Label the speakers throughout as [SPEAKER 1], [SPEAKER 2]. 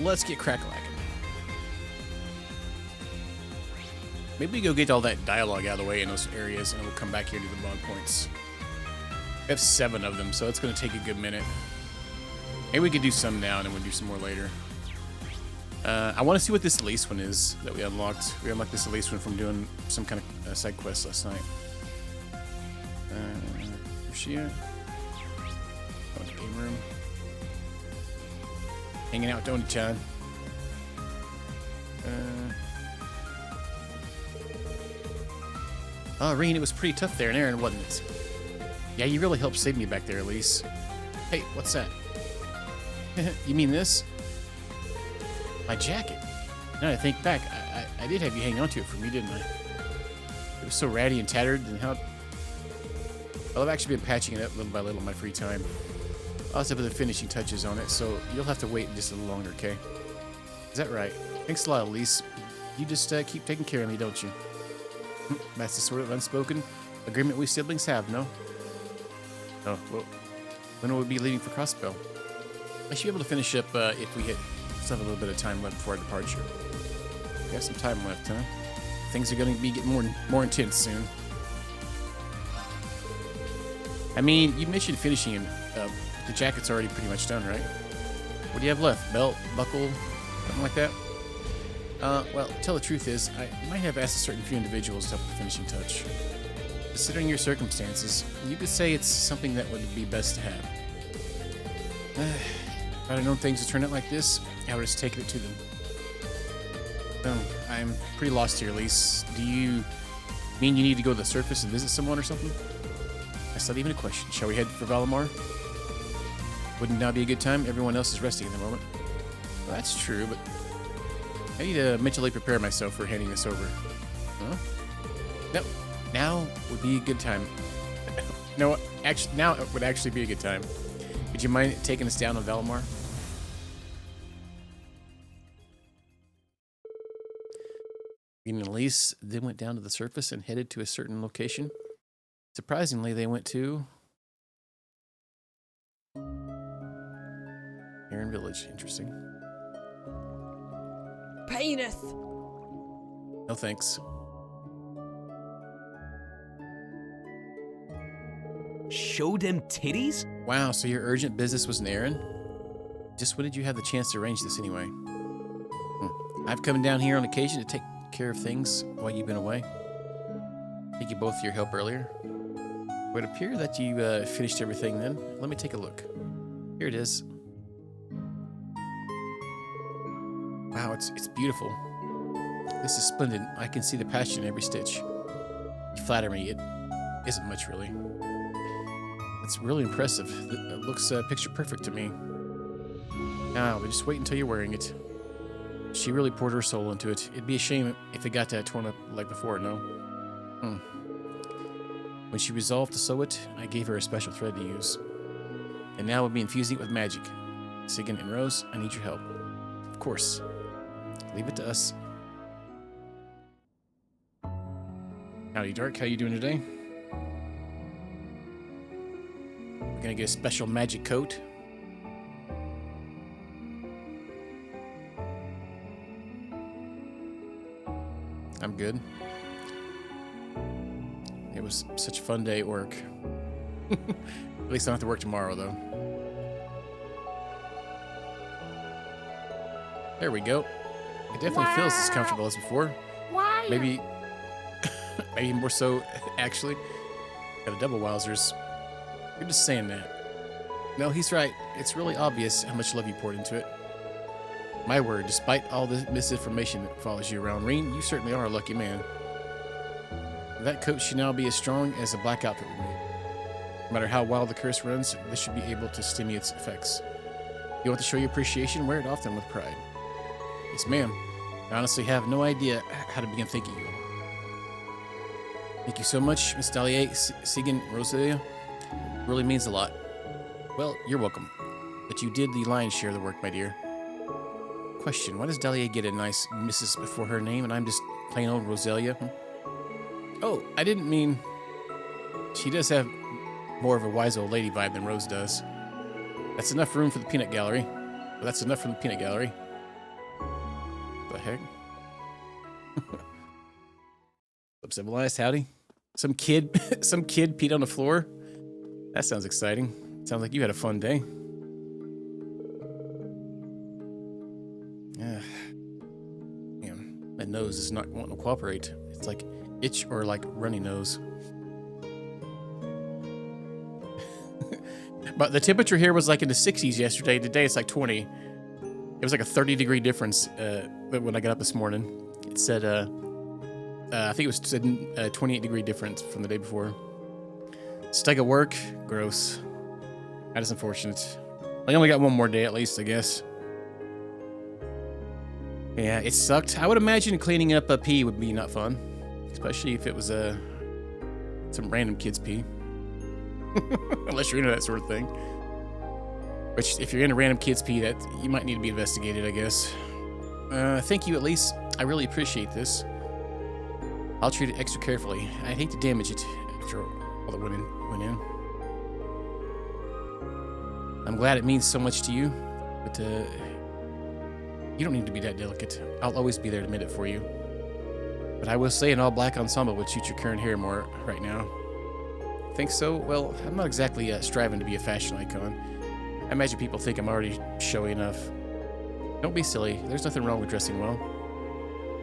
[SPEAKER 1] let's get crack-lacking. Maybe we go get all that dialogue out of the way in those areas, and we'll come back here to the bond points. We have 7 of them, so it's going to take a good minute. Maybe we could do some now, and then we'll do some more later. I want to see what this Elise one is that we unlocked. We unlocked this Elise one from doing some kind of side quest last night. Where's she at? Oh, the game room. Hanging out, don't you, Chad? Oh, Reen, it was pretty tough there in Aaron, wasn't it? Yeah, you really helped save me back there, Elise. Hey, what's that? You mean this? My jacket. Now that I think back, I did have you hang on to it for me, didn't I? It was so ratty and tattered, and how... Well, I've actually been patching it up little by little in my free time. I'll also put the finishing touches on it, so you'll have to wait just a little longer, okay? Is that right? Thanks a lot, Elise. You just keep taking care of me, don't you? That's the sort of unspoken agreement we siblings have, no? Oh, well, when will we be leaving for Crossbell? I should be able to finish up if we hit... Still have a little bit of time left before our departure. We got some time left, huh? Things are going to be getting more intense soon. I mean, you mentioned finishing him. The jacket's already pretty much done, right? What do you have left? Belt, buckle, something like that? Well, tell the truth is, I might have asked a certain few individuals to help with the finishing touch. Considering your circumstances, you could say it's something that would be best to have. If I'd have known things would turn out like this, I would have just taken it to them. Oh, I'm pretty lost here, Elise. Do you mean you need to go to the surface and visit someone or something? That's not even a question. Shall we head for Valimar? Wouldn't now be a good time? Everyone else is resting at the moment. Well, that's true, but I need to mentally prepare myself for handing this over. Huh? No, now would be a good time. No, actually, now it would actually be a good time. Would you mind taking us down on Valimar? Reed and Elise then went down to the surface and headed to a certain location. Surprisingly, they went to Aaron Village. Interesting.
[SPEAKER 2] Penis!
[SPEAKER 1] No thanks.
[SPEAKER 3] Show them titties?
[SPEAKER 1] Wow, so your urgent business was in Aaron? Just when did you have the chance to arrange this anyway? I've come down here on occasion to take care of things while you've been away. Thank you both for your help earlier. It would appear that you finished everything then. Let me take a look. Here it is. Wow, it's beautiful. This is splendid. I can see the passion in every stitch. You flatter me. It isn't much, really. It's really impressive. It looks picture perfect to me. Now, just wait until you're wearing it. She really poured her soul into it. It'd be a shame if it got torn up like before, no? When she resolved to sew it, I gave her a special thread to use. And now we'll be infusing it with magic. Sigyn and Rose, I need your help. Of course. Leave it to us. Howdy, Dark. How you doing today? We're gonna get a special magic coat. I'm good. It was such a fun day at work. At least I don't have to work tomorrow, though. There we go. It definitely feels as comfortable as before.
[SPEAKER 2] Why?
[SPEAKER 1] Maybe more so, actually. Got a double wowzers. You're just saying that. No, he's right. It's really obvious how much love you poured into it. My word, despite all the misinformation that follows you around, Reen, you certainly are a lucky man. That coat should now be as strong as the black outfit we made. No matter how wild the curse runs, this should be able to stem its effects. You want to show your appreciation? Wear it often with pride. Yes, ma'am. I honestly have no idea how to begin thanking you. Thank you so much, Miss Dahlia, Sigyn, Rosalia. It really means a lot. Well, you're welcome. But you did the lion's share of the work, my dear. Question, why does Dahlia get a nice Mrs. before her name and I'm just plain old Rosalia? Oh, I didn't mean... She does have more of a wise old lady vibe than Rose does. That's enough room for the peanut gallery. Well, that's enough from the peanut gallery. The heck? Civilized, howdy. Some kid peed on the floor. That sounds exciting. Sounds like you had a fun day. Yeah. Man, my nose is not wanting to cooperate. It's like itch or like runny nose. But the temperature here was like in the 60s yesterday. Today it's like 20. It was like a 30-degree difference when I got up this morning. It said, I think it was 28-degree difference from the day before. Stuck at work. Gross. That is unfortunate. I only got one more day at least, I guess. Yeah, it sucked. I would imagine cleaning up a pee would be not fun. Especially if it was some random kid's pee. Unless you're into that sort of thing. Which, if you're into random kid's pee, that you might need to be investigated, I guess. Thank you, at least. I really appreciate this. I'll treat it extra carefully. I hate to damage it after all that went in. I'm glad it means so much to you, but you don't need to be that delicate. I'll always be there to admit it for you. But I will say an all-black ensemble would suit your current hair more right now. Think so? Well, I'm not exactly striving to be a fashion icon. I imagine people think I'm already showy enough. Don't be silly. There's nothing wrong with dressing well.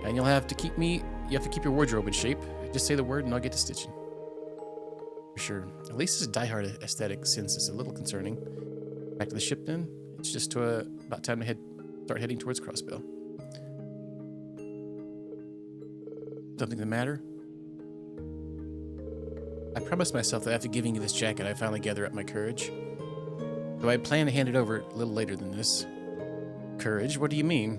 [SPEAKER 1] And you have to keep your wardrobe in shape. Just say the word and I'll get to stitching. For sure. At least it's a diehard aesthetic since it's a little concerning. Back to the ship then. It's just about time to start heading towards Crossbell. Something the matter? I promised myself that after giving you this jacket, I'd finally gather up my courage. Though I plan to hand it over a little later than this. Courage? What do you mean?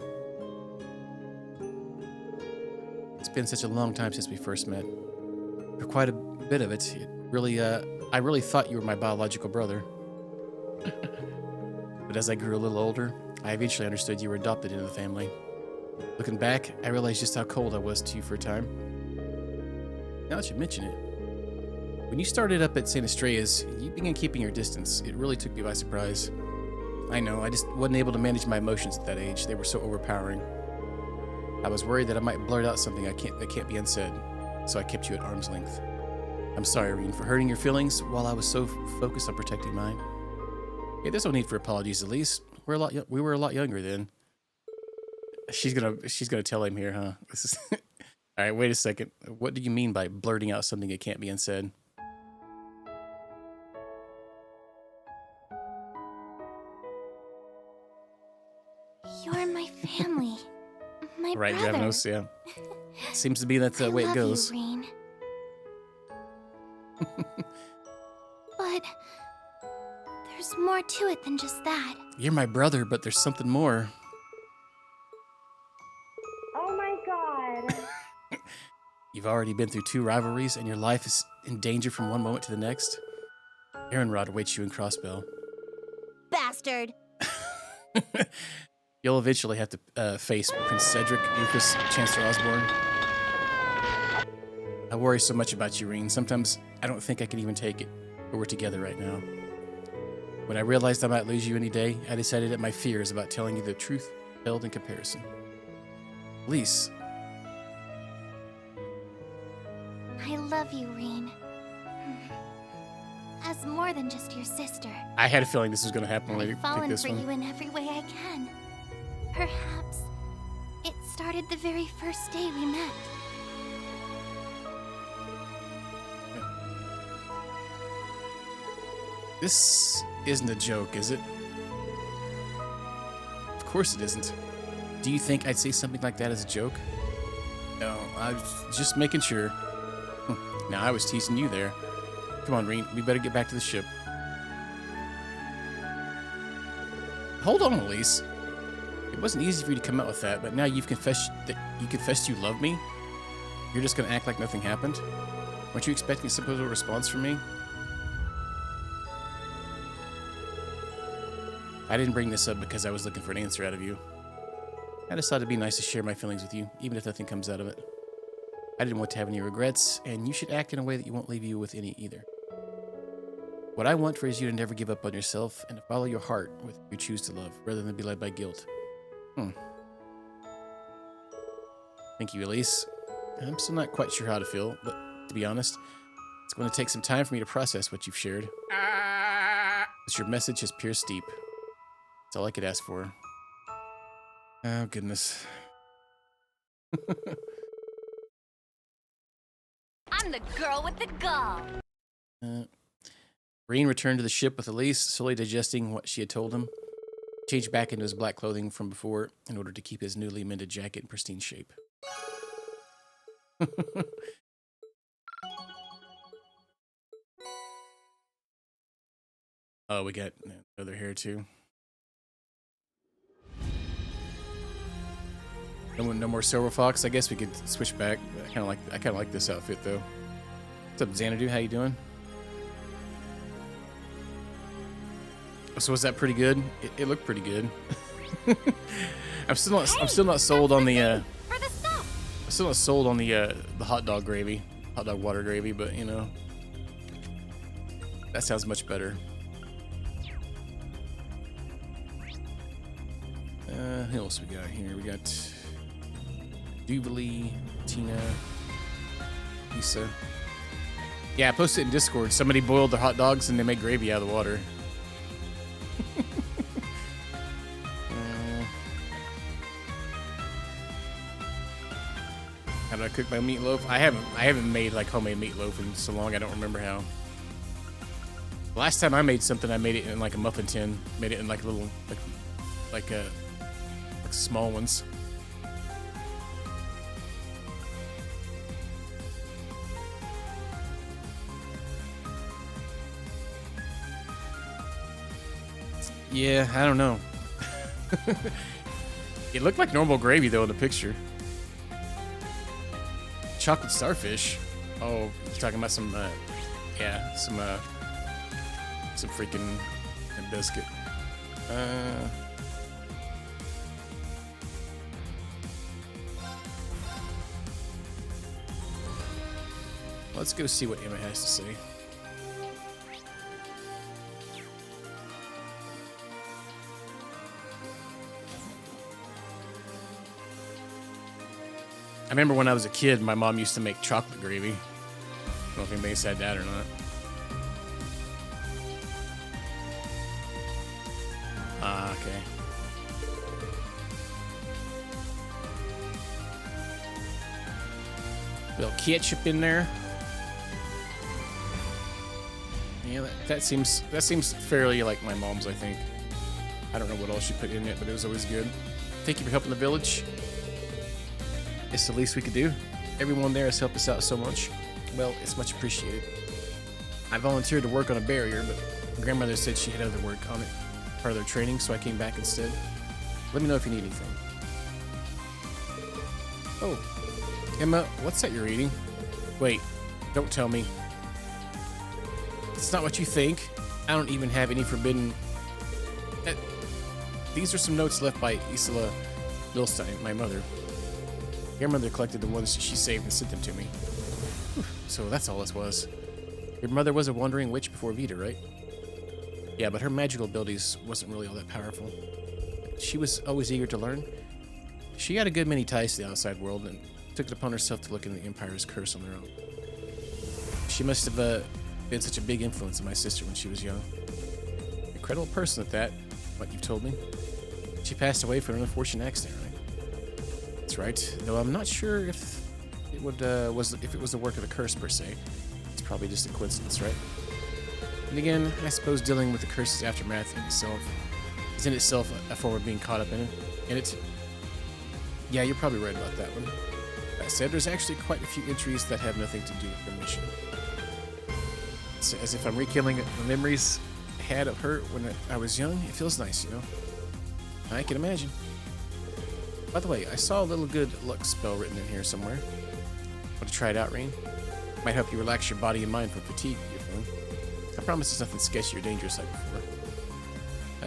[SPEAKER 1] It's been such a long time since we first met. For quite a bit of it, I really thought you were my biological brother. But as I grew a little older, I eventually understood you were adopted into the family. Looking back, I realized just how cold I was to you for a time. Now that you mention it, when you started up at St. Estrella's, you began keeping your distance. It really took me by surprise. I know, I just wasn't able to manage my emotions at that age. They were so overpowering. I was worried that I might blurt out something that can't be unsaid, so I kept you at arm's length. I'm sorry, Irene, for hurting your feelings while I was so focused on protecting mine. Hey, there's no need for apologies, at least. We were a lot younger then. She's gonna tell him here, huh? This is all right. Wait a second. What do you mean by blurting out something that can't be unsaid?
[SPEAKER 2] You're my family. My
[SPEAKER 1] Right,
[SPEAKER 2] brother.
[SPEAKER 1] Javnos, yeah. Seems to be that's the way it goes.
[SPEAKER 2] I love you, Reen. But there's more to it than just that.
[SPEAKER 1] You're my brother, but there's something more.
[SPEAKER 4] Oh my god.
[SPEAKER 1] You've already been through 2 rivalries, and your life is in danger from one moment to the next. Aaronrod awaits you in Crossbell.
[SPEAKER 2] Bastard.
[SPEAKER 1] You'll eventually have to face Prince Cedric, Rufus, Chancellor Osborne. I worry so much about you, Reen. Sometimes I don't think I can even take it, but we're together right now. When I realized I might lose you any day, I decided that my fears about telling you the truth paled in comparison. Lise.
[SPEAKER 2] I love you, Reen. As more than just your sister.
[SPEAKER 1] I had a feeling this was going to happen when I
[SPEAKER 2] I've
[SPEAKER 1] picked
[SPEAKER 2] fallen
[SPEAKER 1] this
[SPEAKER 2] for
[SPEAKER 1] one.
[SPEAKER 2] you in every way I can. Perhaps it started the very first day we met.
[SPEAKER 1] This isn't a joke, is it? Of course it isn't. Do you think I'd say something like that as a joke? No, I was just making sure. Now, I was teasing you there. Come on, Reen, we better get back to the ship. Hold on, Elise. It wasn't easy for you to come out with that, but now you've confessed you love me? You're just gonna act like nothing happened? Weren't you expecting some sort of response from me? I didn't bring this up because I was looking for an answer out of you. I decided it'd be nice to share my feelings with you, even if nothing comes out of it. I didn't want to have any regrets, and you should act in a way that you won't leave you with any either. What I want for is you to never give up on yourself and to follow your heart with who you choose to love, rather than be led by guilt. Thank you, Elise. I'm still not quite sure how to feel, but to be honest, it's going to take some time for me to process what you've shared. But your message has pierced deep. That's all I could ask for. Oh, goodness.
[SPEAKER 5] I'm the girl with the gall.
[SPEAKER 1] Green returned to the ship with Elise, slowly digesting what she had told him. Changed back into his black clothing from before in order to keep his newly mended jacket in pristine shape. Oh, we got another hair too. No more Silver Fox. I guess we could switch back. I kind of like this outfit though. What's up, Xanadu? How you doing? So was that pretty good? It looked pretty good. I'm still not sold on the I'm still not sold on the hot dog gravy, hot dog water gravy, but you know, that sounds much better. Who else we got here? We got Jubilee, Tina, Lisa. Yeah, I posted in Discord. Somebody boiled their hot dogs and they made gravy out of the water. How did I cook my meatloaf? I haven't made like homemade meatloaf in so long. I don't remember how. Last time I made something, I made it in like a muffin tin. Made it in like little like small ones. Yeah, I don't know. It looked like normal gravy though in the picture. Chocolate starfish. Oh, you're talking about some freaking biscuit. Let's go see what Emma has to say. I remember when I was a kid, my mom used to make chocolate gravy. I don't know if anybody's had that or not. Ah, okay. Little ketchup in there. Yeah, that seems fairly like my mom's, I think. I don't know what else she put in it, but it was always good. Thank you for helping the village. It's the least we could do. Everyone there has helped us out so much. Well, it's much appreciated. I volunteered to work on a barrier, but grandmother said she had other work on it, part of their training, so I came back instead. Let me know if you need anything. Oh, Emma, what's that you're eating? Wait, don't tell me. It's not what you think. I don't even have any forbidden... These are some notes left by Isla Milstein, my mother. Grandmother collected the ones she saved and sent them to me. Whew, so that's all this was. Your mother was a wandering witch before Vita, right? Yeah, but her magical abilities wasn't really all that powerful. She was always eager to learn. She had a good many ties to the outside world and took it upon herself to look into the Empire's curse on her own. She must have been such a big influence on my sister when she was young. Incredible person at that, what you've told me. She passed away from an unfortunate accident, right? That's right, though I'm not sure if it was the work of the curse per se. It's probably just a coincidence, right? And again, I suppose dealing with the curse's aftermath is in itself a form of being caught up in it. Yeah, you're probably right about that one. That said, there's actually quite a few entries that have nothing to do with the mission. It's as if I'm rekindling the memories I had of her when I was young. It feels nice, you know? I can imagine. By the way, I saw a little good luck spell written in here somewhere. Want to try it out, Rain? Might help you relax your body and mind from fatigue, you know? I promise it's nothing sketchy or dangerous like before.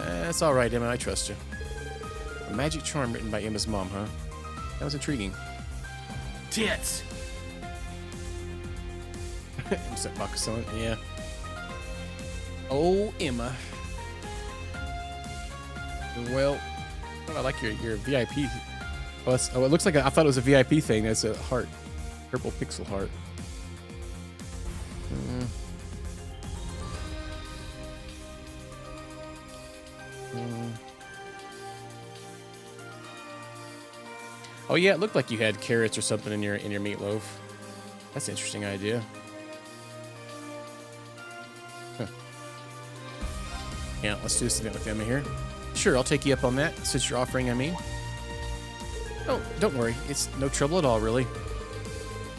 [SPEAKER 1] That's alright, Emma, I trust you. A magic charm written by Emma's mom, huh? That was intriguing.
[SPEAKER 3] Tits!
[SPEAKER 1] What's that, Bakusan? Yeah. Oh, Emma. Well, I like your VIP Oh, it looks like I thought it was a VIP thing. That's a heart. Purple pixel heart. Mm. Mm. Oh yeah, it looked like you had carrots or something in your meatloaf. That's an interesting idea. Huh. Yeah, let's do this event with Emma here. Sure, I'll take you up on that since you're offering, I mean. Oh, don't worry. It's no trouble at all, really.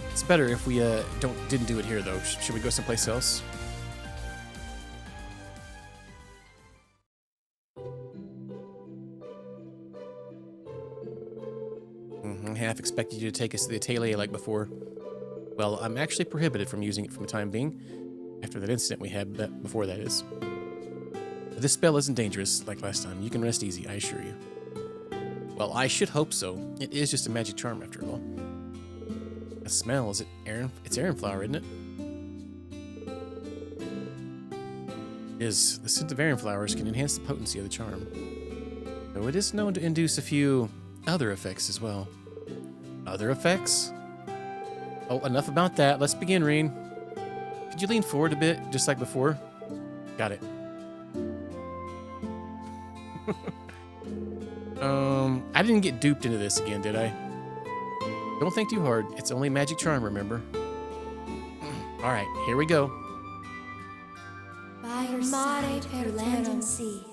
[SPEAKER 1] It's better if we didn't do it here, though. Should we go someplace else? I half expected you to take us to the atelier like before. Well, I'm actually prohibited from using it for the time being, after that incident we had before, that is. But this spell isn't dangerous like last time. You can rest easy, I assure you. Well, I should hope so. It is just a magic charm, after all. The smell, is it Aran? It's Aran flower, isn't it? It is. The scent of Aran flowers can enhance the potency of the charm, though it is known to induce a few other effects as well. Other effects? Oh, enough about that. Let's begin, Reen. Could you lean forward a bit, just like before? Got it. I didn't get duped into this again, did I? Don't think too hard. It's only magic charm, remember? All right, here we go.
[SPEAKER 6] By her side, her land and sea.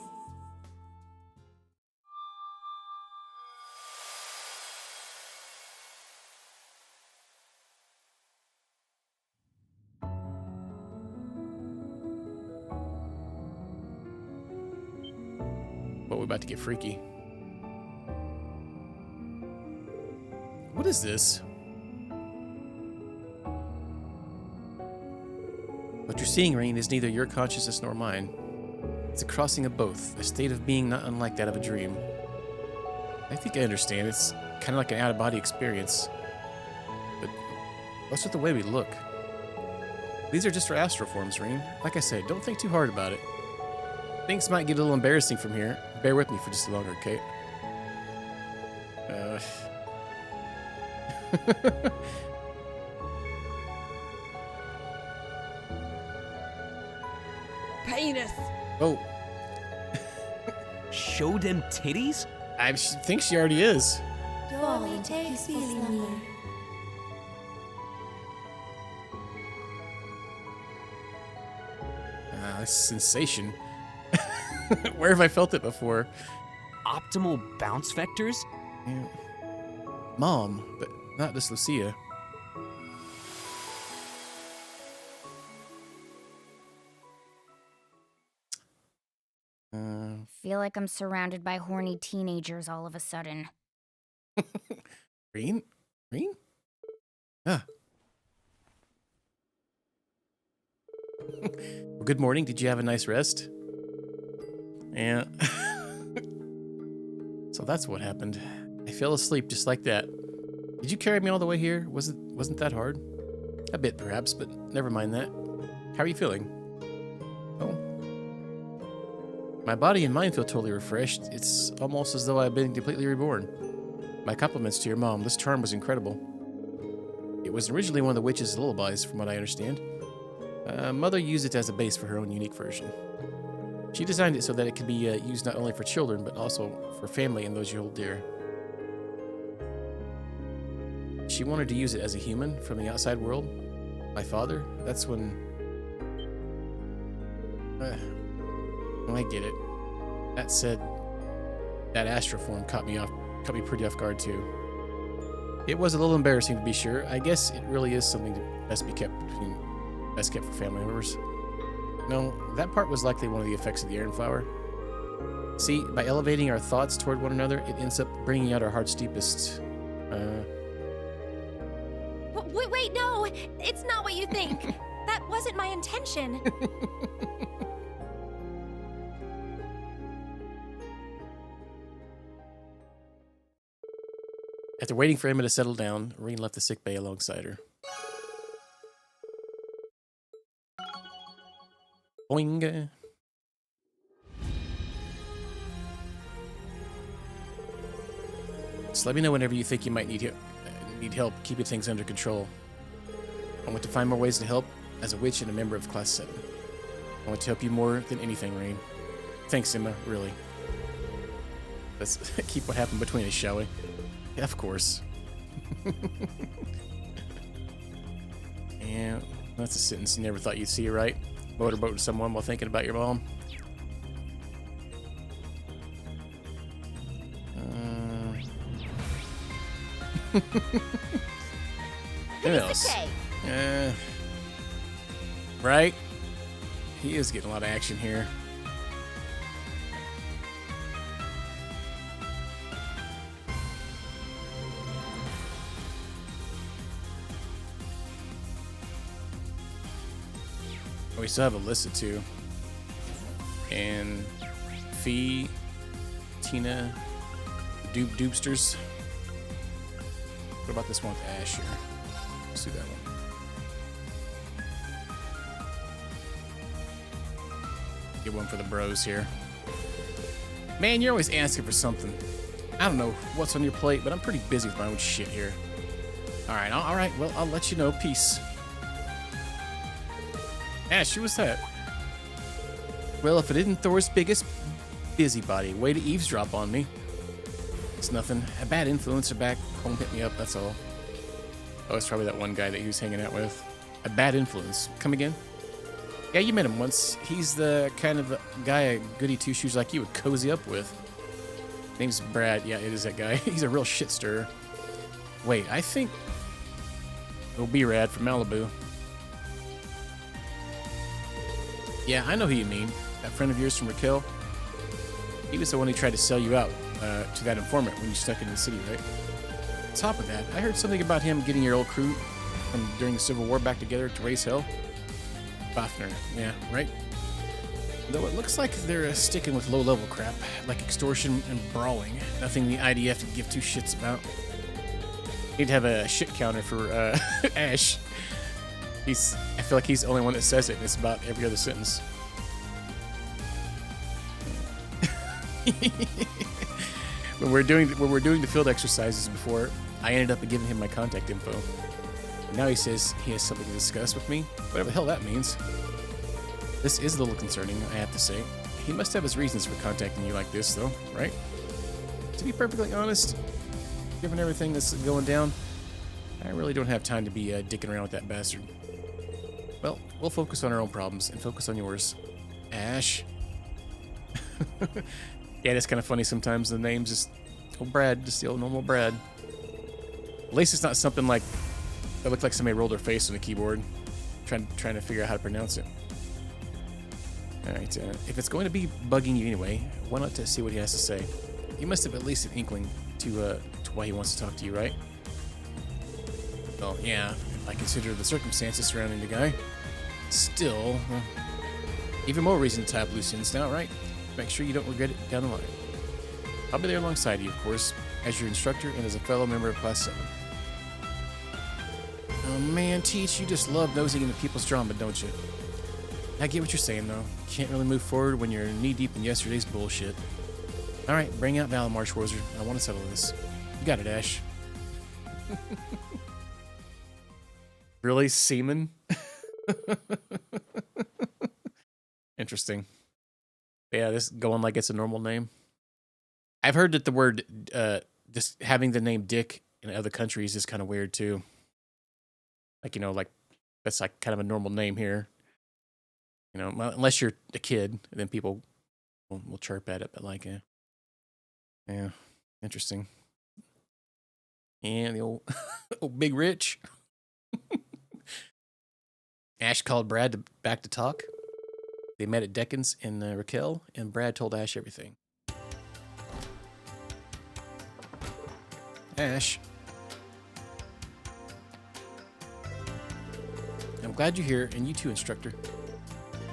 [SPEAKER 1] Well, we're about to get freaky. What is this? What you're seeing, Rain, is neither your consciousness nor mine. It's a crossing of both, a state of being not unlike that of a dream. I think I understand. It's kind of like an out-of-body experience. But what's with the way we look? These are just our astral forms, Rain. Like I said, don't think too hard about it. Things might get a little embarrassing from here. Bear with me for just a longer, okay?
[SPEAKER 7] Penis.
[SPEAKER 1] Oh,
[SPEAKER 3] Show them titties?
[SPEAKER 1] I think she already is.
[SPEAKER 6] Dolly takes feeling me.
[SPEAKER 1] Sensation. Where have I felt it before?
[SPEAKER 3] Optimal bounce vectors?
[SPEAKER 1] Yeah. Mom, but not this Lucia.
[SPEAKER 5] Feel like I'm surrounded by horny teenagers all of a sudden.
[SPEAKER 1] Green? Green? Ah. Well, good morning. Did you have a nice rest? Yeah. So that's what happened. I fell asleep just like that. Did you carry me all the way here? Wasn't that hard? A bit, perhaps, but never mind that. How are you feeling? Oh. My body and mind feel totally refreshed. It's almost as though I've been completely reborn. My compliments to your mom. This charm was incredible. It was originally one of the witch's lullabies, from what I understand. Mother used it as a base for her own unique version. She designed it so that it could be used not only for children, but also for family and those you hold dear. She wanted to use it as a human from the outside world. My father, that's when... I get it. That said, that astral form caught me pretty off guard too. It was a little embarrassing to be sure. I guess it really is something that best kept for family members. No, that part was likely one of the effects of the Aran flower. See, by elevating our thoughts toward one another, it ends up bringing out our heart's deepest.
[SPEAKER 2] Wait, no! It's not what you think! That wasn't my intention!
[SPEAKER 1] After waiting for Emma to settle down, Reen left the sick bay alongside her. Boing. Just let me know whenever you think you might need help keeping things under control. I want to find more ways to help as a witch and a member of Class 7. I want to help you more than anything, Rain. Thanks, Emma, really. Let's keep what happened between us, shall we? Yeah, of course. Yeah, that's a sentence you never thought you'd see, right? Motorboating someone while thinking about your mom. Who else? Right? He is getting a lot of action here. We still have Alyssa too. And Fee, Tina, Doobsters. What about this one with Ash here? Let's do that one. Get one for the bros here. Man, you're always asking for something. I don't know what's on your plate, but I'm pretty busy with my own shit here. All right. Well, I'll let you know. Peace. Ash, who was that? Well, if it isn't Thor's biggest busybody, way to eavesdrop on me. It's nothing. A bad influencer back home hit me up, that's all. Oh, it's probably that one guy that he was hanging out with. A bad influence. Come again? Yeah, you met him once. He's the kind of guy a goody two-shoes like you would cozy up with. Name's Brad. Yeah, it is that guy. He's a real shit stirrer. Wait, I think... Oh, B-Rad from Malibu. Yeah, I know who you mean. That friend of yours from Raquel. He was the one who tried to sell you out to that informant when you stuck in the city, right? On top of that, I heard something about him getting your old crew from during the Civil War back together to raise hell. Fafner, yeah, right? Though it looks like they're sticking with low-level crap, like extortion and brawling. Nothing the IDF can give two shits about. Need to have a shit counter for Ash. I feel like he's the only one that says it, and it's about every other sentence. when we're doing the field exercises before, I ended up giving him my contact info. Now he says he has something to discuss with me, whatever the hell that means. This is a little concerning, I have to say. He must have his reasons for contacting you like this, though, right? To be perfectly honest, given everything that's going down, I really don't have time to be dicking around with that bastard. Well, we'll focus on our own problems and focus on yours. Ash. Yeah, it's kind of funny sometimes. The name's just old Brad, just the old normal Brad. At least it's not something like that looked like somebody rolled their face on the keyboard, trying to figure out how to pronounce it. All right, if it's going to be bugging you anyway, why not to see what he has to say? You must have at least an inkling to why he wants to talk to you, right? Well, yeah, if I consider the circumstances surrounding the guy. Still, even more reason to tie up loose ends now, right? Make sure you don't regret it down the line. I'll be there alongside you, of course, as your instructor and as a fellow member of Class 7. Oh man, Teach, you just love nosing into people's drama, don't you? I get what you're saying, though. Can't really move forward when you're knee-deep in yesterday's bullshit. Alright, bring out Valamar, Schwarzer. I want to settle this. You got it, Ash. Really, Seaman? Interesting. Yeah, this going like it's a normal name. I've heard that the word, just having the name Dick in other countries is kind of weird, too. Like, you know, like, that's like kind of a normal name here. You know, unless you're a kid, then people will chirp at it, but like, yeah, interesting. And the old, old Big Rich. Ash called Brad back to talk. They met at Deccan's in Raquel, and Brad told Ash everything. Ash. I'm glad you're here, and you too, instructor.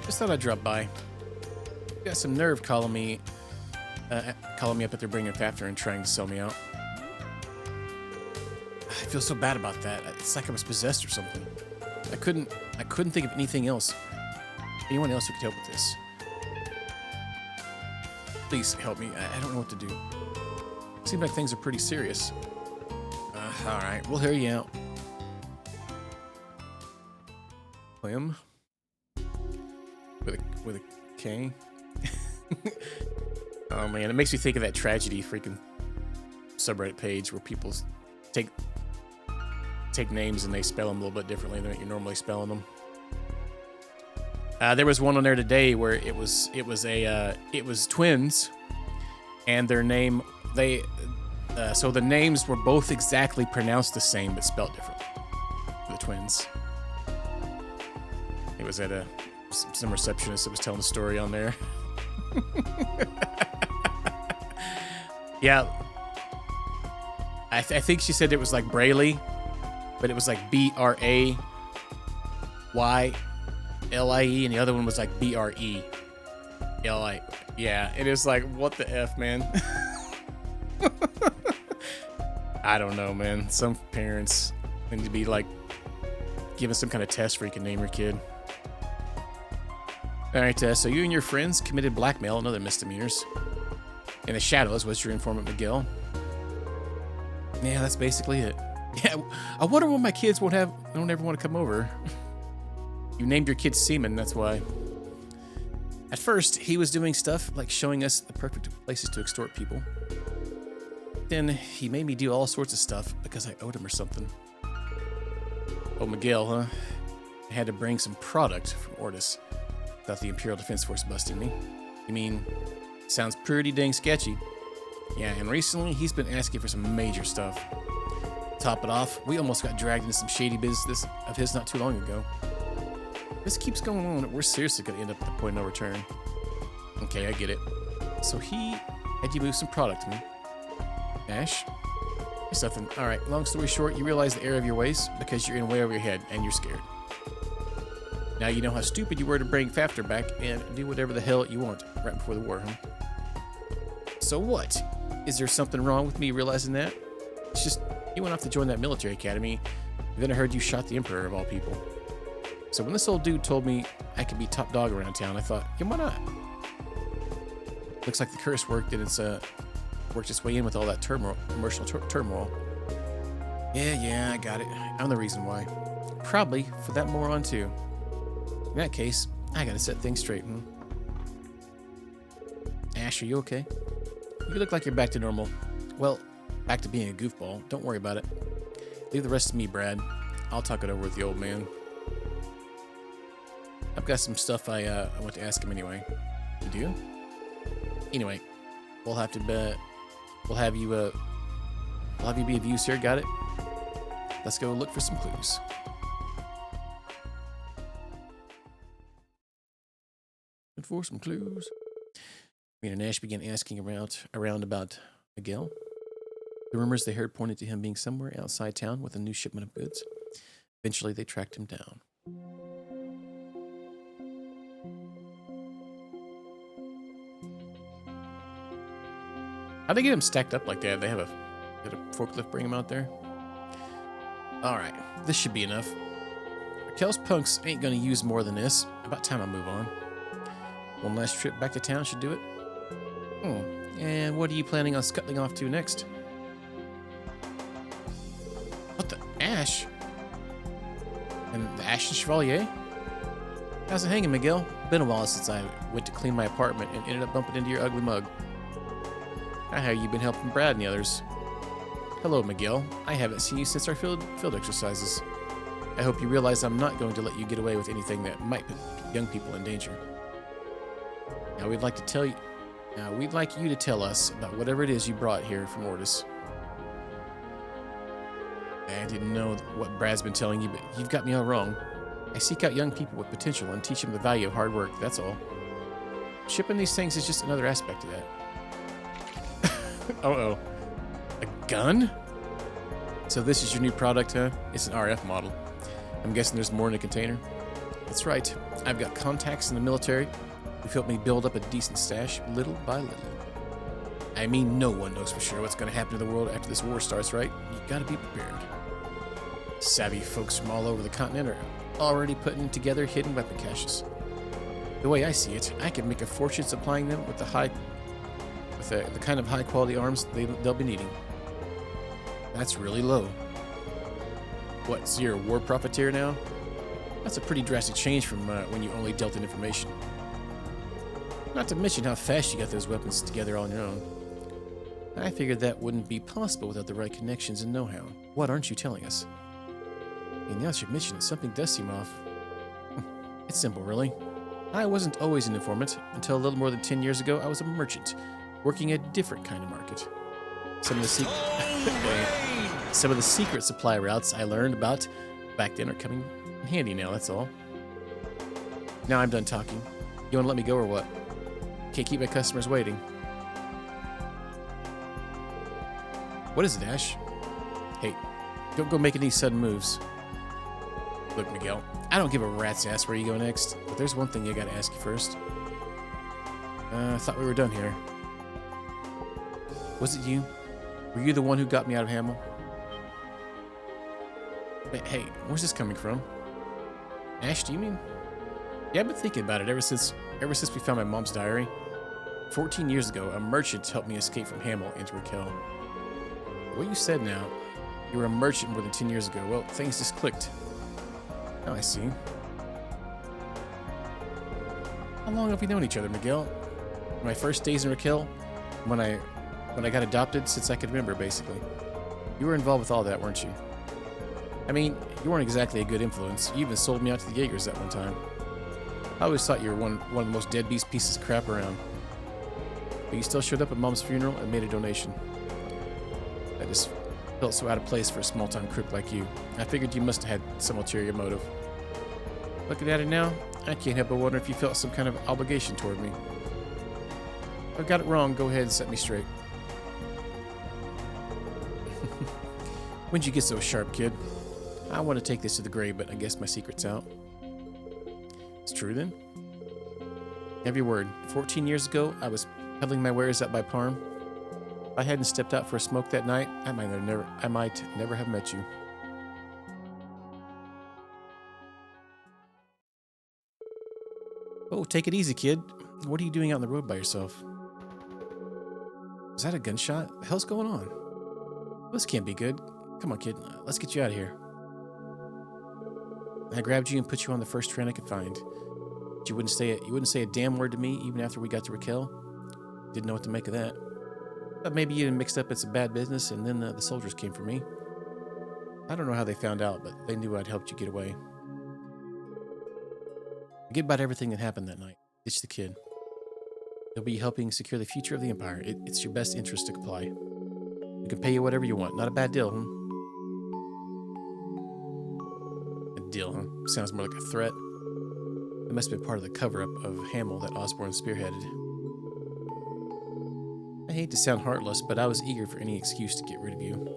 [SPEAKER 1] Just thought I'd drop by. You got some nerve calling me up that they're bringing Fafner and trying to sell me out. I feel so bad about that. It's like I was possessed or something. I couldn't think of anything else. Anyone else who could help with this? Please help me. I don't know what to do. Seems like things are pretty serious. All right, we'll hear you out. Clem with a K. Oh man, it makes me think of that tragedy freaking subreddit page where people take names and they spell them a little bit differently than you're normally spelling them. There was one on there today where it was twins, and their name so the names were both exactly pronounced the same but spelled differently. The twins. It was at some receptionist that was telling the story on there. Yeah, I think she said it was like Brayley, but it was like BRAYLIE, and the other one was like BRELI. Yeah, it is like, what the F, man? I don't know, man. Some parents need to be like given some kind of test where you can name your kid. All right, so you and your friends committed blackmail and other misdemeanors. In the shadows was your informant Miguel. Yeah, that's basically it. Yeah, I wonder why my kids don't ever want to come over. You named your kid Seaman, that's why. At first, he was doing stuff like showing us the perfect places to extort people. Then he made me do all sorts of stuff because I owed him or something. Oh, Miguel, huh? I had to bring some product from Ortis without the Imperial Defense Force busting me. You mean, sounds pretty dang sketchy. Yeah, and recently he's been asking for some major stuff. Top it off, we almost got dragged into some shady business of his not too long ago. This keeps going on, we're seriously going to end up at the point of no return. Okay, I get it. So he had you move some product to me. Ash? It's nothing. Alright, long story short, you realize the error of your ways because you're in way over your head and you're scared. Now you know how stupid you were to bring Fafter back and do whatever the hell you want right before the war, huh? So what? Is there something wrong with me realizing that? It's just, you went off to join that military academy, and then I heard you shot the Emperor of all people. So when this old dude told me I could be top dog around town, I thought, yeah, why not? Looks like the curse worked and it's worked its way in with all that turmoil, emotional turmoil. Yeah, I got it. I'm the reason why. Probably for that moron too. In that case, I gotta set things straight. Ash, are you okay? You look like you're back to normal. Well, back to being a goofball. Don't worry about it. Leave the rest to me, Brad. I'll talk it over with the old man. I've got some stuff I want to ask him anyway. You do? Anyway, we'll have you be of use here. Got it? Let's go look for some clues. Look for some clues. Rena and Ash began asking around about Miguel. The rumors they heard pointed to him being somewhere outside town with a new shipment of goods. Eventually, they tracked him down. How'd they get him stacked up like that? They had a forklift bring him out there? Alright, this should be enough. Raquel's punks ain't gonna use more than this. About time I move on. One last trip back to town should do it. And what are you planning on scuttling off to next? What the? Ash? And the Ashen Chevalier? How's it hanging, Miguel? Been a while since I went to clean my apartment and ended up bumping into your ugly mug. How have you been helping Brad and the others? Hello, Miguel. I haven't seen you since our field exercises. I hope you realize I'm not going to let you get away with anything that might put young people in danger. Now we'd like you to tell us about whatever it is you brought here from Ortis. I didn't know what Brad's been telling you, but you've got me all wrong. I seek out young people with potential and teach them the value of hard work, that's all. Shipping these things is just another aspect of that. Uh-oh. A gun? So this is your new product, huh? It's an RF model. I'm guessing there's more in a container? That's right. I've got contacts in the military who've helped me build up a decent stash little by little. I mean, no one knows for sure what's going to happen to the world after this war starts, right? You gotta be prepared. Savvy folks from all over the continent are already putting together hidden weapon caches. The way I see it, I could make a fortune supplying them with with the kind of high-quality arms they'll be needing. That's really low. What, so you're a war profiteer now? That's a pretty drastic change from when you only dealt in information. Not to mention how fast you got those weapons together on your own. I figured that wouldn't be possible without the right connections and know-how. What aren't you telling us? And now that you mention it, something does seem off. It's simple, really. I wasn't always an informant. Until a little more than 10 years ago, I was a merchant, working a different kind of market. Some of the secret supply routes I learned about back then are coming in handy now, that's all. Now I'm done talking. You want to let me go or what? Can't keep my customers waiting. What is it, Ash? Hey, don't go making any sudden moves. Look, Miguel, I don't give a rat's ass where you go next, but there's one thing I gotta ask you first. I thought we were done here. Was it you? Were you the one who got me out of Hamel? Hey, where's this coming from? Ash, do you mean? Yeah, I've been thinking about it ever since we found my mom's diary. 14 years ago, a merchant helped me escape from Hamel into Raquel. What you said now, you were a merchant more than 10 years ago. Well, things just clicked. Now I see. How long have we known each other, Miguel? My first days in Raquel, when I got adopted, since I could remember, basically. You were involved with all that, weren't you? I mean, you weren't exactly a good influence. You even sold me out to the Jaegers that one time. I always thought you were one of the most deadbeat pieces of crap around. But you still showed up at Mom's funeral and made a donation. I just felt so out of place for a small-time crook like you. I figured you must have had some ulterior motive. Looking at it now, I can't help but wonder if you felt some kind of obligation toward me. If I got it wrong, go ahead and set me straight. When'd you get so sharp, kid? I want to take this to the grave, but I guess my secret's out. It's true then? Every word. 14 years ago, I was peddling my wares out by Parm. If I hadn't stepped out for a smoke that night, I might never have met you. Oh, take it easy, kid. What are you doing out on the road by yourself? Is that a gunshot? The hell's going on? This can't be good. Come on, kid. Let's get you out of here. I grabbed you and put you on the first train I could find. But you wouldn't say a damn word to me even after we got to Raquel. Didn't know what to make of that. Thought maybe you mixed up in some bad business and then the soldiers came for me. I don't know how they found out, but they knew I'd helped you get away. Forget about everything that happened that night. Ditch the kid. He'll be helping secure the future of the Empire. It's your best interest to comply. We can pay you whatever you want. Not a bad deal, huh? A deal, huh? Sounds more like a threat. It must have been part of the cover-up of Hamel that Osborne spearheaded. I hate to sound heartless, but I was eager for any excuse to get rid of you.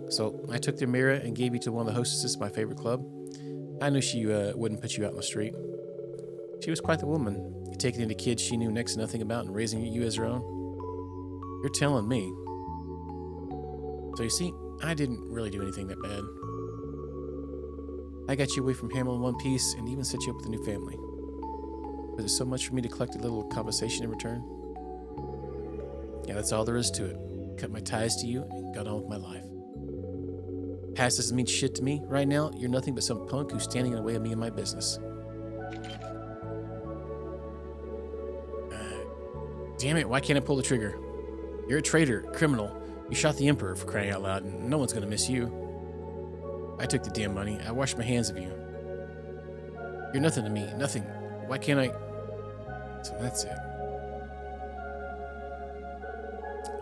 [SPEAKER 1] So I took the mirror and gave you to one of the hostesses of my favorite club. I knew she wouldn't put you out in the street. She was quite the woman, taking into kids she knew next to nothing about and raising you as her own. You're telling me. So you see, I didn't really do anything that bad. I got you away from Hamel in one piece and even set you up with a new family. Was it so much for me to collect a little compensation in return? Yeah, that's all there is to it. Cut my ties to you and got on with my life. Past doesn't mean shit to me. Right now, you're nothing but some punk who's standing in the way of me and my business. Damn it, why can't I pull the trigger? You're a traitor, criminal. You shot the Emperor, for crying out loud, and no one's gonna miss you. I took the damn money. I washed my hands of you. You're nothing to me. Nothing. Why can't I... So that's it.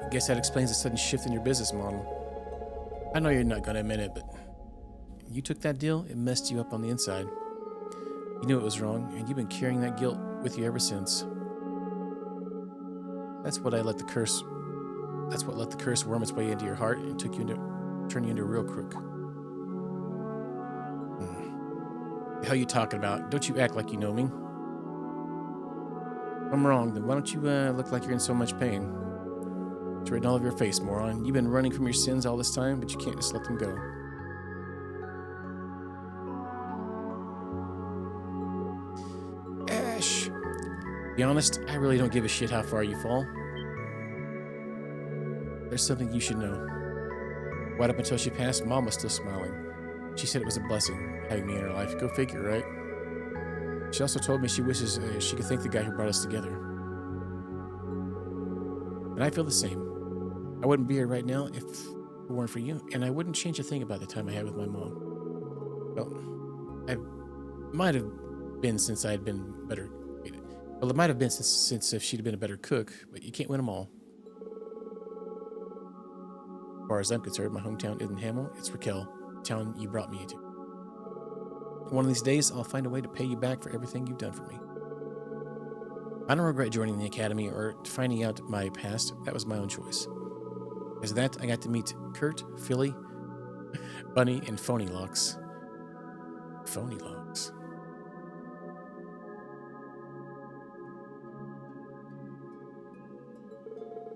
[SPEAKER 1] I guess that explains the sudden shift in your business model. I know you're not gonna admit it, but... You took that deal, it messed you up on the inside. You knew it was wrong, and you've been carrying that guilt with you ever since. That's what let the curse worm its way into your heart and turn you into a real crook. The hell you talking about? Don't you act like you know me. If I'm wrong, then why don't you look like you're in so much pain? It's written all over your face, moron. You've been running from your sins all this time, but you can't just let them go. Ash! To be honest, I really don't give a shit how far you fall. there's something you should know. Right up until she passed, Mom was still smiling. She said it was a blessing having me in her life. Go figure, right? She also told me she wishes she could thank the guy who brought us together. And I feel the same. I wouldn't be here right now if it weren't for you, and I wouldn't change a thing about the time I had with my mom. Well, I might have been since I had been better. Well, it might have been since if she'd have been a better cook, but you can't win them all. As far as I'm concerned, my hometown isn't Hamill, it's Raquel, the town you brought me to. One of these days, I'll find a way to pay you back for everything you've done for me. I don't regret joining the academy or finding out my past. That was my own choice. As that, I got to meet Kurt, Philly, Bunny, and Phony Locks. Phony Locks.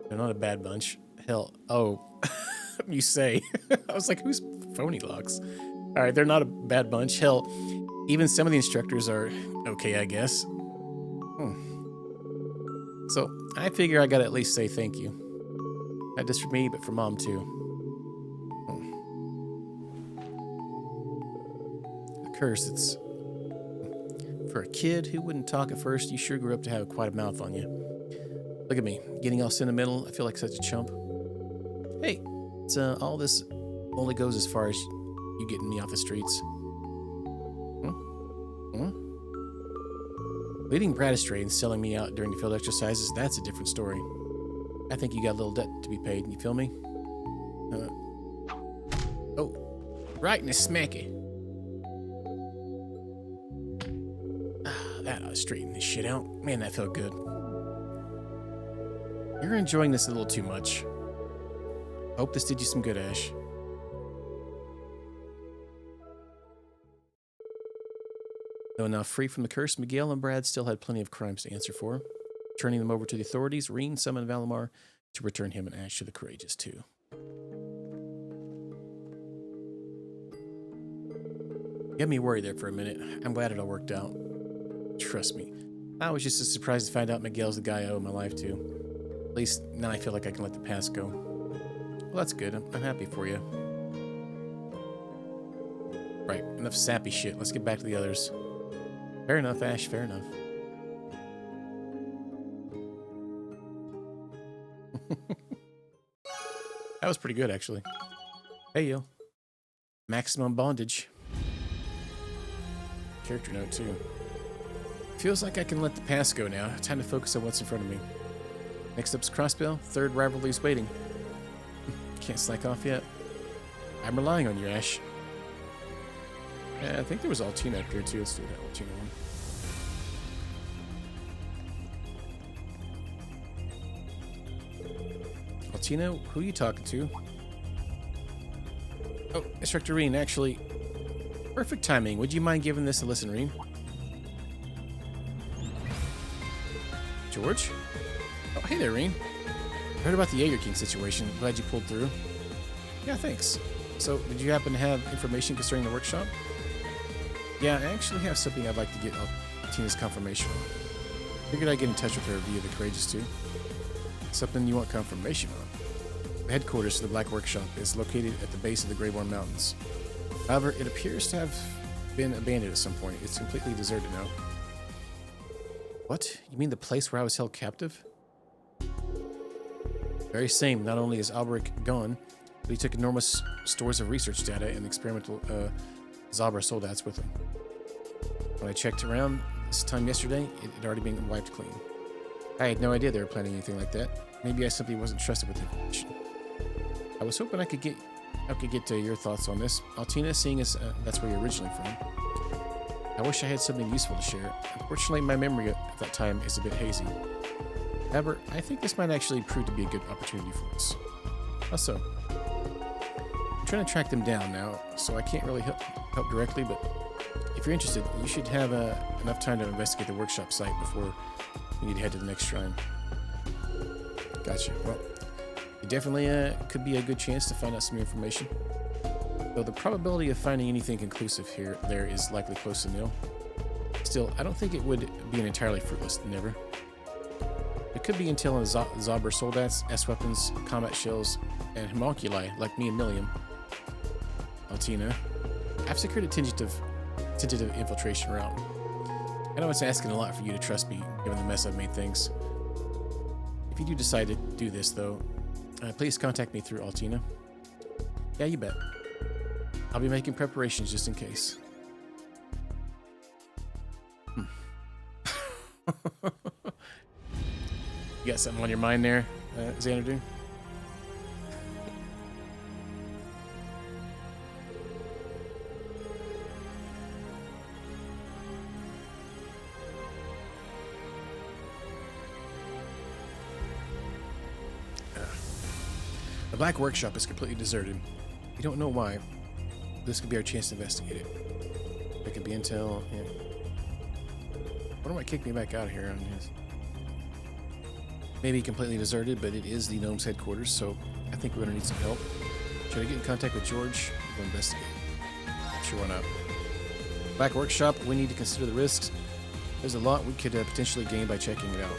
[SPEAKER 1] They're not a bad bunch. Hell, oh, you say. I was like, who's Phony Locks? All right, they're not a bad bunch. Hell, even some of the instructors are okay, I guess. So I figure I gotta at least say thank you. Not just for me, but for Mom too. The curse, it's... For a kid who wouldn't talk at first, you sure grew up to have quite a mouth on you. Look at me, getting all sentimental. I feel like such a chump. Hey, it's all this only goes as far as you getting me off the streets. Leading Brad astray and selling me out during the field exercises, that's a different story. I think you got a little debt to be paid, you feel me? Oh, right in the smacky. That ought to straighten this shit out. Man, that felt good. You're enjoying this a little too much. Hope this did you some good, Ash. Though now free from the curse, Miguel and Brad still had plenty of crimes to answer for. Turning them over to the authorities, Reen summoned Valimar to return him and Ash to the Courageous too. You had me worried there for a minute. I'm glad it all worked out. Trust me, I was just as surprised to find out Miguel's the guy I owe my life to. At least now I feel like I can let the past go. Well, that's good. I'm happy for you. Right, enough sappy shit. Let's get back to the others. Fair enough, Ash, fair enough. That was pretty good, actually. Hey, yo. Maximum bondage. Character note, too. Feels like I can let the past go now. Time to focus on what's in front of me. Next up's Crossbell. Third rivalry's waiting. Can't slack off yet. I'm relying on you, Ash. Yeah, I think there was Altina up here, too. Let's do that Altina one. Altina, who are you talking to? Oh, Instructor Reen, actually. Perfect timing. Would you mind giving this a listen, Reen? George? Oh, hey there, Reen. Heard about the Jaeger King situation. Glad you pulled through. Yeah, thanks. So, did you happen to have information concerning the workshop? Yeah, I actually have something I'd like to get Tina's confirmation on. Figured I'd get in touch with her via the Courageous too. Something you want confirmation on. The headquarters of the Black Workshop is located at the base of the Greyborn Mountains. However, it appears to have been abandoned at some point. It's completely deserted now. What? You mean the place where I was held captive? Very same. Not only is Alberic gone, but he took enormous stores of research data and experimental Zabra soldats with him. When I checked around this time yesterday, it had already been wiped clean. I had no idea they were planning anything like that. Maybe I simply wasn't trusted with the information. I was hoping I could get your thoughts on this. Altina, seeing as that's where you're originally from. I wish I had something useful to share. Unfortunately, my memory of that time is a bit hazy. However, I think this might actually prove to be a good opportunity for us. How so? I'm trying to track them down now, so I can't really help directly, but if you're interested, you should have enough time to investigate the workshop site before you need to head to the next shrine. Gotcha. Well, it definitely could be a good chance to find out some information. Though the probability of finding anything conclusive there is likely close to nil. Still, I don't think it would be an entirely fruitless endeavor. It could be intel on Zauber soldats, S-weapons, combat shells, and homunculi like me and Milliam. Altina, I've secured a tentative infiltration route. I know it's asking a lot for you to trust me, given the mess I've made things. If you do decide to do this, though, please contact me through Altina. Yeah, you bet. I'll be making preparations just in case. You got something on your mind there, Xanadu? The Black Workshop is completely deserted. We don't know why. This could be our chance to investigate it. It could be intel. Yeah. What might kick me back out of here on this? Maybe completely deserted, but it is the Gnome's headquarters, so I think we're gonna need some help. Should I get in contact with George? We'll investigate. Sure, why not? Black Workshop, we need to consider the risks. There's a lot we could potentially gain by checking it out.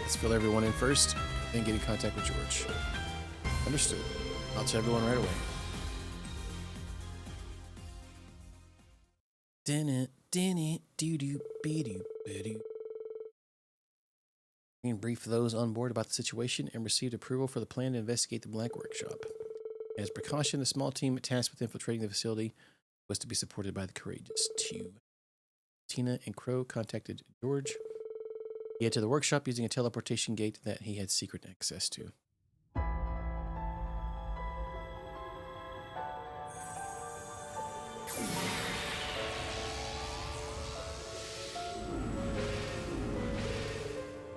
[SPEAKER 1] Let's fill everyone in first, then get in contact with George. Understood. I'll tell everyone right away. We briefed those on board about the situation and received approval for the plan to investigate the Black Workshop. As precaution, the small team tasked with infiltrating the facility was to be supported by the Courageous 2. Tina and Crow contacted George. He headed to the workshop using a teleportation gate that he had secret access to.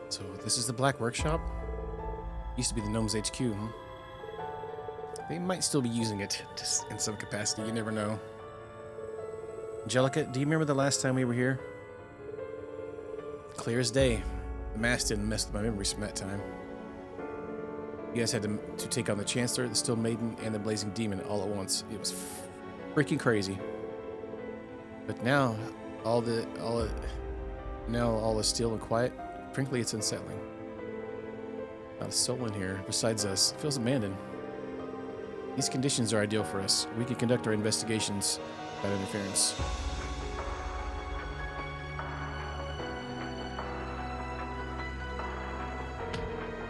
[SPEAKER 1] So this is the Black Workshop? Used to be the Gnome's HQ, huh? They might still be using it just in some capacity, you never know. Angelica, do you remember the last time we were here? Clear as day. The mask didn't mess with my memories from that time. You guys had to take on the Chancellor, the Still Maiden, and the Blazing Demon all at once. It was freaking crazy. But now, all is still and quiet. Frankly, it's unsettling. Not a soul in here besides us. It feels abandoned. These conditions are ideal for us. We can conduct our investigations without interference.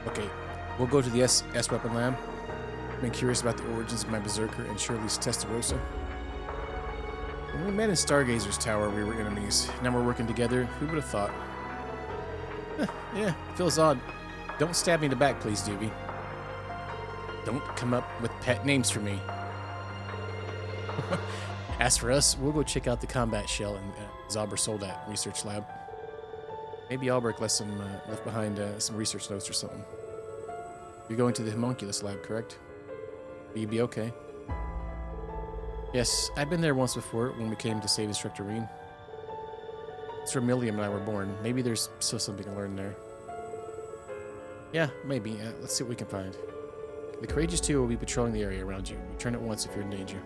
[SPEAKER 1] Okay, we'll go to the S-Weapon Lab. I've been curious about the origins of my Berserker and Shirley's Testarossa. When we met in Stargazer's Tower, we were enemies. Now we're working together. Who would have thought? Yeah, feels odd. Don't stab me in the back, please, Doobie. Don't come up with pet names for me. As for us, we'll go check out the combat shell in Zauber Soldat research lab. Maybe Albrecht left behind some research notes or something. You're going to the homunculus lab, correct? Will you be okay? Yes, I've been there once before when we came to save Instructor Reen. It's where Milliam and I were born. Maybe there's still something to learn there. Yeah, maybe. Let's see what we can find. The Courageous 2 will be patrolling the area around you. Return at once if you're in danger.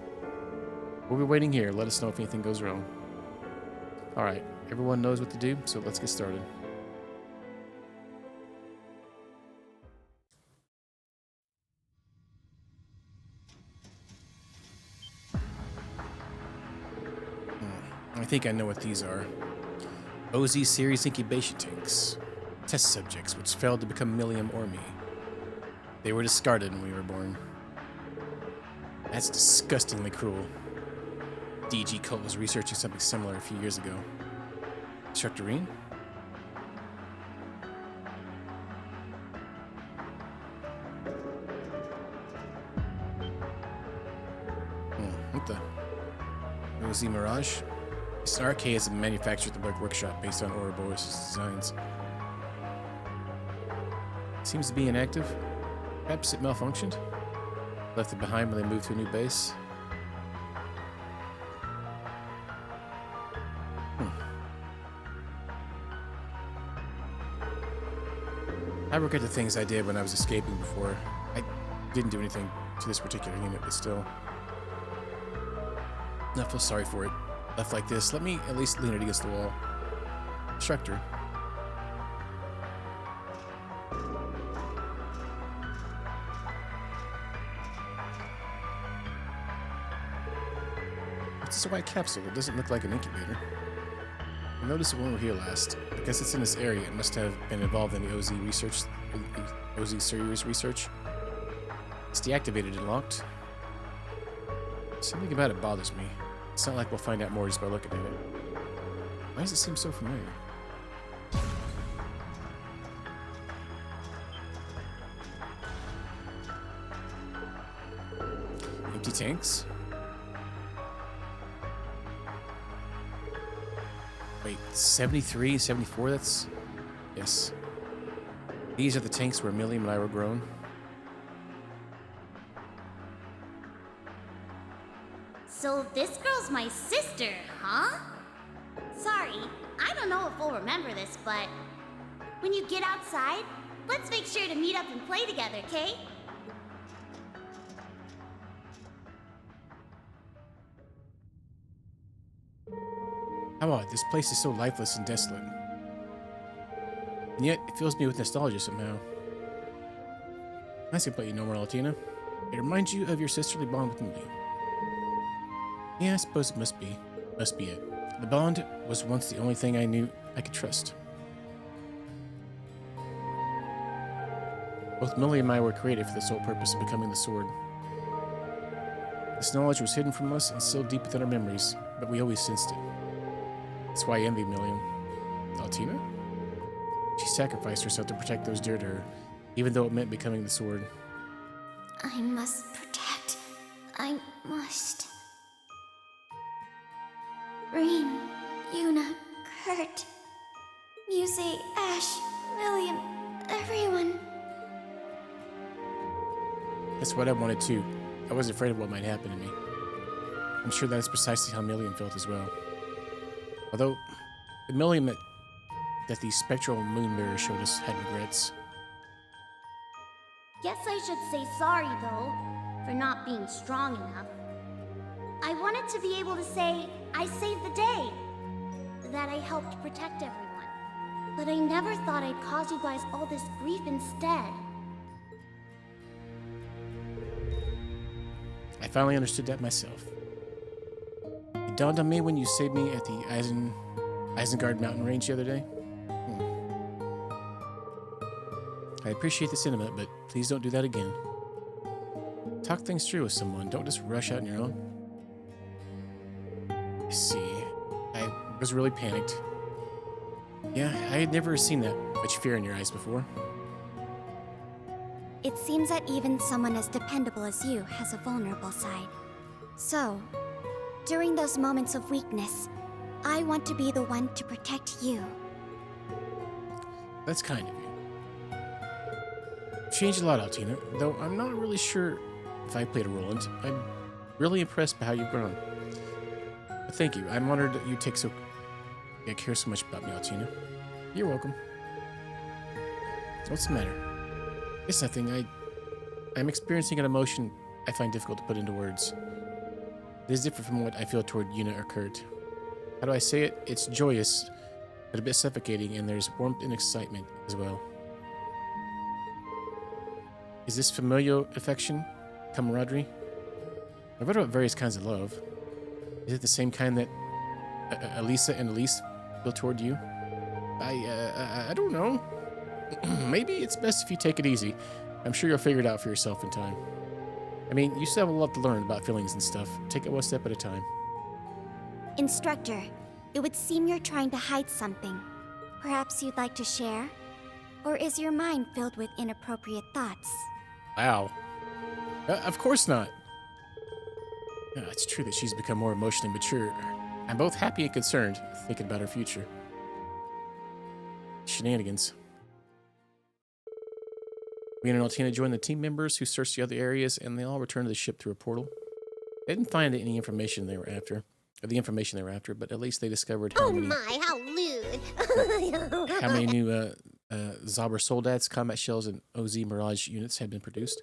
[SPEAKER 1] We'll be waiting here. Let us know if anything goes wrong. Alright, everyone knows what to do, so let's get started. I think I know what these are. OZ series incubation tanks. Test subjects which failed to become Milliam or me. They were discarded when we were born. That's disgustingly cruel. DG Cult was researching something similar a few years ago. Instructor Reen? What the? OZ Mirage? This RK is manufactured at the Black Workshop based on Ouroboros' designs. Seems to be inactive. Perhaps it malfunctioned? Left it behind when they moved to a new base? I regret the things I did when I was escaping before. I didn't do anything to this particular unit, but still. I feel sorry for it. Left like this, let me at least lean it against the wall. Instructor. What's this white capsule? It doesn't look like an incubator. I noticed it when we were here last. I guess it's in this area. It must have been involved in the OZ research, the OZ series research. It's deactivated and locked. Something about it bothers me. It's not like we'll find out more just by looking at it. Why does it seem so familiar? Empty tanks? Wait, 73, 74? That's... Yes. These are the tanks where Millie and I were grown.
[SPEAKER 2] So this girl's my sister, huh? Sorry, I don't know if we'll remember this, but when you get outside, let's make sure to meet up and play together, okay?
[SPEAKER 1] How odd, this place is so lifeless and desolate. And yet, it fills me with nostalgia somehow. Nice to let you know, Marlatina. It reminds you of your sisterly bond with Millie. Yeah, I suppose it must be. Must be it. The bond was once the only thing I knew I could trust. Both Millie and I were created for the sole purpose of becoming the sword. This knowledge was hidden from us and still deep within our memories, but we always sensed it. That's why I envy Millie. Altina? She sacrificed herself to protect those dear to her, even though it meant becoming the sword.
[SPEAKER 2] I must protect. I must. Reem, Yuna, Kurt, Muse, Ash, William, everyone.
[SPEAKER 1] That's what I wanted too. I was afraid of what might happen to me. I'm sure that's precisely how Millian felt as well. Although, the Millian that the spectral moon mirror showed us had regrets.
[SPEAKER 2] Guess I should say sorry, though, for not being strong enough. I wanted to be able to say, I saved the day, that I helped protect everyone. But I never thought I'd cause you guys all this grief instead.
[SPEAKER 1] I finally understood that myself. It dawned on me when you saved me at the Isengard mountain range the other day. I appreciate the sentiment, but please don't do that again. Talk things through with someone. Don't just rush out on your own. I see. I was really panicked. Yeah, I had never seen that much fear in your eyes before.
[SPEAKER 2] It seems that even someone as dependable as you has a vulnerable side. So, during those moments of weakness, I want to be the one to protect you.
[SPEAKER 1] That's kind of you. You've changed a lot, Altina, though I'm not really sure if I played a role in it. I'm really impressed by how you've grown. But thank you. I'm honored that you care so much about me, Altina. You're welcome. What's the matter? It's nothing. I'm experiencing an emotion I find difficult to put into words. It is different from what I feel toward Yuna or Kurt. How do I say it? It's joyous, but a bit suffocating, and there's warmth and excitement as well. Is this familial affection? Camaraderie? I've read about various kinds of love. Is it the same kind that Elisa and Elise feel toward you? I don't know. Maybe it's best if you take it easy. I'm sure you'll figure it out for yourself in time. I mean, you still have a lot to learn about feelings and stuff. Take it one step at a time.
[SPEAKER 2] Instructor, it would seem you're trying to hide something. Perhaps you'd like to share? Or is your mind filled with inappropriate thoughts?
[SPEAKER 1] Wow. Of course not. It's true that she's become more emotionally mature. I'm both happy and concerned, thinking about her future. Shenanigans. We and Altina joined the team members who searched the other areas, and they all returned to the ship through a portal. They didn't find any information they were after, but at least they discovered how many new Zauber Soldats, combat shells, and OZ Mirage units had been produced.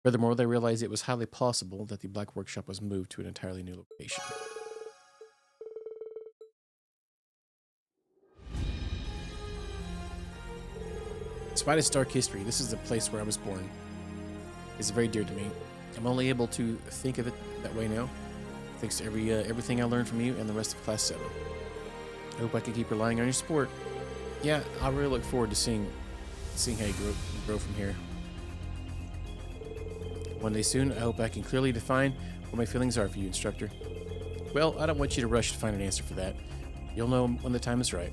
[SPEAKER 1] Furthermore, they realized it was highly possible that the Black Workshop was moved to an entirely new location. Despite its dark history, this is the place where I was born. It's very dear to me. I'm only able to think of it that way now. thanks to everything I learned from you and the rest of Class 7. I hope I can keep relying on your support. Yeah, I really look forward to seeing how you grow from here. One day soon, I hope I can clearly define what my feelings are for you, instructor. Well, I don't want you to rush to find an answer for that. You'll know when the time is right.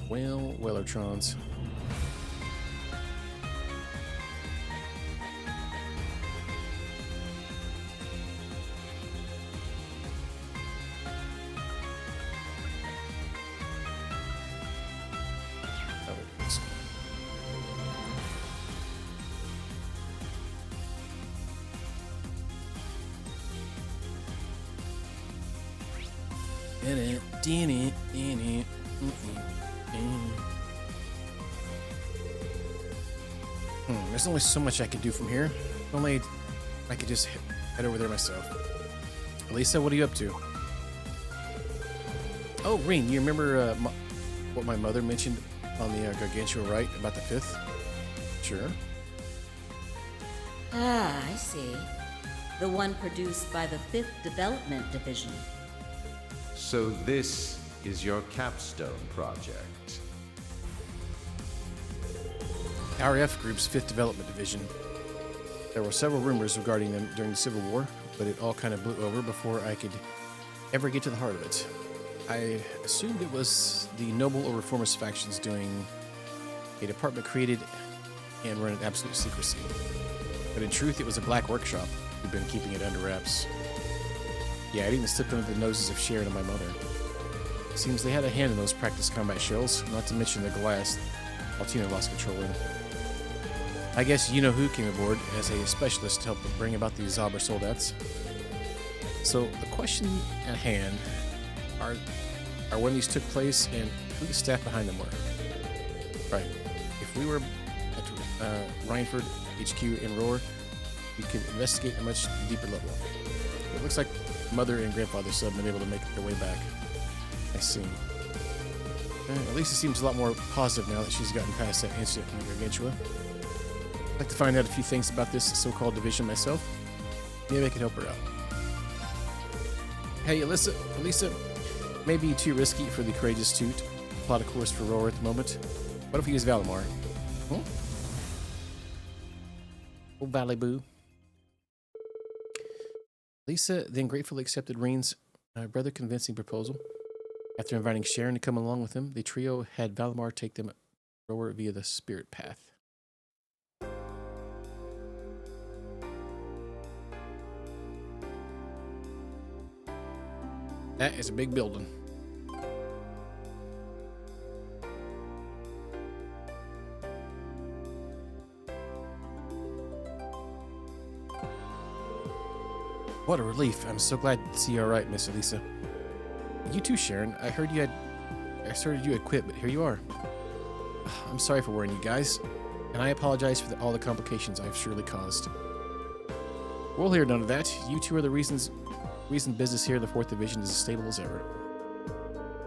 [SPEAKER 1] Well, Wellertrons. There's only so much I could do from here. If only I could just head over there myself. Lisa, what are you up to? Oh, Reen, you remember what my mother mentioned on the Gargantua right about the 5th? Sure.
[SPEAKER 7] Ah, I see. The one produced by the 5th Development Division.
[SPEAKER 8] So this is your capstone project.
[SPEAKER 1] RF Group's 5th Development Division. There were several rumors regarding them during the Civil War, but it all kind of blew over before I could ever get to the heart of it. I assumed it was the noble or reformist factions doing a department created and run in absolute secrecy. But in truth, it was a black workshop who'd been keeping it under wraps. Yeah, it even slipped under the noses of Sharon and my mother. Seems they had a hand in those practice combat shells, not to mention the glass Altina lost control in. I guess you know who came aboard as a specialist to help bring about these Zauber soldats. So the question at hand are when these took place and who the staff behind them were. Right. If we were at Rhineford HQ in Roar, we could investigate at a much deeper level. It looks like Mother and Grandfather Sub have been able to make their way back. I see. At least it seems a lot more positive now that she's gotten past that incident in Gargantua. I'd like to find out a few things about this so-called division myself. Maybe I could help her out. Hey, Elisa, maybe too risky for the courageous Toot. Plot a course for Roar at the moment. What if we use Valimar? Huh? Oh, Valley Boo. Lisa then gratefully accepted Reen's rather convincing proposal. After inviting Sharon to come along with them, the trio had Valimar take them Roar via the Spirit Path. That is a big building. What a relief. I'm so glad to see you all right, Miss Elisa. You too, Sharon. I heard you had quit, but here you are. I'm sorry for worrying you guys, and I apologize for all the complications I've surely caused. We'll hear none of that. You two are the reason business here in the 4th Division is as stable as ever.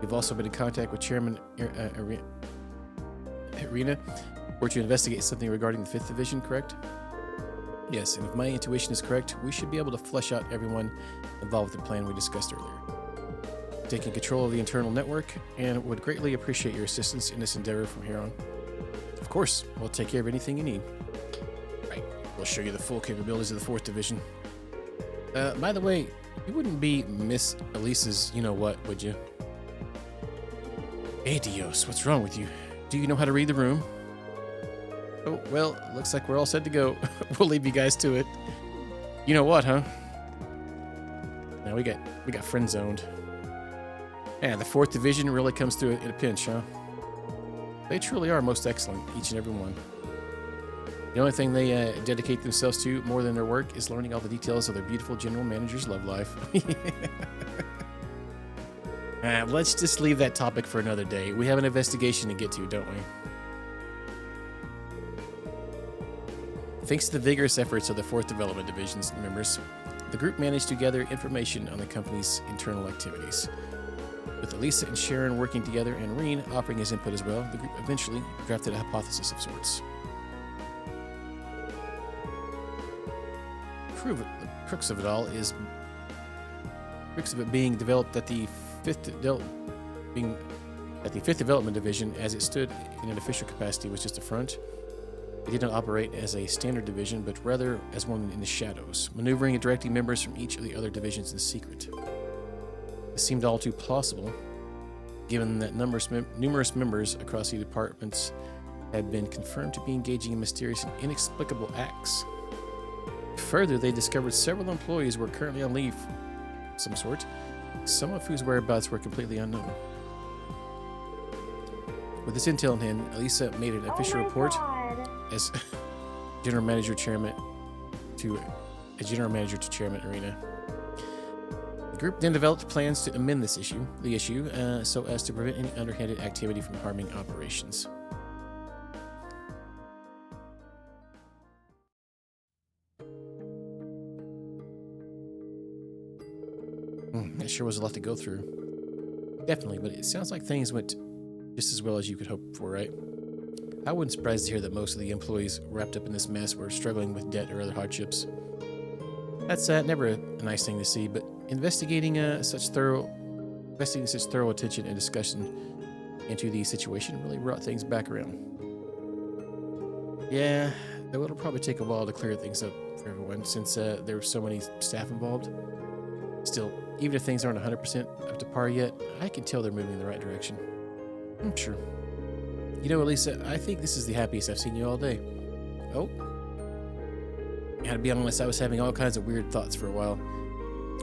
[SPEAKER 1] We've also been in contact with Chairman Arena. Were to investigate something regarding the 5th Division, correct? Yes, and if my intuition is correct, we should be able to flesh out everyone involved with the plan we discussed earlier. Taking control of the internal network, and would greatly appreciate your assistance in this endeavor from here on. Of course, we'll take care of anything you need. Right, we'll show you the full capabilities of the 4th Division. By the way, you wouldn't be Miss Elisa's you-know-what, would you? Hey, Dios, what's wrong with you? Do you know how to read the room? Oh, well, looks like we're all set to go. We'll leave you guys to it. You know what, huh? Now we got friend-zoned. Yeah, the 4th Division really comes through in a pinch, huh? They truly are most excellent, each and every one. The only thing they dedicate themselves to more than their work is learning all the details of their beautiful general manager's love life. Let's just leave that topic for another day. We have an investigation to get to, don't we? Thanks to the vigorous efforts of the 4th Development Division's members, the group managed to gather information on the company's internal activities. With Elisa and Sharon working together and Reen offering his input as well, the group eventually drafted a hypothesis of sorts. crux of it all is being developed at the fifth development division, as it stood in an official capacity, was just a front. It did not operate as a standard division, but rather as one in the shadows, maneuvering and directing members from each of the other divisions in secret. It seemed all too plausible, given that numerous members across the departments had been confirmed to be engaging in mysterious and inexplicable acts. Further, they discovered several employees were currently on leave of some sort, some of whose whereabouts were completely unknown. With this intel in hand, Elisa made an official report as general manager to Chairman Arena. The group then developed plans to amend the issue, so as to prevent any underhanded activity from harming operations. That sure was a lot to go through. Definitely, but it sounds like things went just as well as you could hope for, right? I wasn't surprised to hear that most of the employees wrapped up in this mess were struggling with debt or other hardships. That's never a nice thing to see, but investigating such thorough attention and discussion into the situation really brought things back around. Yeah, though it'll probably take a while to clear things up for everyone, since there were so many staff involved. Still, even if things aren't 100% up to par yet, I can tell they're moving in the right direction. I'm sure. You know, Elisa, I think this is the happiest I've seen you all day. Oh. Gotta be honest, I was having all kinds of weird thoughts for a while.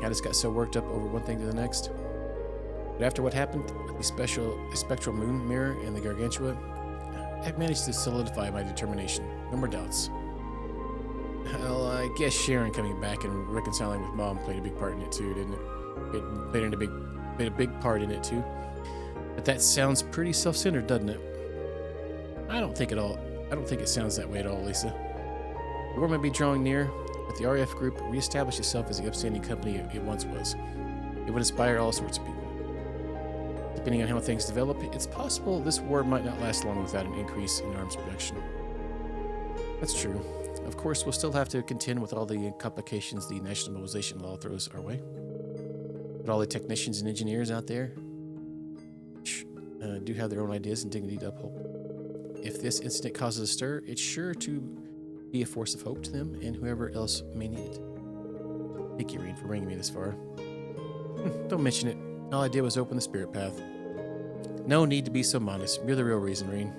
[SPEAKER 1] I just got so worked up over one thing to the next. But after what happened with the spectral moon mirror and the Gargantua, I've managed to solidify my determination. No more doubts. Well, I guess Sharon coming back and reconciling with Mom played a big part in it too, didn't it? It played a big part in it too. But that sounds pretty self-centered, doesn't it? I don't think it sounds that way at all, Lisa. The war may be drawing near, but the RF group reestablished itself as the upstanding company it once was. It would inspire all sorts of people. Depending on how things develop, it's possible this war might not last long without an increase in arms production. That's true. Of course, we'll still have to contend with all the complications the national mobilization law throws our way. But all the technicians and engineers out there do have their own ideas and dignity to uphold. If this incident causes a stir, it's sure to be a force of hope to them and whoever else may need it. Thank you, Reen, for bringing me this far. Don't mention it. All I did was open the spirit path. No need to be so modest. You're the real reason, Reen.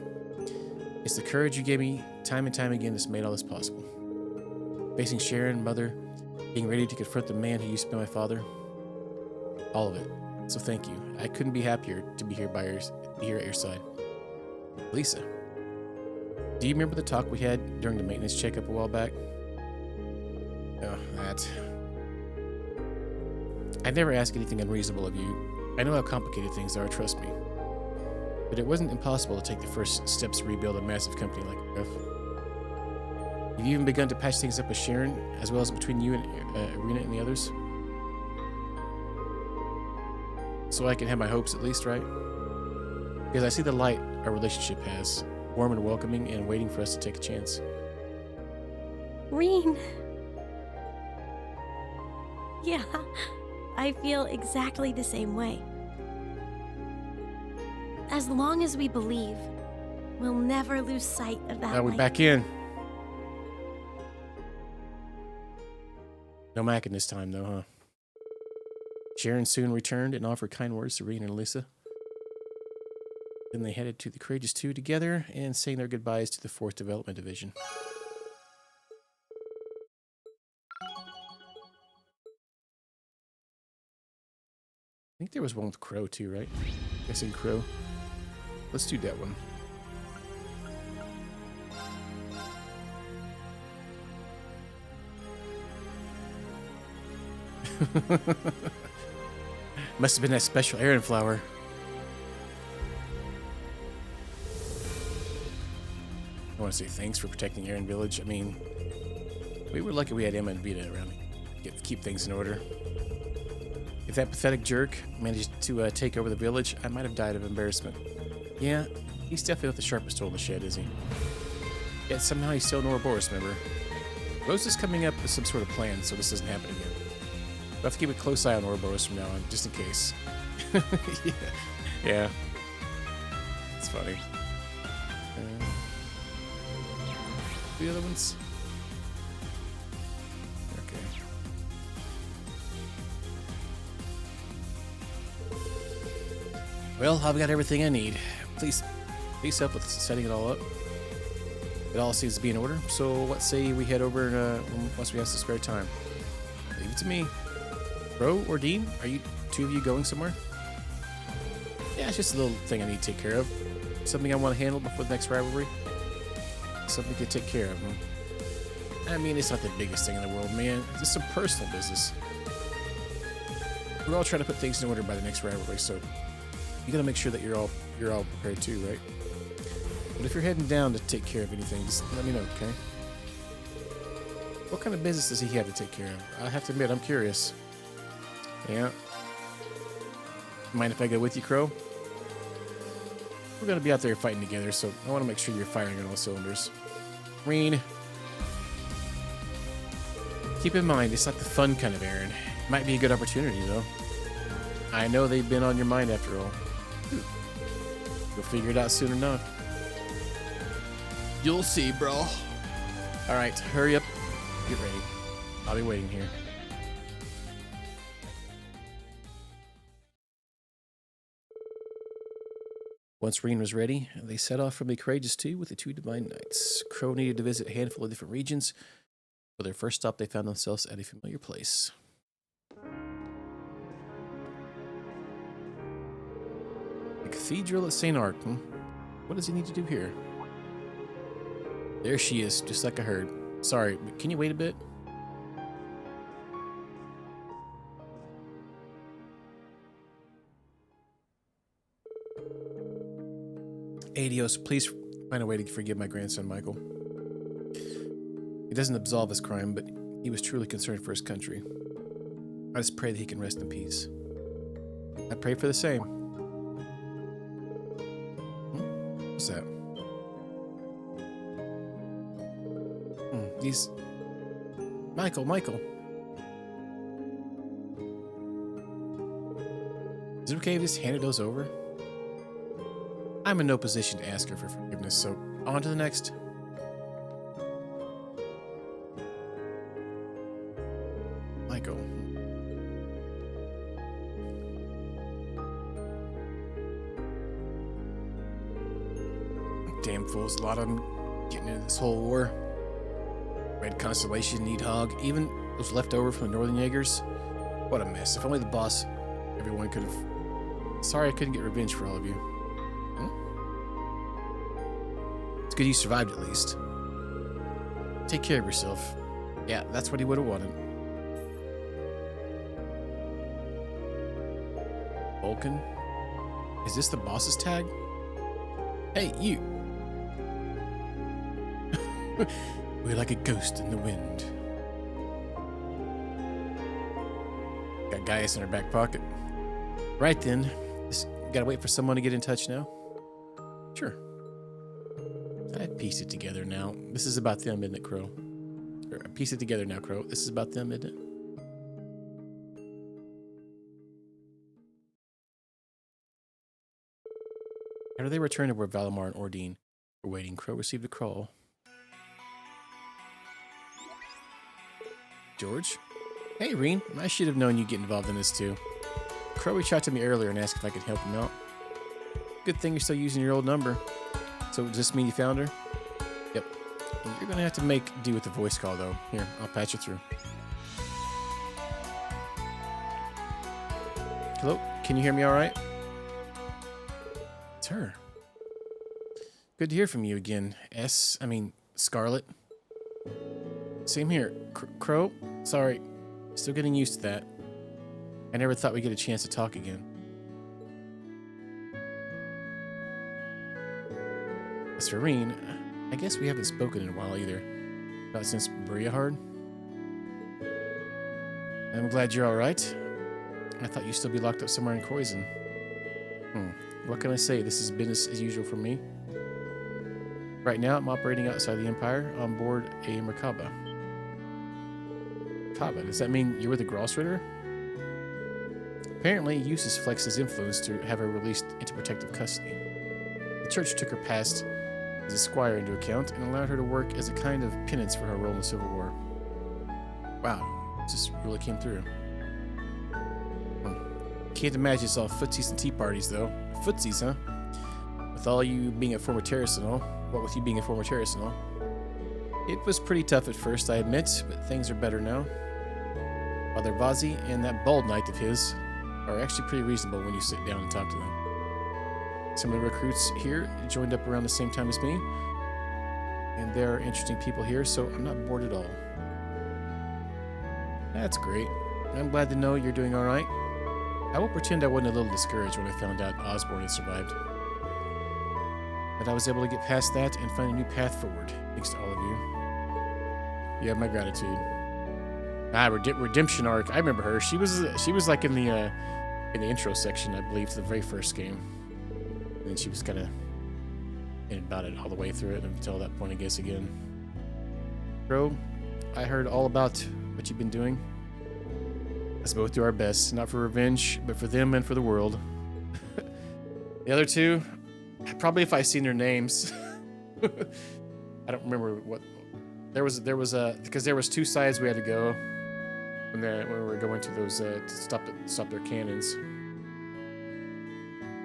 [SPEAKER 1] It's the courage you gave me time and time again that's made all this possible. Facing Sharon, Mother, being ready to confront the man who used to be my father. All of it. So thank you. I couldn't be happier to be here at your side. Lisa, do you remember the talk we had during the maintenance checkup a while back? Oh, that. I'd never ask anything unreasonable of you. I know how complicated things are, trust me. But it wasn't impossible to take the first steps to rebuild a massive company like RF. Have you even begun to patch things up with Sharon, as well as between you and Arena and the others? So I can have my hopes at least, right? Because I see the light our relationship has, warm and welcoming and waiting for us to take a chance.
[SPEAKER 9] Reen. Yeah, I feel exactly the same way. As long as we believe, we'll never lose sight of that
[SPEAKER 1] Now we're
[SPEAKER 9] light.
[SPEAKER 1] back in. No macking this time, though, huh? Sharon soon returned and offered kind words to Reen and Alyssa. Then they headed to the Courageous Two together and sang their goodbyes to the 4th Development Division. I think there was one with Crow too, right? Guessing Crow. Let's do that one. Must have been that special Aaron flower. I want to say thanks for protecting Aaron Village. I mean, we were lucky we had Emma and Vita around to keep things in order. If that pathetic jerk managed to take over the village, I might have died of embarrassment. Yeah, he's definitely not the sharpest tool in the shed, is he? Yet somehow he's still an Ouroboros member. Rose is coming up with some sort of plan, so this doesn't happen again. We'll have to keep a close eye on Ouroboros from now on, just in case. Yeah. Yeah. It's funny. The other ones? Okay. Well, I've got everything I need. Please help with setting it all up. It all seems to be in order, so let's say we head over once we have some spare time. Leave it to me. Bro or Dean, are you two of you going somewhere? Yeah, it's just a little thing I need to take care of. Something I want to handle before the next rivalry. Something to take care of. I mean, it's not the biggest thing in the world, man. It's just some personal business. We're all trying to put things in order by the next rivalry, so you gotta make sure that you're all prepared too, right? But if you're heading down to take care of anything, just let me know, okay? What kind of business does he have to take care of? I have to admit, I'm curious. Yeah. Mind if I go with you, Crow? We're gonna be out there fighting together, so I want to make sure you're firing on all cylinders. Reen. Keep in mind, it's not the fun kind of errand. Might be a good opportunity, though. I know they've been on your mind after all. You'll figure it out soon enough. You'll see, bro. Alright, hurry up. Get ready. I'll be waiting here. Once Reen was ready, they set off from the Courageous Two with the two Divine Knights. Crow needed to visit a handful of different regions. For their first stop, they found themselves at a familiar place. The Cathedral at St. Arc. What does he need to do here? There she is, just like I heard. Sorry, but can you wait a bit? Adios, please find a way to forgive my grandson, Michael. He doesn't absolve his crime, but he was truly concerned for his country. I just pray that he can rest in peace. I pray for the same. What's that? These... Michael. Is it okay if I just handed those over? I'm in no position to ask her for forgiveness, so on to the next. Michael. Damn fools, a lot of them getting into this whole war. Red Constellation, Needhog, even those left over from the Northern Jaegers. What a mess. If only the boss, everyone could have... Sorry I couldn't get revenge for all of you. It's good you survived at least. Take care of yourself. Yeah, that's what he would have wanted. Vulcan? Is this the boss's tag? Hey, you! We're like a ghost in the wind. Got Gaius in our back pocket. Right then. Just gotta wait for someone to get in touch now. Sure. I pieced it together now. This is about them, isn't it, Crow? Or, piece it together now, Crow. This is about them, isn't it? After they returned to where Valimar and Ordine were waiting, Crow received a call. George? Hey, Reen. I should have known you'd get involved in this too. Crow reached out to me earlier and asked if I could help him out. Good thing you're still using your old number. So does this mean you found her? Yep. You're gonna have to make do with the voice call though. Here, I'll patch you through. Hello? Can you hear me all right? It's her. Good to hear from you again, Scarlet. Same here. Crow? Sorry. Still getting used to that. I never thought we'd get a chance to talk again. As for Reen, I guess we haven't spoken in a while either. Not since Briahard. I'm glad you're alright. I thought you'd still be locked up somewhere in Croizen. What can I say? This is business as usual for me. Right now, I'm operating outside the Empire on board a Merkaba. Kava, does that mean you were the Grossritter? Apparently, Eustace flexed his influence to have her released into protective custody. The church took her past as a squire into account and allowed her to work as a kind of penance for her role in the Civil War. Wow, this really came through. Can't imagine it's all footsies and tea parties, though. Footsies, huh? With all you being a former terrorist and all. What with you being a former terrorist and all. It was pretty tough at first, I admit, but things are better now. Father Vazi and that bald knight of his are actually pretty reasonable when you sit down and talk to them. Some of the recruits here joined up around the same time as me, and there are interesting people here, so I'm not bored at all. That's great. I'm glad to know you're doing all right. I will pretend I wasn't a little discouraged when I found out Osborne had survived. But I was able to get past that and find a new path forward, thanks to all of you. You have my gratitude. Redemption Arc. I remember her. She was like in the intro section, I believe, to the very first game. And then she was kind of in about it all the way through it until that point, I guess, again. Bro, I heard all about what you've been doing. Let's both do our best, not for revenge, but for them and for the world. The other two, probably if I seen their names. I don't remember what there was because there was two sides we had to go when we were going to those to stop their cannons.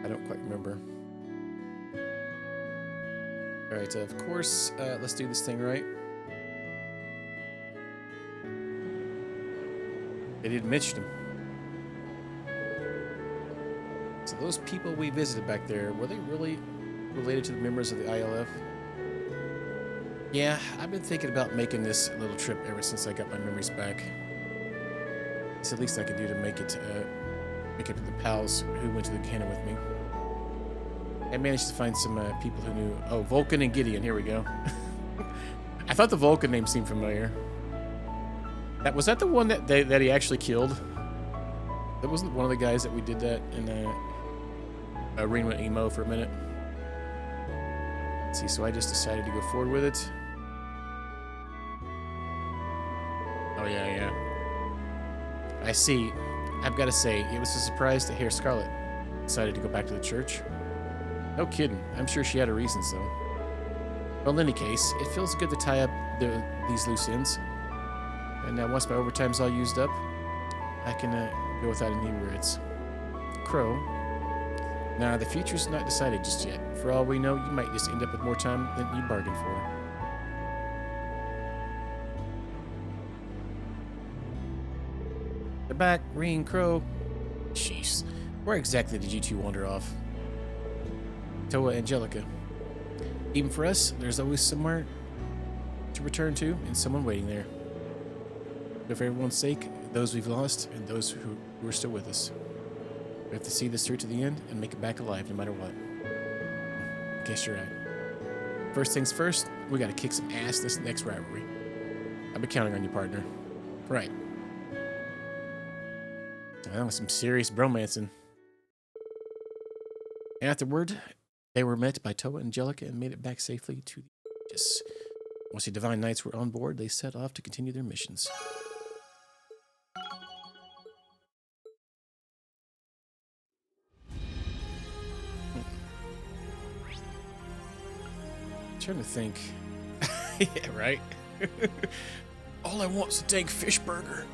[SPEAKER 1] I don't quite remember. All right, of course, let's do this thing right. They didn't mention them. So those people we visited back there, were they really related to the members of the ILF? Yeah, I've been thinking about making this little trip ever since I got my memories back. It's the least I could do to make it to the pals who went to the cannon with me. I managed to find some people who knew. Oh, Vulcan and Gideon. Here we go. I thought the Vulcan name seemed familiar. Was that the one that he actually killed? That wasn't one of the guys that we did that in Arena Emo for a minute. Let's see, so I just decided to go forward with it. Oh yeah. I see. I've got to say, it was a surprise to hear Scarlet decided to go back to the church. No kidding. I'm sure she had her reasons though. Well, in any case, it feels good to tie up these loose ends. And now, once my overtime's all used up, I can go without any regrets. Crow. Nah, the future's not decided just yet. For all we know, you might just end up with more time than you bargained for. The back, ring, Crow. Jeez, where exactly did you two wander off? Toa Angelica. Even for us, there's always somewhere to return to and someone waiting there. But for everyone's sake, those we've lost and those who are still with us. We have to see this through to the end and make it back alive no matter what. Guess you're right. First things first, we gotta kick some ass this next rivalry. I've been counting on you, partner. Right. That was some serious bromancing. Afterward, they were met by Toa and Angelica and made it back safely to the Aegis. Once the Divine Knights were on board, they set off to continue their missions. Trying to think. Yeah, right? All I want is a dang fish burger.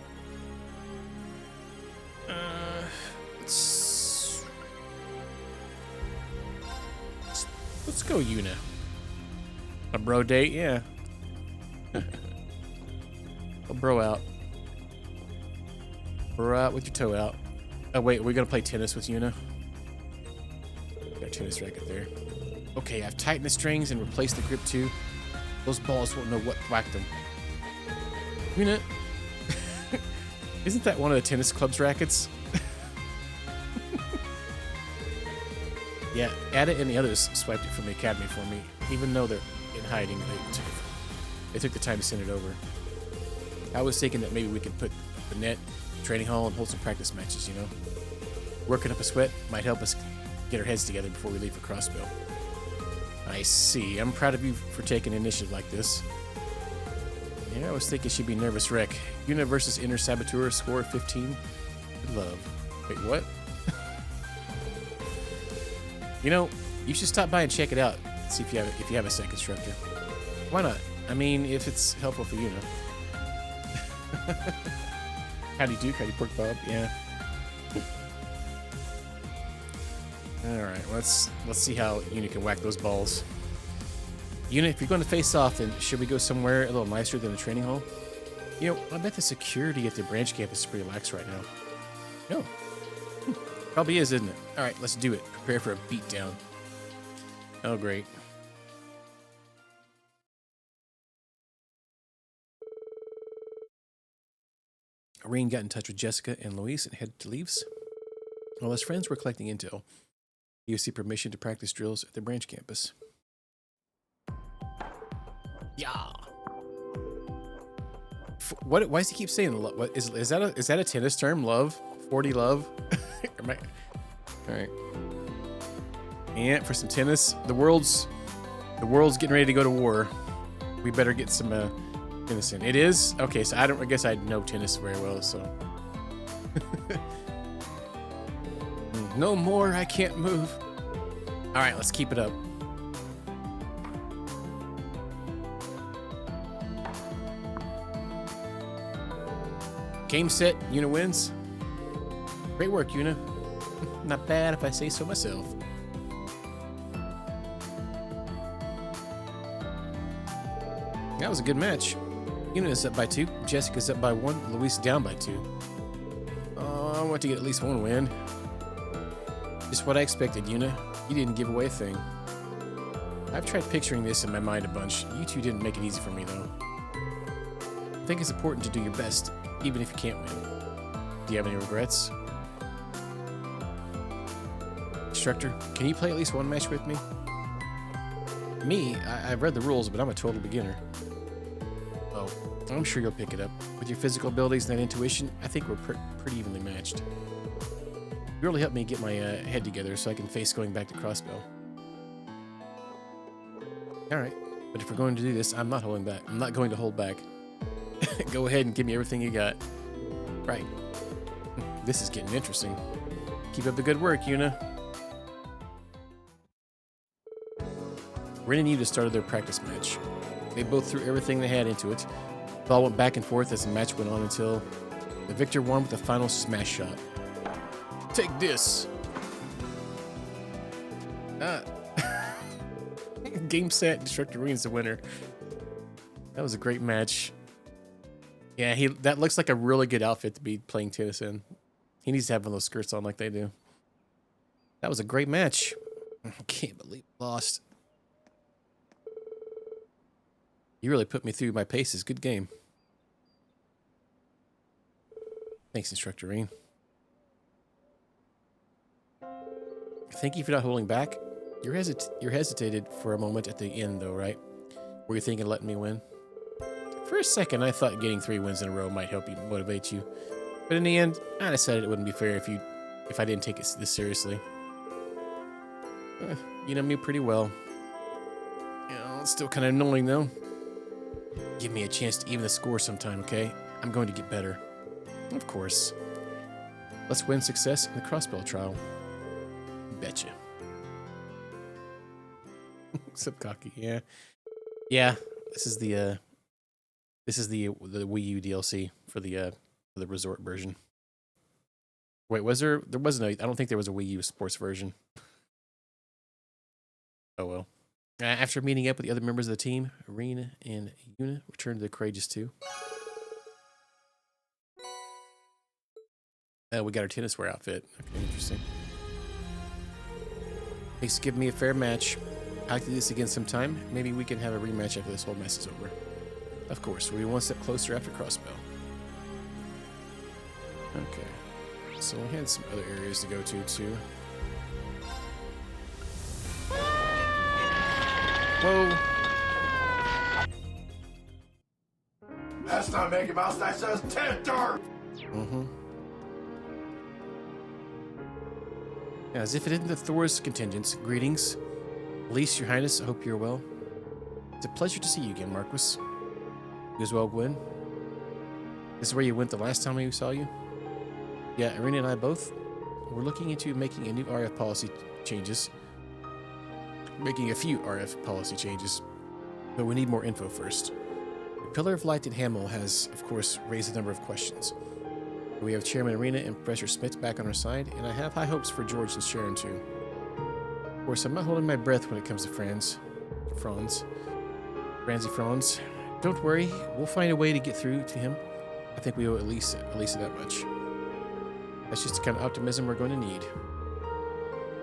[SPEAKER 1] Let's go, Yuna. A bro date, yeah. A bro out. Bro out with your toe out. Oh wait, we're gonna play tennis with Yuna. Got a tennis racket there. Okay, I've tightened the strings and replaced the grip too. Those balls won't know what whacked them. Yuna, isn't that one of the tennis club's rackets? Yeah, Ada and the others swiped it from the academy for me, even though they're in hiding. They took the time to send it over. I was thinking that maybe we could put up a net, training hall, and hold some practice matches, you know? Working up a sweat might help us get our heads together before we leave for Crossbow. I see. I'm proud of you for taking initiative like this. Yeah, I was thinking she'd be nervous wreck. Yuna versus Inner Saboteur, score 15. Good love. Wait, what? You know, you should stop by and check it out. See if you have a set constructor. Why not? I mean, if it's helpful for Yuna. Howdy Duke, howdy Pork Bob, yeah. Alright, let's see how Yuna can whack those balls. Yuna, if you're going to face off, then should we go somewhere a little nicer than a training hall? You know, I bet the security at the branch campus is pretty lax right now. No. Probably is, isn't it? Alright, let's do it. Prepare for a beatdown. Oh, great. Irene got in touch with Jessica and Luis and headed to Leaves. While his friends were collecting intel, he received permission to practice drills at the branch campus. Yeah. What? Why does he keep saying love? What is that a tennis term? Love? 40 love? All right. And for some tennis, the world's getting ready to go to war. We better get some tennis in. It is okay. So I guess I know tennis very well. So no more. I can't move. All right, let's keep it up. Game set, Yuna wins. Great work, Yuna. Not bad if I say so myself. That was a good match. Yuna is up by 2, Jessica's up by 1, Luis down by 2. Oh, I want to get at least 1 win. Just what I expected, Yuna. You didn't give away a thing. I've tried picturing this in my mind a bunch. You two didn't make it easy for me, though. I think it's important to do your best, even if you can't win. Do you have any regrets? Instructor, can you play at least 1 match with me? Me? I've read the rules, but I'm a total beginner. Oh, I'm sure you'll pick it up. With your physical abilities and that intuition, I think we're pretty evenly matched. You really helped me get my head together so I can face going back to Crossbow. Alright, but if we're going to do this, I'm not holding back. I'm not going to hold back. Go ahead and give me everything you got. Right. This is getting interesting. Keep up the good work, Yuna. Ren and Yuta started their practice match. They both threw everything they had into it. The ball went back and forth as the match went on until the victor won with the final smash shot. Take this! Game set, Instructor Rene's the winner. That was a great match. Yeah, that looks like a really good outfit to be playing tennis in. He needs to have one of those skirts on like they do. That was a great match. I can't believe I lost. You really put me through my paces. Good game. Thanks, Instructor Rene. Thank you for not holding back. You hesitated for a moment at the end, though, right? Were you thinking of letting me win? For a second, I thought getting 3 wins in a row might help you motivate you. But in the end, I decided it wouldn't be fair if I didn't take it this seriously. You know me pretty well. You know, it's still kind of annoying, though. Give me a chance to even the score sometime, okay? I'm going to get better. Of course. Let's win success in the crossbow trial. Betcha. So cocky, yeah. Yeah, this is the Wii U DLC for the resort version. Wait, was there wasn't I don't think there was a Wii U sports version. Oh well. After meeting up with the other members of the team, Irene and Yuna returned to the Courageous 2. We got our tennis wear outfit. Okay, interesting. Thanks for giving me a fair match. I'd like to do this again sometime. Maybe we can have a rematch after this whole mess is over. Of course, we'll be one step closer after Crossbow. Okay. So we had some other areas to go to, too. Whoa.
[SPEAKER 10] That's not Mickey Mouse, that says Tender!
[SPEAKER 1] Mm-hmm. As if it isn't the Thor's contingents, greetings. Elise, Your Highness, I hope you're well. It's a pleasure to see you again, Marquis. You as well, Gwen? This is where you went the last time we saw you? Yeah, Irina and I both. We're looking into making a new RF policy changes. Making a few RF policy changes. But we need more info first. The Pillar of Light in Hamel has, of course, raised a number of questions. We have Chairman Arena and Professor Smith back on our side, and I have high hopes for George and Sharon too. Of course, I'm not holding my breath when it comes to Franzi Franz. Don't worry, we'll find a way to get through to him. I think we owe at least that much. That's just the kind of optimism we're going to need.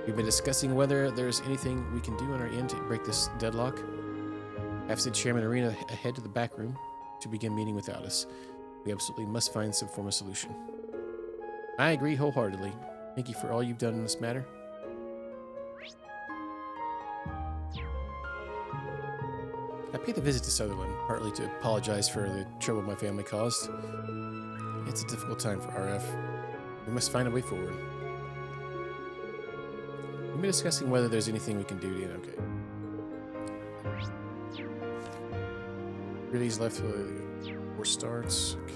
[SPEAKER 1] We've been discussing whether there's anything we can do on our end to break this deadlock. I've sent Chairman Arena ahead to the back room to begin meeting without us. We absolutely must find some form of solution. I agree wholeheartedly. Thank you for all you've done in this matter. I paid a visit to Sutherland, partly to apologize for the trouble my family caused. It's a difficult time for RF. We must find a way forward. We've been discussing whether there's anything we can do to okay. Really's left war starts. Okay.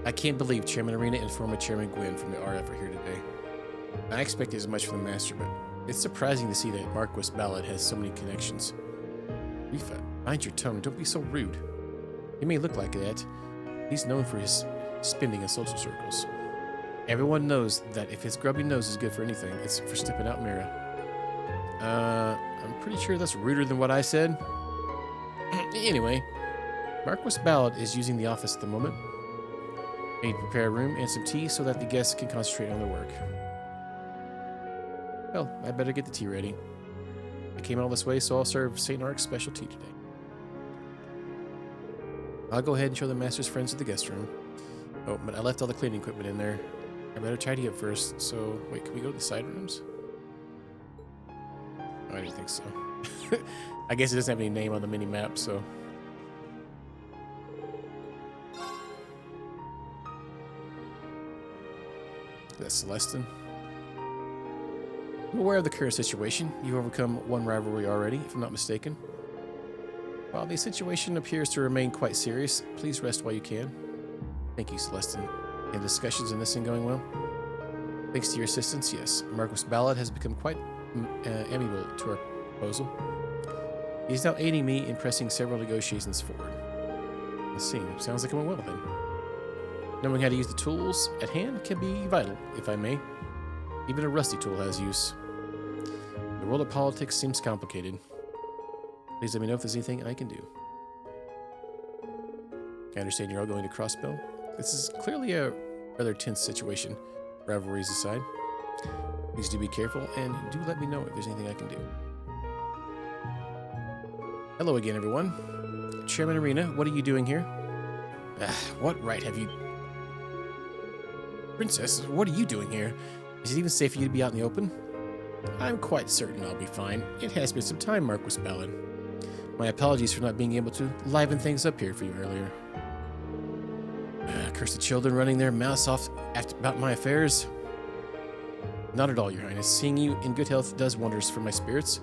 [SPEAKER 1] I can't believe Chairman Arena and former Chairman Gwyn from the RF are here today. I expected as much from the Master, but it's surprising to see that Marquis Ballard has so many connections. Rifa, mind your tongue, don't be so rude. He may look like that. He's known for his spending in social circles. Everyone knows that if his grubby nose is good for anything, it's for stepping out Mira. I'm pretty sure that's ruder than what I said. Anyway, Marquis Ballard is using the office at the moment. I need to prepare a room and some tea so that the guests can concentrate on their work. Well, I better get the tea ready. I came all this way, so I'll serve St. Ark's special tea today. I'll go ahead and show the Master's friends to the guest room. Oh, but I left all the cleaning equipment in there. I better tidy up first, so... Wait, can we go to the side rooms? Oh, I didn't think so. I guess it doesn't have any name on the mini-map, so... That's Celestin. I'm aware of the current situation. You've overcome one rivalry already, if I'm not mistaken. While the situation appears to remain quite serious, please rest while you can. Thank you, Celestin. And discussions in this thing going well? Thanks to your assistance, yes. Marquis Ballard has become quite amiable to our proposal. He's now aiding me in pressing several negotiations forward. Let's see. Sounds like it went well then. Knowing how to use the tools at hand can be vital, if I may. Even a rusty tool has use. The world of politics seems complicated. Please let me know if there's anything I can do. I understand you're all going to Crossbell. This is clearly a rather tense situation, rivalries aside. Please do be careful, and do let me know if there's anything I can do. Hello again, everyone. Chairman Arena, what are you doing here? What right have you... Princess, what are you doing here? Is it even safe for you to be out in the open? I'm quite certain I'll be fine. It has been some time, Marquis Ballard. My apologies for not being able to liven things up here for you earlier. Curse the children running their mouths off about my affairs. Not at all, Your Highness. Seeing you in good health does wonders for my spirits.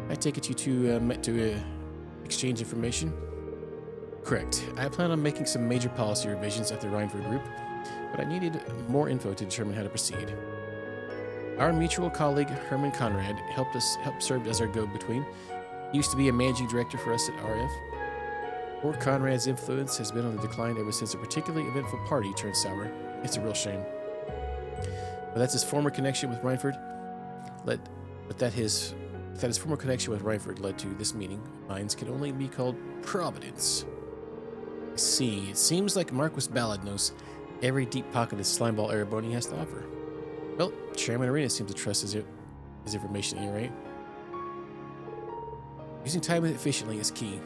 [SPEAKER 1] I take it you two met to exchange information? Correct. I plan on making some major policy revisions at the Rhineford Group, but I needed more info to determine how to proceed. Our mutual colleague, Herman Conrad, helped serve as our go-between. He used to be a managing director for us at RF. Poor Conrad's influence has been on the decline ever since a particularly eventful party turned sour. It's a real shame. But that's his former connection with Rhineford. His former connection with Rhineford led to this meeting. Mines can only be called Providence. I see. It seems like Marquis Ballard knows every deep pocket of slimeball Ereboni has to offer. Well, Chairman Arena seems to trust his information at any rate. Using time efficiently is key.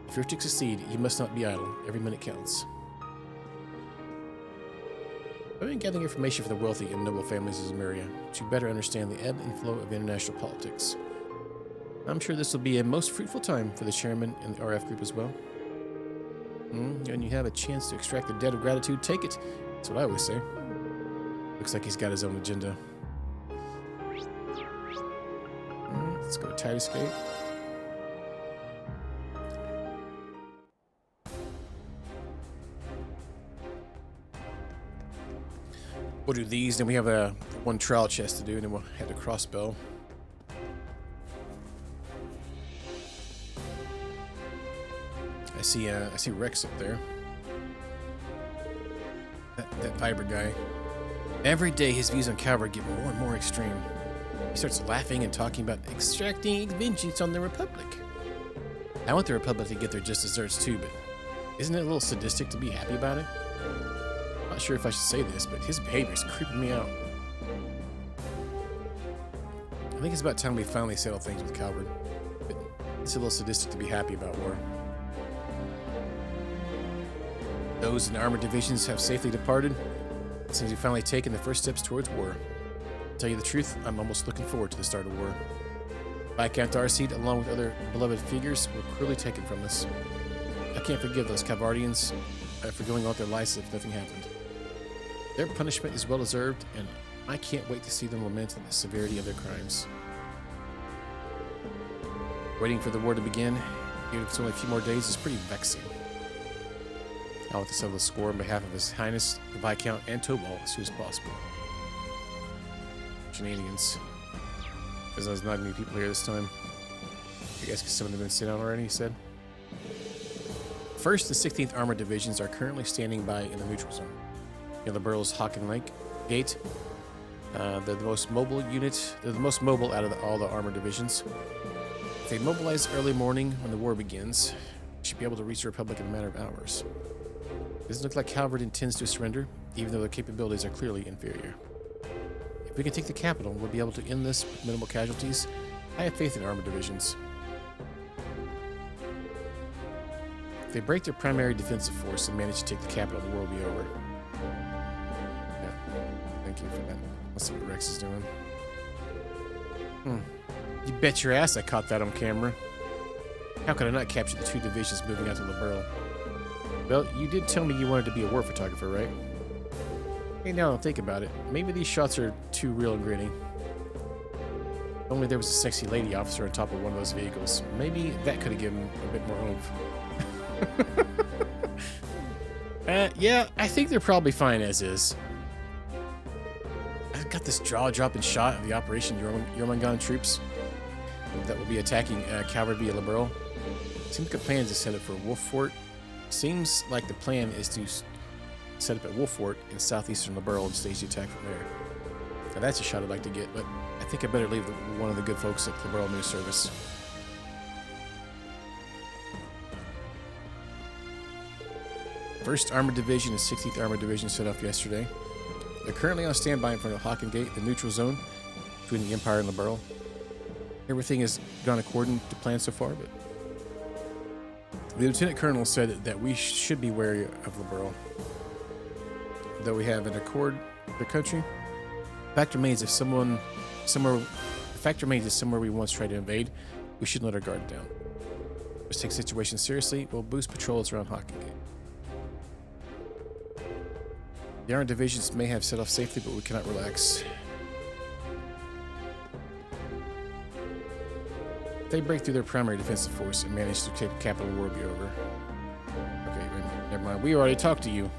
[SPEAKER 1] If you're to succeed, you must not be idle. Every minute counts. I've been gathering information for the wealthy and noble families of Zemuria to better understand the ebb and flow of international politics. I'm sure this will be a most fruitful time for the chairman and the RF group as well. When you have a chance to extract the debt of gratitude, take it. That's what I always say. Looks like he's got his own agenda. Let's go to tight escape. We'll do these, then we have a one trial chest to do, and then we'll head to crossbow. I see Rex up there. That Viber guy. Every day his views on Calvary get more and more extreme. He starts laughing and talking about extracting vengeance on the Republic. I want the Republic to get their just desserts too, but isn't it a little sadistic to be happy about it? I'm not sure if I should say this, but his behavior is creeping me out. I think it's about time we finally settle things with Calvert, but it's a little sadistic to be happy about war. Those in armored divisions have safely departed. It seems we've finally taken the first steps towards war. To tell you the truth, I'm almost looking forward to the start of war. Viscount Darcy, along with other beloved figures, were cruelly taken from us. I can't forgive those Calvardians for going on their lives as if nothing happened. Their punishment is well deserved, and I can't wait to see them lament the severity of their crimes. Waiting for the war to begin, even if it's only a few more days, is pretty vexing. I want to settle the score on behalf of His Highness, the Viscount, and Tobal as soon as possible. Shenanigans. There's not many people here this time. I guess because some of them have been sent out already, he said. 1st and 16th Armored Divisions are currently standing by in the neutral zone. Near the borough's Hawken Lake Gate. They're the most mobile unit. They're the most mobile out of all the armored divisions. If they mobilize early morning when the war begins, we should be able to reach the Republic in a matter of hours. It doesn't look like Calvert intends to surrender, even though their capabilities are clearly inferior. If we can take the capital, we'll be able to end this with minimal casualties. I have faith in armored divisions. If they break their primary defensive force and manage to take the capital, the war will be over. Yeah, thank you for that. Let's see what Rex is doing. You bet your ass I caught that on camera. How could I not capture the 2 divisions moving out to Liberl? Well, you did tell me you wanted to be a war photographer, right? Hey, now think about it. Maybe these shots are too real and gritty. If only there was a sexy lady officer on top of one of those vehicles. Maybe that could have given a bit more oomph. Yeah, I think they're probably fine as is. I've got this jaw-dropping shot of the Operation Jormungand troops that will be attacking Calvert via Liberl. Seems like the plan is to set up for Wolf Fort. Seems like the plan is to set up at Wolf Fort in southeastern Liberl and stage the attack from there. Now that's a shot I'd like to get, but I think I better leave one of the good folks at Liberl News Service. First Armored Division and 16th Armored Division set off yesterday. They're currently on standby in front of Hawken Gate, the neutral zone between the Empire and Liberl. Everything has gone according to plan so far, but the Lieutenant Colonel said that we should be wary of Liberl. Though we have an accord with the country, the fact remains if somewhere we once tried to invade, we shouldn't let our guard down. Let's take the situation seriously. We'll boost patrols around Hawken Gate. The armored divisions may have set off safely, but we cannot relax. If they break through their primary defensive force and manage to take the capital, the war will be over. Okay, never mind. We already talked to you.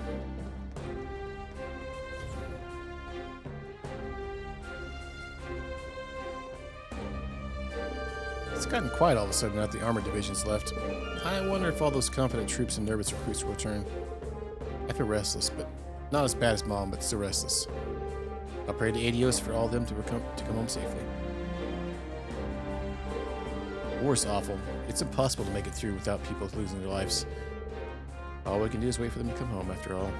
[SPEAKER 1] It's gotten quiet all of a sudden now that the armored divisions left. I wonder if all those confident troops and nervous recruits will return. I feel restless, but not as bad as Mom, but still restless. I'll pray to Adios for all of them to come home safely. War's awful. It's impossible to make it through without people losing their lives. All we can do is wait for them to come home, after all.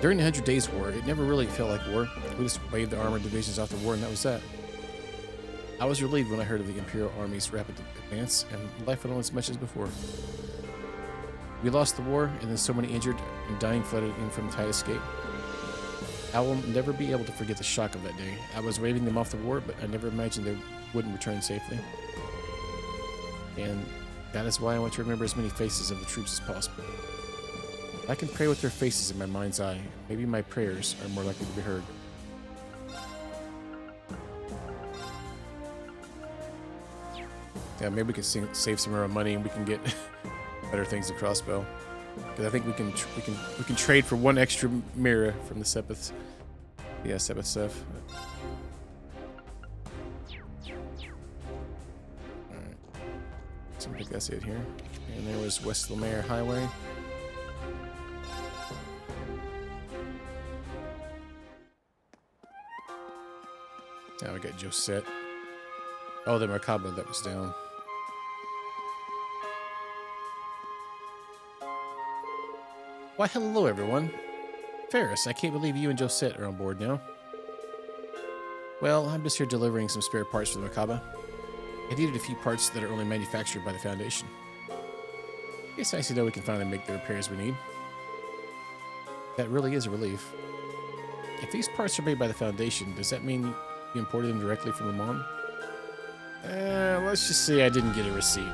[SPEAKER 1] During the 100 Days War, it never really felt like war. We just waved the armored divisions off the war, and that was that. I was relieved when I heard of the Imperial Army's rapid advance, and life went on as much as before. We lost the war, and then so many injured and dying flooded in from the tight escape. I will never be able to forget the shock of that day. I was waving them off the war, but I never imagined they wouldn't return safely. And that is why I want to remember as many faces of the troops as possible. I can pray with their faces in my mind's eye. Maybe my prayers are more likely to be heard. Yeah, maybe we can save some of our money and we can get better things to crossbow. Because I think we can trade for one extra mirror from the Sepith. Yeah, Sepith stuff. Alright. So I think that's it here. And there was West Lemare Highway. Now we got Josette. Oh, the Merkaba that was down. Why, hello everyone. Ferris, I can't believe you and Josette are on board now. Well, I'm just here delivering some spare parts for the Merkaba. I needed a few parts that are only manufactured by the Foundation. It's nice to know we can finally make the repairs we need. That really is a relief. If these parts are made by the Foundation, does that mean you imported them directly from Le Mans? Let's just say I didn't get a receipt.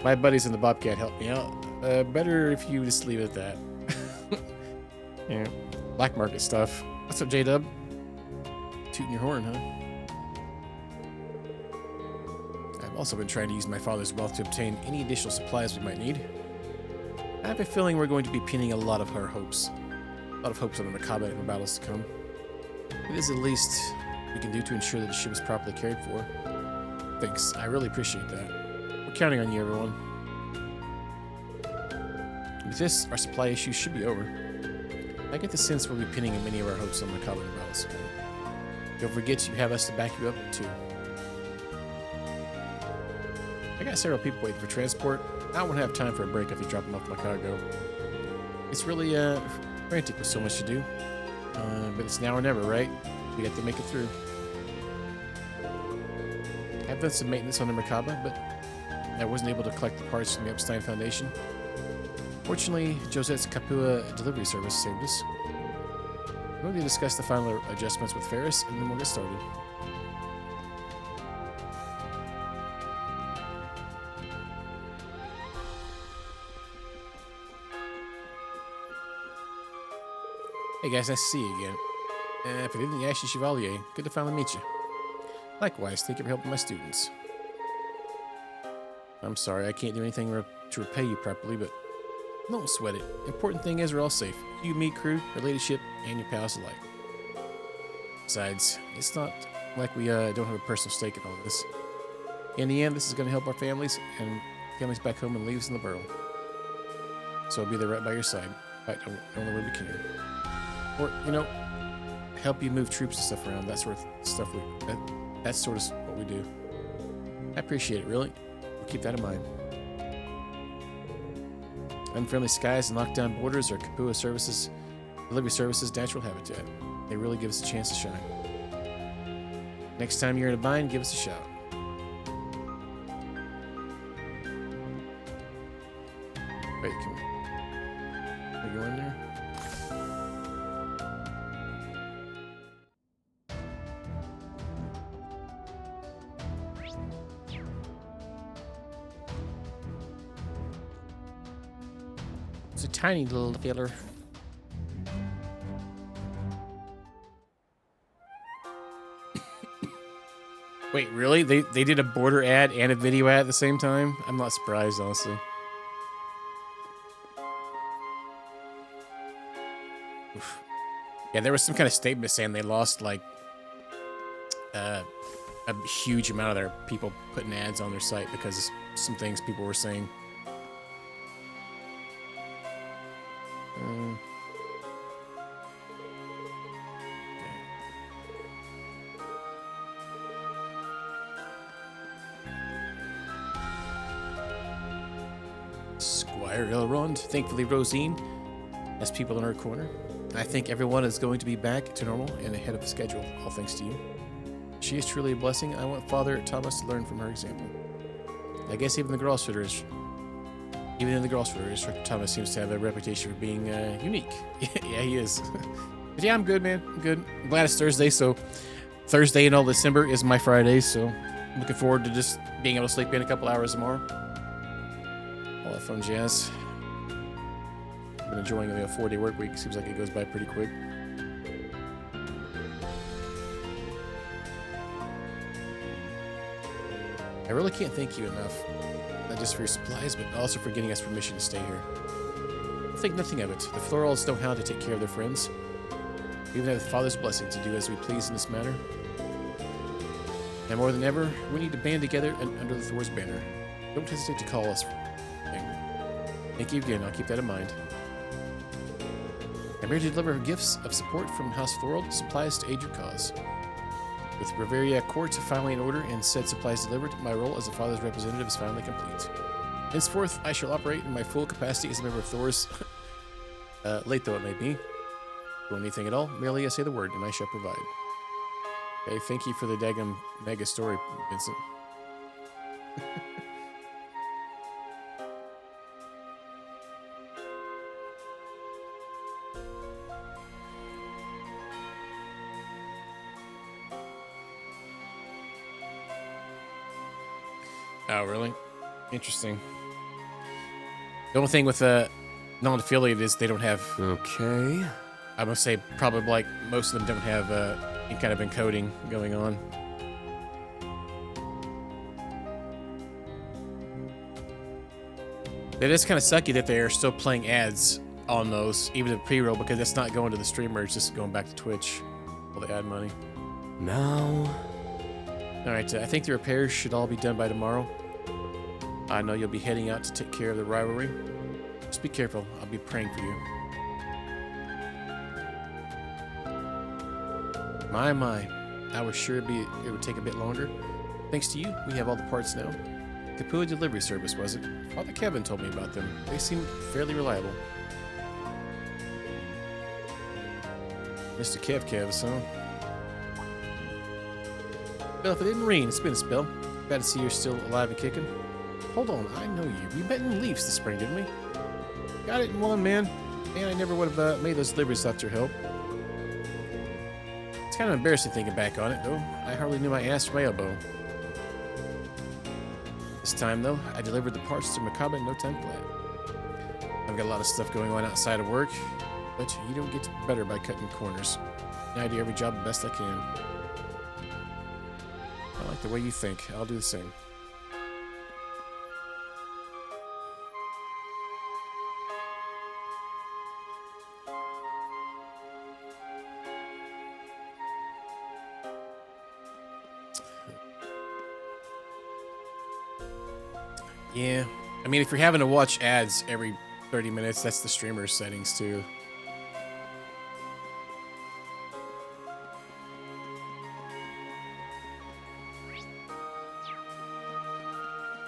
[SPEAKER 1] My buddies in the Bobcat helped me out. Better if you just leave it at that. Yeah, black market stuff. What's up, J-Dub? Tooting your horn, huh? I've also been trying to use my father's wealth to obtain any additional supplies we might need. I have a feeling we're going to be pinning a lot of our hopes. A lot of hopes on the Merkaba in the battles to come. It is the least we can do to ensure that the ship is properly cared for. Thanks, I really appreciate that. We're counting on you, everyone. With this, our supply issues should be over. I get the sense we'll be pinning many of our hopes on the Merkaba in the battles to come. Don't forget you have us to back you up, too. I got several people waiting for transport. I won't have time for a break if you drop them off my cargo. It's really, frantic with so much to do. But it's now or never, right? We got to make it through. I've done some maintenance on the Merkaba, but I wasn't able to collect the parts from the Epstein Foundation. Fortunately, Josette's Kapua delivery service saved us. We're going to discuss the final adjustments with Ferris, and then we'll get started. Hey guys, nice to see you again. If I didn't, Yashi Chevalier, good to finally meet you. Likewise, thank you for helping my students. I'm sorry, I can't do anything to repay you properly, but don't sweat it. Important thing is we're all safe. You, me, crew, your ladyship, and your pals alike. Besides, it's not like we don't have a personal stake in all this. In the end, this is going to help our families and families back home and leave us in the burrow. So I'll be there right by your side, fight the only way we can. Or, you know, help you move troops and stuff around. That sort of stuff. That's sort of what we do. I appreciate it, really. We'll keep that in mind. Unfriendly skies and lockdown borders are Kapua services, delivery services' natural habitat. They really give us a chance to shine. Next time you're in a bind, give us a shout. Wait, can we go in there? It's a tiny little filler. Wait, really? They did a border ad and a video ad at the same time? I'm not surprised, honestly. Oof. Yeah, there was some kind of statement saying they lost, like, a huge amount of their people putting ads on their site because some things people were saying. Squire Elrond, thankfully Rosine has people in her corner. I think everyone is going to be back to normal and ahead of schedule, all thanks to you. She is truly a blessing. I want Father Thomas to learn from her example. I guess even in the Grossfitters, Thomas seems to have a reputation for being unique. Yeah, he is. But yeah, I'm good, man. I'm good. I'm glad it's Thursday, so Thursday in all December is my Friday, so I'm looking forward to just being able to sleep in a couple hours tomorrow. All that fun jazz. I've been enjoying a 4-day work week. Seems like it goes by pretty quick. I really can't thank you enough. Not just for your supplies, but also for getting us permission to stay here. Think nothing of it. The Florals know how to take care of their friends. We even have the Father's blessing to do as we please in this matter. And more than ever, we need to band together under the Thor's banner. Don't hesitate to call us. Thank you again. I'll keep that in mind. I'm here to deliver gifts of support from House Floral, supplies to aid your cause. With Bavaria Court finally in order and said supplies delivered, my role as the Father's representative is finally complete. Henceforth, I shall operate in my full capacity as a member of Thor's, late though it may be. Do anything at all, merely I say the word, and I shall provide. Okay, thank you for the daggum mega story, Vincent. Oh, really? Interesting. The only thing with non-affiliated is they don't have...
[SPEAKER 3] Okay.
[SPEAKER 1] I must say, probably like most of them don't have any kind of encoding going on. It is kind of sucky that they are still playing ads on those, even the pre-roll, because it's not going to the streamer, it's just going back to Twitch. All the ad money.
[SPEAKER 3] Now...
[SPEAKER 1] Alright, I think the repairs should all be done by tomorrow. I know you'll be heading out to take care of the rivalry. Just be careful, I'll be praying for you. My, I was sure it would take a bit longer. Thanks to you, we have all the parts now. Kapua Delivery Service, was it? Father Kevin told me about them. They seem fairly reliable. Mr. Kevs, huh? Well, if it didn't rain, it's been a spell. Glad to see you're still alive and kicking. Hold on, I know you. We met in Leafs this spring, didn't we? Got it in one, man. Man, I never would have made those deliveries without your help. It's kind of embarrassing thinking back on it, though. I hardly knew my ass from my elbow. This time, though, I delivered the parts to Macabre in no time flat. I've got a lot of stuff going on outside of work, but you don't get better by cutting corners. I do every job the best I can. I like the way you think. I'll do the same. Yeah, I mean, if you're having to watch ads every 30 minutes, that's the streamer's settings too.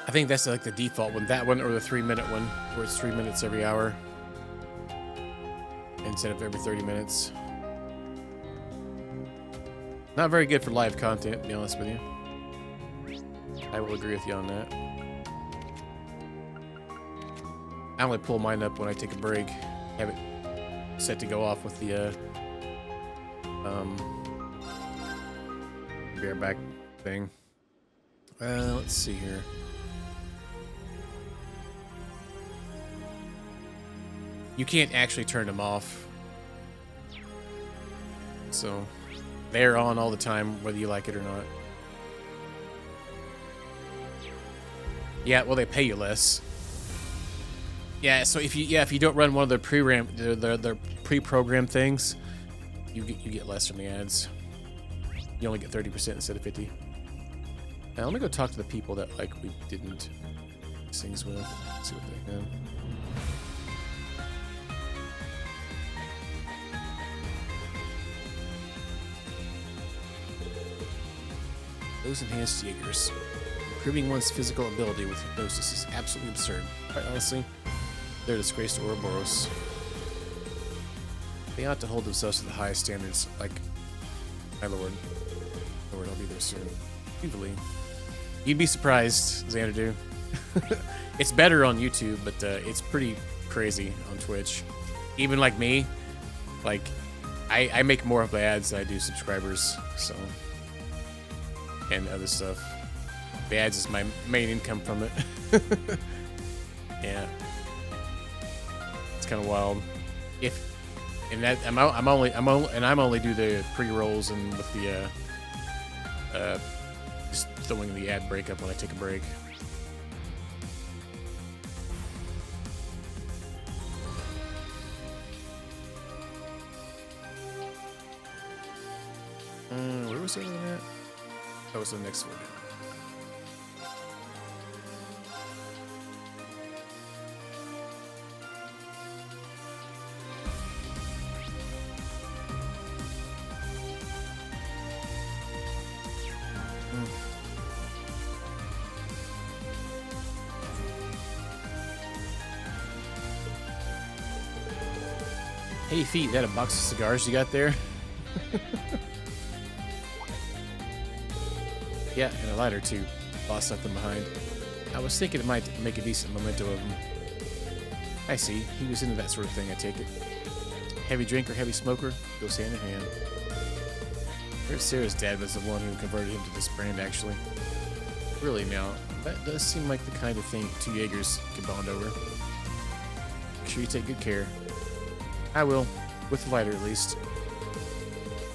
[SPEAKER 1] I think that's like the default one, that one or the 3-minute one, where it's 3 minutes every hour instead of every 30 minutes. Not very good for live content, to be honest with you. I will agree with you on that. I only pull mine up when I take a break. Have it set to go off with the be right back thing. Let's see here. You can't actually turn them off. So they're on all the time, whether you like it or not. Yeah, well, they pay you less. Yeah, so if you don't run one of their pre-programmed things, you get less from the ads. You only get 30% instead of 50. Now let me go talk to the people that we didn't things with. See what they have. Those enhanced Jaegers. Improving one's physical ability with hypnosis is absolutely absurd. Quite honestly, they're a disgrace to Ouroboros. They ought to hold themselves to the highest standards, like my lord. Lord, I'll be there soon. You'd be surprised, Xanadu. It's better on YouTube, but it's pretty crazy on Twitch. Even like me, I make more of the ads than I do subscribers, so, and other stuff. The ads is my main income from it. Yeah, it's kind of wild. I'm only do the pre-rolls and with the just throwing the ad break up when I take a break. Where was the other one at? That was the next one. Hey, Feet, that a box of cigars you got there? Yeah, and a lighter too. Lost something behind. I was thinking it might make a decent memento of him. I see. He was into that sort of thing, I take it. Heavy drinker, heavy smoker, goes hand in hand. Heard Sarah's dad was the one who converted him to this brand, actually. Really, now, that does seem like the kind of thing two Jaegers could bond over. Make sure you take good care. I will, with the lighter at least.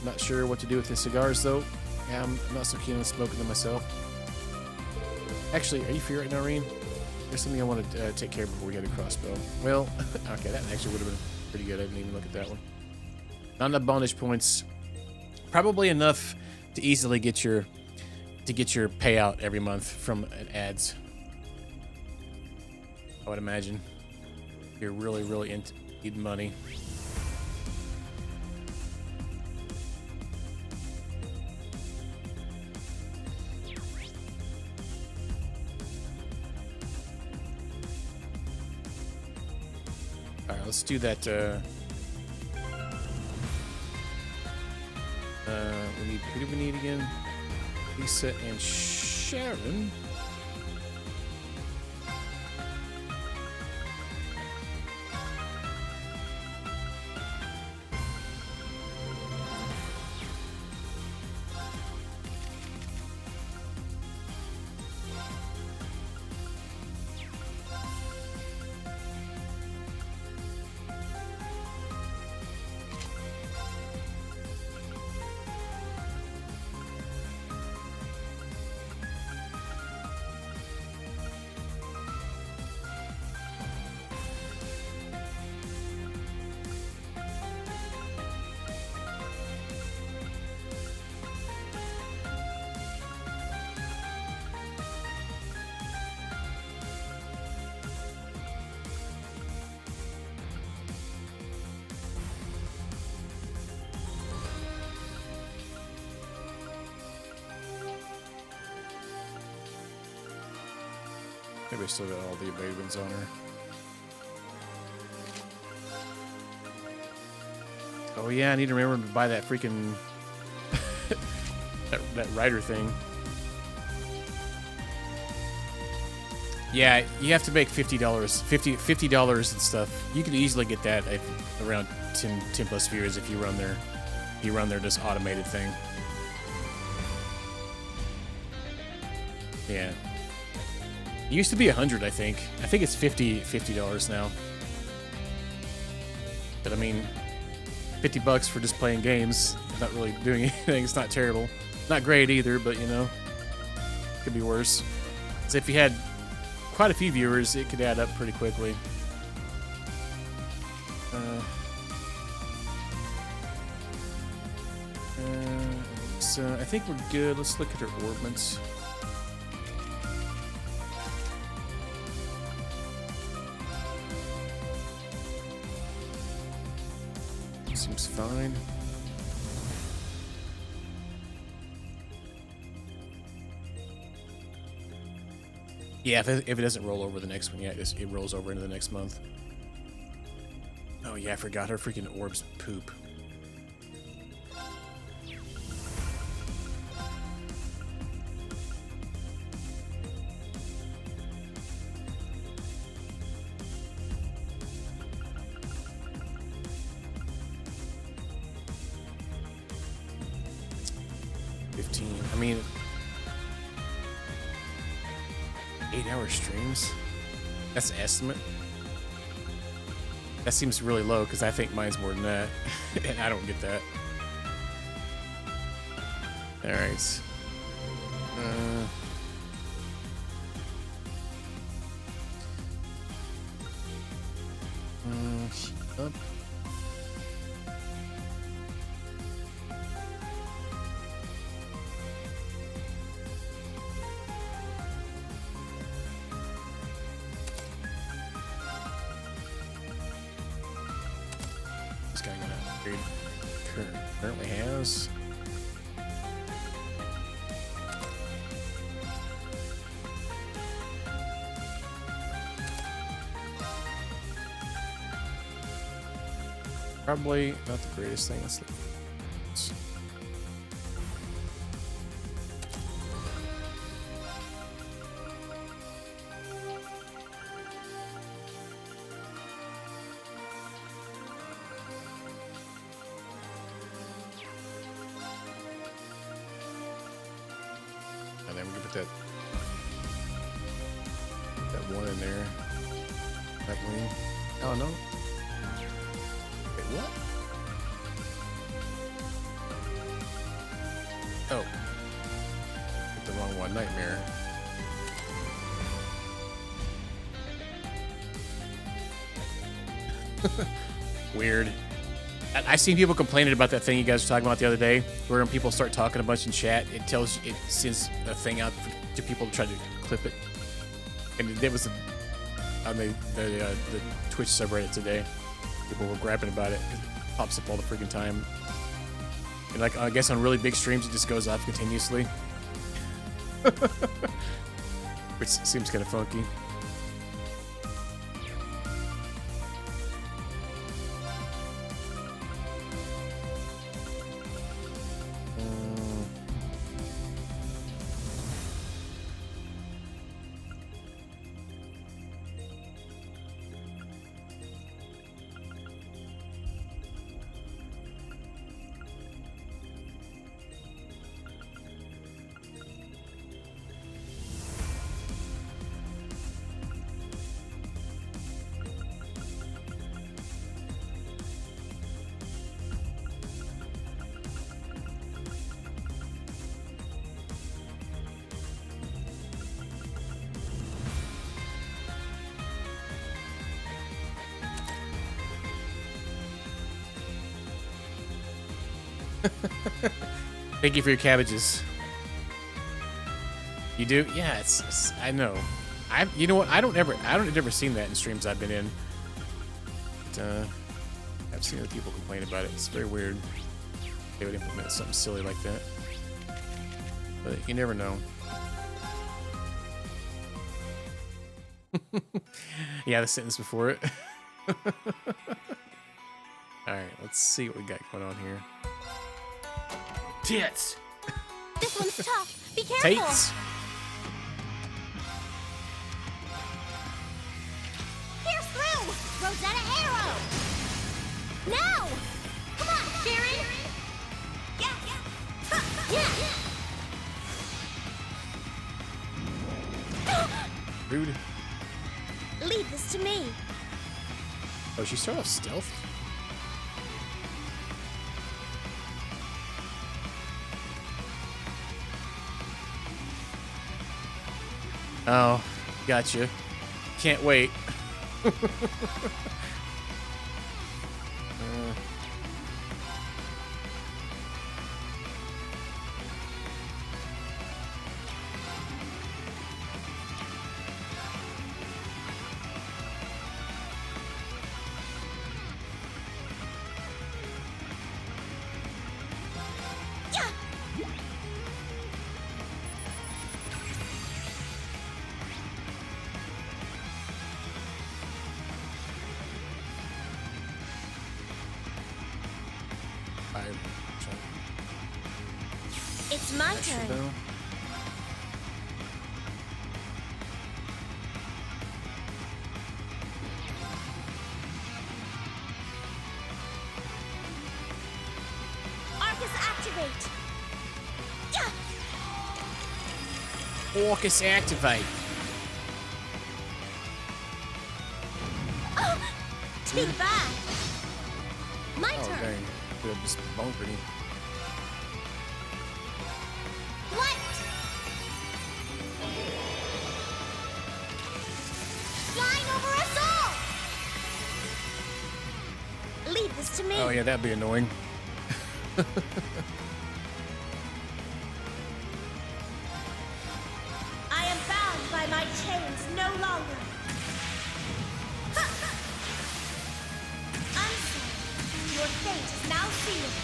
[SPEAKER 1] Not sure what to do with the cigars, though. Yeah, I'm not so keen on smoking them myself. Actually, are you free right now, Reen? There's something I want to take care of before we get a crossbow. Well, okay, that actually would have been pretty good. I didn't even look at that one. Not enough bondage points. Probably enough to easily get your payout every month from ads. I would imagine. You're really, really into need money. Alright, let's do that. Who do we need again? Lisa and Sharon. Maybe I still got all the evadements on her. Oh yeah, I need to remember to buy that freaking that rider thing. Yeah, you have to make $50, $50 and stuff. You can easily get that at around 10 plus viewers if you run their just automated thing. Yeah. It used to be 100, I think. I think it's $50 now. But I mean, $50 for just playing games, not really doing anything. It's not terrible, not great either, but you know, could be worse. So if you had quite a few viewers, it could add up pretty quickly. So I think we're good. Let's look at our orbments. Seems fine. Yeah, if it doesn't roll over the next one, yeah, it rolls over into the next month. Oh yeah, I forgot her freaking orbs poop. I mean, 8-hour streams? That's an estimate. That seems really low because I think mine's more than that. And I don't get that. Alright. Up. This guy gonna upgrade. Currently has. Probably not the greatest thing. Let's look. And then we can put that one in there. That wing. Oh no. Wait, what? Oh. Hit the wrong one. Nightmare. Weird. I seen people complaining about that thing you guys were talking about the other day, where when people start talking a bunch in chat, it sends a thing out to people to try to clip it. And it was on the Twitch subreddit today. People were grabbing about it. It pops up all the freaking time. And like, I guess on really big streams, it just goes off continuously. Which seems kind of funky. Thank you for your cabbages. You do? Yeah, it's I know. You know what? I don't ever seen that in streams I've been in. But, I've seen other people complain about it. It's very weird. They would implement something silly like that. But you never know. Yeah, the sentence before it. Alright, let's see what we got going on here. Tits!
[SPEAKER 9] This one's tough. Be careful.
[SPEAKER 1] Tates!
[SPEAKER 2] Pierce through! Rosetta arrow!
[SPEAKER 9] Now!
[SPEAKER 2] Come on, Sharon!
[SPEAKER 1] Rude.
[SPEAKER 9] Leave this to me.
[SPEAKER 1] Oh, she started off stealth? Oh, gotcha. Can't wait.
[SPEAKER 9] It's my turn. Arcus activate.
[SPEAKER 1] Orcus activate.
[SPEAKER 9] Take back. My
[SPEAKER 1] Oh,
[SPEAKER 9] turn.
[SPEAKER 1] dang. Could have just bunkered him.
[SPEAKER 9] What? Flying over us all. this to me.
[SPEAKER 1] Oh yeah, that'd be annoying.
[SPEAKER 9] I am bound by my chains no longer. Unseen, your fate is now sealed.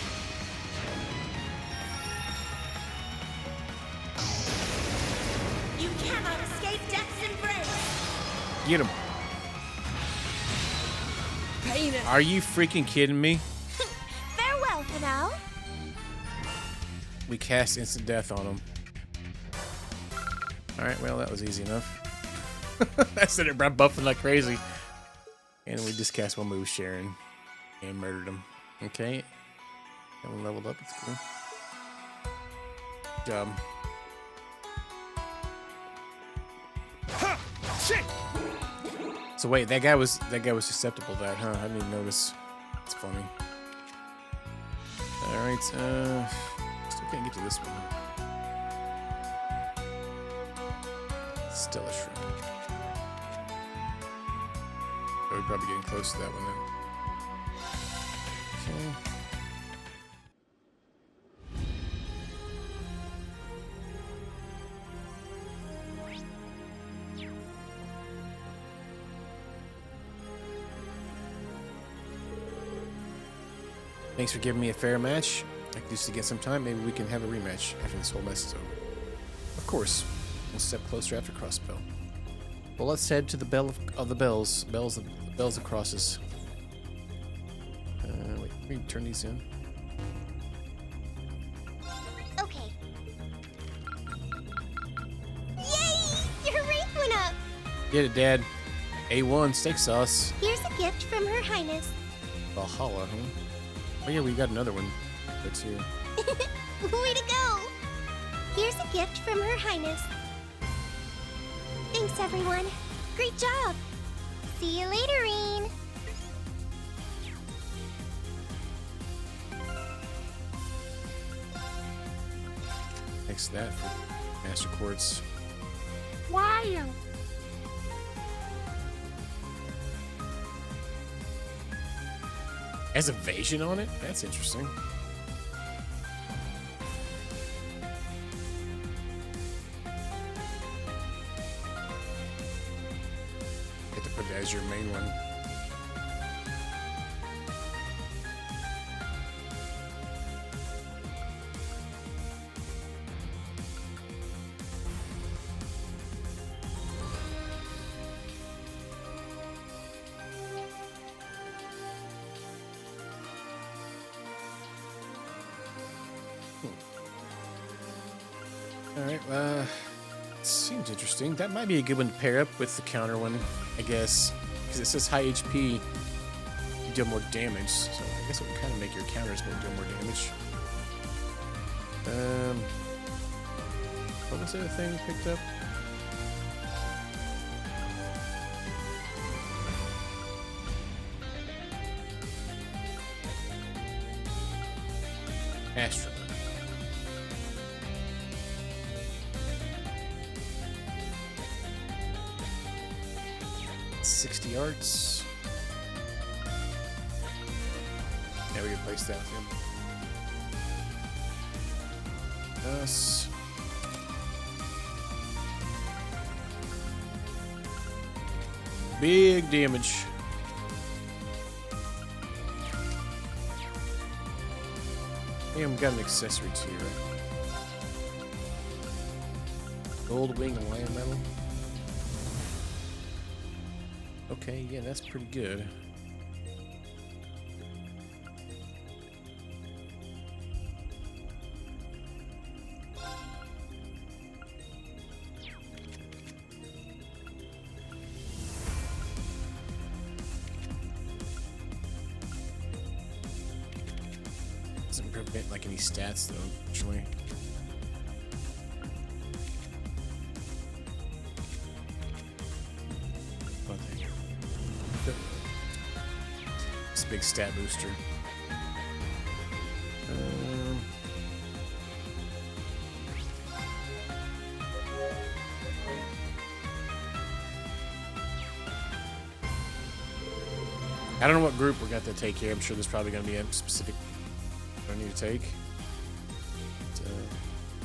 [SPEAKER 9] You cannot escape death's embrace.
[SPEAKER 1] Get him. Are you freaking kidding me?
[SPEAKER 9] Farewell for now.
[SPEAKER 1] We cast instant death on him. Alright, well, that was easy enough. I said it buffing like crazy. And we just cast one move, Sharon. And murdered him. Okay. That one leveled up. It's cool. Good job.
[SPEAKER 10] Shit!
[SPEAKER 1] So wait, that guy was susceptible to that, huh? I didn't even notice. It's funny. Alright, still can't get to this one. Still a shrimp. Oh, we're probably getting close to that one then. Okay. Thanks for giving me a fair match. I could use it again sometime. Maybe we can have a rematch after this whole mess is over. Of course. One step closer after Crossbell. Well, let's head to the Bell of the Bells. Bells of Crosses. Wait, let me turn these in.
[SPEAKER 2] Okay. Yay! Your wreath went up!
[SPEAKER 1] Get it, Dad. A1 steak sauce.
[SPEAKER 2] Here's a gift from Her Highness.
[SPEAKER 1] Valhalla, huh? Oh yeah, we got another one. That's here.
[SPEAKER 2] Way to go! Here's a gift from Her Highness. Thanks, everyone. Great job. See you later, Reen.
[SPEAKER 1] Thanks to that for Master Quartz.
[SPEAKER 9] Wow.
[SPEAKER 1] Has evasion on it? That's interesting. Get to put it as your main one. Alright, seems interesting. That might be a good one to pair up with the counter one, I guess. Because it says high HP, you deal more damage. So I guess it would kind of make your counters go deal more damage. What was the other thing we picked up? Astro. 60 arts. Yeah, we can place that with him. Us. Big damage. And we got an accessory too, right? Gold wing and lion metal. Okay, yeah, that's pretty good. Doesn't prevent like any stats though, actually. It's a big stat booster. I don't know what group we're going to take here. I'm sure there's probably going to be a specific I need to take.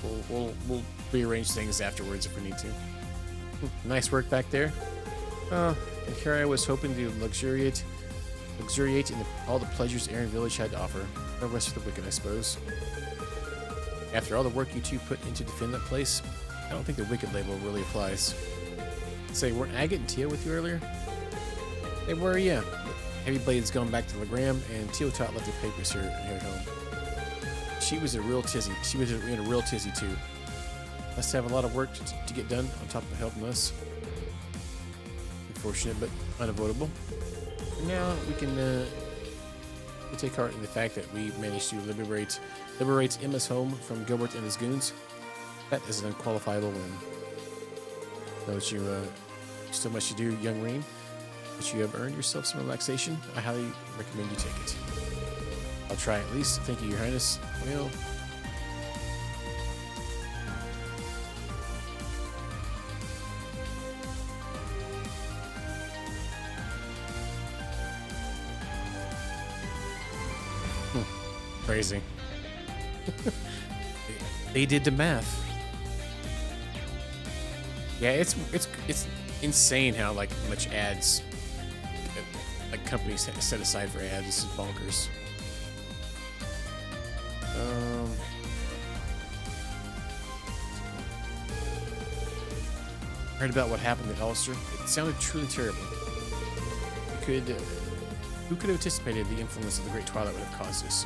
[SPEAKER 1] But, we'll rearrange things afterwards if we need to. Nice work back there. And here I was hoping to luxuriate in all the pleasures Aaron Village had to offer. No rest for the wicked, I suppose. After all the work you two put in to defend that place, I don't think the wicked label really applies. Say, weren't Agate and Tio with you earlier? They were, yeah. Heavy Blade's gone back to Legram, and Tio Tot left the papers here at home. She was a real tizzy. She was in a real tizzy, too. Must have a lot of work to get done on top of helping us. Unfortunate, but unavoidable. And now we can take heart in the fact that we managed to liberate Emma's home from Gilbert and his goons. That is an unqualifiable win. Know that you still much to do, young Reen, but you have earned yourself some relaxation. I highly recommend you take it. I'll try at least. Thank you, Your Highness. Well, crazy. They did the math. Yeah, it's insane how like much ads like companies set aside for ads. This is bonkers. Heard about what happened at Ulster. It sounded truly terrible. Who could have anticipated the influence of the Great Twilight would have caused this?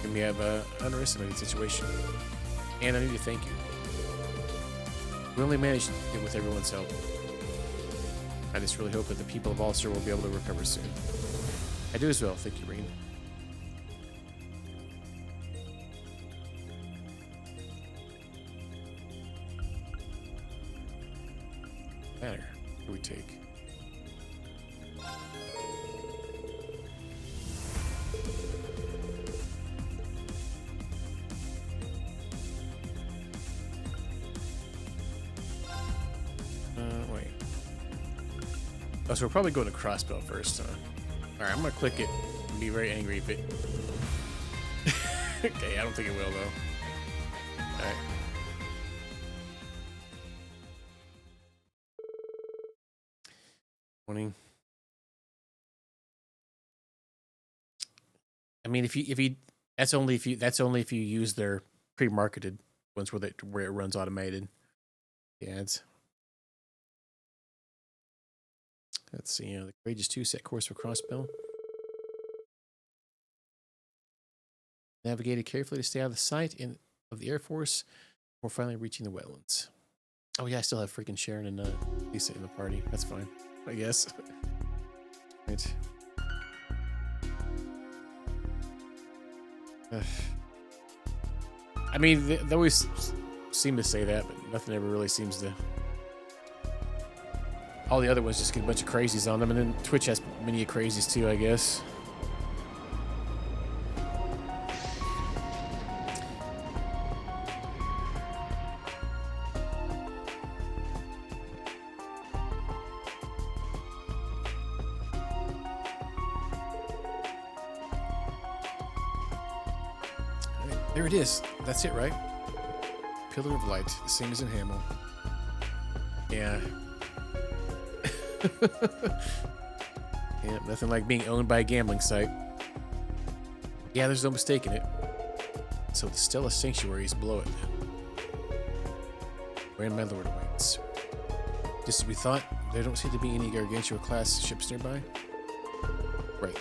[SPEAKER 1] And we have an underestimated situation. And I need to thank you. We only managed it with everyone's help. I just really hope that the people of Ulster will be able to recover soon. I do as well, thank you, Reen. Matter. What do we take? Wait. Oh, so we're probably going to crossbow first, huh? Alright, I'm gonna click it and be very angry if it... Okay, I don't think it will, though. Alright. I mean, if you that's only if you use their pre-marketed ones where it runs automated. Yeah, let's see. The Courageous 2 set course for crossbow. Navigated carefully to stay out of the sight of the Air Force before finally reaching the wetlands. Oh yeah, I still have freaking Sharon and Lisa in the party. That's fine, I guess. Right. I mean, they always seem to say that, but nothing ever really seems to. All the other ones just get a bunch of crazies on them, and then Twitch has many crazies too, I guess. There it is. That's it, right? Pillar of Light, the same as in Hamel. Yeah. Yeah, nothing like being owned by a gambling site. Yeah, there's no mistaking it. So the Stella Sanctuary is below it. Wherein my lord awaits. Just as we thought, there don't seem to be any Gargantua-class ships nearby. Right.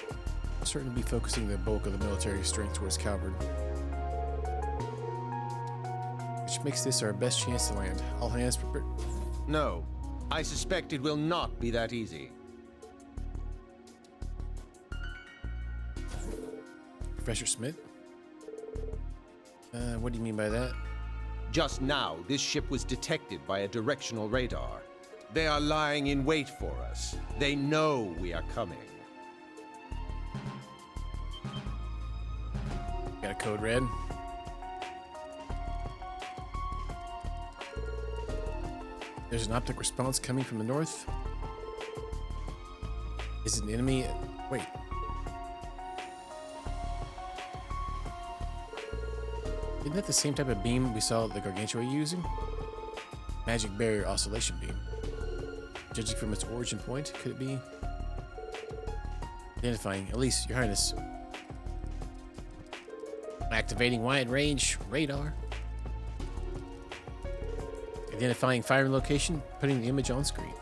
[SPEAKER 1] I'm certain to be focusing the bulk of the military strength towards Calvert. Which makes this our best chance to land. All hands prepared.
[SPEAKER 8] No, I suspect it will not be that easy.
[SPEAKER 1] Professor Smith? What do you mean by that?
[SPEAKER 8] Just now, this ship was detected by a directional radar. They are lying in wait for us. They know we are coming.
[SPEAKER 1] Got a code red. There's an optic response coming from the north. Is it an enemy Wait. Isn't that the same type of beam we saw the Gargantua using? Magic barrier oscillation beam. Judging from its origin point, could it be? Identifying, Elise, Your Highness. Activating wide range radar. Identifying firing location, putting the image on screen.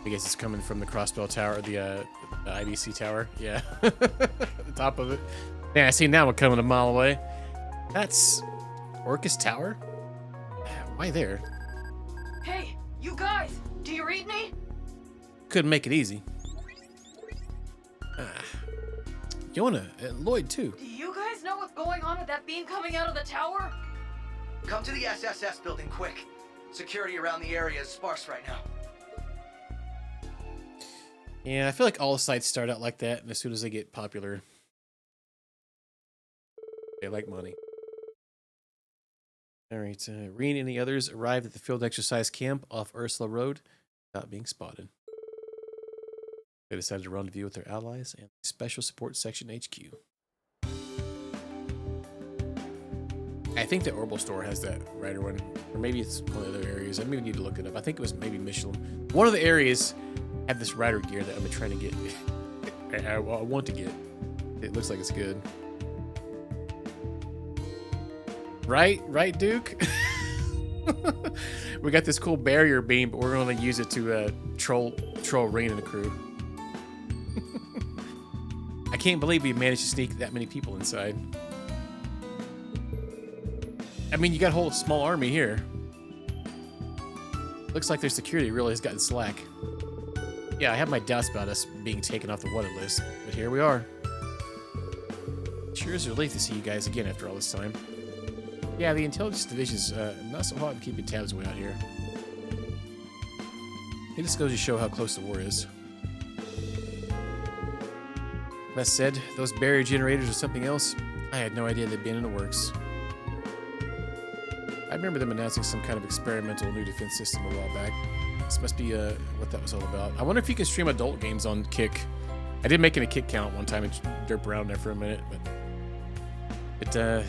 [SPEAKER 1] I guess it's coming from the Crossbell Tower, the IBC tower. Yeah, the top of it. Yeah, I see now we're coming a mile away. That's Orcus Tower? Why there?
[SPEAKER 11] Hey, you guys, do you read me?
[SPEAKER 1] Couldn't make it easy. Yona and Lloyd too.
[SPEAKER 11] Do you guys know what's going on with that beam coming out of the tower?
[SPEAKER 12] Come to the SSS building quick. Security around the area is sparse right now.
[SPEAKER 1] Yeah, I feel like all sites start out like that, and as soon as they get popular, they like money. All right, Reen and the others arrived at the field exercise camp off Ursula Road without being spotted. They decided to rendezvous with their allies and Special Support Section HQ. I think the Orbital store has that Rider one, or maybe it's one of the other areas. I maybe need to look it up. I think it was maybe Michelin. One of the areas had this Rider gear that I've been trying to get. I want to get. It looks like it's good. Right, Duke? We got this cool barrier beam, but we're going to use it to troll Rain and the crew. I can't believe we managed to sneak that many people inside. I mean, you got a whole small army here. Looks like their security really has gotten slack. Yeah, I have my doubts about us being taken off the wanted list, but here we are. Sure is a relief to see you guys again after all this time. Yeah, the intelligence division's not so hot in keeping tabs way out here. It just goes to show how close the war is. That said, those barrier generators or something else, I had no idea they'd been in the works. I remember them announcing some kind of experimental new defense system a while back. This must be what that was all about. I wonder if you can stream adult games on Kick. I did make it a Kick count one time and derp around there for a minute, but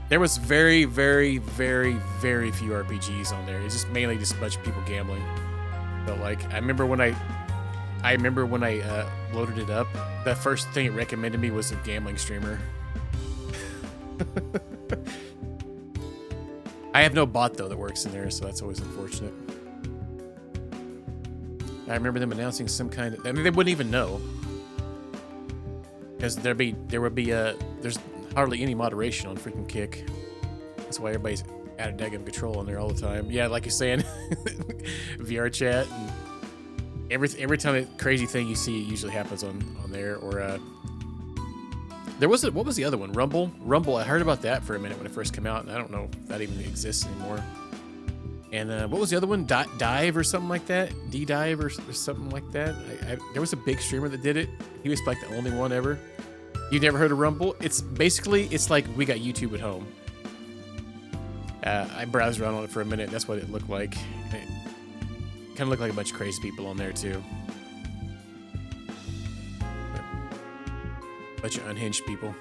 [SPEAKER 1] there was very, very, very, very few RPGs on there. It's just mainly just a bunch of people gambling. But like, I remember when I loaded it up, the first thing it recommended me was a gambling streamer. I have no bot though that works in there, so that's always unfortunate. I remember them announcing some kind of, I mean, they wouldn't even know, because there's hardly any moderation on freaking Kick. That's why everybody's out of daggum control on there all the time. Yeah, like you're saying, VR chat, and every time a crazy thing you see, it usually happens on there. Or there was what was the other one? Rumble. I heard about that for a minute when it first came out, and I don't know if that even exists anymore. And what was the other one? Dive or something like that? D-Dive or something like that? There was a big streamer that did it. He was like the only one ever. You never heard of Rumble? It's like we got YouTube at home. I browsed around on it for a minute. That's what it looked like. It kind of looked like a bunch of crazy people on there too. A bunch of unhinged people.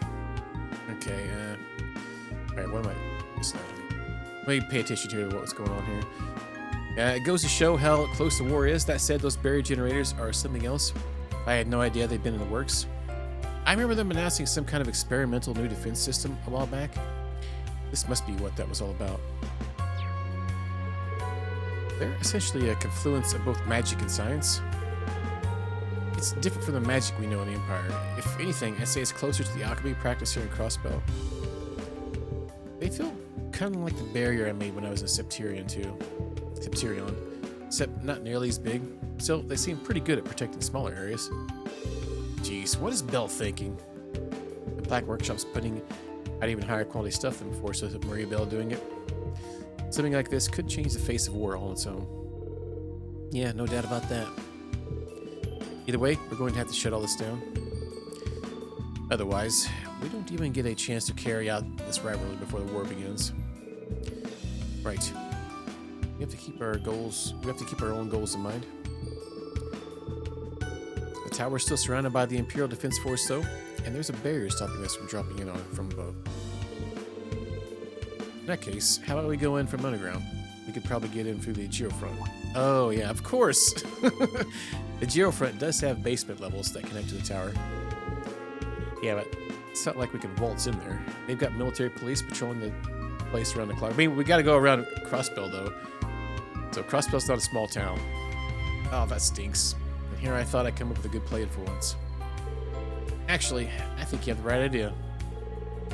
[SPEAKER 1] Okay. All right. What am I? Let me pay attention to what's going on here. It goes to show how close the war is. That said, those barrier generators are something else. I had no idea they'd been in the works. I remember them announcing some kind of experimental new defense system a while back. This must be what that was all about. They're essentially a confluence of both magic and science. It's different from the magic we know in the Empire. If anything, I'd say it's closer to the alchemy practice here in Crossbell. They feel kind of like the barrier I made when I was in Septurion too. Septurion. Except not nearly as big. Still, they seem pretty good at protecting smaller areas. Jeez, what is Bell thinking? The Black Workshop's putting out even higher quality stuff than before, so is Maria Bell doing it? Something like this could change the face of war all on its own. Yeah, no doubt about that. Either way, we're going to have to shut all this down. Otherwise, we don't even get a chance to carry out this rivalry before the war begins. Right. We have to keep our goals. We have to keep our own goals in mind. tower's still surrounded by the Imperial Defense Force, though, and there's a barrier stopping us from dropping in on it from above. In that case, how about we go in from underground? We could probably get in through the geofront. Oh, yeah, of course! The geofront does have basement levels that connect to the tower. Yeah, but it's not like we can waltz in there. They've got military police patrolling the place around the clock. I mean, we gotta go around Crossbell, though. So Crossbell's not a small town. Oh, that stinks. And here I thought I'd come up with a good plan for once. Actually, I think you have the right idea.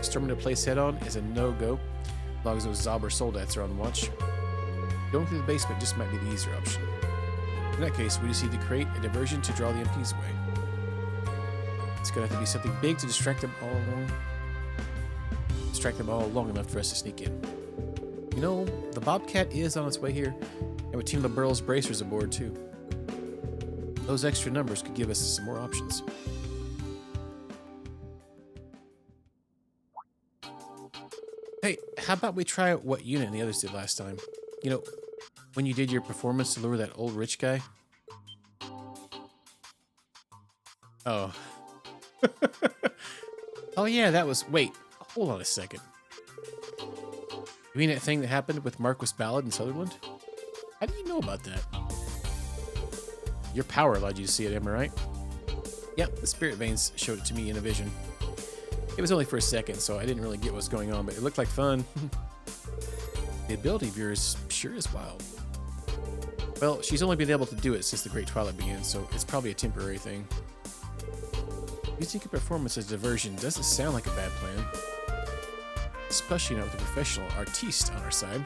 [SPEAKER 1] Storming the place head-on is a no-go, as long as those Zauber soldats are on watch. Going through the basement just might be the easier option. In that case, we just need to create a diversion to draw the MPs away. It's gonna have to be something big to distract them all long enough for us to sneak in. You know, the Bobcat is on its way here, and with Team LaBurle's bracers aboard too. Those extra numbers could give us some more options. Hey, how about we try out what Unit and the others did last time? You know, when you did your performance to lure that old rich guy? Oh. Oh yeah, that was... Wait, hold on a second. You mean that thing that happened with Marquis Ballard in Sutherland? How do you know about that? Your power allowed you to see it, am I right? Yep, the spirit veins showed it to me in a vision. It was only for a second, so I didn't really get what was going on, but it looked like fun. The ability of yours sure is wild. Well, she's only been able to do it since the Great Twilight began, so it's probably a temporary thing. Using a performance as diversion doesn't sound like a bad plan. Especially not with a professional artiste on our side.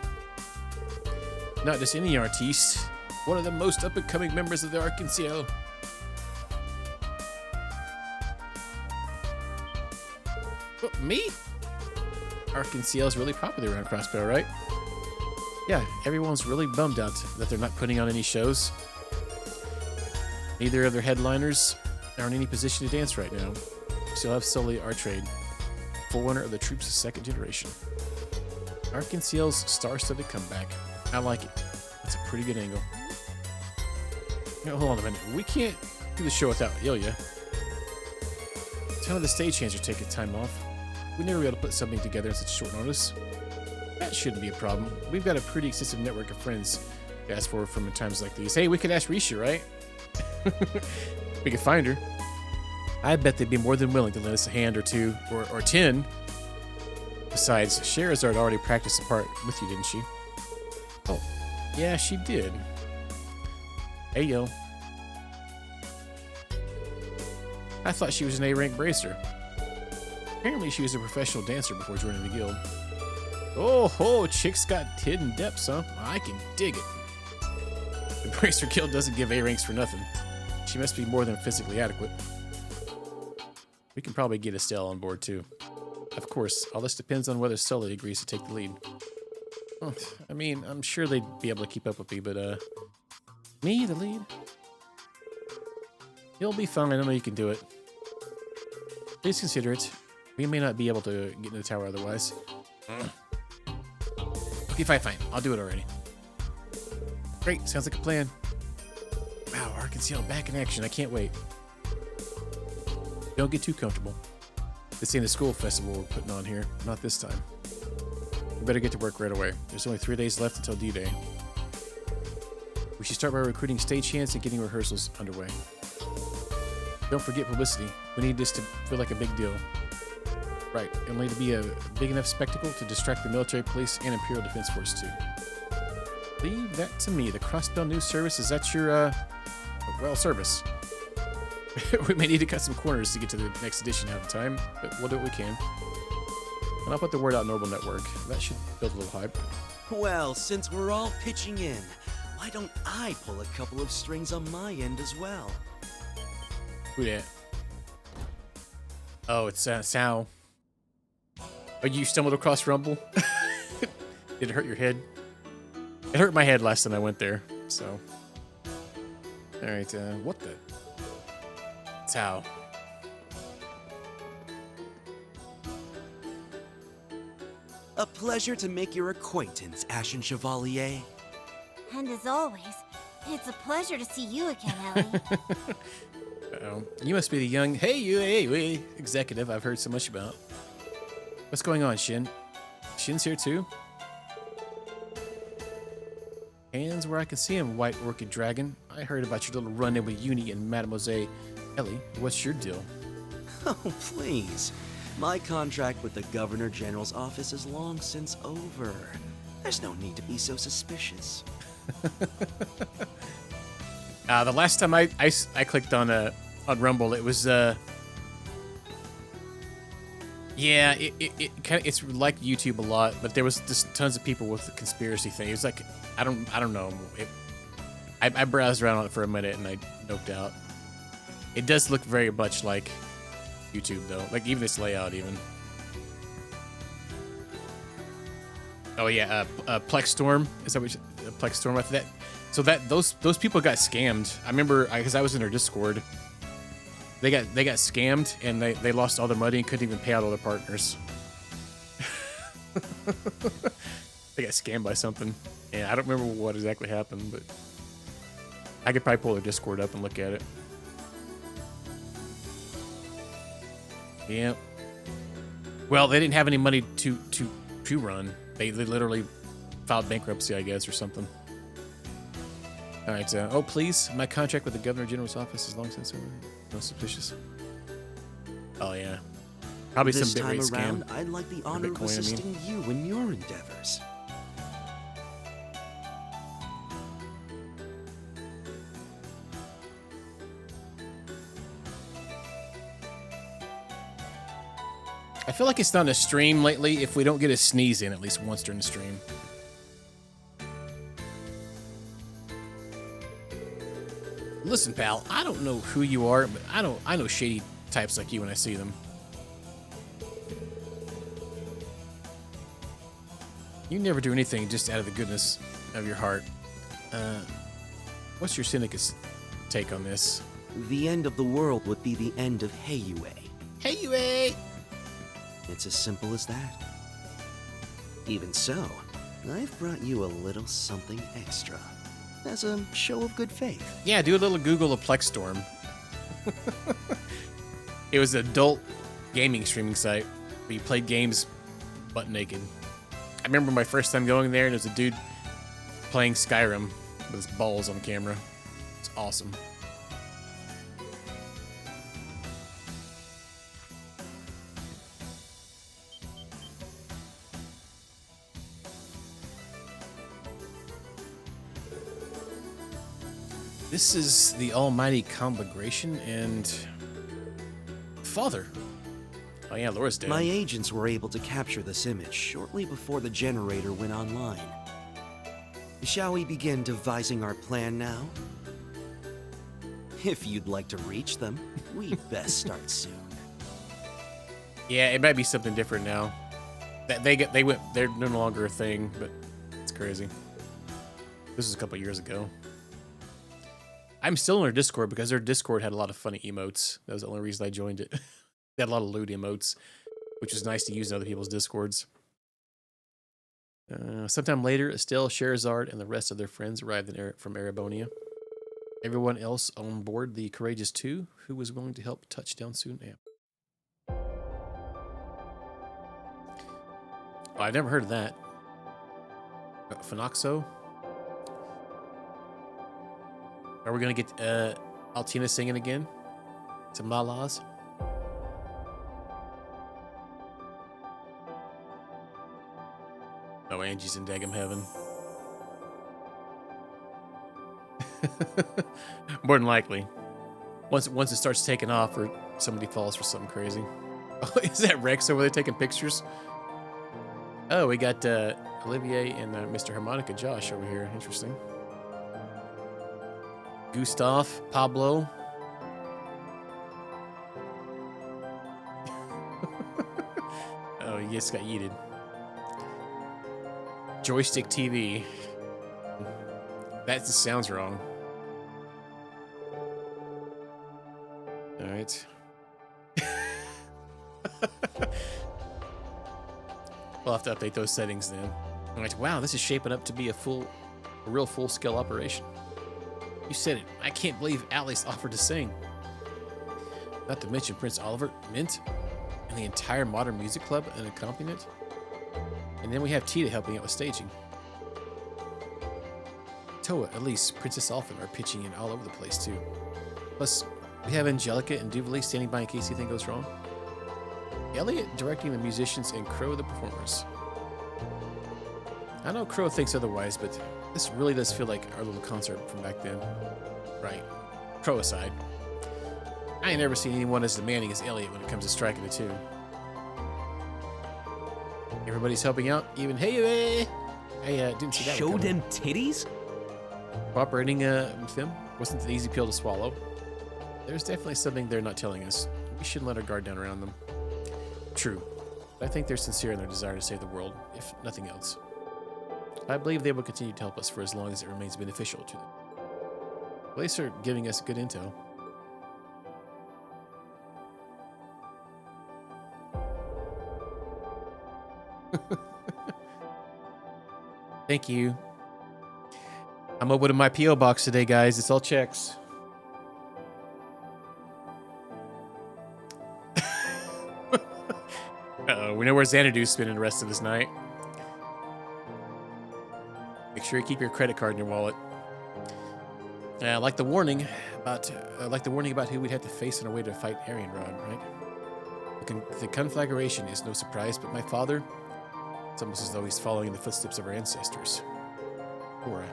[SPEAKER 1] Not just any artiste, one of the most up-and-coming members of the Arc-en-Ciel. What, me? Arc-en-Ciel is really popular around Crossbow, right? Yeah, everyone's really bummed out that they're not putting on any shows. Neither of their headliners are in any position to dance right now. We still have Sully Artrade, forerunner of the troops' second generation. Arc-en-Ciel's star-studded comeback. I like it. That's a pretty good angle. Now, hold on a minute. We can't do the show without Ilya. Some of the stagehands are taking time off. We never be able to put something together in such short notice. That shouldn't be a problem. We've got a pretty extensive network of friends to ask for from times like these. Hey, we could ask Risha, right? We could find her. I bet they'd be more than willing to lend us a hand or two, or 10. Besides, Sherazard already practiced a part with you, didn't she? Oh, yeah, she did. Hey, yo. I thought she was an A-rank bracer. Apparently, she was a professional dancer before joining the guild. Oh ho, chick's got hidden depths, huh? I can dig it. The Bracer Guild doesn't give A ranks for nothing. She must be more than physically adequate. We can probably get Estelle on board too. Of course, all this depends on whether Sully agrees to take the lead. Well, I mean, I'm sure they'd be able to keep up with me, but me, the lead? You'll be fine, I know you can do it. Please consider it. We may not be able to get into the tower otherwise. Okay, fine. I'll do it already. Great, sounds like a plan. Wow, Arc-en-Ciel back in action. I can't wait. Don't get too comfortable. This ain't a school festival we're putting on here. Not this time. We better get to work right away. There's only 3 days left until D-Day. We should start by recruiting stagehands and getting rehearsals underway. Don't forget publicity. We need this to feel like a big deal. Right, it'll need to be a big enough spectacle to distract the military police and Imperial Defense Force too. Leave that to me. The Crossbell News Service, is that your, well, service? We may need to cut some corners to get to the next edition out of time, but we'll do what we can. And I'll put the word out in Orbital Network. That should build a little hype.
[SPEAKER 13] Well, since we're all pitching in, why don't I pull a couple of strings on my end as well?
[SPEAKER 1] Who dat? Oh, it's Sal. Oh, you stumbled across Rumble? Did it hurt your head? It hurt my head last time I went there, so. Alright, what the? Tao.
[SPEAKER 13] A pleasure to make your acquaintance, Ashen Chevalier.
[SPEAKER 6] And as always, It's a pleasure to see you again, Ellie.
[SPEAKER 1] Uh-oh. You must be the young, hey, executive I've heard so much about. What's going on, Shin? Shin's here too? Hands where I can see him, White Orchid Dragon. I heard about your little run-in with Uni and Mademoiselle. Ellie, what's your deal?
[SPEAKER 13] Oh, please. My contract with the Governor General's office is long since over. There's no need to be so suspicious.
[SPEAKER 1] The last time I clicked on Rumble, it was yeah, it kind of, it's like YouTube a lot, but there was just tons of people with the conspiracy thing. It was like I don't know. I browsed around on it for a minute and I noped out. It does look very much like YouTube though, like even its layout even. Oh yeah, Plex Storm, is that what Plex Storm after that? So that those people got scammed. I remember because I was in their Discord. They got scammed and they lost all their money and couldn't even pay out all their partners. They got scammed by something. And I don't remember what exactly happened, but I could probably pull their Discord up and look at it. Yeah. Well, they didn't have any money to run. They literally filed bankruptcy, I guess, or something. All right. Oh, please. My contract with the Governor General's office is long since over. No suspicious. Oh, yeah. Probably
[SPEAKER 13] this
[SPEAKER 1] some
[SPEAKER 13] time
[SPEAKER 1] bitrate
[SPEAKER 13] around,
[SPEAKER 1] scam.
[SPEAKER 13] I'd like the honor of assisting you in your endeavors.
[SPEAKER 1] I feel like it's not a stream lately if we don't get a sneeze in at least once during the stream. Listen, pal, I don't know who you are, but I know shady types like you when I see them. You never do anything just out of the goodness of your heart. What's your cynicus take on this?
[SPEAKER 13] The end of the world would be the end of Heiyue.
[SPEAKER 1] Heiyue!
[SPEAKER 13] It's as simple as that. Even so, I've brought you a little something extra. As a show of good faith.
[SPEAKER 1] Yeah, do a little Google of Plex Storm. It was an adult gaming streaming site where you played games butt naked. I remember my first time going there and there was a dude playing Skyrim with his balls on camera. It's awesome. This is the almighty conflagration and father. Oh yeah, Laura's dead.
[SPEAKER 13] My agents were able to capture this image shortly before the generator went online. Shall we begin devising our plan now? If you'd like to reach them, we'd best start soon.
[SPEAKER 1] Yeah, it might be something different now. They're no longer a thing, but it's crazy. This was a couple years ago. I'm still in their Discord because their Discord had a lot of funny emotes. That was the only reason I joined it. They had a lot of lewd emotes, which was nice to use in other people's Discords. Sometime later, Estelle, Sherazard, and the rest of their friends arrived from Erebonia. Everyone else on board the Courageous 2, who was willing to help touch down soon after. Oh, I've never heard of that. Phenoxo? Are we gonna get Altina singing again? Some la-las? Oh, Angie's in daggum heaven. More than likely. Once it starts taking off or somebody falls for something crazy. Oh, is that Rex over there taking pictures? Oh, we got Olivier and Mr. Harmonica Josh over here. Interesting. Gustav, Pablo. Oh, he just got yeeted. Joystick TV. That just sounds wrong. All right. We'll have to update those settings then. All right. Wow, this is shaping up to be a real full-scale operation. You said it. I can't believe Alice offered to sing. Not to mention Prince Oliver, Mint, and the entire Modern Music Club and accompaniment. And then we have Tita helping out with staging. Toa, Elise, Princess Alphen are pitching in all over the place too. Plus, we have Angelica and Duvalie standing by in case anything goes wrong. Elliot directing the musicians and Crow the performers. I know Crow thinks otherwise, but this really does feel like our little concert from back then. Right. Crow aside. I ain't never seen anyone as demanding as Elliot when it comes to striking a tune. Everybody's helping out, even hey, I didn't see that.
[SPEAKER 3] Show them titties?
[SPEAKER 1] Cooperating with them wasn't an easy pill to swallow. There's definitely something they're not telling us. We shouldn't let our guard down around them. True, but I think they're sincere in their desire to save the world, if nothing else. I believe they will continue to help us for as long as it remains beneficial to them. At least they're giving us good intel. Thank you. I'm opening my P.O. box today, guys. It's all checks. Uh-oh, we know where Xanadu's spending the rest of his night. Make sure you keep your credit card in your wallet. Like the warning about who we'd have to face on our way to fight Arian Rod, right? The conflagration is no surprise, but my father, it's almost as though he's following in the footsteps of our ancestors. Cora.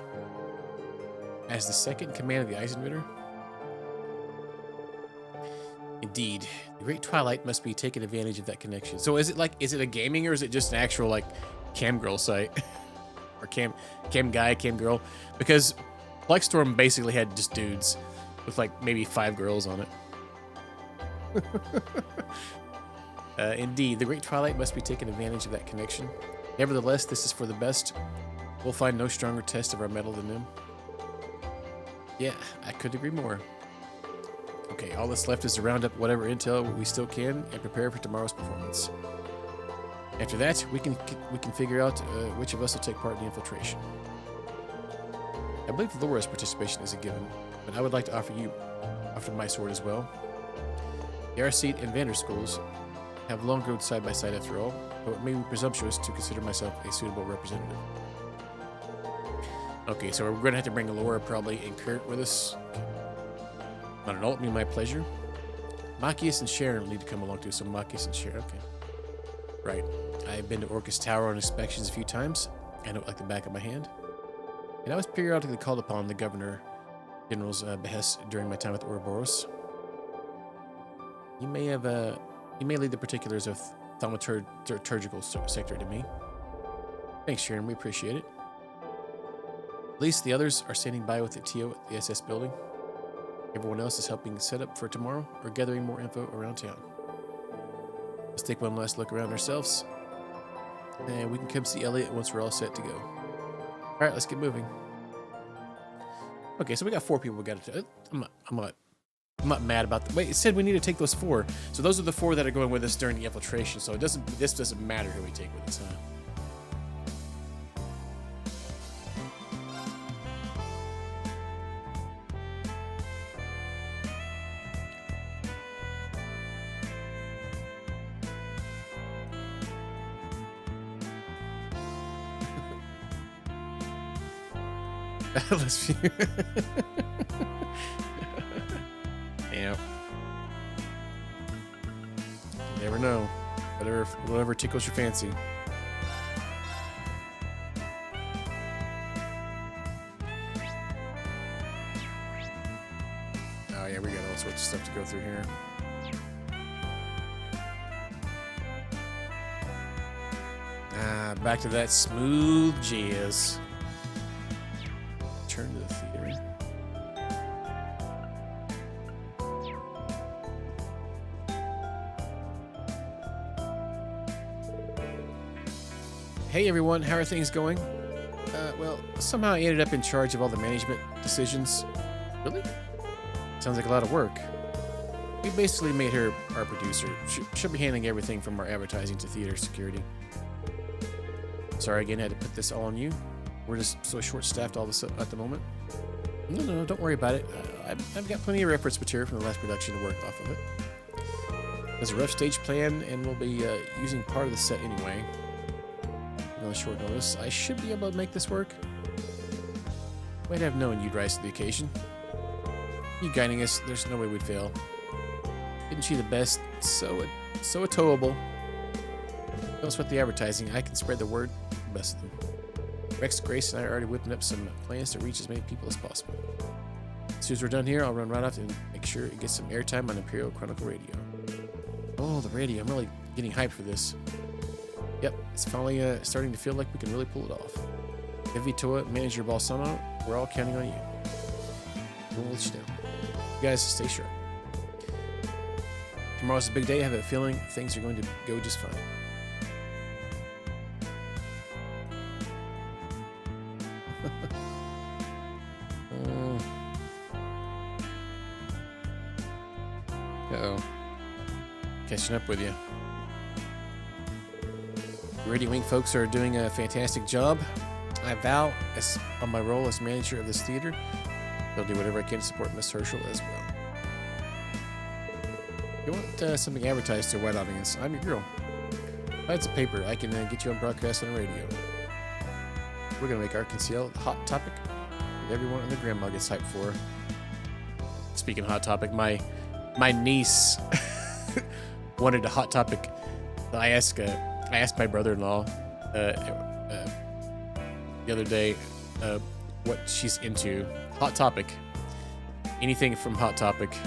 [SPEAKER 1] As the second in command of the Eisenritter? Indeed. The Great Twilight must be taking advantage of that connection. So is it a gaming or is it just an actual, like, cam girl site? Or cam guy, cam girl? Because Blackstorm basically had just dudes with, like, maybe 5 girls on it. Indeed, the Great Twilight must be taking advantage of that connection. Nevertheless, this is for the best. We'll find no stronger test of our mettle than them. Yeah, I couldn't agree more. Okay, all that's left is to round up whatever intel we still can and prepare for tomorrow's performance. After that, we can figure out which of us will take part in the infiltration. I believe Laura's participation is a given, but I would like to offer my sword as well. The Arcete and Vander schools have long grown side by side after all, though it may be presumptuous to consider myself a suitable representative. Okay, so we're going to have to bring Laura probably and Kurt with us. Not at all, it'll be my pleasure. Machias and Sharon will need to come along too, so Machias and Sharon, okay. Right, I've been to Orcus Tower on inspections a few times. I know it like the back of my hand. And I was periodically called upon the Governor General's behest during my time with Ouroboros. You may lead the particulars of thaumaturgical sector to me. Thanks, Sharon, we appreciate it. At least the others are standing by with the TO at the SS building. Everyone else is helping set up for tomorrow or gathering more info around town. Let's take one last look around ourselves. And we can come see Elliot once we're all set to go. Alright, let's get moving. Okay, so we got 4 people we got to... I'm not mad about the... Wait, it said we need to take those 4. So those are the 4 that are going with us during the infiltration. So this doesn't matter who we take with us, huh? Let's view. Yeah. You never know. Whatever tickles your fancy. Oh yeah, we got all sorts of stuff to go through here. Back to that smooth jazz. Turn to the theater. Hey everyone, how are things going? Well, somehow I ended up in charge of all the management decisions. Really? Sounds like a lot of work. We basically made her our producer. She'll be handling everything from our advertising to theater security. Sorry again, I had to put this all on you. We're just so short-staffed at the moment. No, don't worry about it. I've got plenty of reference material from the last production to work off of it. There's a rough stage plan, and we'll be using part of the set anyway. On short notice, I should be able to make this work. Might have known you'd rise to the occasion. You guiding us, there's no way we'd fail. Isn't she the best? So towable. Don't sweat the advertising. I can spread the word. The best of them. Rex, Grace, and I are already whipping up some plans to reach as many people as possible. As soon as we're done here, I'll run right off and make sure it gets some airtime on Imperial Chronicle Radio. Oh, the radio. I'm really getting hyped for this. Yep, it's finally starting to feel like we can really pull it off. Heavy Toa, Manager Balsamo, we're all counting on you. We'll let you down. You guys stay sharp. Tomorrow's a big day. I have a feeling things are going to go just fine. Uh-oh. Catching up with you. The Radio Wing folks are doing a fantastic job. I vow, on my role as manager of this theater, I'll do whatever I can to support Miss Herschel as well. If you want something advertised to a wide audience, I'm your girl. Besides the paper, I can get you on broadcast on the radio. We're going to make Arkansas a hot topic that everyone and their grandma gets hyped for. Speaking of hot topic, my niece wanted a hot topic. I asked my brother-in-law the other day what she's into. Hot Topic. Anything from Hot Topic. He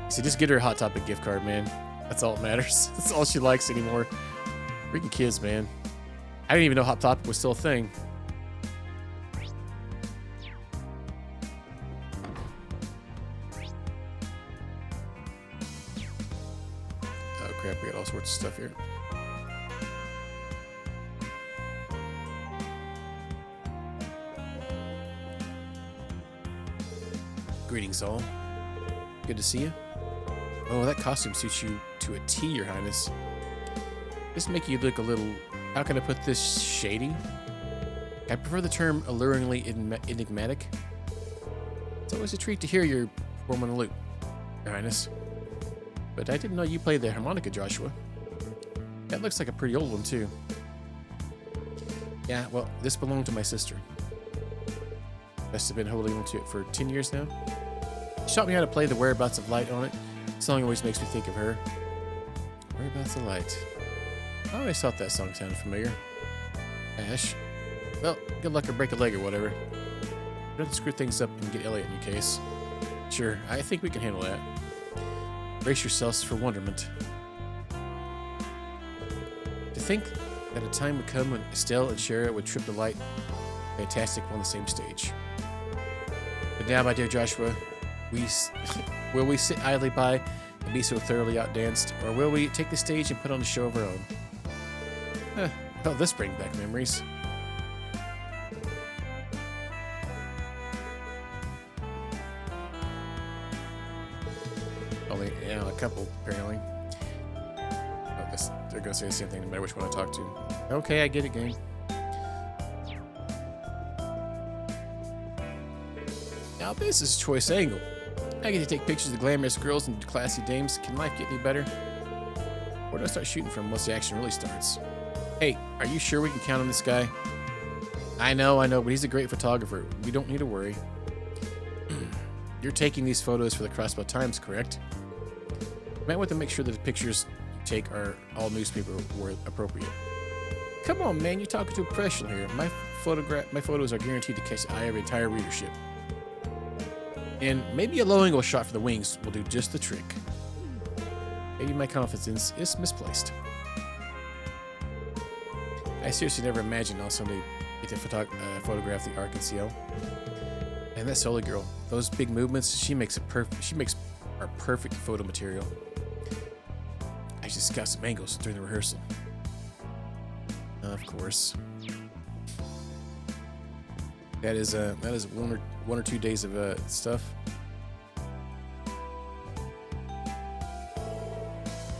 [SPEAKER 1] said, just get her a Hot Topic gift card, man. That's all that matters. That's all she likes anymore. Freaking kids, man. I didn't even know Hot Topic was still a thing. Oh crap, we got all sorts of stuff here. Greetings all. Good to see you. Oh, that costume suits you to a T, Your Highness. This make you look a little, how can I put this, shady? I prefer the term alluringly enigmatic. It's always a treat to hear your perform on the lute, Your Highness. But I didn't know you played the harmonica, Joshua. That looks like a pretty old one, too. Yeah, well, this belonged to my sister. Must have been holding on to it for 10 years now. She taught me how to play the Whereabouts of Light on it. The song always makes me think of her. Whereabouts of Light. I always thought that song sounded familiar. Ash. Well, good luck or break a leg or whatever. You don't have to screw things up and get Elliot in your case. Sure, I think we can handle that. Brace yourselves for wonderment. To think that a time would come when Estelle and Shara would trip the light fantastic on the same stage. But now, my dear Joshua, will we sit idly by and be so thoroughly outdanced, or will we take the stage and put on a show of our own? Well, this brings back memories. Only, a couple, apparently. Oh, they're going to say the same thing no matter which one I talk to. Okay, I get it, gang. Now, this is a choice angle. I get to take pictures of glamorous girls and classy dames. Can life get any better? Where do I start shooting from once the action really starts? Hey, are you sure we can count on this guy? I know, but he's a great photographer. We don't need to worry. You're taking these photos for the Crossbow Times, correct? You might want to make sure that the pictures you take are all newspaper appropriate. Come on, man, you're talking to a professional here. My photos are guaranteed to catch the eye of the entire readership. And maybe a low-angle shot for the wings will do just the trick. Maybe my confidence is misplaced. I seriously never imagined I'll someday get to photograph the Arkansas. And that Solar girl, those big movements, she makes our perfect photo material. I just got some angles during the rehearsal. Of course. That is one or 2 days of stuff.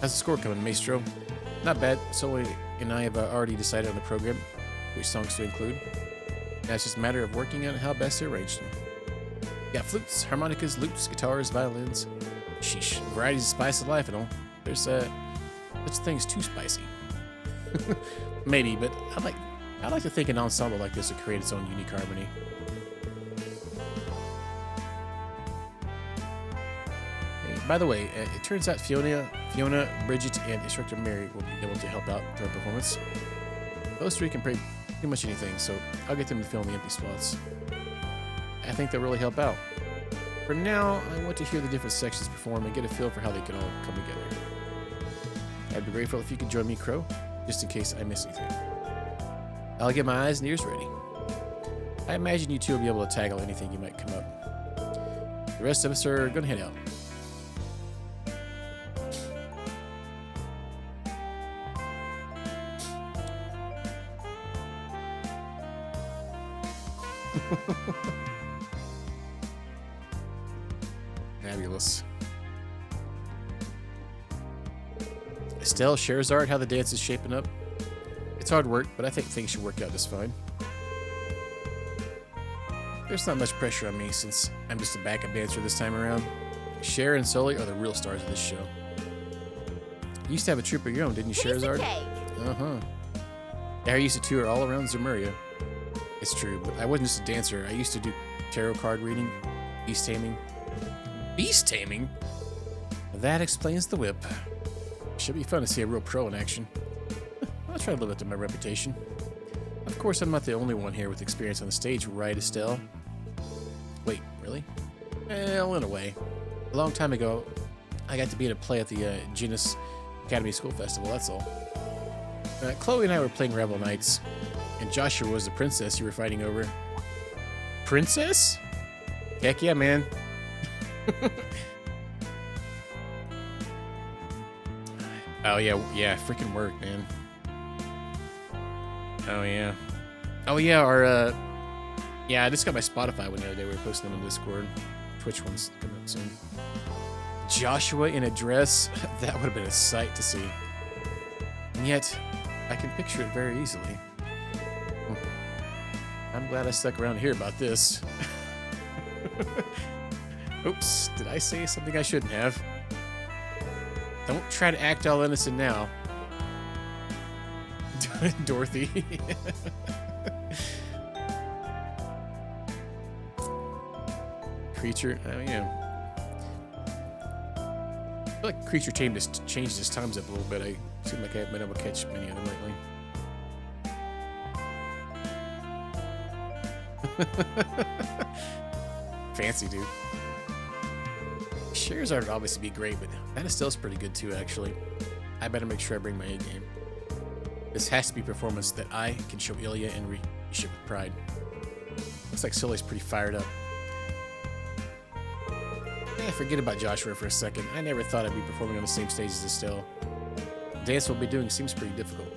[SPEAKER 1] How's the score coming, Maestro? Not bad. Solo and I have already decided on the program, which songs to include. Now it's just a matter of working on how best to arrange them. Got flutes, harmonicas, lutes, guitars, violins. Sheesh, varieties of spice of life and all. There's such things too spicy. Maybe, but I like to think an ensemble like this would create its own unique harmony. Hey, by the way, it turns out Fiona, Bridget, and Instructor Mary will be able to help out with our performance. Those three can pretty much anything, so I'll get them to fill in the empty spots. I think they'll really help out. For now, I want to hear the different sections perform and get a feel for how they can all come together. I'd be grateful if you could join me, Crow, just in case I miss anything. I'll get my eyes and ears ready. I imagine you two will be able to tackle anything you might come up. The rest of us are gonna head out. Fabulous. Estelle, Sherazard, how the dance is shaping up? It's hard work, but I think things should work out just fine. There's not much pressure on me since I'm just a backup dancer this time around. Cher and Sully are the real stars of this show. You used to have a troupe of your own, didn't you, Sherazard? Uh-huh. Yeah, I used to tour all around Zemuria. It's true, but I wasn't just a dancer. I used to do tarot card reading, beast taming. Beast taming? That explains the whip. Should be fun to see a real pro in action. I'll try to live up to my reputation. Of course, I'm not the only one here with experience on the stage, right, Estelle? Wait, really? Well, in a way. A long time ago, I got to be in a play at the Genus Academy School Festival, that's all. Chloe and I were playing Rebel Knights, and Joshua was the princess you were fighting over. Princess? Heck yeah, man. Oh yeah, freaking work, man. Oh yeah, our yeah, I just got my Spotify one the other day. We were posting them on Discord. Twitch one's coming up soon. Joshua in a dress, that would have been a sight to see. And yet, I can picture it very easily. I'm glad I stuck around to hear about this. Oops, did I say something I shouldn't have? Don't try to act all innocent now. Dorothy. Creature, yeah. I feel like Creature changed his times up a little bit. I seem like I haven't been able to catch many of them lately. Fancy, dude. Shares would obviously be great, but that Estelle's pretty good too, actually. I better make sure I bring my A game. This has to be a performance that I can show Ilya and Risha with pride. Looks like Sully's pretty fired up. Forget about Joshua for a second. I never thought I'd be performing on the same stage as Estelle. The dance we'll be doing seems pretty difficult.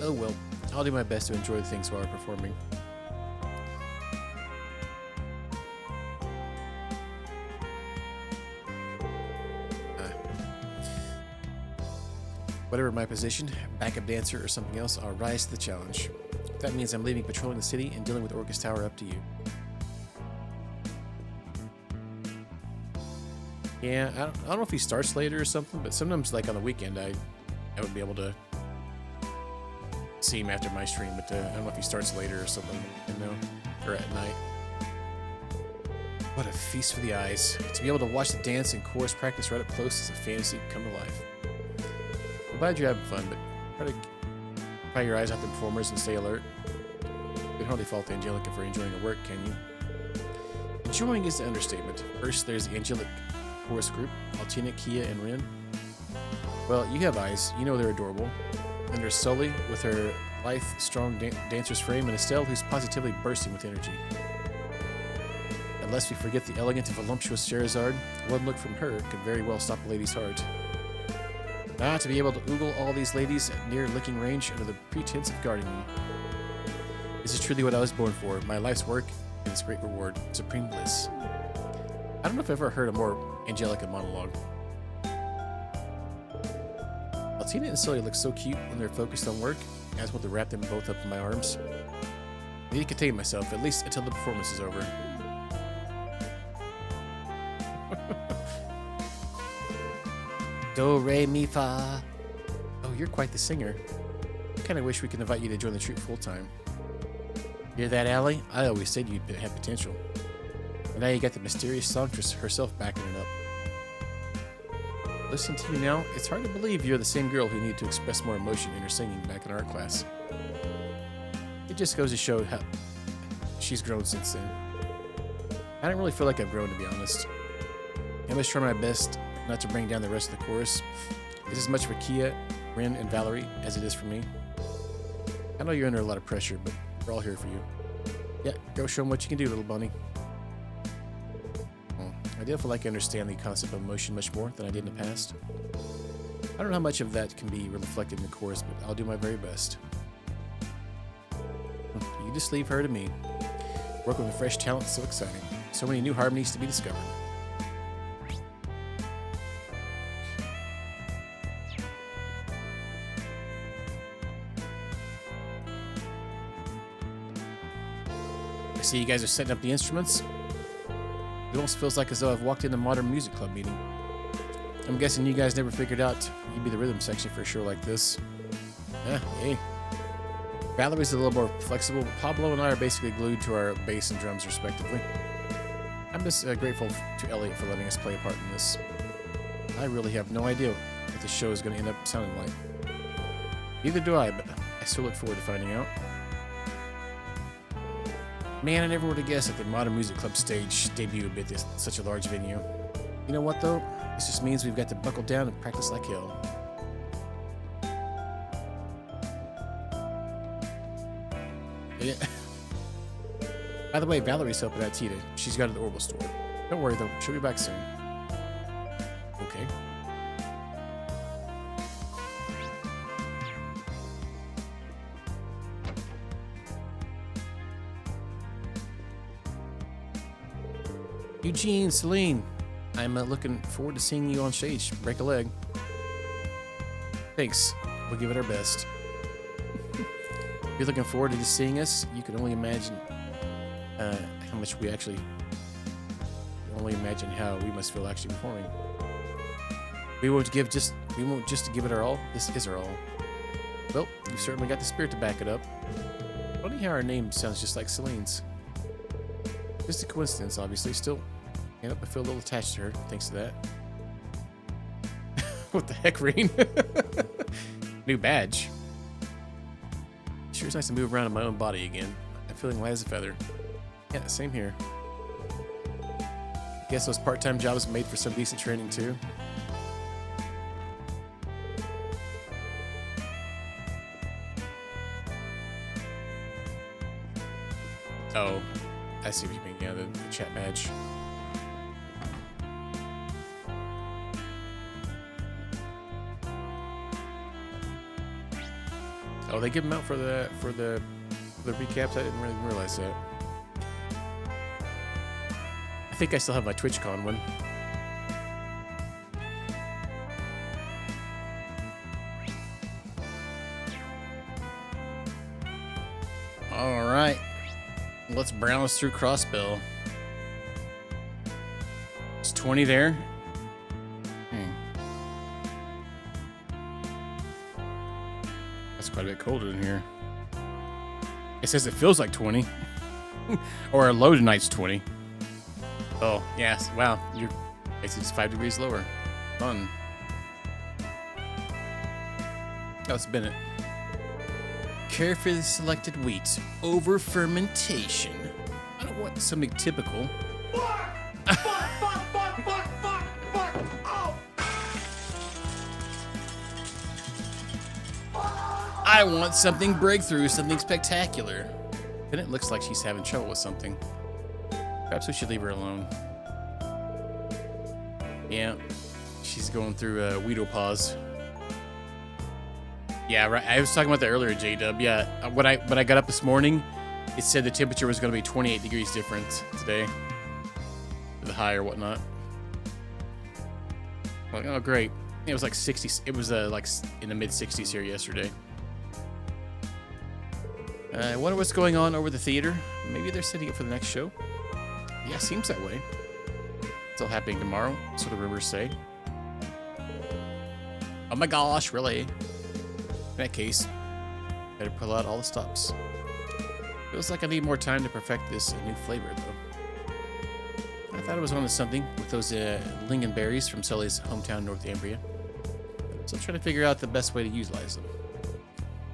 [SPEAKER 1] Oh well, I'll do my best to enjoy the things while we're performing. Whatever my position, backup dancer or something else, I'll rise to the challenge. That means I'm leaving patrolling the city and dealing with Orcus Tower up to you. Yeah, I don't know if he starts later or something, but sometimes, like on the weekend, I would be able to see him after my stream, but I don't know if he starts later or something, you know, or at night. What a feast for the eyes. To be able to watch the dance and chorus practice right up close is a fantasy come to life. I'm glad you're having fun, but try to pry your eyes off the performers and stay alert. You can hardly fault Angelica for enjoying her work, can you? Enjoying is the understatement. First, there's the Angelic chorus group, Altina, Kia, and Rin. Well, you have eyes. You know they're adorable. And there's Sully with her lithe, strong dancer's frame, and Estelle, who's positively bursting with energy. Unless we forget the elegant and voluptuous Sherazard, one look from her could very well stop a lady's heart. Now, to be able to oogle all these ladies at near licking range under the pretense of guarding them. This is truly what I was born for, my life's work and its great reward, supreme bliss. I don't know if I've ever heard a more Angelica monologue. Altina and Sully look so cute when they're focused on work. I just want to wrap them both up in my arms. I need to contain myself, at least until the performance is over. Do, re, mi, fa. Oh, you're quite the singer. I kind of wish we could invite you to join the troupe full time. Hear that, Allie? I always said you'd have potential. And now you got the mysterious songstress herself backing it up. Listen to you now, it's hard to believe you're the same girl who needed to express more emotion in her singing back in art class. It just goes to show how she's grown since then. I don't really feel like I've grown, to be honest. I'm just trying my best not to bring down the rest of the chorus. It's as much for Kia, Rin, and Valerie as it is for me. I know you're under a lot of pressure, but we're all here for you. Yeah, go show them what you can do, little bunny. I do feel like I understand the concept of emotion much more than I did in the past. I don't know how much of that can be reflected in the chorus, but I'll do my very best. You just leave her to me. Working with fresh talent is so exciting. So many new harmonies to be discovered. I see you guys are setting up the instruments. It almost feels like as though I've walked in a modern music club meeting. I'm guessing you guys never figured out you'd be the rhythm section for a show like this. Yeah, hey. Valerie's a little more flexible, but Pablo and I are basically glued to our bass and drums respectively. I'm just grateful to Elliot for letting us play a part in this. I really have no idea what the show is going to end up sounding like. Neither do I, but I still look forward to finding out. Man, I never would have guessed that the Modern Music Club stage debut would be at such a large venue. You know what, though? This just means we've got to buckle down and practice like hell. Yeah. By the way, Valerie's helping out Tita. She's got an Orbital store. Don't worry, though. She'll be back soon. Okay. Eugene, Celine, I'm looking forward to seeing you on stage. Break a leg. Thanks. We'll give it our best. If you're looking forward to just seeing us, you can only imagine how much we actually... only imagine how we must feel actually performing. We won't just give it our all. This is our all. Well, you've certainly got the spirit to back it up. Funny how our name sounds just like Celine's. Just a coincidence, obviously. Still, I feel a little attached to her, thanks to that. What the heck, Rain? New badge. Sure is nice to move around in my own body again. I'm feeling light as a feather. Yeah, same here. Guess those part-time jobs made for some decent training, too. Oh. I see what you mean, yeah, the chat badge. Oh, they give them out for the recaps? I didn't really realize that. I think I still have my TwitchCon one. All right. Let's browse through Crossbill. It's 20 there. That's quite a bit colder in here. It says it feels like 20. Or a low tonight's 20. Oh, yes. Wow. It's just 5 degrees lower. Fun. Oh, it's Bennett. Carefully selected wheat over fermentation. I don't want something typical. I want something breakthrough, something spectacular. Then it looks like she's having trouble with something. Perhaps we should leave her alone. Yeah, she's going through a Weedle pause. Yeah, right. I was talking about that earlier, J-Dub. Yeah, when I got up this morning, it said the temperature was going to be 28 degrees different today. The high or whatnot. Like, oh, great. It was like 60. It was like in the mid-60s here yesterday. I wonder what's going on over the theater. Maybe they're setting it for the next show. Yeah, seems that way. It's all happening tomorrow, so the rumors say. Oh my gosh, really? In that case, better pull out all the stops. Feels like I need more time to perfect this new flavor, though. I thought I was onto something with those lingonberries from Sully's hometown, Northumbria. So I'm trying to figure out the best way to utilize them.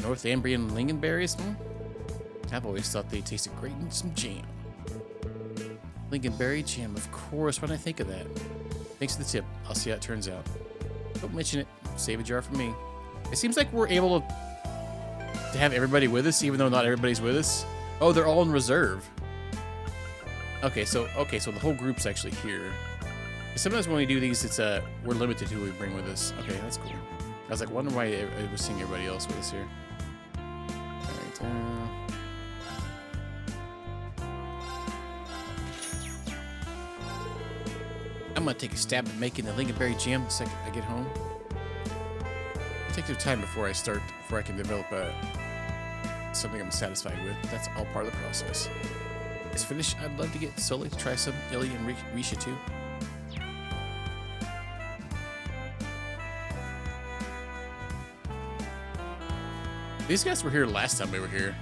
[SPEAKER 1] Northumbrian lingonberries? I've always thought they tasted great in some jam. Lingonberry jam, of course. Why did I think of that? Thanks for the tip. I'll see how it turns out. Don't mention it. Save a jar for me. It seems like we're able to have everybody with us, even though not everybody's with us. Oh, they're all in reserve. Okay, so the whole group's actually here. Sometimes when we do these, it's we're limited to who we bring with us. Okay, that's cool. I was like, wondering why I was seeing everybody else with us here. All right. I'm gonna take a stab at making the lingonberry jam the second I get home. Take some time before I can develop something I'm satisfied with. That's all part of the process. It's finished. I'd love to get Sully to try some Illy and Risha too. These guys were here last time we were here.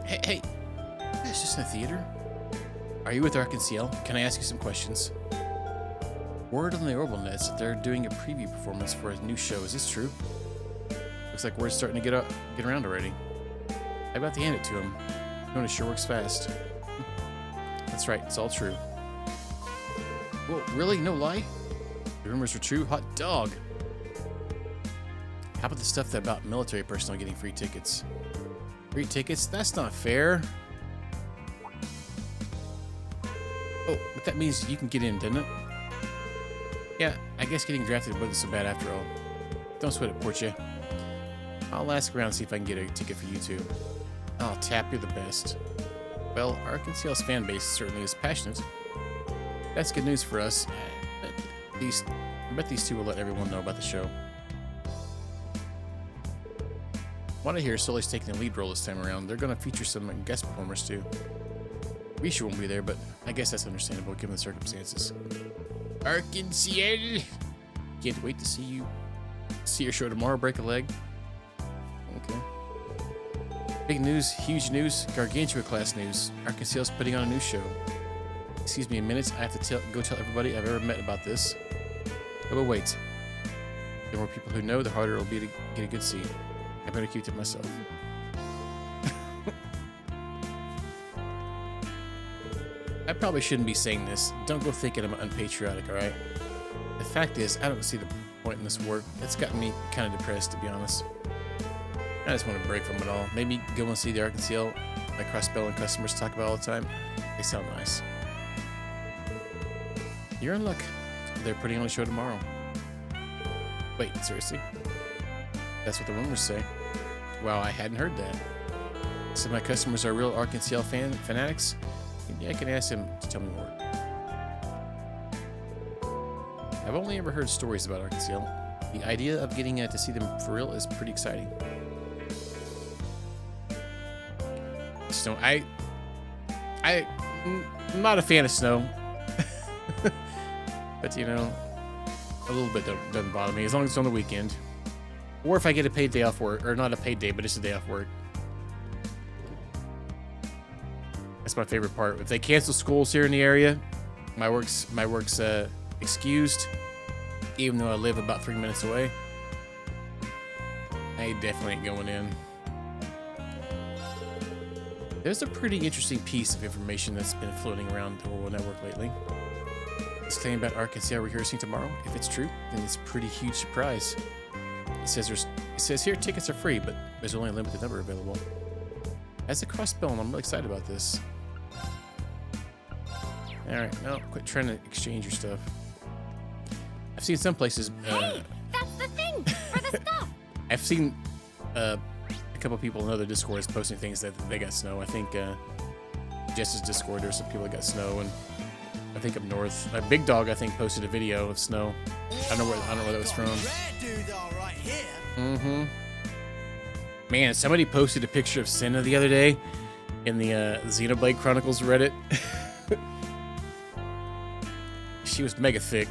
[SPEAKER 1] Hey, it's just in the theater. Are you with Arkansas? Can I ask you some questions? Word on the Orbital Nets that they're doing a preview performance for a new show. Is this true? Looks like word's starting to get around already. How about to hand it to him? Nona sure works fast. That's right, it's all true. Whoa, really? No lie? The rumors were true? Hot dog! How about the stuff about military personnel getting free tickets? Free tickets? That's not fair. Oh, but that means you can get in, doesn't it? Yeah, I guess getting drafted wasn't so bad after all. Don't sweat it, Portia. I'll ask around and see if I can get a ticket for you two. Oh, Tap, you're the best. Well, Arkansas's fan base certainly is passionate. That's good news for us. I bet these two will let everyone know about the show. Want to hear Sully's taking the lead role this time around. They're going to feature some guest performers too. Risha won't be there, but I guess that's understandable given the circumstances. Arkansas! Can't wait to see your show tomorrow. Break a leg. Okay. Big news, huge news, gargantua class news. Arkansas's putting on a new show. Excuse me a minute. I have to go tell everybody I've ever met about this. Oh, but wait. The more people who know, the harder it'll be to get a good seat. I better keep it to myself. I probably shouldn't be saying this. Don't go thinking I'm unpatriotic, alright? The fact is, I don't see the point in this work. It's gotten me kind of depressed, to be honest. I just want a break from it all. Maybe go and see the Arkansas my cross-belling customers talk about all the time. They sound nice. You're in luck. They're putting on a show tomorrow. Wait, seriously? That's what the rumors say. Wow, I hadn't heard that. So my customers are real Arkansas fanatics? Maybe I can ask them to tell me more. I've only ever heard stories about Arkansas. The idea of getting to see them for real is pretty exciting. Snow. I'm not a fan of snow. But, you know, a little bit doesn't bother me, as long as it's on the weekend. Or if I get a paid day off work, or not a paid day, but just a day off work. That's my favorite part. If they cancel schools here in the area, my work's excused, even though I live about 3 minutes away. I definitely ain't going in. There's a pretty interesting piece of information that's been floating around the Orwell Network lately. This claim about Arkansas rehearsing tomorrow, if it's true, then it's a pretty huge surprise. It says here tickets are free, but there's only a limited number available. As a cross-bell, I'm really excited about this. Alright, now quit trying to exchange your stuff. I've seen some places...
[SPEAKER 5] hey! That's the thing! For the stuff!
[SPEAKER 1] I've seen a couple people in other Discords posting things that they got snow. I think Jess's Discord, there's some people that got snow, and I think up north. Big Dog, I think, posted a video of snow. I don't know where that was from. Mm-hmm. Man, somebody posted a picture of Senna the other day in the Xenoblade Chronicles Reddit. She was mega thick.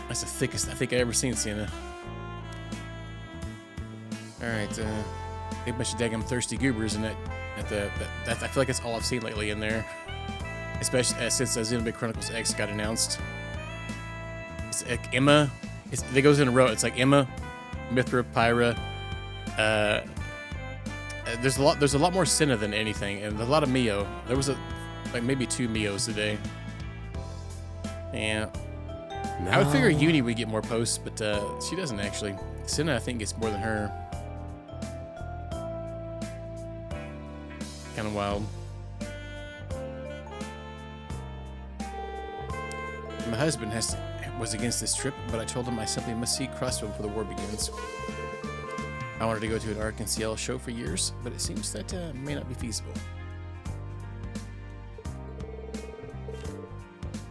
[SPEAKER 1] That's the thickest I think I ever seen Sienna. All right, a bunch of daggum thirsty goobers in that. I feel like that's all I've seen lately in there, especially since Xenoblade Chronicles X got announced. It's like Emma. It goes in a row. It's like Emma, Mithra, Pyra. There's a lot more Senna than anything, and a lot of Mio. There was like maybe 2 Mios today. Yeah.
[SPEAKER 3] No.
[SPEAKER 1] I would figure Uni would get more posts, but she doesn't actually. Senna, I think, gets more than her. Kind of wild. My husband was against this trip, but I told him I simply must see Crossbow before the war begins. I wanted to go to an Arkansas show for years, but it seems that may not be feasible.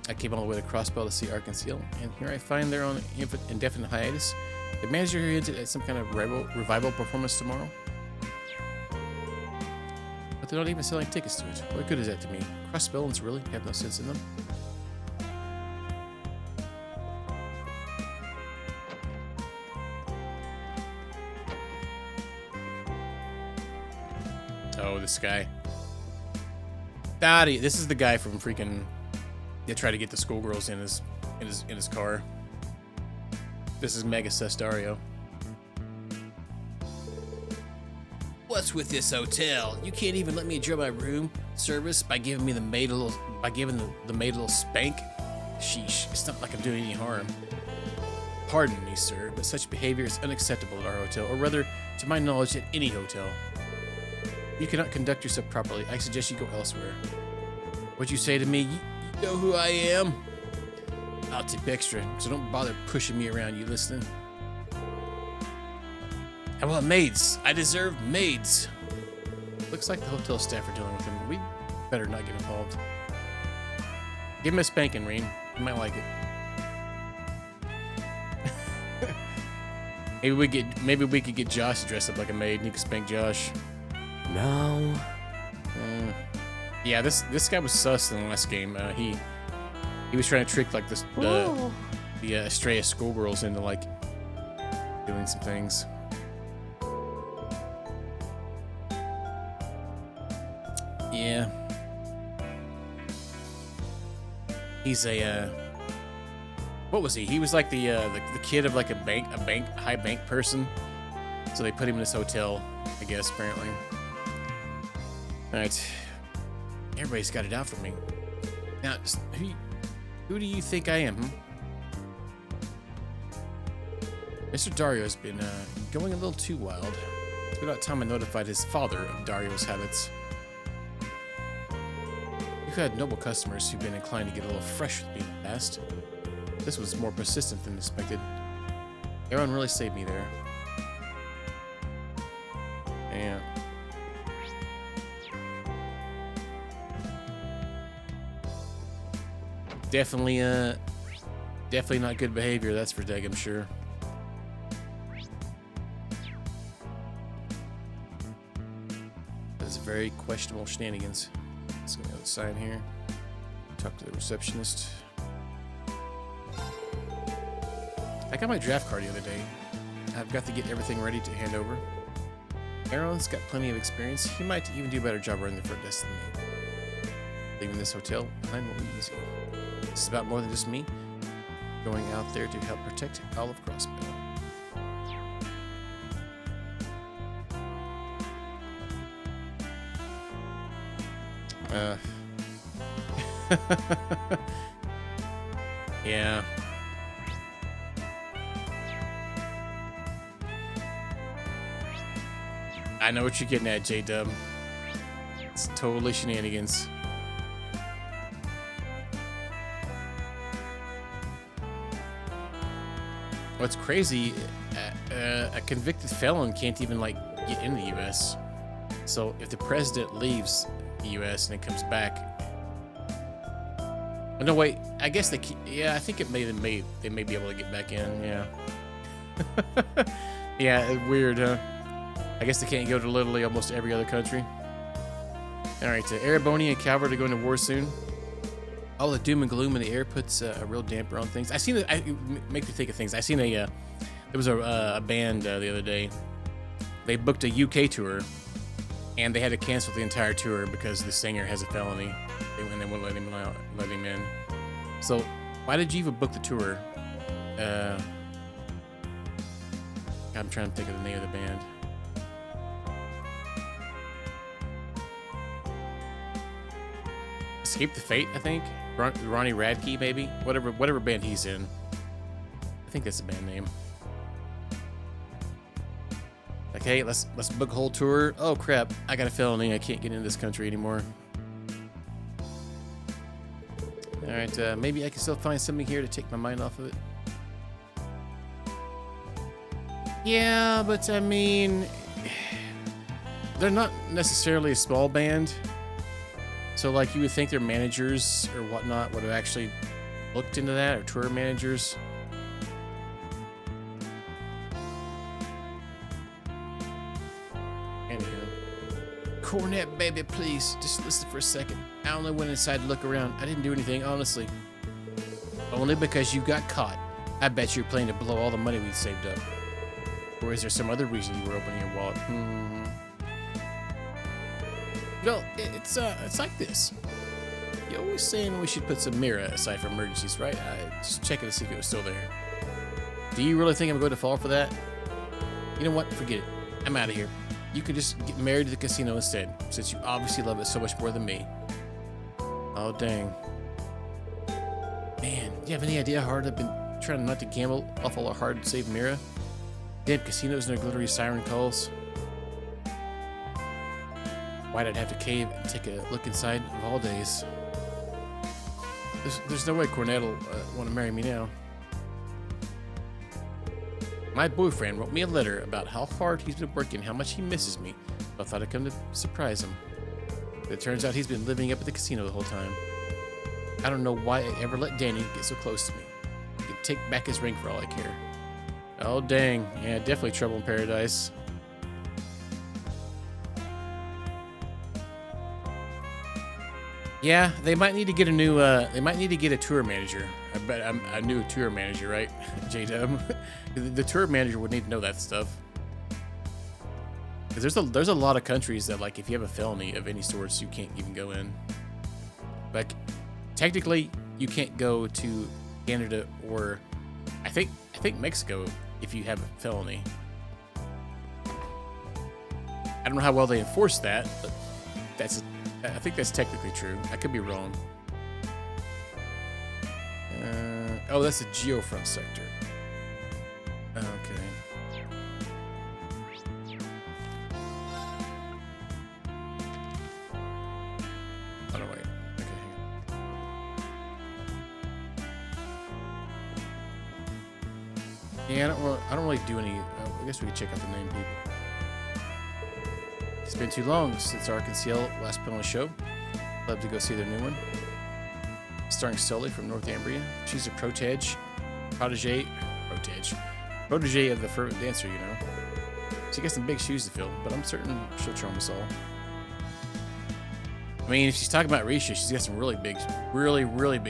[SPEAKER 1] I came all the way to Crossbow to see Arkansas, and here I find they're on indefinite hiatus. The manager hinted at some kind of revival performance tomorrow. But they're not even selling tickets to it. What good is that to me? Crossbones really have no sense in them. Oh, this guy. Daddy, this is the guy from freaking. They try to get the schoolgirls in his car. This is Mega Dario. What's with this hotel? You can't even let me enjoy my room service by giving me the maid a little spank. Sheesh, it's not like I'm doing any harm. Pardon me, sir, but such behavior is unacceptable at our hotel, or rather, to my knowledge, at any hotel. You cannot conduct yourself properly. I suggest you go elsewhere. What'd you say to me? You know who I am? I'll tip extra, so don't bother pushing me around, you listening? I want maids. I deserve maids. Looks like the hotel staff are dealing with him. We better not get involved. Give him a spanking, Reen. You might like it. Maybe we could get Josh to dress up like a maid and he could spank Josh.
[SPEAKER 3] No.
[SPEAKER 1] Yeah, this guy was sus in the last game. He was trying to trick like the Estrella schoolgirls into like doing some things. Yeah. He's a what was he? He was like the kid of like a high bank person. So they put him in this hotel, I guess, apparently. Alright. Everybody's got it out for me. Now, who do you think I am, Mr. Dario's been going a little too wild. It's about time I notified his father of Dario's habits. We've had noble customers who've been inclined to get a little fresh with me in the past. This was more persistent than expected. Aaron really saved me there. Yeah. Definitely not good behavior, that's for daggum sure. That's very questionable shenanigans. Let's go outside here. Talk to the receptionist. I got my draft card the other day. I've got to get everything ready to hand over. Aaron's got plenty of experience. He might even do a better job running the front desk than me. Leaving this hotel behind will be easy. This is about more than just me going out there to help protect Olive Crossbow. Yeah. I know what you're getting at, J-Dub. It's totally shenanigans. What's crazy, a convicted felon can't even like get in the U.S. So if the president leaves the U.S. and it comes back, oh, no wait, I guess they, yeah, I think they may be able to get back in, yeah. Yeah, weird, huh? I guess they can't go to literally almost every other country. All right, Ereboni and Calvert are going to war soon. all the doom and gloom in the air puts a real damper on things. I seen it. It makes me think of things. I seen there was a band the other day. They booked a UK tour, and they had to cancel the entire tour because the singer has a felony. And they wouldn't let him in. So why did you even book the tour? I'm trying to think of the name of the band. Escape the Fate, I think. Ronnie Radke, maybe. Whatever band he's in. I think that's the band name. Like, hey, let's book a whole tour. Oh crap, I got a felony. I can't get into this country anymore. All right, maybe I can still find something here to take my mind off of it. Yeah, but I mean, they're not necessarily a small band. So, like, you would think their managers or whatnot would have actually looked into that, or tour managers. Anywho. Cornet, baby, please, just listen for a second. I only went inside to look around. I didn't do anything, honestly. Only because you got caught. I bet you were planning to blow all the money we'd saved up. Or is there some other reason you were opening your wallet? Well, it's like this. You're always saying we should put some mirror aside for emergencies, right? Just checking to see if it was still there. Do you really think I'm going to fall for that? You know what? Forget it. I'm out of here. You can just get married to the casino instead, since you obviously love it so much more than me. Oh, dang. Man, do you have any idea how hard I've been trying not to gamble off all our hard-saved mirror? Damn casinos and their glittery siren calls. Why'd I'd have to cave and take a look inside of all days? There's no way Cornell will want to marry me now. My boyfriend wrote me a letter about how hard he's been working, how much he misses me. I thought I'd come to surprise him. But it turns out he's been living up at the casino the whole time. I don't know why I ever let Danny get so close to me. He can take back his ring for all I care. Oh dang, yeah, definitely trouble in paradise. Yeah, they might need to get a new. They might need to get a tour manager. I bet a new tour manager, right? J-Dub. The tour manager would need to know that stuff. Because there's a lot of countries that, like, if you have a felony of any sorts, you can't even go in. Like, technically, you can't go to Canada or I think Mexico if you have a felony. I don't know how well they enforce that, but I think that's technically true. I could be wrong. Oh, that's a geofront sector. Okay. Oh no, wait. Okay, hang on. Yeah, I don't really do any. I guess we could check out the name people. It's been too long since Ark and Ciel last put on a show. Love to go see their new one. Starring Sully from Northumbria. She's a protege of the fervent dancer, you know. She got some big shoes to fill, but I'm certain she'll charm us all. I mean, if she's talking about Risha, she's got some really big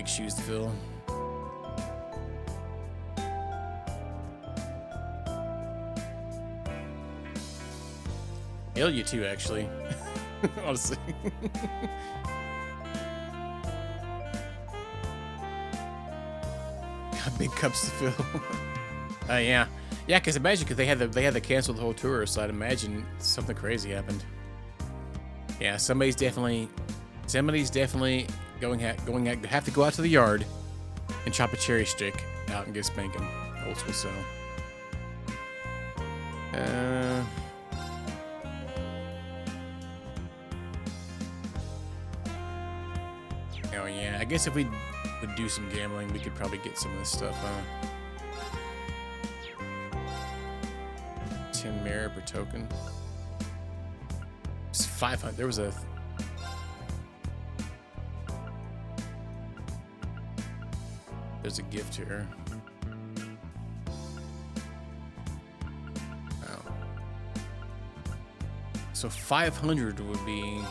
[SPEAKER 1] shoes to fill. You too, actually. Honestly. Got big cups to fill. Yeah, because imagine they had to cancel the whole tour, so I'd imagine something crazy happened. Yeah, somebody's definitely going to have to go out to the yard and chop a cherry stick out and get a spanking. Old school style. Oh yeah, I guess if we would do some gambling, we could probably get some of this stuff. 10 mirror per token. It's 500. There was a. There's a gift here. Wow. So 500 would be.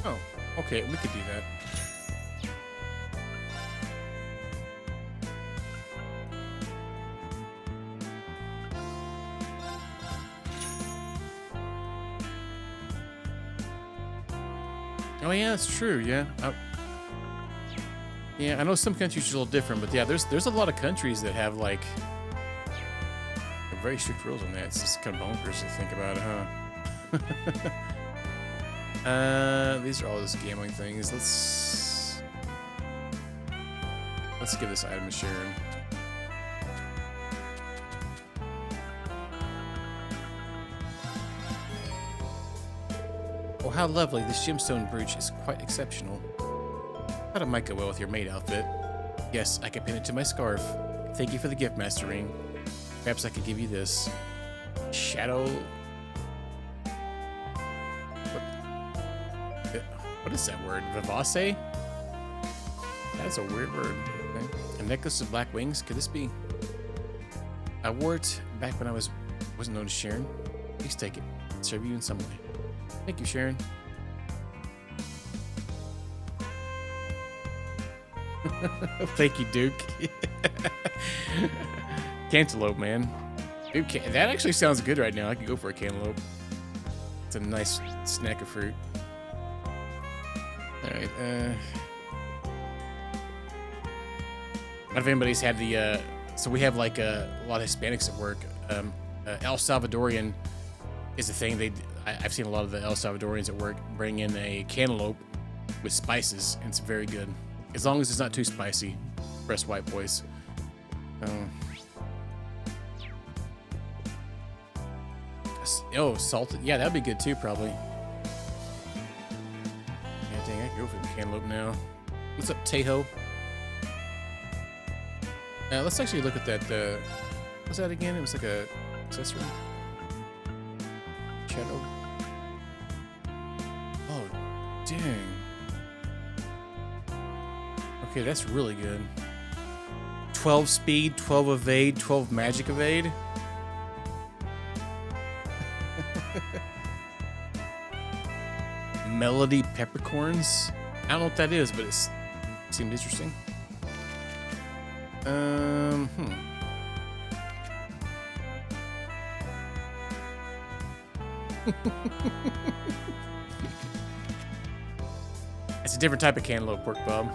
[SPEAKER 1] Oh, okay, we could do that. Oh yeah, that's true. Yeah. Yeah, I know some countries are a little different, but yeah, there's a lot of countries that have like very strict rules on that. It's just kind of bonkers to think about it, huh? These are all just gambling things. Let's give this item to Sharon. Oh, how lovely! This gemstone brooch is quite exceptional. Thought it might go well with your maid outfit. Yes, I can pin it to my scarf. Thank you for the gift, Master Ring. Perhaps I could give you this. Shadow... What is that word? Vivace? That's a weird word. Okay. A necklace of black wings? Could this be? I wore it back when I wasn't known as Sharon. Please take it. Serve you in some way. Thank you, Sharon. Thank you, Duke. Cantaloupe, man. Dude, that actually sounds good right now. I could go for a cantaloupe. It's a nice snack of fruit. Alright, what if anybody's had the, so we have like a lot of Hispanics at work. El Salvadorian is a thing. I've seen a lot of the El Salvadorians at work bring in a cantaloupe with spices, and it's very good. As long as it's not too spicy for us white boys. Oh, salted. Yeah, that'd be good too, probably. Yeah, dang, I could go for the cantaloupe now. What's up, Tejo? Let's actually look at that. What's that again? It was like a accessory. Shadow. Oh, dang. Okay, that's really good. 12 speed, 12 evade, 12 magic evade. Melody peppercorns. I don't know what that is, but it seemed interesting. It's a different type of cantaloupe, Pork Bob.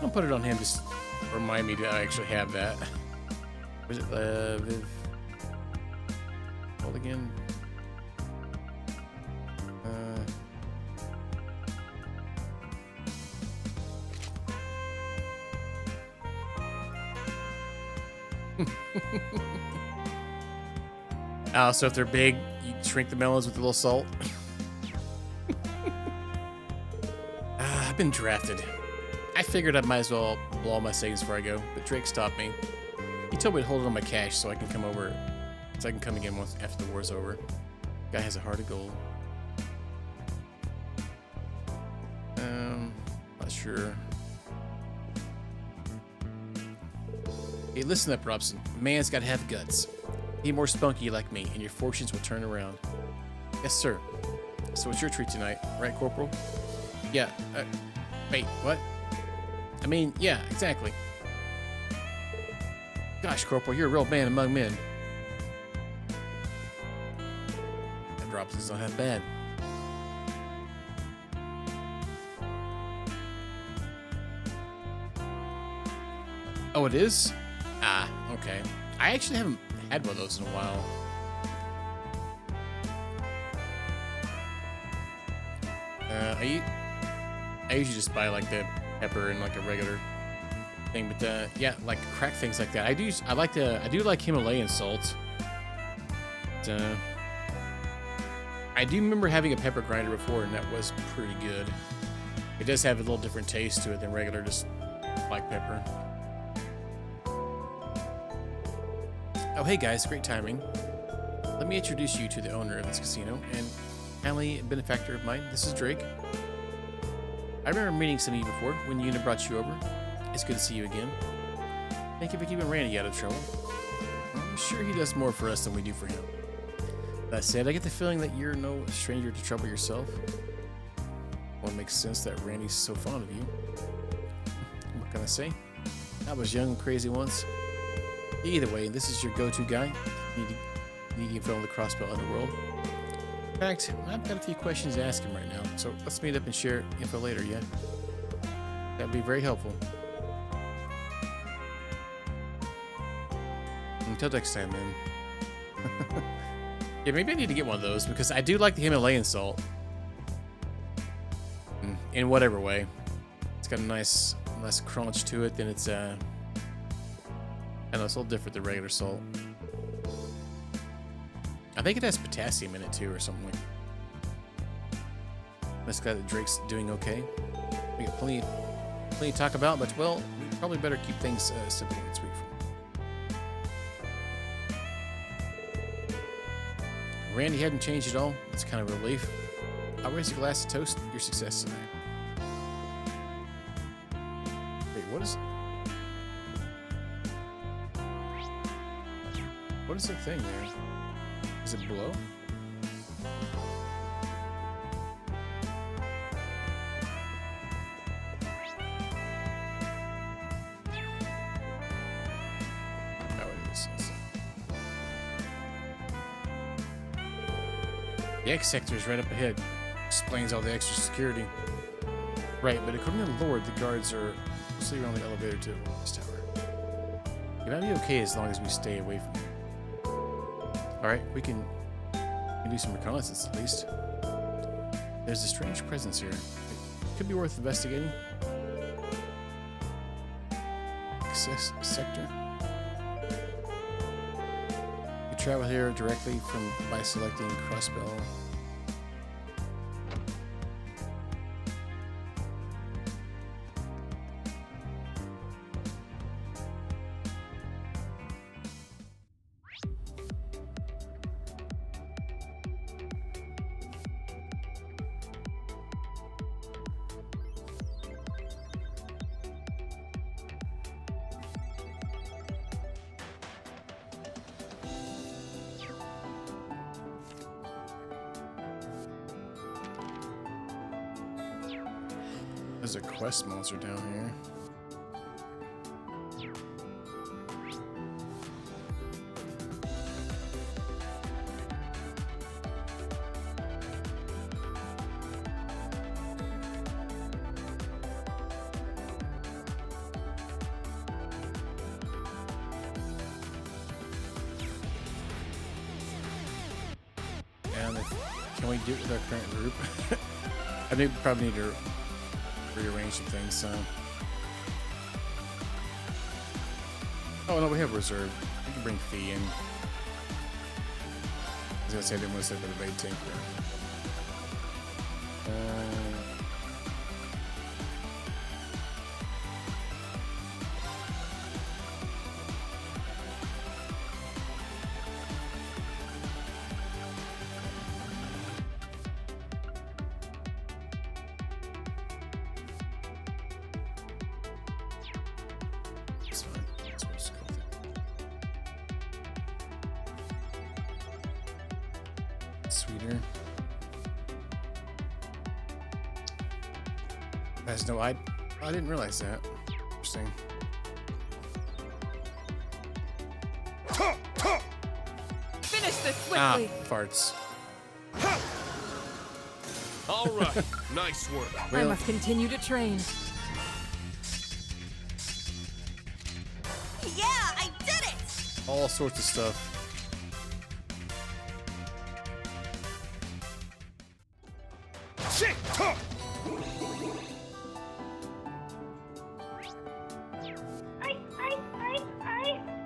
[SPEAKER 1] I'll put it on him just to remind me to actually have that. Was it Viv? Hold again. So if they're big, you shrink the melons with a little salt. I've been drafted. I figured I might as well blow all my savings before I go, but Drake stopped me. He told me to hold it on my cash so I can come over, so I can come again once after the war's over. Guy has a heart of gold. Not sure. Hey, listen up, Robson. Man's gotta have guts. Be more spunky like me, and your fortunes will turn around. Yes, sir. So it's your treat tonight, right, Corporal? Yeah. Wait, what? I mean, yeah, exactly. Gosh, Corporal, you're a real man among men. That Robson's not that bad. Oh, it is? Ah, okay. I actually haven't had one of those in a while. I usually just buy like the pepper and like a regular thing, but yeah, like crack things like that. I do like Himalayan salt. But, I do remember having a pepper grinder before, and that was pretty good. It does have a little different taste to it than regular just black pepper. Oh, hey guys, great timing. Let me introduce you to the owner of this casino, and Kindly benefactor of mine, this is Drake. I remember meeting some of you before when Una brought you over. It's good to see you again. Thank you for keeping Randy out of trouble. I'm sure he does more for us than we do for him. That said, I get the feeling that you're no stranger to trouble yourself. Well, it makes sense that Randy's so fond of you. What can I say? I was young and crazy once. Either way, this is your go-to guy. Need info on the Crossbell Underworld. In fact, I've got a few questions to ask him right now, so let's meet up and share info later, yeah? That'd be very helpful. Until next time, man. Yeah, maybe I need to get one of those, because I do like the Himalayan salt. In whatever way. It's got a nice crunch to it, then it's, I know, it's a little different than regular salt. I think it has potassium in it too, or something like that. That's glad that Drake's doing okay. We got plenty to talk about, but well, we probably better keep things simple and sweet for me. Randy hadn't changed at all. It's kind of a relief. I'll raise a glass to toast your success tonight. Wait, what is the thing there? Is it below? Oh, it is. The X sector is right up ahead. Explains all the extra security. Right, but according to the Lord, the guards are mostly around the elevator to this tower. It might be okay as long as we stay away from it. Alright, we can do some reconnaissance at least. There's a strange presence here. It could be worth investigating. Access sector. You travel here directly by selecting Crossbell. There's a quest monster down here. And can we do it with our current group? I think we probably need to rearrange some things, so. Oh no, we have reserve. We can bring Fee in. I was gonna say I didn't want to say for the bait tank. Sweeter. Has no I didn't realize that. Interesting.
[SPEAKER 11] Finish this quickly.
[SPEAKER 1] Ah, farts.
[SPEAKER 3] All right, nice work.
[SPEAKER 11] I must continue to train.
[SPEAKER 6] Yeah, I did it!
[SPEAKER 1] All sorts of stuff.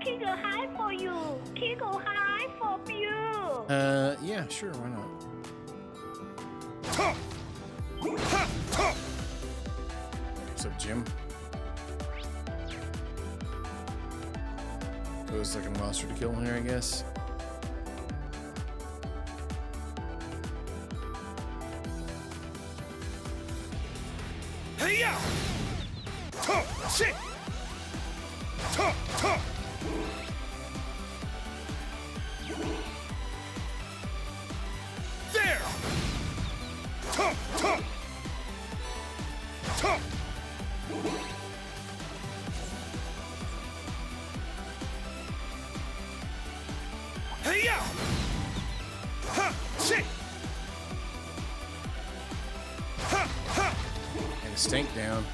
[SPEAKER 4] Kick a high for you. Kick a high for you.
[SPEAKER 1] Yeah, sure, why not? What's up, Jim? It was like a monster to kill in here, I guess.
[SPEAKER 3] Hey ya! Shit! There! Hey ya! Ha! Shit! Ha! Ha!
[SPEAKER 1] And the stink down.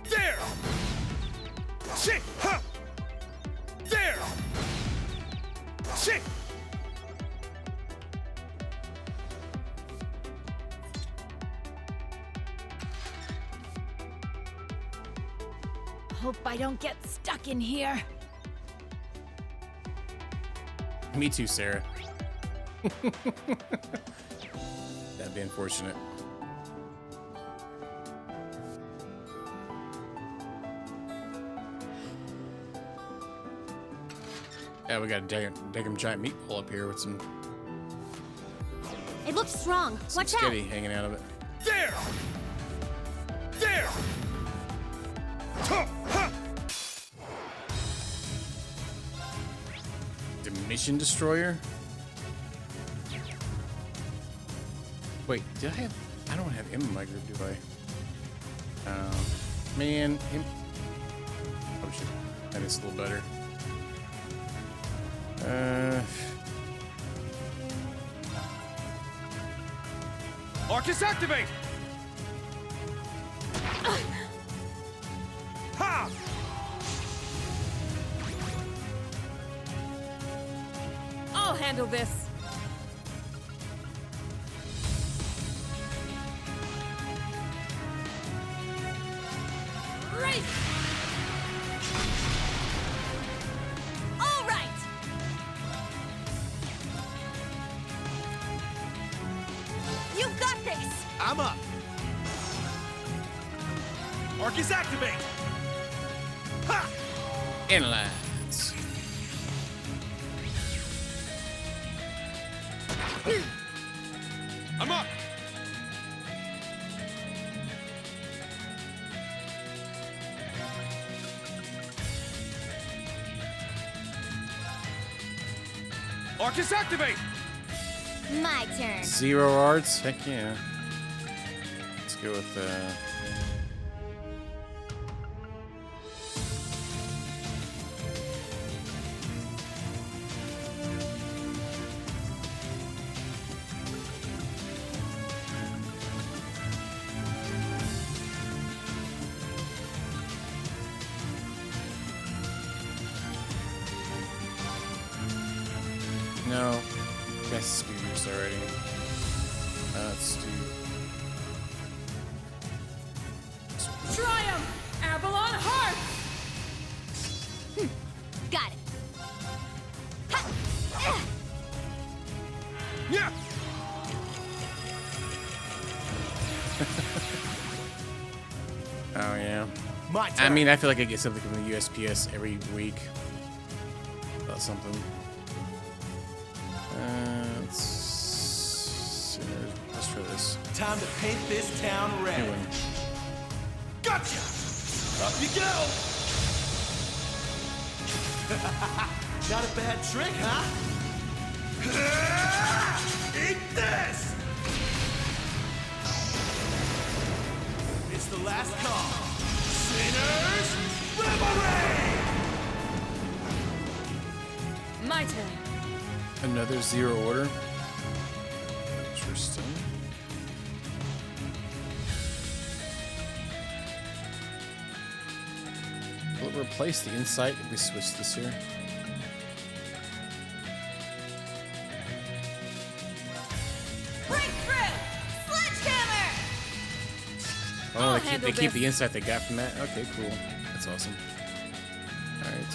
[SPEAKER 3] There! Shit! Ha! There! Shit!
[SPEAKER 9] Hope I don't get stuck in here.
[SPEAKER 1] Me too, Sarah. That'd be unfortunate. Yeah, we got a Degum giant meatball up here with some
[SPEAKER 2] It looks strong. Watch out.
[SPEAKER 1] sketty hanging out of it.
[SPEAKER 3] There! There! Ha! Ha!
[SPEAKER 1] Mission destroyer? Wait, did I have... I don't have him in my group, do I? Man, him... Oh, shit. That is a little better.
[SPEAKER 3] Arcus activate! Ha!
[SPEAKER 9] I'll handle this. Right. All right.
[SPEAKER 6] You got this!
[SPEAKER 3] I'm up! Arcus activate! Ha!
[SPEAKER 1] Analyze.
[SPEAKER 3] I'm up! Arcus activate!
[SPEAKER 5] My turn.
[SPEAKER 1] Zero arts? Heck yeah. Let's go with, no. Got speeders already. Let's do...
[SPEAKER 9] Triumph! Avalon Heart!
[SPEAKER 5] Got it.
[SPEAKER 3] Yeah!
[SPEAKER 1] Oh, yeah.
[SPEAKER 3] My
[SPEAKER 1] I
[SPEAKER 3] turn.
[SPEAKER 1] mean, I feel like I get something from the USPS every week. About something. Let's try this.
[SPEAKER 3] Time to paint this town red.
[SPEAKER 1] New one.
[SPEAKER 3] Gotcha! Up you go! Not a bad trick, huh? Eat this! It's the last call. Sinners, revelry!
[SPEAKER 9] My turn.
[SPEAKER 1] Another zero order. Interesting. Will it replace the insight if we switch this here?
[SPEAKER 6] Breakthrough! Sledgehammer!
[SPEAKER 1] Oh, they keep the insight they got from that? Okay, cool. That's awesome. Alright,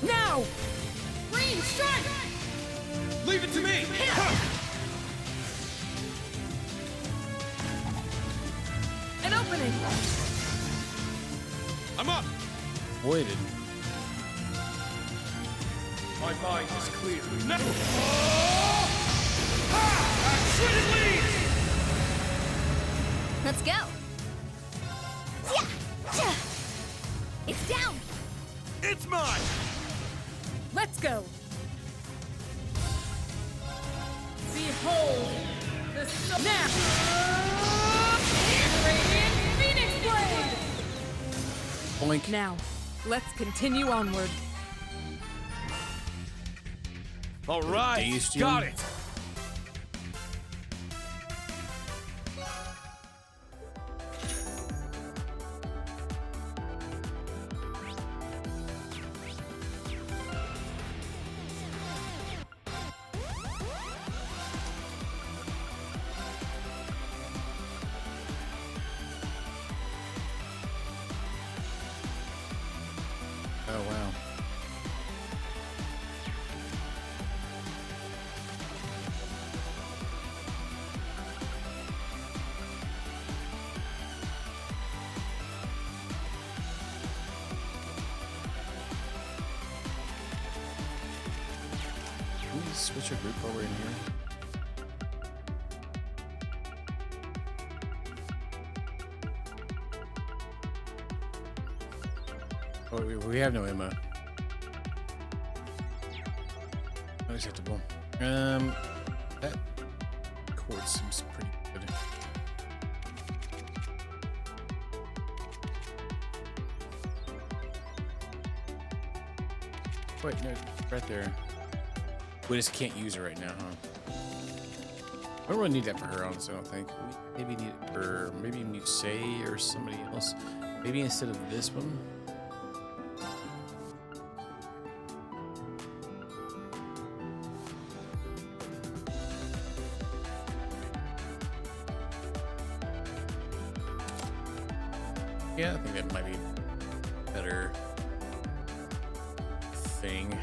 [SPEAKER 9] Now! Green strike!
[SPEAKER 3] Leave it to me!
[SPEAKER 9] An opening!
[SPEAKER 3] I'm up.
[SPEAKER 1] Voided.
[SPEAKER 3] My mind is clear. No. Shredded leaves.
[SPEAKER 6] Let's go. Yeah. Yeah. It's down.
[SPEAKER 3] It's mine.
[SPEAKER 6] Let's go.
[SPEAKER 11] Behold the snap! Radiant Phoenix Blade!
[SPEAKER 1] Blink.
[SPEAKER 11] Now, let's continue onward.
[SPEAKER 3] All right,
[SPEAKER 1] Dazed you?
[SPEAKER 3] got it.
[SPEAKER 1] Oh wow. Can we switch our group while we're in here? Oh, we have no Emma. Unacceptable. That chord seems pretty good. Wait, no, right there. We just can't use her right now, huh? I don't really need that for her, honestly, I don't think. We maybe need it for, maybe you need Say or somebody else. Maybe instead of this one. Yeah, I think that might be a better thing.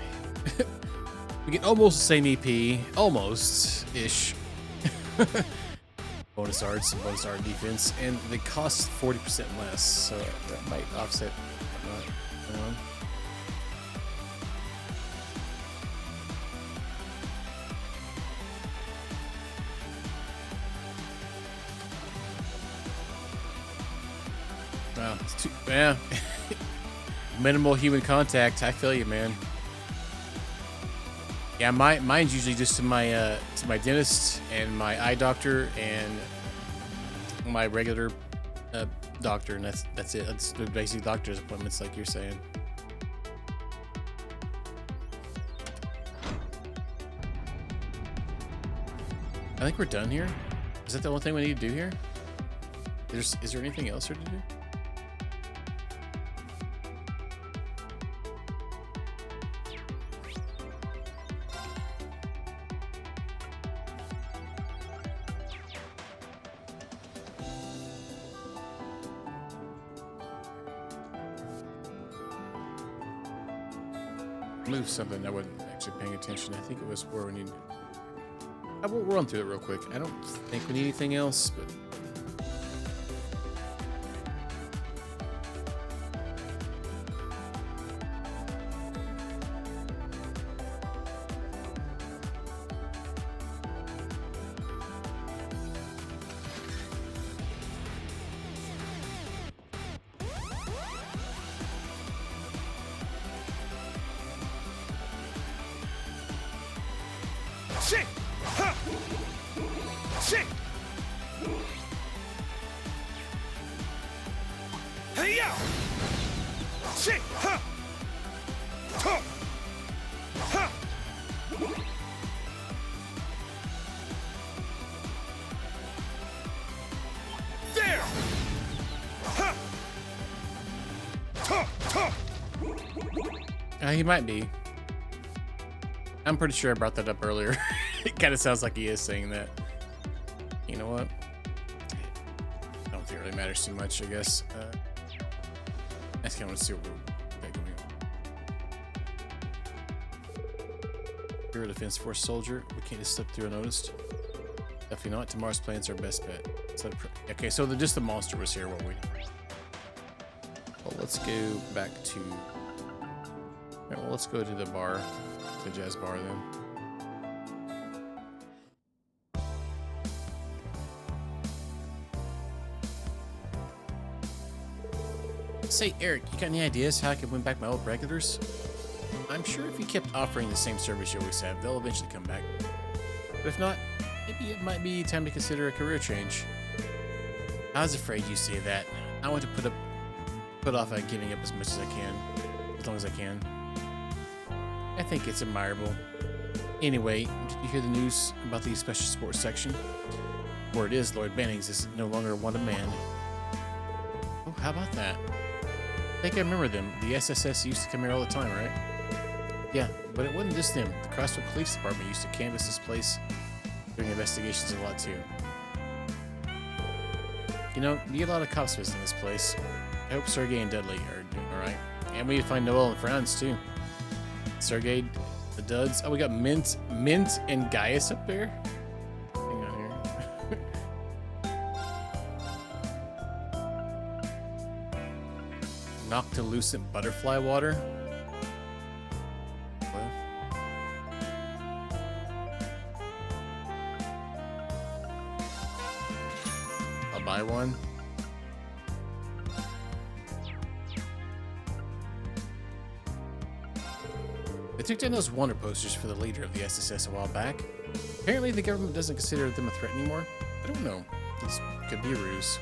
[SPEAKER 1] We get almost the same EP, almost-ish. Bonus arts and bonus art defense, and they cost 40% less, so that might offset whatnot going on. Wow, it's too, yeah. Minimal human contact. I feel you, man. Yeah, mine's usually just to my dentist and my eye doctor and my regular doctor, and that's it. That's the basic doctor's appointments, like you're saying. I think we're done here. Is that the only thing we need to do here? Is there anything else here to do? Move something I wasn't actually paying attention. I think it was where we need. I will run through it real quick. I don't think we need anything else, but.
[SPEAKER 3] Shit! Ha! Shit! Hey ya! Shit! Ha! Ha! Ha! There! Ha! Ha! Ha!
[SPEAKER 1] He might be. I'm pretty sure I brought that up earlier. It kind of sounds like he is saying that. You know what? I don't think it really matters too much, I guess. I just kind of want to see what we're doing. You're a Defense Force soldier. We can't just slip through unnoticed. Definitely not. Tomorrow's plan's our best bet. So okay, so just the monster was here. What we need. Holy let's go back to... Well, let's go to the bar, the jazz bar then. Say, Eric, you got any ideas how I can win back my old regulars? I'm sure if you kept offering the same service you always have, they'll eventually come back. But if not, maybe it might be time to consider a career change. I was afraid you'd say that. I want to put off giving up as much as I can, as long as I can. I think it's admirable. Anyway, did you hear the news about the special sports section? Word is Lloyd Bannings is no longer a wanted man. Oh, how about that? I think I remember them. The SSS used to come here all the time, right? Yeah, but it wasn't just them. The Crossville Police Department used to canvass this place during investigations a lot too. You know, you get a lot of cops visiting this place. I hope Sergey and Dudley are doing alright. And we need to find Noel and Franz too. Sergey, the Duds. Oh, we got Mint and Gaius up there. Hang on here. Noctilucent butterfly water. What? I'll buy one. They took down those wonder posters for the leader of the SSS a while back. Apparently the government doesn't consider them a threat anymore. I don't know. This could be a ruse.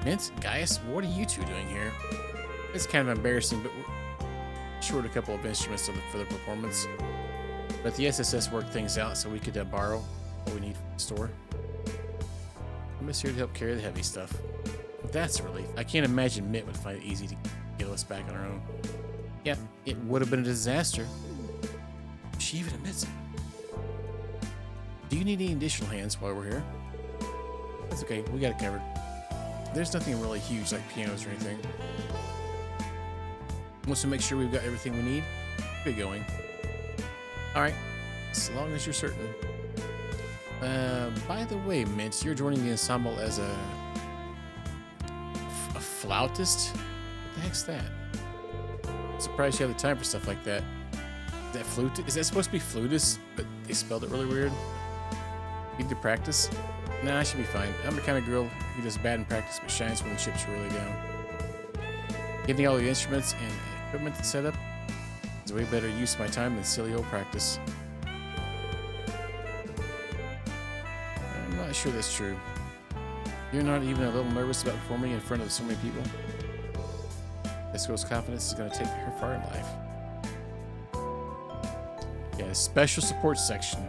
[SPEAKER 1] Mint, Gaius, what are you two doing here? It's kind of embarrassing, but we're short a couple of instruments for the performance. But the SSS worked things out so we could borrow what we need from the store. I'm just here to help carry the heavy stuff. That's a relief. I can't imagine Mint would find it easy to get us back on our own. Yeah, it would have been a disaster. She even admits it. Do you need any additional hands while we're here? That's okay, we got it covered. There's nothing really huge like pianos or anything. Once we make sure we've got everything we need, we'll get going. Alright, as long as you're certain. By the way, Mint, you're joining the ensemble as a flautist? What the heck's that? I'm surprised you have the time for stuff like that. Is that flute? Is that supposed to be flutist, but they spelled it really weird? Need to practice? Nah, I should be fine. I'm the kind of girl who does bad in practice but shines when the chips are really down. Getting all the instruments and equipment set up is a way better use of my time than silly old practice. I'm not sure that's true. You're not even a little nervous about performing in front of so many people? This girl's confidence is going to take her far in life. Yeah, special support section.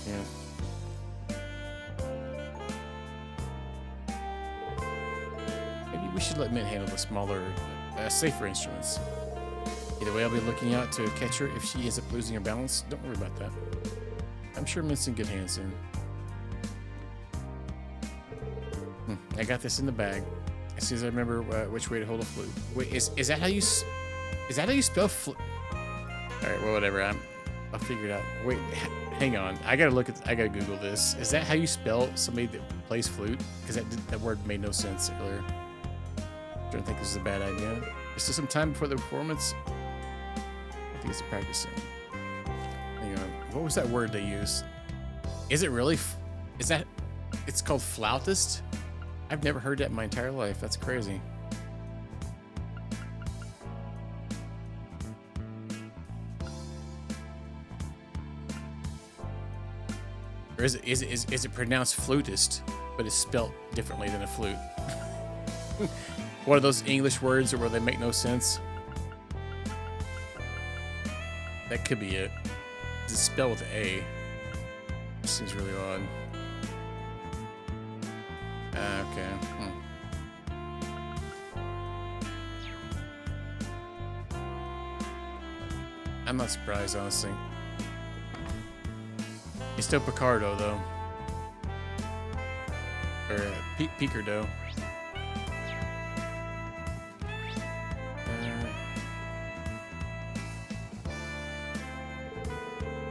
[SPEAKER 1] Yeah. Maybe we should let Mint handle the smaller, safer instruments. Either way, I'll be looking out to catch her if she ends up losing her balance. Don't worry about that. I'm sure Mint's in good hands soon. I got this in the bag. As soon as I remember which way to hold a flute. Wait, is that how you spell flute? All right, well, whatever. I'll figure it out. Wait, hang on. I gotta Google this. Is that how you spell somebody that plays flute? Because that word made no sense earlier. I don't think this is a bad idea. Is there some time before the performance? I think it's a practicing. Hang on. What was that word they used? Is it really? It's called flautist? I've never heard that in my entire life. That's crazy. Or is it pronounced flutist, but it's spelt differently than a flute? One of those English words where they make no sense. That could be it. It's spelled with an A. Seems really odd. Okay. I'm not surprised, honestly. It's still Picardo, though. Or Picardo.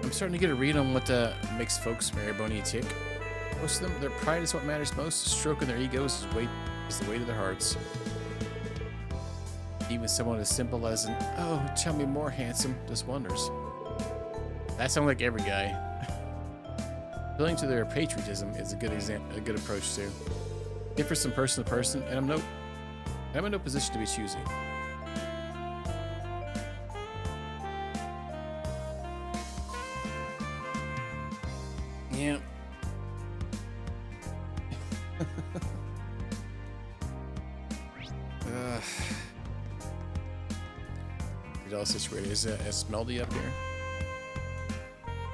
[SPEAKER 1] I'm starting to get a read on what makes folks marry Boney tick. Most of them, their pride is what matters most. Stroking their egos is the weight of their hearts. Even someone as simple as an "Oh, tell me more, handsome" does wonders. That sounds like every guy. Appealing to their patriotism is a good approach too. Differs from person to person, and I'm in no position to be choosy. Yeah. It all situated. Is Smeldy up here?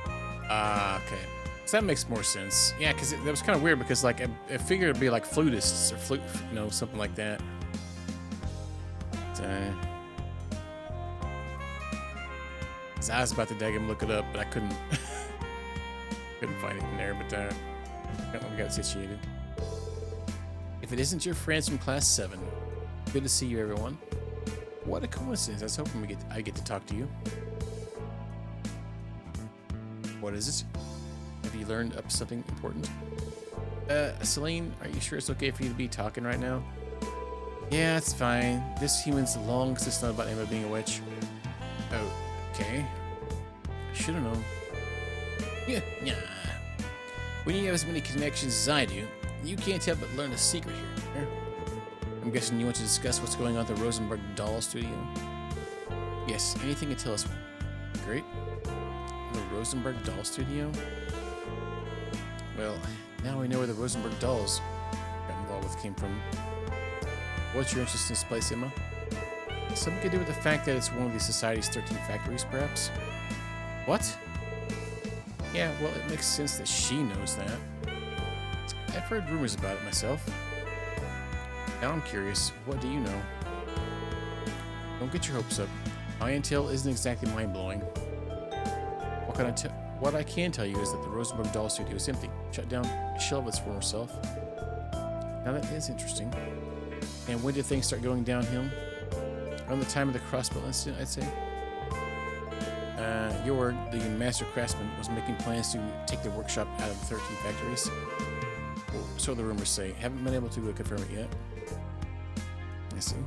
[SPEAKER 1] Okay. So that makes more sense. Yeah, because that was kind of weird because like I figured it'd be like flutists or something like that. But, I was about to daggum look it up, but I couldn't. Couldn't find it in there. But we got situated. If it isn't your friends from Class 7, good to see you, everyone. What a coincidence! I was hoping I get to talk to you. What is it? Have you learned up something important? Celine, are you sure it's okay for you to be talking right now? Yeah, it's fine. This human's long since it's not about him being a witch. Oh, okay. I should have known. Yeah. When you have as many connections as I do, you can't help but learn a secret here. I'm guessing you want to discuss what's going on at the Rosenberg Doll Studio? Yes, anything you tell us. Great. The Rosenberg Doll Studio? Well, now we know where the Rosenberg dolls got involved with came from. What's your interest in this place, Emma? Something to do with the fact that it's one of the Society's 13 factories, perhaps? What? Yeah, well, it makes sense that she knows that. I've heard rumors about it myself. Now I'm curious, what do you know? Don't get your hopes up. My intel isn't exactly mind-blowing. What I can tell you is that the Rosenberg Doll Studio is empty, shut down, a shell of its former self. Now that is interesting. And when did things start going downhill? Around the time of the Crossbow incident, I'd say. Jorg, the master craftsman, was making plans to take the workshop out of the 13 factories. Well, so the rumors say. Haven't been able to confirm it yet. I see.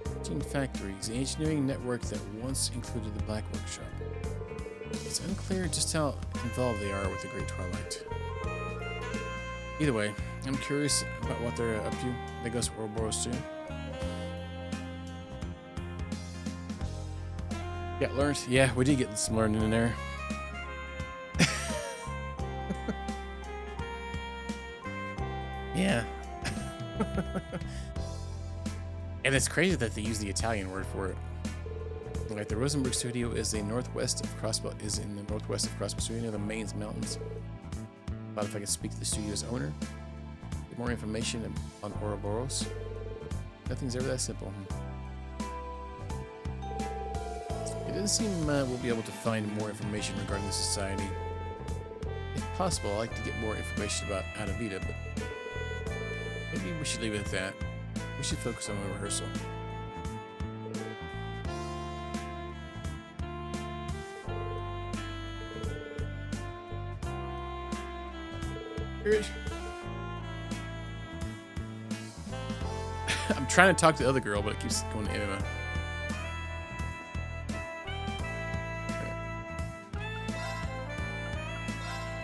[SPEAKER 1] 13 factories, the engineering network that once included the Black Workshop. It's unclear just how involved they are with the Great Twilight. Either way, I'm curious about what they're up to. They go to Ouroboros too. Got learned? Yeah, we did get some learning in there. Yeah. And it's crazy that they use the Italian word for it. Like the Rosenberg Studio is in the northwest of Crossbow Studio near the Mains Mountains. Thought if I could speak to the studio's owner, get more information on Ouroboros. Nothing's ever that simple. It doesn't seem we'll be able to find more information regarding the society. If possible, I'd like to get more information about Adavita, but maybe we should leave it at that. We should focus on the rehearsal. I'm trying to talk to the other girl, but it keeps going to Emma.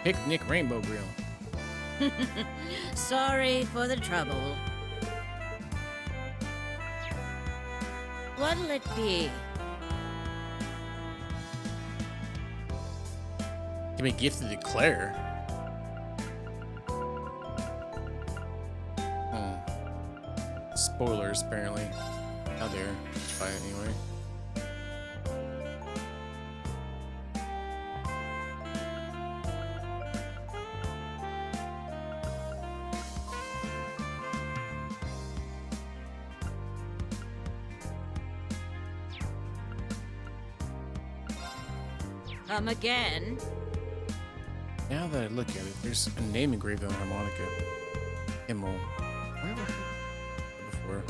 [SPEAKER 1] Picnic Rainbow Grill.
[SPEAKER 14] Sorry for the trouble. What'll it be?
[SPEAKER 1] Give me a gift to declare. Spoilers, apparently. Out there. Buy it anyway.
[SPEAKER 14] Come again?
[SPEAKER 1] Now that I look at it, there's a name engraved on the harmonica. Immol. Where have I heard that before?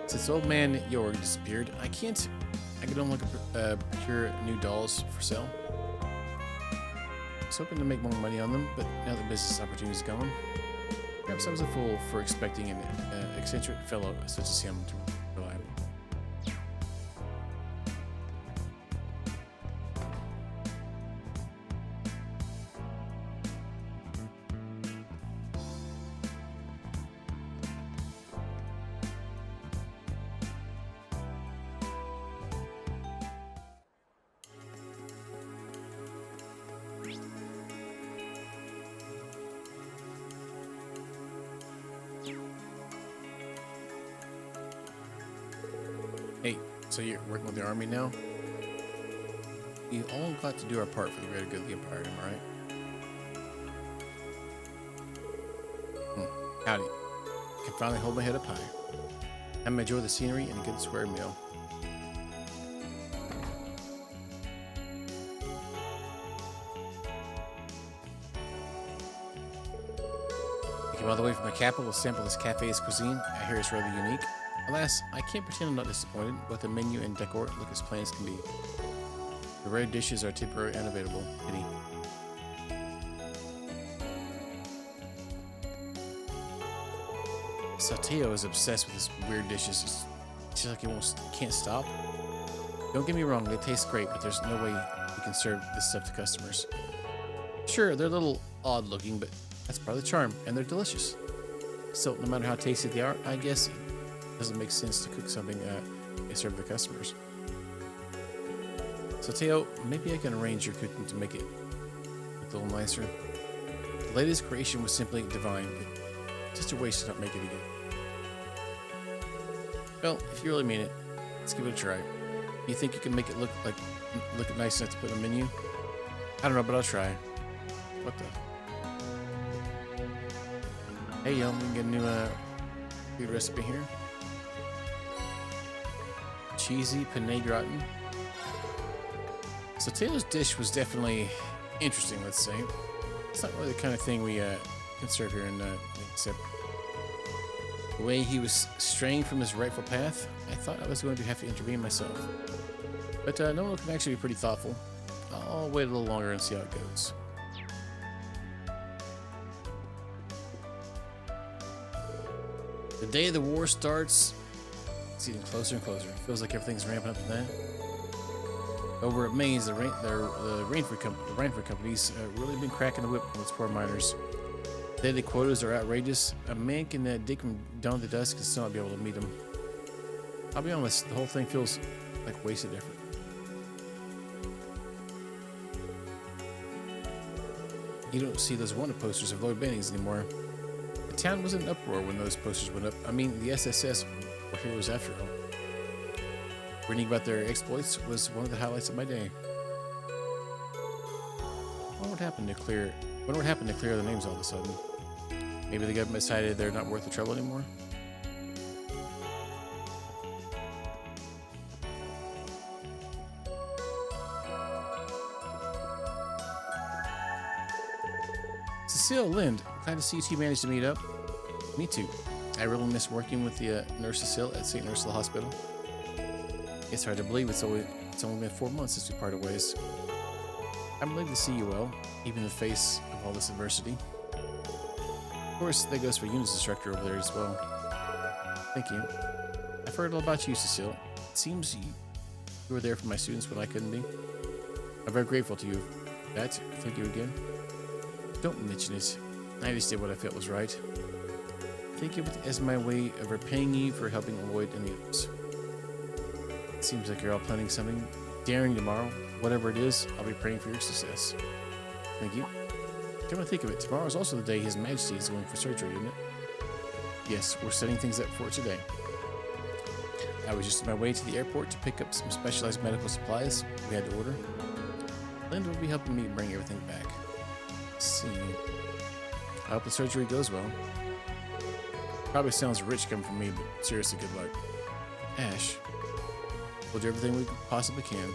[SPEAKER 1] Since old man Jorg disappeared, I can't I could only procure new dolls for sale. I was hoping to make more money on them, but now the business opportunity is gone. Perhaps I was a fool for expecting an eccentric fellow such as him to be reliable. Hey, so you're working with the army now? We all got to do our part for the greater good of the Empire, am I right? Howdy. I can finally hold my head up high. I'm gonna enjoy the scenery and a good square meal. I came all the way from the capital to sample this cafe's cuisine. I hear it's rather unique. Alas, I can't pretend I'm not disappointed. Both the menu and decor look as plain as can be. The rare dishes are temporarily unavailable. Pity. Sateo is obsessed with his weird dishes. It's just like he can't stop. Don't get me wrong, they taste great, but there's no way we can serve this stuff to customers. Sure, they're a little odd looking, but that's part of the charm, and they're delicious. So, no matter how tasty they are, I guess it doesn't make sense to cook something and serve the customers. So, Teo, maybe I can arrange your cooking to make it look a little nicer. The latest creation was simply divine. It's just a waste to not make it again. Well, if you really mean it, let's give it a try. You think you can make it look nice enough to put in a menu? I don't know, but I'll try. What the? Hey, yo, we can get a new food recipe here. Cheesy penne gratin. So Taylor's dish was definitely interesting, let's say. It's not really the kind of thing we can serve here in except the way he was straying from his rightful path. I thought I was going to have to intervene myself. But Nolan can actually be pretty thoughtful. I'll wait a little longer and see how it goes. The day of the war starts. It's getting closer and closer. It feels like everything's ramping up to that. Over at Maine, the Rainford company's really been cracking the whip on its poor miners. Daily quotas are outrageous. A man can dig from dawn to dusk and still not be able to meet them. I'll be honest, the whole thing feels like wasted effort. You don't see those wanted posters of Lloyd Bennings anymore. The town was in an uproar when those posters went up. I mean, the SSS were heroes after all. Reading about their exploits was one of the highlights of my day. What would happen to clear their names all of a sudden? Maybe the government decided they're not worth the trouble anymore? Cecile, Lind, glad to see you two managed to meet up. Me too. I really miss working with the nurse Cecile at St. Ursula Hospital. It's hard to believe it's only been 4 months since we parted ways. I'm relieved to see you well, even in the face of all this adversity. Of course, that goes for Eunice's instructor over there as well. Thank you. I've heard all about you, Cecile. It seems you were there for my students when I couldn't be. I'm very grateful to you. Thank you again. Don't mention it. I just did what I felt was right. Think of it as my way of repaying you for helping Lloyd and the others. It seems like you're all planning something daring tomorrow. Whatever it is, I'll be praying for your success. Thank you. Come to think of it, tomorrow is also the day His Majesty is going for surgery, isn't it? Yes, we're setting things up for today. I was just on my way to the airport to pick up some specialized medical supplies we had to order. Linda will be helping me bring everything back. Let's see. I hope the surgery goes well. Probably sounds rich coming from me, but seriously, good luck. Ash, we'll do everything we possibly can.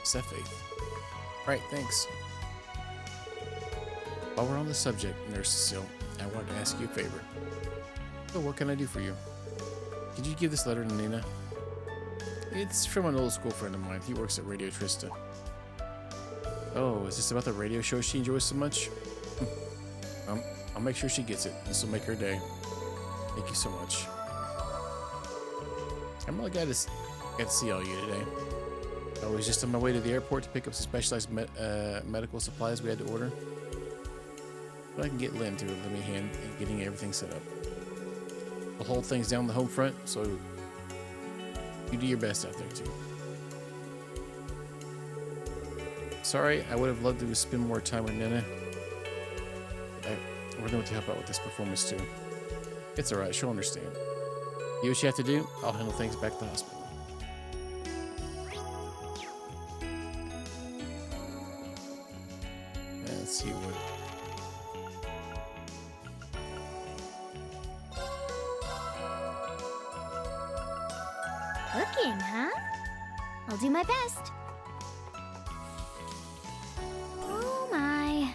[SPEAKER 1] Just have faith. Alright, thanks. While we're on the subject, Nurse Cecile, I wanted to ask you a favor. So what can I do for you? Could you give this letter to Nina? It's from an old school friend of mine. He works at Radio Trista. Oh, is this about the radio show she enjoys so much? I'll make sure she gets it. This will make her day. Thank you so much. I'm really glad to see all you today. I was just on my way to the airport to pick up some specialized medical supplies we had to order. But I can get Lynn to lend me a hand in getting everything set up. We'll hold things down the home front, so you do your best out there too. Sorry, I would have loved to spend more time with Nana. But we're going to help out with this performance too. It's alright, she'll understand. Do what you have to do, I'll handle things back at the hospital. Let's see what...
[SPEAKER 5] Cooking, huh? I'll do my best. Oh my.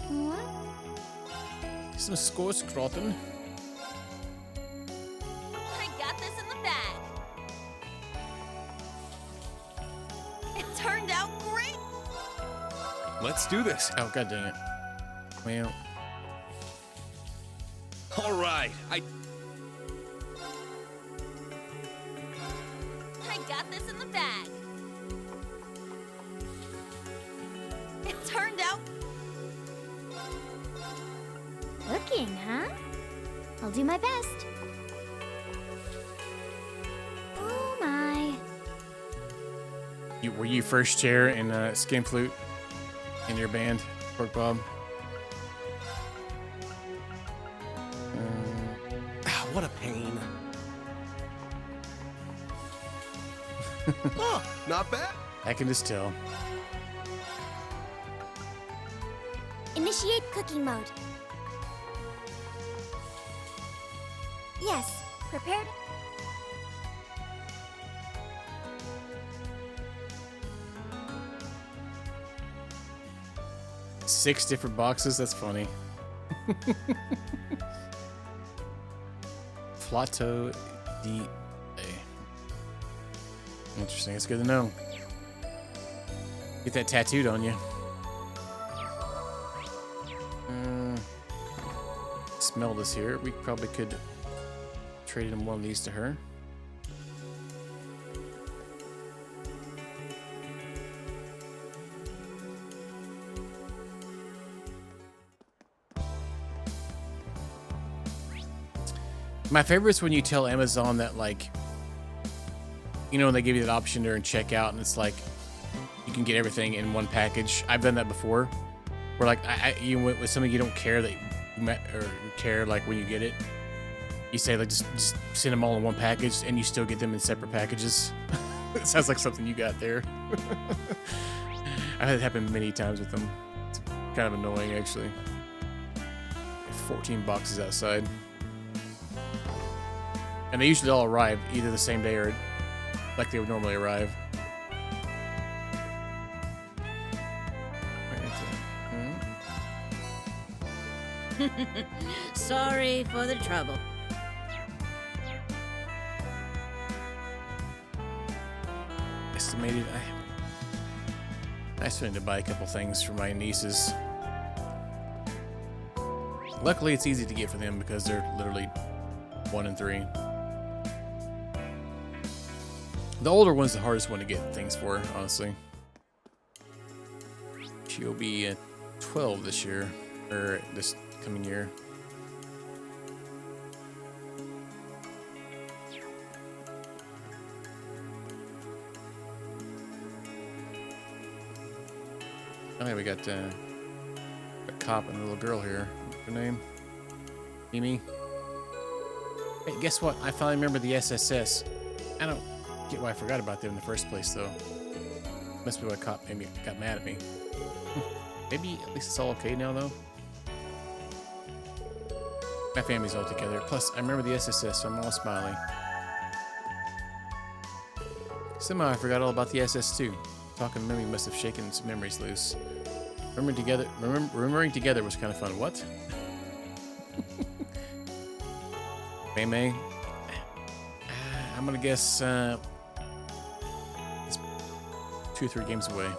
[SPEAKER 5] What?
[SPEAKER 1] Some skorskraten.
[SPEAKER 6] I got this in the bag. It turned out great.
[SPEAKER 1] Let's do this. Oh, god dang it. Well.
[SPEAKER 8] All right,
[SPEAKER 6] I got this in the bag. It turned out.
[SPEAKER 5] Cooking, huh? I'll do my best. Oh my.
[SPEAKER 1] Were you first chair in Skin Flute in your band, Pork Bob?
[SPEAKER 3] What a pain. Oh, not bad.
[SPEAKER 1] I can just tell.
[SPEAKER 2] Initiate cooking mode. Yes, prepared.
[SPEAKER 1] Six different boxes? That's funny. Flato di A. Interesting. It's good to know. Get that tattooed on you. Smell this here. We probably could trade in one of these to her. My favorite is when you tell Amazon that, like, you know, when they give you that option during checkout and it's like you can get everything in one package. I've done that before. Where like you went with something you don't care that you met or care like when you get it. You say like just send them all in one package and you still get them in separate packages. It sounds like something you got there. I've had it happen many times with them. It's kind of annoying actually. 14 boxes outside. And they usually all arrive either the same day or like they would normally arrive.
[SPEAKER 14] Sorry for the trouble.
[SPEAKER 1] Estimated. I still need to buy a couple things for my nieces. Luckily, it's easy to get for them because they're literally 1 and 3. The older one's the hardest one to get things for, honestly. She'll be 12 this year, or this coming year. Oh yeah, we got a cop and a little girl here. What's her name? Mimi. Hey, guess what? I finally remember the SSS. I don't get why I forgot about them in the first place, though. Must be why cop maybe got mad at me. Maybe at least it's all okay now, though. My family's all together. Plus, I remember the SSS, so I'm all smiling. Somehow I forgot all about the SS too. Talking to Mimi must have shaken some memories loose. Remembering together was kind of fun. What? May. I'm gonna guess 2 or 3 games away.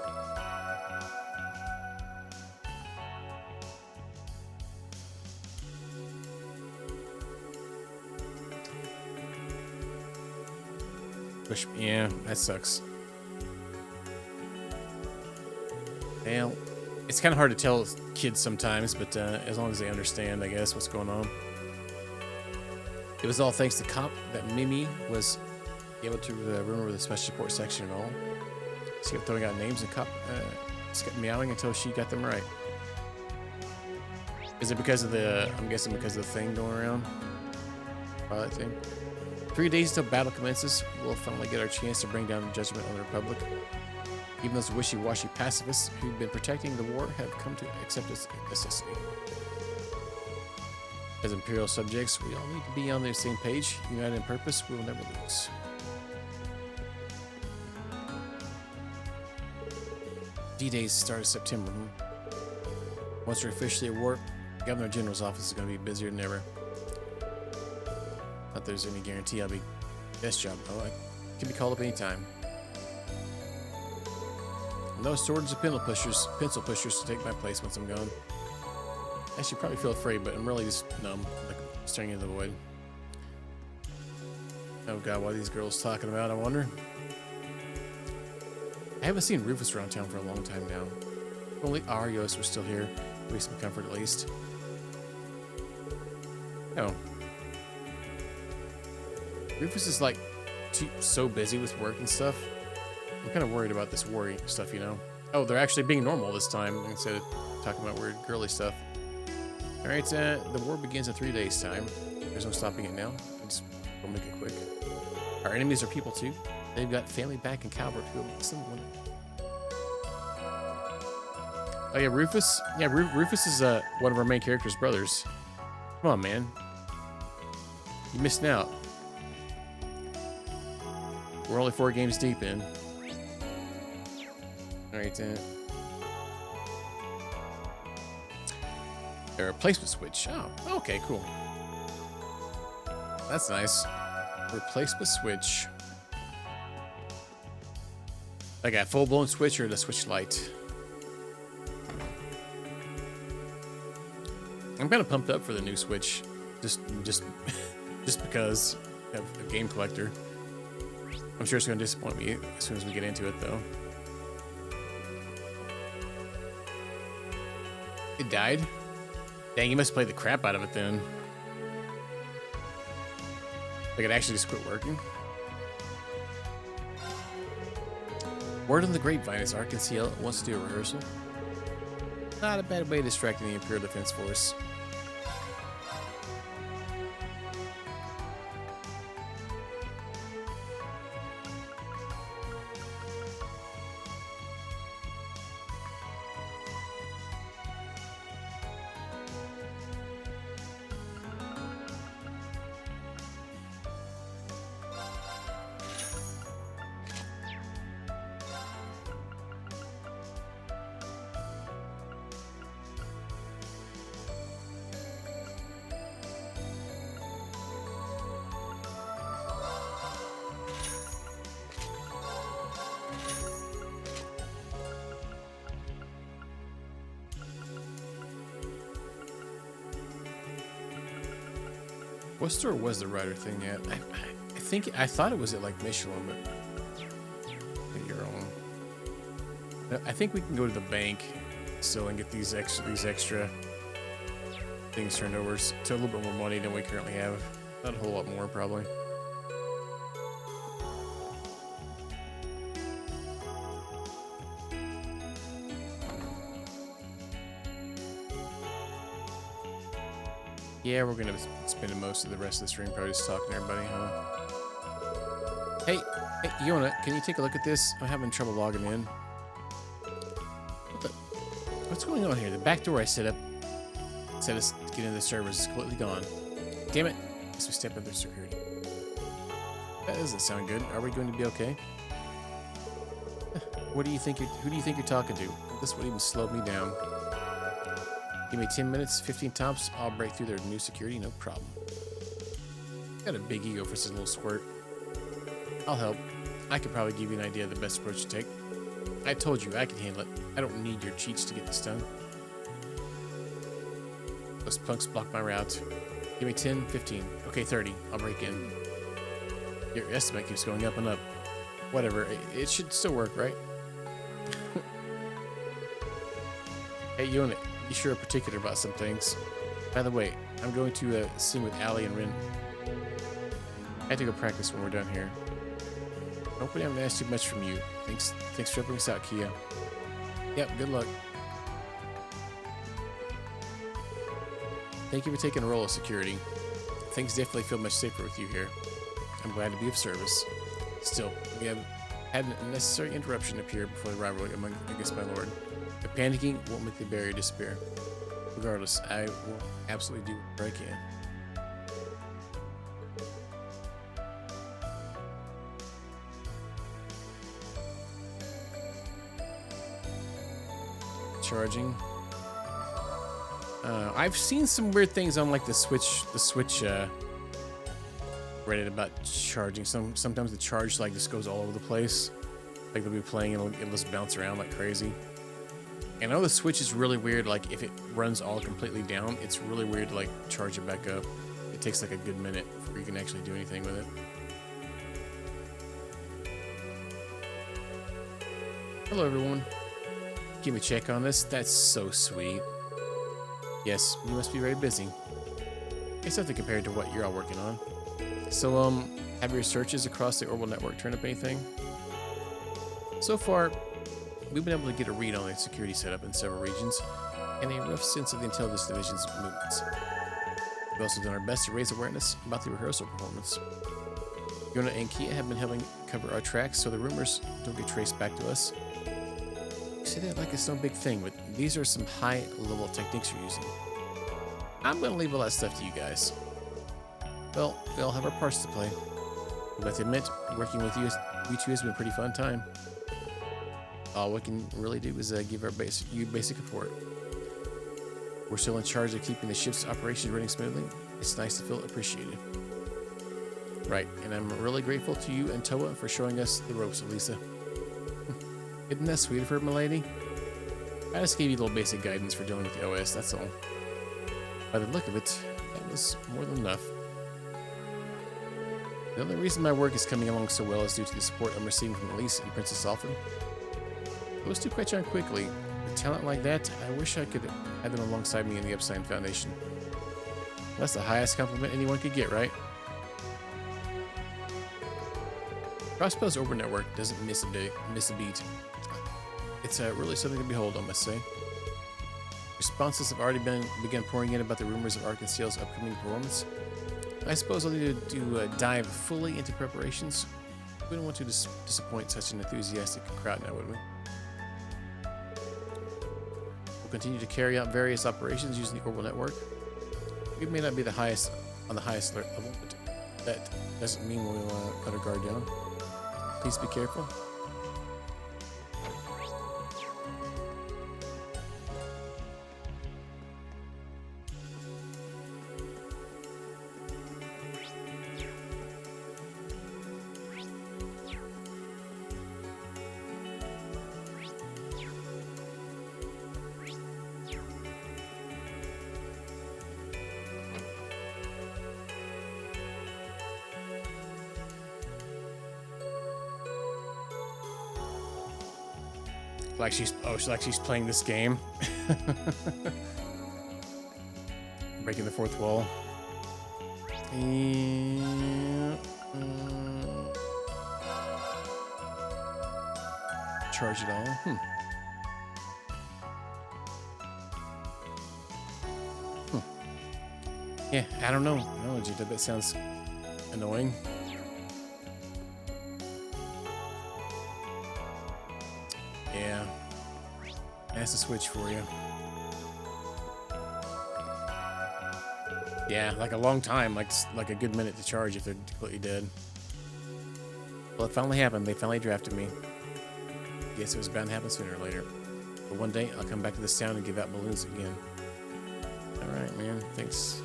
[SPEAKER 1] Yeah, that sucks. Well, it's kind of hard to tell kids sometimes, but as long as they understand, I guess, what's going on. It was all thanks to Cop that Mimi was able to remember the special support section and all. She kept throwing out names and Cop just kept meowing until she got them right. Is it because of the, I'm guessing because of the thing going around? That thing? 3 days till battle commences, we'll finally get our chance to bring down the judgment on the Republic. Even those wishy-washy pacifists who've been protecting the war have come to accept its necessity. As Imperial subjects, we all need to be on the same page. United in purpose, we will never lose. D-Days start of September. Once we're officially at war, the Governor General's office is going to be busier than ever. Not there's any guarantee I'll be best job. Oh, I can be called up anytime. No swords or pencil pushers to take my place once I'm gone. I should probably feel afraid, but I'm really just numb, like staring into the void. Oh god, what are these girls talking about, I wonder? I haven't seen Rufus around town for a long time now. If only Arios was still here. Give me some comfort at least. Oh. Rufus is like so busy with work and stuff. I'm kind of worried about this worry stuff, you know. Oh, they're actually being normal this time instead of talking about weird girly stuff. All right, the war begins in 3 days' time. There's no stopping it now. Just we'll make it quick. Our enemies are people too. They've got family back in Calvert who makes them wonder. Oh yeah, Rufus. Yeah, Rufus is one of our main character's brothers. Come on, man. You missed out. We're only 4 games deep in. Alright, a replacement switch. Oh, okay, cool. That's nice. Replacement switch. Like a full-blown switch or the switch light? I'm kind of pumped up for the new Switch, just because of a game collector. I'm sure it's going to disappoint me as soon as we get into it, though. It died? Dang, you must play the crap out of it then. Like it actually just quit working? Word on the grapevine is Arkansas wants to do a rehearsal. Not a bad way of distracting the Imperial Defense Force. What store was the Rider thing at? I thought it was at like Michelin, but you're wrong. I think we can go to the bank still and get these extra things turned over to a little bit more money than we currently have. Not a whole lot more, probably. Yeah, we're gonna spend most of the rest of the stream probably just talking to everybody, huh? Hey, Yona, can you take a look at this? I'm having trouble logging in. What's going on here? The back door I set up said us to get into the servers is completely gone. Damn it! Guess we stepped up their security. That doesn't sound good. Are we going to be okay? What do you think? Who do you think you're talking to? This would even slow me down. Give me 10 minutes, 15 tops, I'll break through their new security, no problem. Got a big ego for this little squirt. I'll help. I could probably give you an idea of the best approach to take. I told you I can handle it. I don't need your cheats to get this done. Those punks block my route. Give me 10, 15. Okay, 30. I'll break in. Your estimate keeps going up and up. Whatever. It should still work, right? Hey, Yona, you sure are particular about some things. By the way, I'm going to sing with Allie and Rin. I have to go practice when we're done here. Hopefully I haven't asked too much from you. Thanks for helping us out, Kia. Yep, good luck. Thank you for taking a role of security. Things definitely feel much safer with you here. I'm glad to be of service. Still, we have had an unnecessary interruption appear before the rivalry against my lord. But panicking won't make the barrier disappear. Regardless, I will absolutely do what I can. Charging. I've seen some weird things on like the Switch Reddit about charging. Sometimes the charge like just goes all over the place. Like they'll be playing and it'll just bounce around like crazy. And I know the Switch is really weird. Like if it runs all completely down, it's really weird to like charge it back up. It takes like a good minute before you can actually do anything with it. Hello everyone. Give me a check on this. That's so sweet. Yes, you must be very busy. It's nothing compared to what you're all working on. So, have your searches across the orbital network turned up anything? So far, we've been able to get a read on the security setup in several regions, and a rough sense of the intelligence division's movements. We've also done our best to raise awareness about the rehearsal performance. Yona and Kia have been helping cover our tracks so the rumors don't get traced back to us. You say that like it's no big thing, but these are some high-level techniques you're using. I'm going to leave all that stuff to you guys. Well, we all have our parts to play. But to admit, working with you two has been a pretty fun time. All we can really do is give our basic support. We're still in charge of keeping the ship's operations running smoothly. It's nice to feel appreciated. Right, and I'm really grateful to you and Toa for showing us the ropes, Elisa. Isn't that sweet of her, milady? I just gave you a little basic guidance for dealing with the OS, that's all. By the look of it, that was more than enough. The only reason my work is coming along so well is due to the support I'm receiving from Elise and Princess Alphen. Those two catch on quickly. With talent like that, I wish I could have them alongside me in the Epstein Foundation. That's the highest compliment anyone could get, right? Crossbell's Orbital Network doesn't miss a beat. It's really something to behold, I must say. Responses have already begun pouring in about the rumors of Arkansas's upcoming performance. I suppose I'll need to dive fully into preparations. We don't want to disappoint such an enthusiastic crowd now, would we? We'll continue to carry out various operations using the Orbital Network. We may not be on the highest level, but that doesn't mean we'll let our guard down. Please be careful. Like she's playing this game. Breaking the fourth wall. Charge it all. Yeah, I don't know. No, that sounds annoying. Yeah, that's a switch for you. Yeah, like a long time, like a good minute to charge if they're completely dead. Well, it finally happened. They finally drafted me. Guess it was bound to happen sooner or later. But one day I'll come back to this town and give out balloons again. All right, man. Thanks.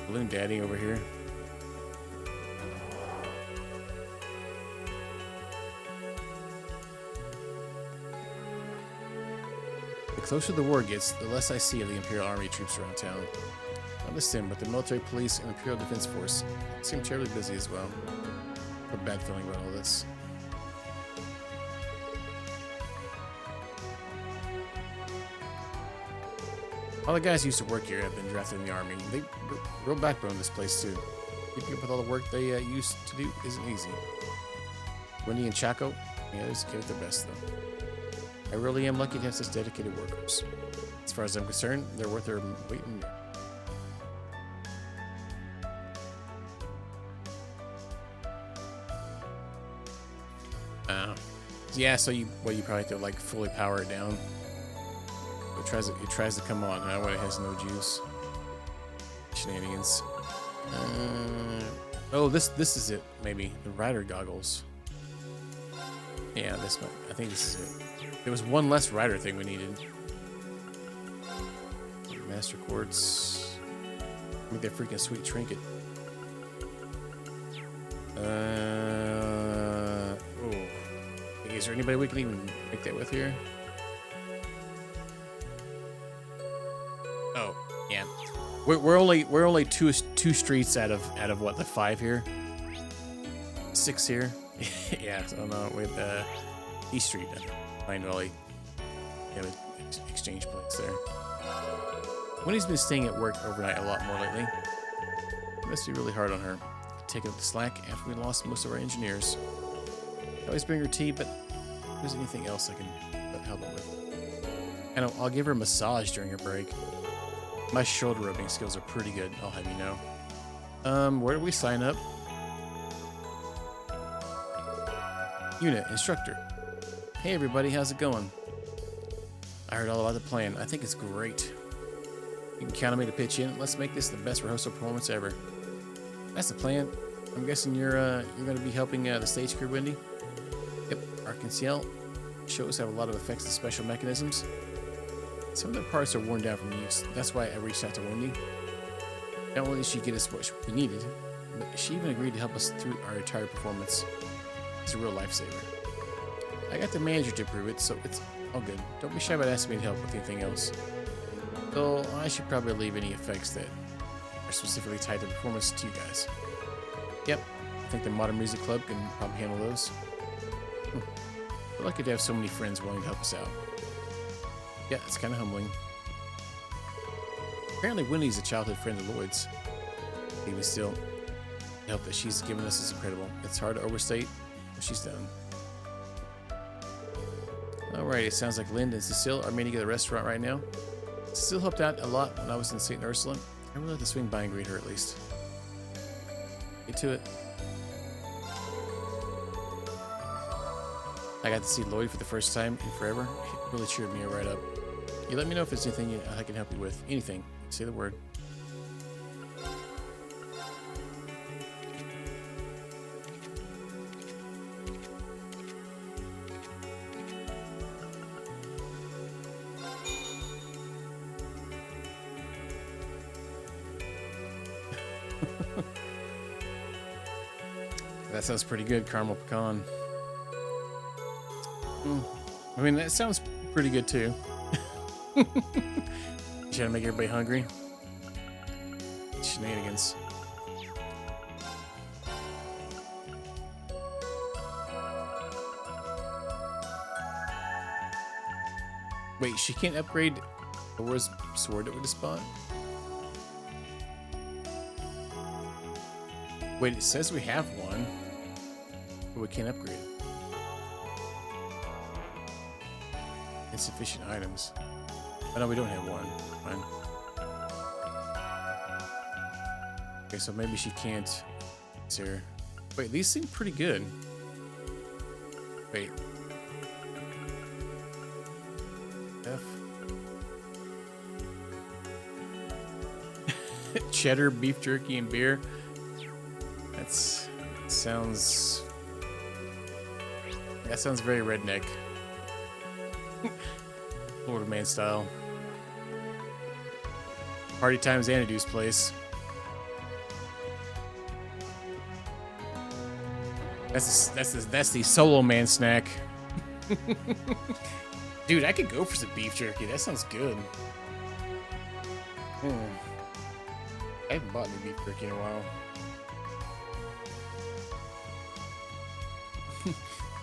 [SPEAKER 1] Balloon Daddy over here. The closer the war gets, the less I see of the Imperial Army troops around town. Not a sin, but the military police and Imperial Defense Force seem terribly busy as well. I have a bad feeling about all this. All the guys who used to work here have been drafted in the army. They real backbone in this place too. Keeping up with all the work they used to do isn't easy. Wendy and Chaco, yeah, they're okay with their best though. I really am lucky to have such dedicated workers. As far as I'm concerned, they're worth their weight in gold. Yeah, so you probably have to like fully power it down. It tries to come on, huh? When it has no juice. Shenanigans. Oh, this is it. Maybe the rider goggles. Yeah, this one. I think this is it. There was one less rider thing we needed. Master quartz. Make that freaking sweet trinket. Oh. Is there anybody we can even make that with here? Oh, yeah. We're only two streets out of what, the 5 here? 6 here? Yeah, so no, with East Street, Pine Valley. Yeah, with exchange points there. Winnie's been staying at work overnight a lot more lately. It must be really hard on her, taking up the slack after we lost most of our engineers. I always bring her tea, but if there's anything else I can help her with. And I'll give her a massage during her break. My shoulder rubbing skills are pretty good, I'll have you know. Where do we sign up? Unit, instructor. Hey everybody, how's it going? I heard all about the plan. I think it's great. You can count on me to pitch in. Let's make this the best rehearsal performance ever. That's the plan. I'm guessing you're going to be helping the stage crew, Wendy? Yep, Arc and Ciel. Shows have a lot of effects and special mechanisms. Some of the parts are worn down from use. That's why I reached out to Wendy. Not only did she get us what we needed, but she even agreed to help us through our entire performance. It's a real lifesaver. I got the manager to approve it, so it's all good. Don't be shy about asking me to help with anything else. Though I should probably leave any effects that are specifically tied to performance to you guys. Yep, I think the Modern Music Club can probably handle those. We're lucky to have so many friends willing to help us out. Yeah, it's kind of humbling. Apparently Wendy's a childhood friend of Lloyd's. Even still, the help that she's given us is incredible. It's hard to overstate what she's done. Alright, it sounds like Linda and Cecile are meeting at the restaurant right now. Cecile helped out a lot when I was in St. Ursula. I really have to swing by and greet her at least. Get to it. I got to see Lloyd for the first time in forever. It really cheered me right up. You let me know if there's anything I can help you with. Anything. Say the word. That sounds pretty good, caramel pecan. I mean, that sounds pretty good too. Trying to make everybody hungry. Shenanigans. Wait, she can't upgrade Laura's sword that we just bought? Wait, it says we have one, but we can't upgrade it. Insufficient items. Oh no, we don't have one. Fine. Okay, so maybe she can't. It's here. Wait, these seem pretty good. Wait. F. Cheddar, beef jerky, and beer. That sounds very redneck. Florida man style. Party time Xanadu's place. That's the solo man snack. Dude, I could go for some beef jerky. That sounds good. I haven't bought any beef jerky in a while.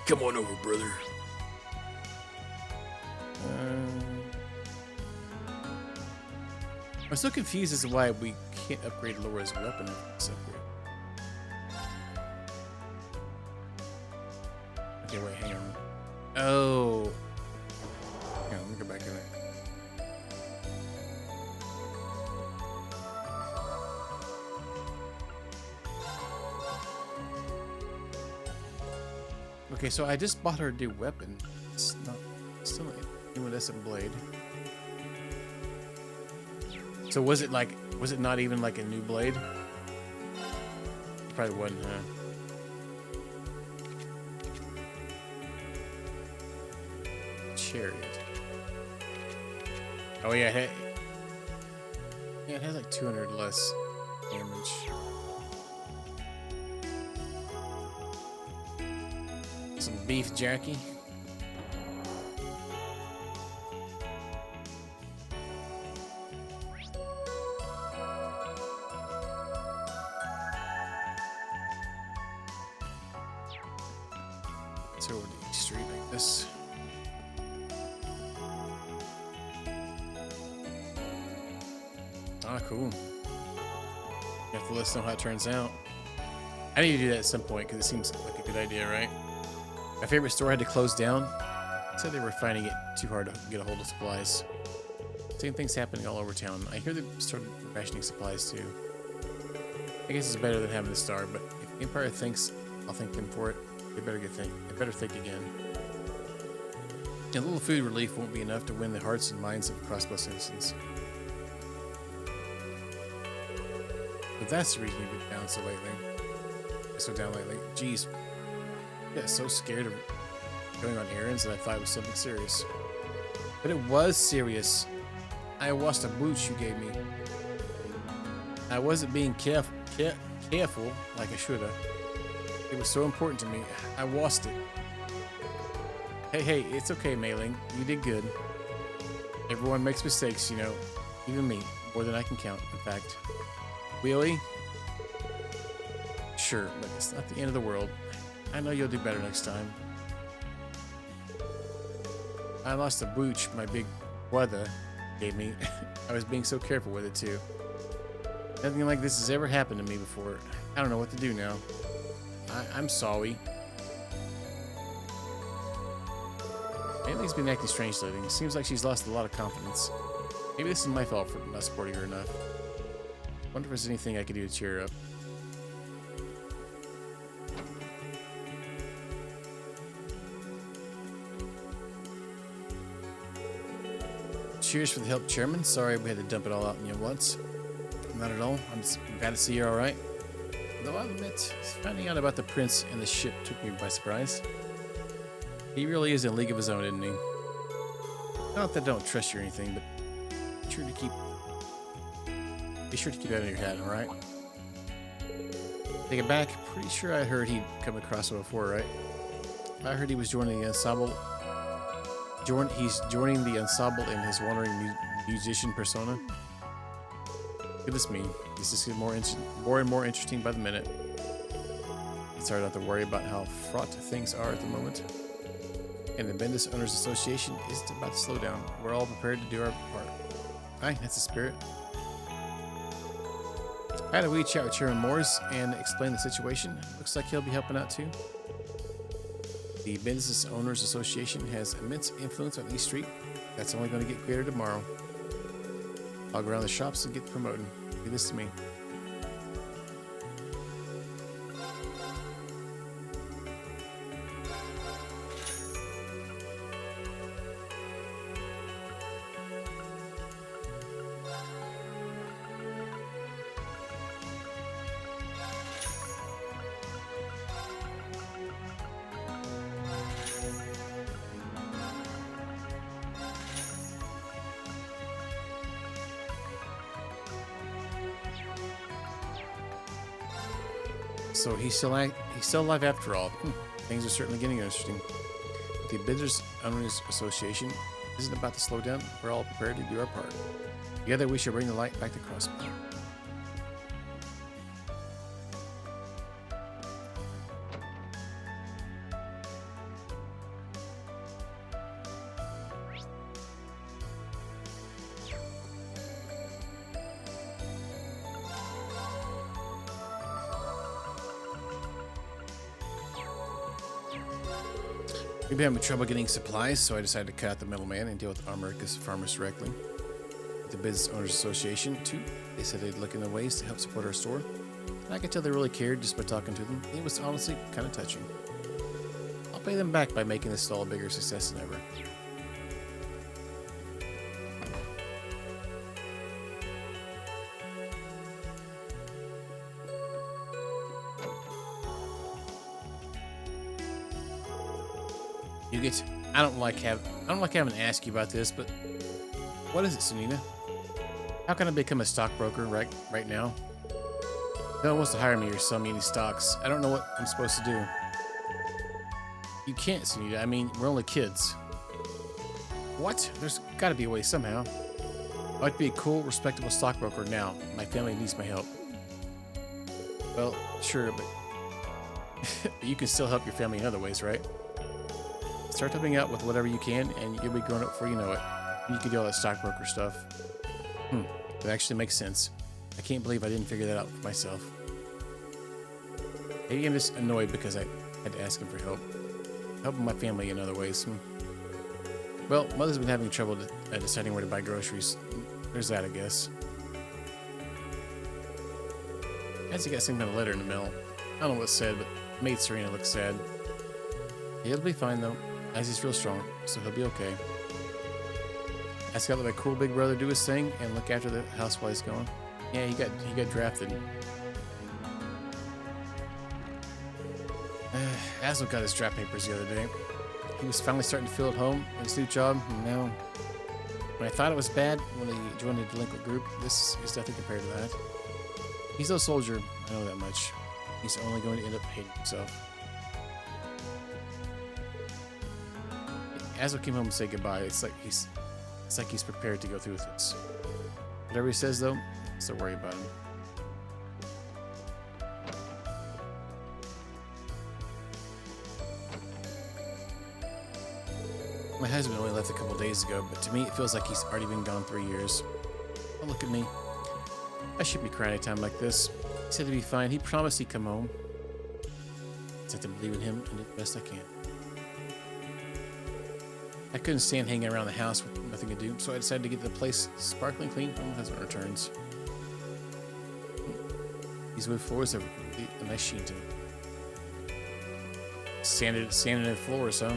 [SPEAKER 1] Come on over, brother. I'm so confused as to why we can't upgrade Laura's weapon after this upgrade. Okay, wait, hang on. Oh. Hang on, let me go back in there. Okay, so I just bought her a new weapon. It's not still an incandescent blade. So was it not even like a new blade? Probably wasn't, huh? Chariot. Oh yeah, it has like 200 less damage. Some beef jerky. So over the street like this. Ah, cool. You have to let us know how it turns out. I need to do that at some point because it seems like a good idea, right? My favorite store had to close down. Said they were finding it too hard to get a hold of supplies. Same thing's happening all over town. I hear they started rationing supplies too. I guess it's better than having to starve, but if the Empire thinks I'll thank them for it, they better think again. A little food relief won't be enough to win the hearts and minds of crossbow citizens. But that's the reason you've been down so lately. Jeez. I got so scared of going on errands that I thought it was something serious. But it was serious. I lost a boots you gave me. I wasn't being careful like I should have. It was so important to me. I lost it. Hey, it's okay, Mei-Ling. You did good. Everyone makes mistakes, you know. Even me. More than I can count, in fact. Really? Sure, but it's not the end of the world. I know you'll do better next time. I lost a booch my big brother gave me. I was being so careful with it, too. Nothing like this has ever happened to me before. I don't know what to do now. I'm sorry. Mei-Ling's been acting strange lately. It seems like she's lost a lot of confidence. Maybe this is my fault for not supporting her enough. Wonder if there's anything I could do to cheer her up. Cheers for the help, Chairman. Sorry we had to dump it all out on you once. Not at all. I'm just glad to see you're alright. Though I'll admit, finding out about the prince and the ship took me by surprise. He really is in a league of his own, isn't he? Not that I don't trust you or anything, but be sure to keep that in your head, alright? Take it back. Pretty sure I heard he'd come across it before, right? I heard he was joining the ensemble. He's joining the ensemble in his wandering musician persona. Goodness me, this is getting more and more interesting by the minute. It's hard not to worry about how fraught things are at the moment. And the Bendis Owners Association isn't about to slow down. We're all prepared to do our part. Aye, that's the spirit. I had a wee chat with Chairman Moores and explain the situation. Looks like he'll be helping out too. The Business Owners Association has immense influence on East Street. That's only going to get greater tomorrow. I'll go around the shops and get promoted. Do this to me. So he's still alive after all. Things are certainly getting interesting. The Business Owners Association isn't about to slow down. We're all prepared to do our part. Together, we shall bring the light back to Crossbow. We've been having trouble getting supplies, so I decided to cut out the middleman and deal with Armorica's farmers directly. With the Business Owners Association, too, they said they'd look into ways to help support our store. And I could tell they really cared just by talking to them. It was honestly kind of touching. I'll pay them back by making this stall a bigger success than ever. I don't like having to ask you about this, but what is it, Sunita? How can I become a stockbroker right now? No one wants to hire me or sell me any stocks. I don't know what I'm supposed to do. You can't, Sunita. I mean, we're only kids. What? There's got to be a way somehow. I'd like to be a cool, respectable stockbroker now. My family needs my help. Well, sure, but you can still help your family in other ways, right? Start helping out with whatever you can, and you'll be grown up before you know it. You can do all that stockbroker stuff. It actually makes sense. I can't believe I didn't figure that out for myself. Maybe I'm just annoyed because I had to ask him for help. Helping my family in other ways. Well, Mother's been having trouble deciding where to buy groceries. There's that, I guess. As he got some kind of letter in the mail. I don't know what it said, but Maid Serena looks sad. He'll be fine, though. He's real strong, so he'll be okay. I just gotta let my cool big brother do his thing and look after the house while he's gone. Yeah, he got drafted. Aslan got his draft papers the other day. He was finally starting to feel at home in his new job, and now, when I thought it was bad when he joined a delinquent group, this is nothing compared to that. He's no soldier, I know that much. He's only going to end up hating himself. Aslan came home to say goodbye. It's like he's prepared to go through with this. Whatever he says, though, don't worry about him. My husband only left a couple days ago, but to me it feels like he's already been gone 3 years. Oh, look at me. I shouldn't be crying at a time like this. He said he'd be fine. He promised he'd come home. I just have to believe in him and do the best I can. I couldn't stand hanging around the house with nothing to do, so I decided to get the place sparkling clean when my husband returns. These wood floors have a nice sheen to them. Sanded floors, huh?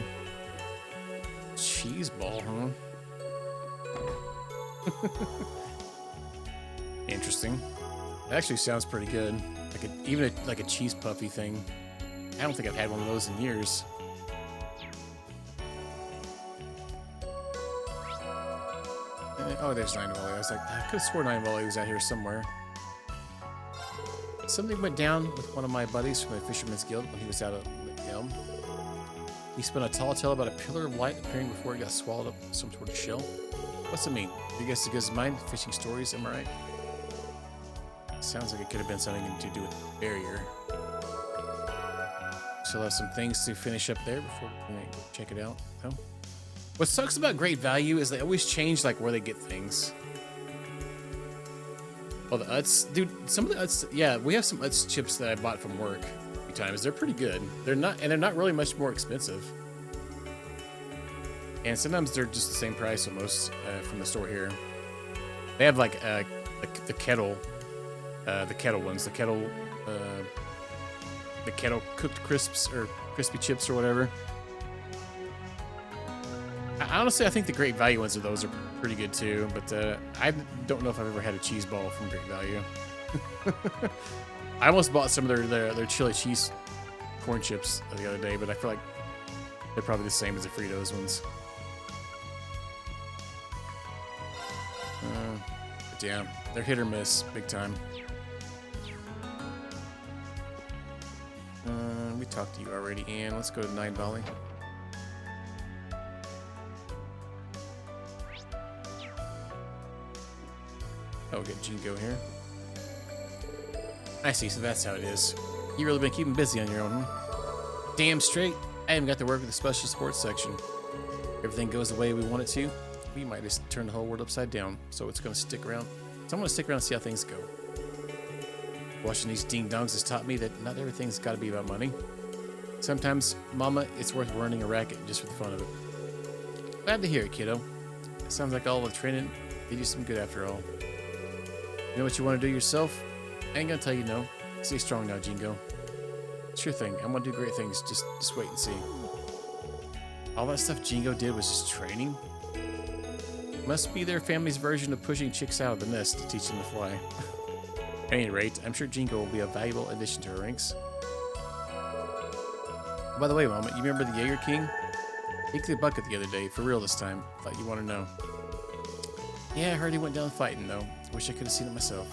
[SPEAKER 1] Cheese ball, huh? Interesting. It actually sounds pretty good. Like a cheese puffy thing. I don't think I've had one of those in years. Oh, there's Nine Volley. I was like, I could have sworn Nine Volley was out here somewhere. Something went down with one of my buddies from the Fisherman's Guild when he was out at Lake Elm. He spun a tall tale about a pillar of light appearing before it got swallowed up in some sort of shell. What's it mean? You guess it goes mine? Fishing stories, am I right? Sounds like it could have been something to do with the barrier. Still have some things to finish up there before we check it out. Oh. What sucks about Great Value is they always change like where they get things. Oh, the Utz, dude. Some of the Utz, yeah, we have some Utz chips that I bought from work a few times. They're pretty good. They're not really much more expensive. And sometimes they're just the same price almost from the store here. They have like the kettle ones, the kettle cooked crisps or crispy chips or whatever. Honestly, I think the Great Value ones are pretty good too, but I don't know if I've ever had a cheese ball from Great Value. I almost bought some of their chili cheese corn chips the other day, but I feel like they're probably the same as the Fritos ones. But yeah, they're hit or miss, big time. We talked to you already, and let's go to Nine Volley. Oh, get Jingo here. I see, so that's how it is. You really been keeping busy on your own, huh? Damn straight. I haven't got to work with the special sports section. If everything goes the way we want it to, we might just turn the whole world upside down. So it's gonna stick around. So I'm gonna stick around and see how things go. Watching these ding-dongs has taught me that not everything's gotta be about money. Sometimes, Mama, it's worth running a racket just for the fun of it. Glad to hear it, kiddo. It sounds like all the training did you some good after all. You know what you want to do yourself? I ain't gonna tell you no. Stay strong now, Jingo. Sure thing. I'm gonna do great things. Just wait and see. All that stuff Jingo did was just training? Must be their family's version of pushing chicks out of the nest to teach them to fly. At any rate, I'm sure Jingo will be a valuable addition to her ranks. By the way, Mama, you remember the Jaeger King? He kicked the bucket the other day, for real this time. Thought you want to know. Yeah, I heard he went down fighting, though. Wish I could have seen it myself.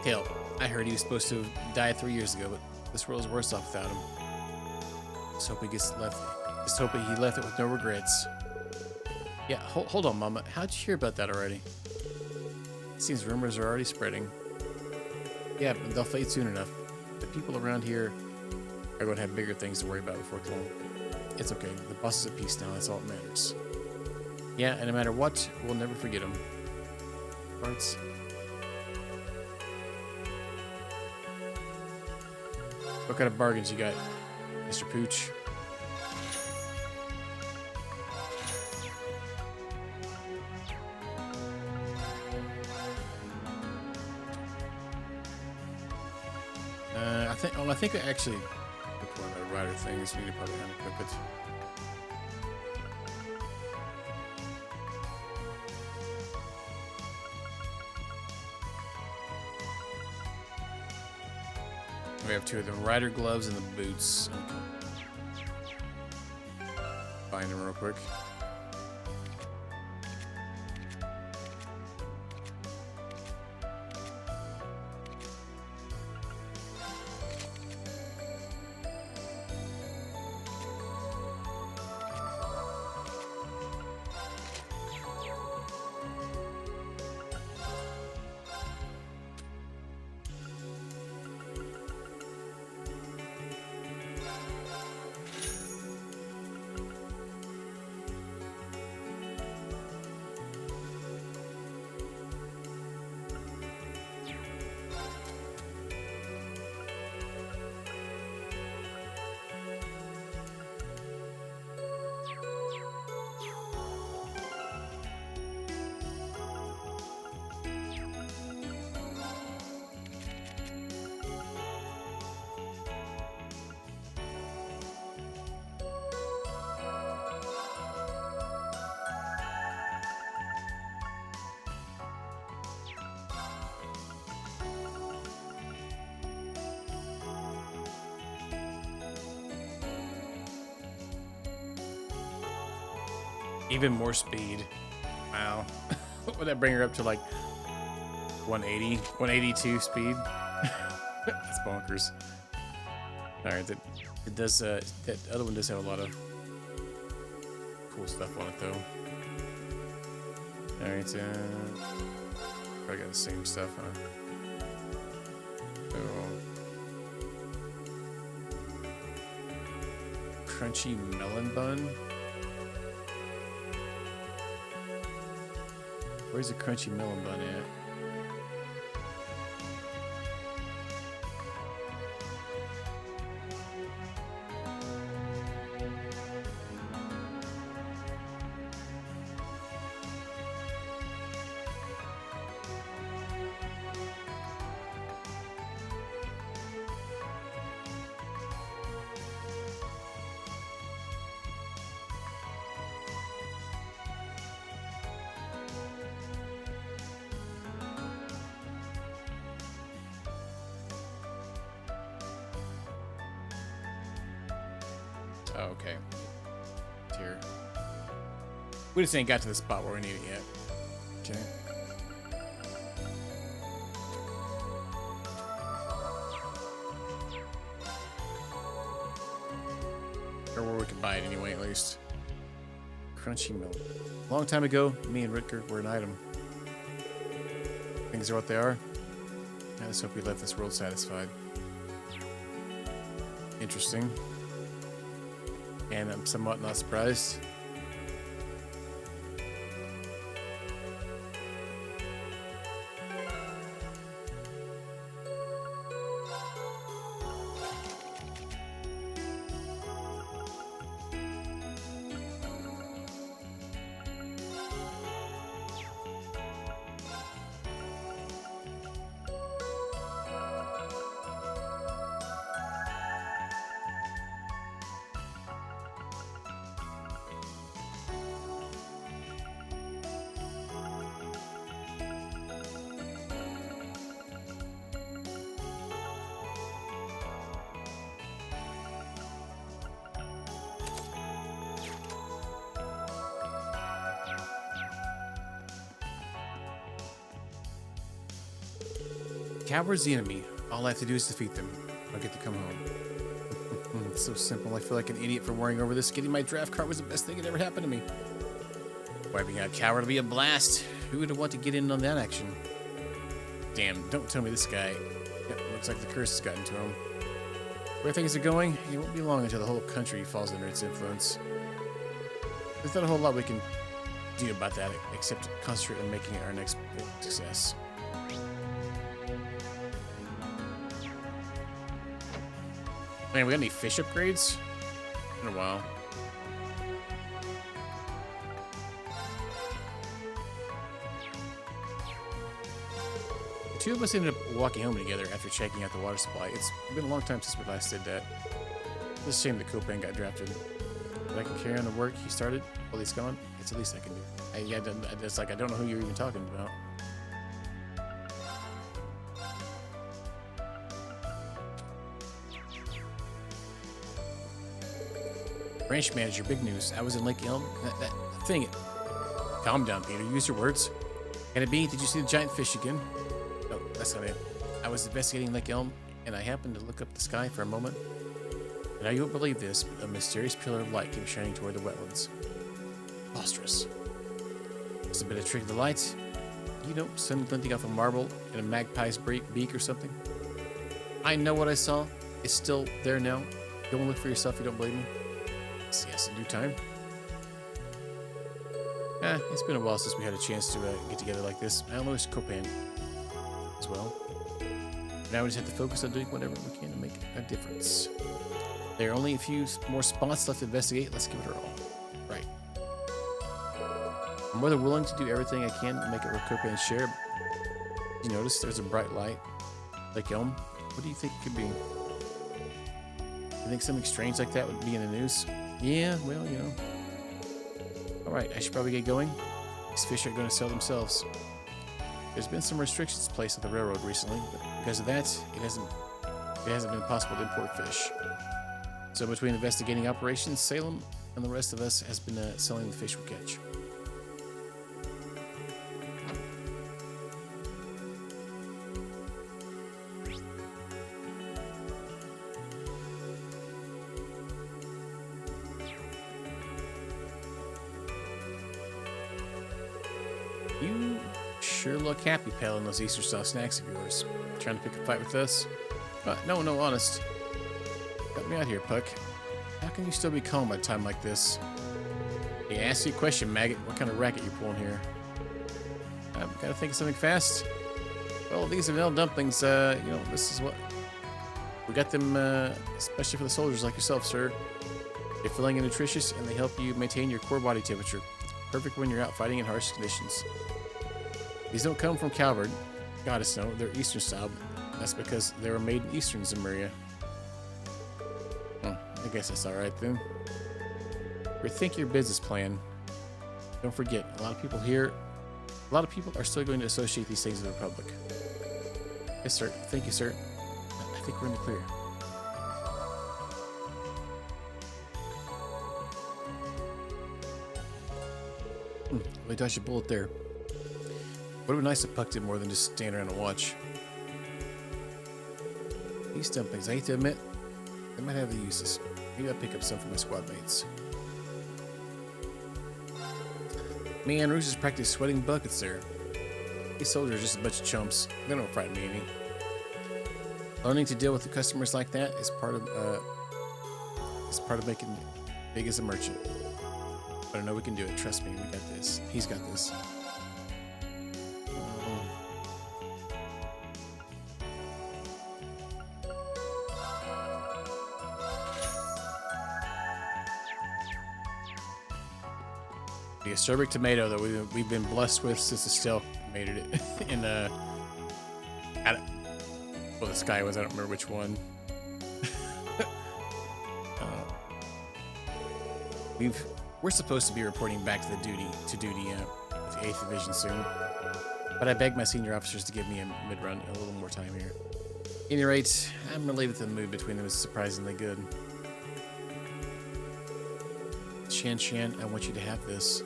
[SPEAKER 1] Hell, I heard he was supposed to have died 3 years ago, but this world is worse off without him. Just hope he left it with no regrets. Yeah, hold on, Mama. How'd you hear about that already? It seems rumors are already spreading. Yeah, but they'll fade soon enough. The people around here are going to have bigger things to worry about before long. It's okay. The boss is at peace now. That's all that matters. Yeah, and no matter what, we'll never forget him. Parts. What kind of bargains you got, Mr. Pooch? I think I actually put one of the rider things. We need to probably unequip it. We have two of the rider gloves and the boots. Okay. Find them real quick. Even more speed. Wow. Would that bring her up to like 180, 182 speed? That's bonkers. Alright, it does, that other one does have a lot of cool stuff on it though. Alright, probably got the same stuff, huh? So, crunchy melon bun. Where's the crunchy melon bun at? Oh, okay. Here. We just ain't got to the spot where we need it yet. Okay. Or where we can buy it anyway, at least. crunchy milk. A long time ago, me and Rutger were an item. Things are what they are. I just hope we left this world satisfied. Interesting. And I'm somewhat not surprised. Coward's the enemy. All I have to do is defeat them. I'll get to come home. It's so simple. I feel like an idiot for worrying over this. Getting my draft card was the best thing that ever happened to me. Wiping out Coward will be a blast. Who would want to get in on that action? Damn, don't tell me this guy. Yep, looks like the curse has gotten to him. Where things are going, it won't be long until the whole country falls under its influence. There's not a whole lot we can do about that except concentrate on making it our next big success. Man, we got any fish upgrades? In a while. The two of us ended up walking home together after checking out the water supply. It's been a long time since we last did that. It's a shame that Copan got drafted. But I can carry on the work he started while he's gone. It's the least I can do. It's like I don't know who you're even talking about. Branch manager, big news. I was in Lake Elm. That thing. Calm down, Peter. Use your words. Can it be? Did you see the giant fish again? No, that's not it. I was investigating Lake Elm, and I happened to look up the sky for a moment. Now you won't believe this, but a mysterious pillar of light came shining toward the wetlands. Preposterous. It's a bit of trick of the light. You know, sun glinting off a marble in a magpie's beak or something. I know what I saw. It's still there now. Go and look for yourself if you don't believe me. Yes, in due time. It's been a while since we had a chance to get together like this. I almost Copan as well. Now we just have to focus on doing whatever we can to make a difference. There are only a few more spots left to investigate. Let's give it our all. Right. I'm more than willing to do everything I can to make it where Copan's share. You notice there's a bright light. Lake Elm. What do you think it could be? You think something strange like that would be in the news? Yeah, well, you know. Alright, I should probably get going. These fish aren't going to sell themselves. There's been some restrictions placed on the railroad recently, but because of that, it hasn't been possible to import fish. So between investigating operations, Salem, and the rest of us has been selling the fish we catch. You sure look happy peddling those Easter-style snacks of yours. Trying to pick a fight with us? No, honest. Help me out here, Puck. How can you still be calm at a time like this? Hey, ask you a question, Maggot. What kind of racket you pulling here? I've got to think of something fast. Well, these are vanilla dumplings. You know, this is what... We got them especially for the soldiers like yourself, sir. They're filling and nutritious, and they help you maintain your core body temperature. Perfect when you're out fighting in harsh conditions. These don't come from Calvert. Goddess, no. They're Eastern style. That's because they were made in Eastern Zemuria. I guess that's alright then. Rethink your business plan. Don't forget, a lot of people are still going to associate these things with the Republic. Yes, sir. Thank you, sir. I think we're in the clear. Really dodged a bullet there. Would have been nice if Puck did more than just stand around and watch. These dumplings, I hate to admit, they might have the uses. Maybe I'll pick up some for my squad mates. Man, Roos is practically sweating buckets there. These soldiers are just a bunch of chumps. They don't frighten me any. Learning to deal with the customers like that is part of making big as a merchant. But I know we can do it. Trust me, we got this. He's got this. The acerbic tomato that we've been blessed with since Estelle made it in well, the sky was, I don't remember which one. We're supposed to be reporting back to duty with the 8th Division soon, but I begged my senior officers to give me a mid-run, a little more time here. At any rate, I'm relieved that the mood between them is surprisingly good. Shan, I want you to have this.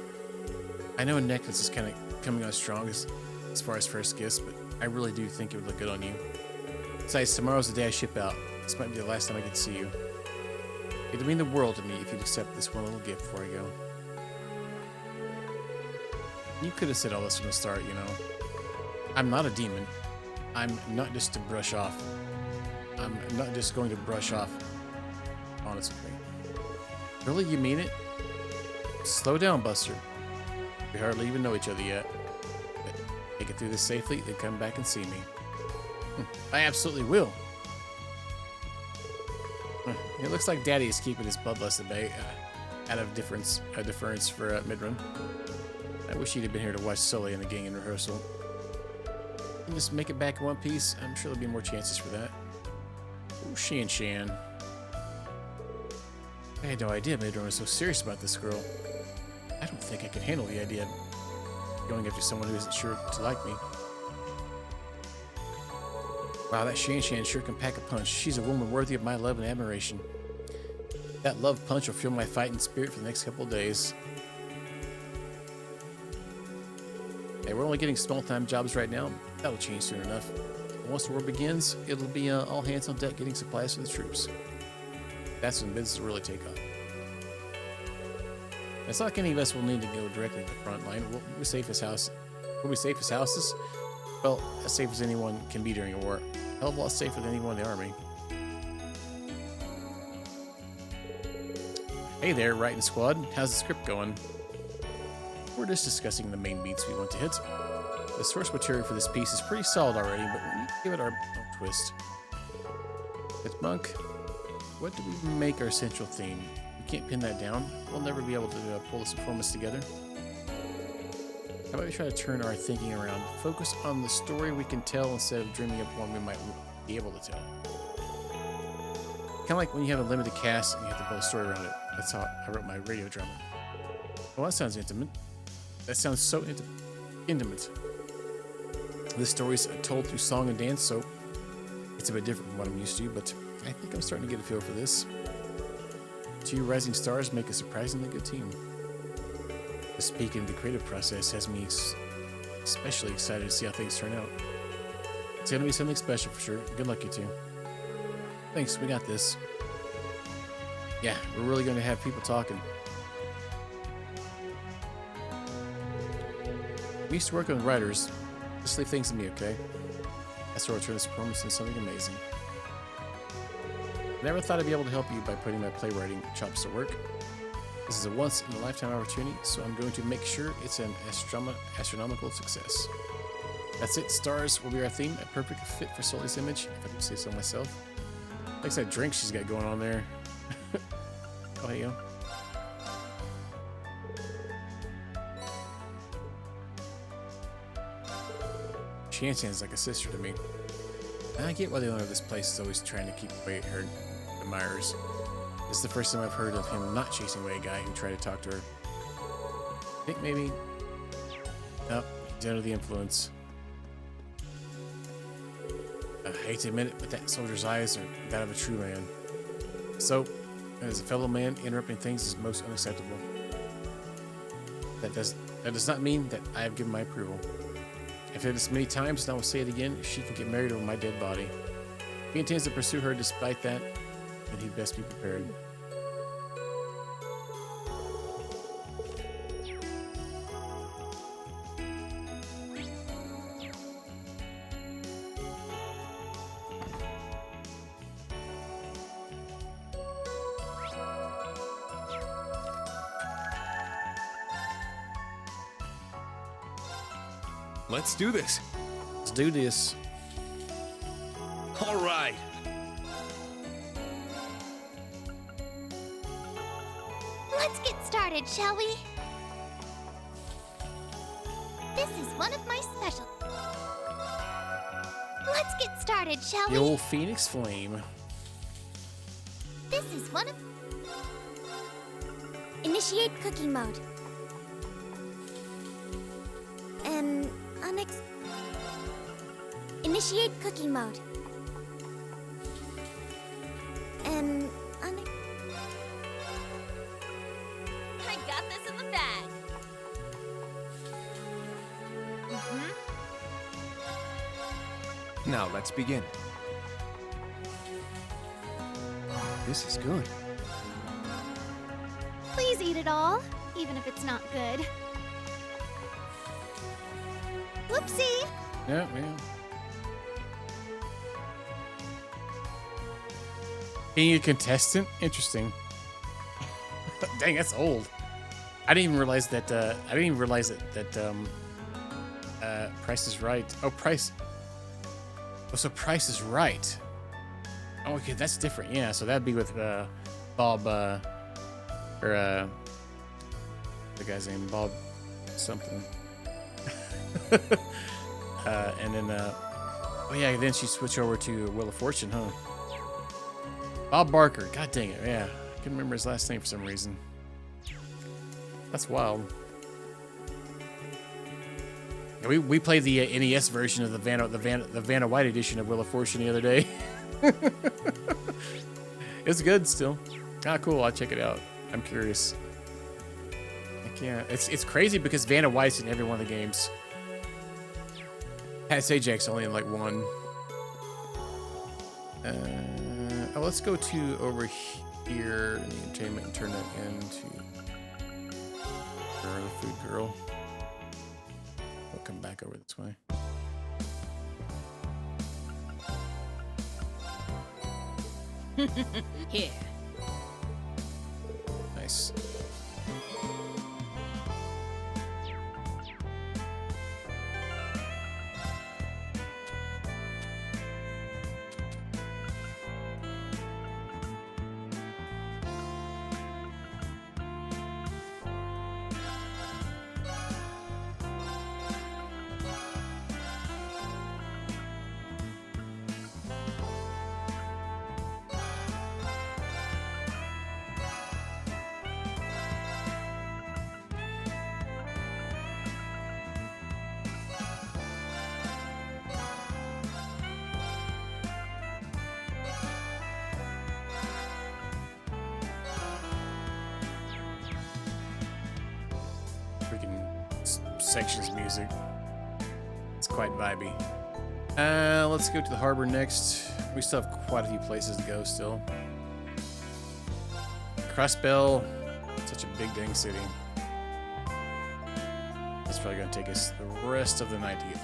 [SPEAKER 1] I know a necklace is kind of coming on strong as far as first gifts, but I really do think it would look good on you. Besides, tomorrow's the day I ship out. This might be the last time I get to see you. It would mean the world to me if you'd accept this one little gift before I go. You could have said all this from the start, you know. I'm not a demon. I'm not just to brush off. I'm not just going to brush off. Honestly. Really, you mean it? Slow down, Buster. We hardly even know each other yet. But make it through this safely, then come back and see me. I absolutely will. It looks like Daddy is keeping his bloodlust at bay, out of deference for Midrun. I wish he'd have been here to watch Sully and the gang in rehearsal. And just make it back in one piece. I'm sure there'll be more chances for that. Oh, Shan. I had no idea Midrun was so serious about this girl. I don't think I could handle the idea of going after someone who isn't sure to like me. Wow, that Shan sure can pack a punch. She's a woman worthy of my love and admiration. That love punch will fuel my fighting spirit for the next couple of days. Hey, we're only getting small-time jobs right now. That'll change soon enough. Once the war begins, it'll be all hands on deck getting supplies for the troops. That's when business will really take off. It's not like any of us will need to go directly to the front line. We'll be safe as houses. Well, as safe as anyone can be during a war. A hell of a lot safer than anyone in the army. Hey there, writing squad. How's the script going? We're just discussing the main beats we want to hit. The source material for this piece is pretty solid already, but we need to give it our own twist. With Monk, what do we make our central theme? We can't pin that down. We'll never be able to pull this performance together. How about we try to turn our thinking around? Focus on the story we can tell instead of dreaming up one we might be able to tell. Kind of like when you have a limited cast and you have to build a story around it. That's how I wrote my radio drama. Well, that sounds intimate. That sounds so intimate. This story's told through song and dance, so it's a bit different from what I'm used to, but I think I'm starting to get a feel for this. 2 rising stars make a surprisingly good team. This peek into the creative process has me especially excited to see how things turn out. It's gonna be something special for sure. Good luck, you two. Thanks, we got this. Yeah, we're really gonna have people talking. We used to work with writers. Just leave things to me, okay? That's where I'll turn this performance into something amazing. I never thought I'd be able to help you by putting my playwriting chops to work. This is a once-in-a-lifetime opportunity, so I'm going to make sure it's an astronomical success. That's it, stars will be our theme, a perfect fit for Sully's image, if I can say so myself. Thanks that drink she's got going on there. Oh, hey, yo. Shan-Chan's like a sister to me. And I get why the owner of this place is always trying to keep away her admirers. This is the first time I've heard of him not chasing away a guy who tried to talk to her. I think maybe... No, he's under the influence. I hate to admit it, but that soldier's eyes are that of a true man. So, as a fellow man, interrupting things is most unacceptable. That does not mean that I have given my approval. I've said this many times, and I will say it again, she can get married over my dead body. If he intends to pursue her despite that, then he'd best be prepared.
[SPEAKER 15] Let's do this.
[SPEAKER 1] Let's do this.
[SPEAKER 15] All right.
[SPEAKER 2] Let's get started, shall we? This is one of my special. Let's get started, shall
[SPEAKER 1] The
[SPEAKER 2] we?
[SPEAKER 1] old Phoenix Flame.
[SPEAKER 2] This is one of. Initiate cooking mode. An Initiate cooking mode. An
[SPEAKER 6] I got this in the bag.
[SPEAKER 15] Now let's begin. This is good.
[SPEAKER 2] Please eat it all, even if it's not good. Whoopsie!
[SPEAKER 1] Yeah, man. Being a contestant? Interesting. Dang, that's old. I didn't even realize that, Price is Right. Oh, Price. Oh, so Price is Right. Oh, okay, that's different. Yeah, so that'd be with, Bob, the guy's name, Bob something. And then, oh yeah, then she switched over to Wheel of Fortune, huh? Bob Barker. God dang it, yeah. I couldn't remember his last name for some reason. That's wild. Yeah, we played the NES version of the Vanna White edition of Wheel of Fortune the other day. It's good still. Ah, cool. I'll check it out. I'm curious. Heck yeah, it's crazy because Vanna White's in every one of the games. Pat Sajak's only in like one. Oh, let's go to over here in the entertainment and turn that into the food girl. We'll come back over this way.
[SPEAKER 14] Here.
[SPEAKER 1] Nice. Sections music. It's quite vibey. Let's go to the harbor next. We still have quite a few places to go still. Crossbell, such a big dang city. It's probably gonna take us the rest of the night to get.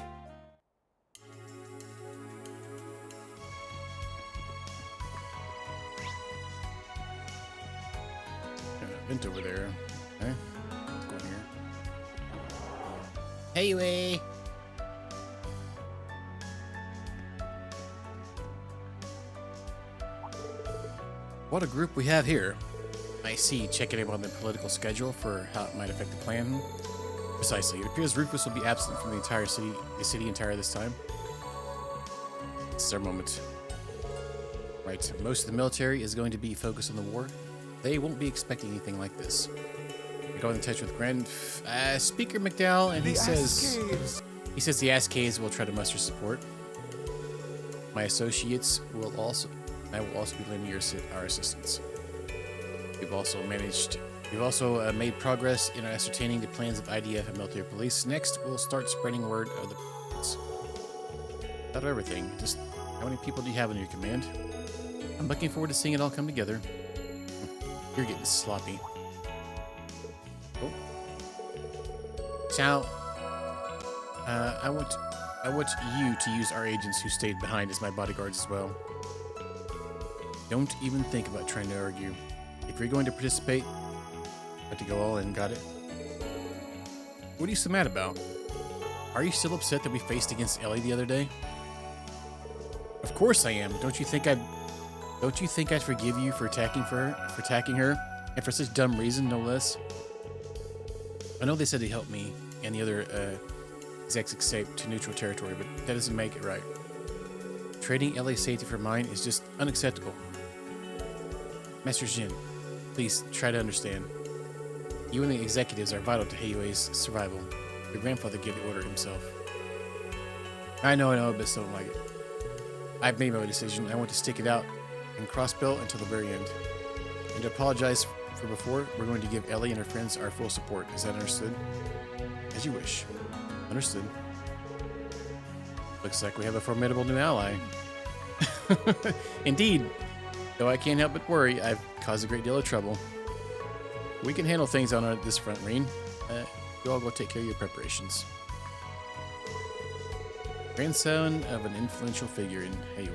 [SPEAKER 1] Got a vent over there. Okay. Let's go in here. Hey, way. What a group we have here. I see. Checking in on the political schedule for how it might affect the plan. Precisely. It appears Rufus will be absent from the city entire this time. This is our moment. Right. Most of the military is going to be focused on the war. They won't be expecting anything like this. I go in touch with Grand Speaker McDowell, and he says the Ass Caves will try to muster support. My associates will also be lending our assistance. We've also made progress in ascertaining the plans of IDF and military police. Next, we'll start spreading word of the plans. About everything. Just how many people do you have in your command? I'm looking forward to seeing it all come together. You're getting sloppy. Oh. Chow. I want you to use our agents who stayed behind as my bodyguards as well. Don't even think about trying to argue. If you're going to participate, have to go all in, got it? What are you so mad about? Are you still upset that we faced against Ellie the other day? Of course I am. Don't you think I'd forgive you for attacking her, and for such dumb reason, no less? I know they said they helped me and the other execs escape to neutral territory, but that doesn't make it right. Trading LA's safety for mine is just unacceptable. Master Jin, please try to understand. You and the executives are vital to Heiyue's survival. Your grandfather gave the order himself. I know, but still don't like it. I've made my decision. I want to stick it out and cross-bill until the very end. And to apologize for before, we're going to give Ellie and her friends our full support. Is that understood? As you wish. Understood. Looks like we have a formidable new ally. Indeed. Though I can't help but worry, I've caused a great deal of trouble. We can handle things on this front, Reen. You all go take care of your preparations. Grandson of an influential figure in Heiyue.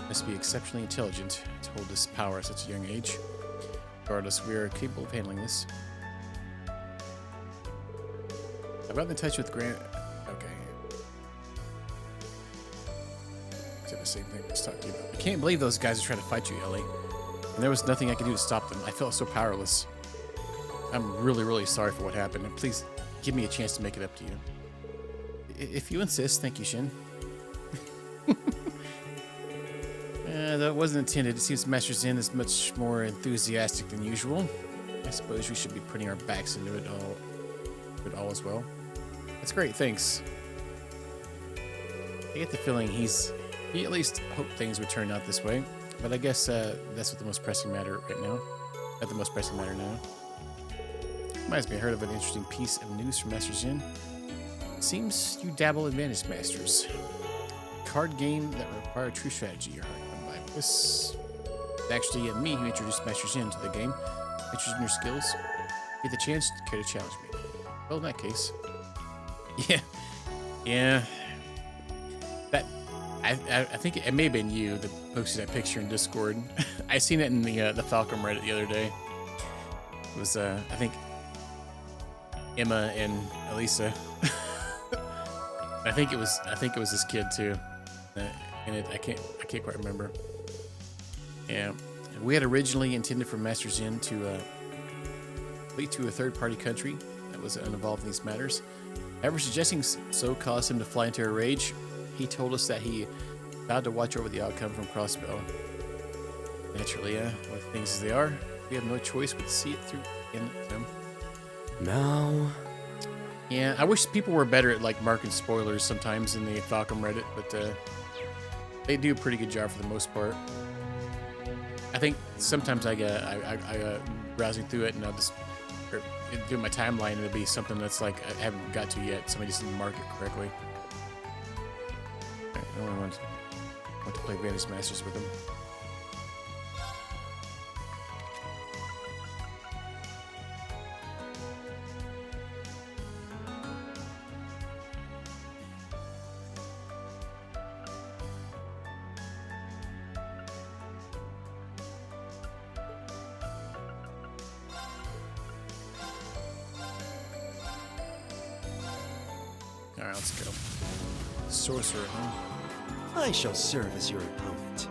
[SPEAKER 1] Must be exceptionally intelligent to hold this power at such a young age. Regardless, we are capable of handling this. I've gotten in touch with Okay. Said the same thing I was talking about. I can't believe those guys are trying to fight you, Ellie. And there was nothing I could do to stop them. I felt so powerless. I'm really, really sorry for what happened. And please give me a chance to make it up to you. If you insist, thank you, Shin. That wasn't intended. It seems Master Zen is much more enthusiastic than usual. I suppose we should be putting our backs into it all as well. That's great, thanks. I get the feeling he at least hoped things would turn out this way. But I guess that's what the most pressing matter right now. Not the most pressing matter now. Reminds me, I heard of an interesting piece of news from Master Jin. Seems you dabble in Vantage Masters. A card game that requires true strategy. You're hard to come by. This is actually me who introduced Master Jin to the game. Interested in your skills? Get the chance to care to challenge me. Well, in that case. Yeah. I think it may have been you that posted that picture in Discord. I seen it in the Falcom Reddit the other day. It was I think Emma and Elisa. I think it was this kid too. And I can't quite remember. Yeah, we had originally intended for Master Jin to flee to a third-party country that was uninvolved in these matters. However, suggesting so caused him to fly into a rage. He told us that he vowed to watch over the outcome from Crossbow. Naturally, with things as they are, we have no choice but to see it through in them.
[SPEAKER 15] No.
[SPEAKER 1] Yeah, I wish people were better at like marking spoilers sometimes in the Falcom Reddit, but they do a pretty good job for the most part. I think sometimes I browsing through it and I'll just do my timeline and it'll be something that's like I haven't got to yet. Somebody just didn't mark it correctly. I don't want to play Vantage Masters with them. Alright, let's go. Sorcerer, huh?
[SPEAKER 13] I shall serve as your opponent.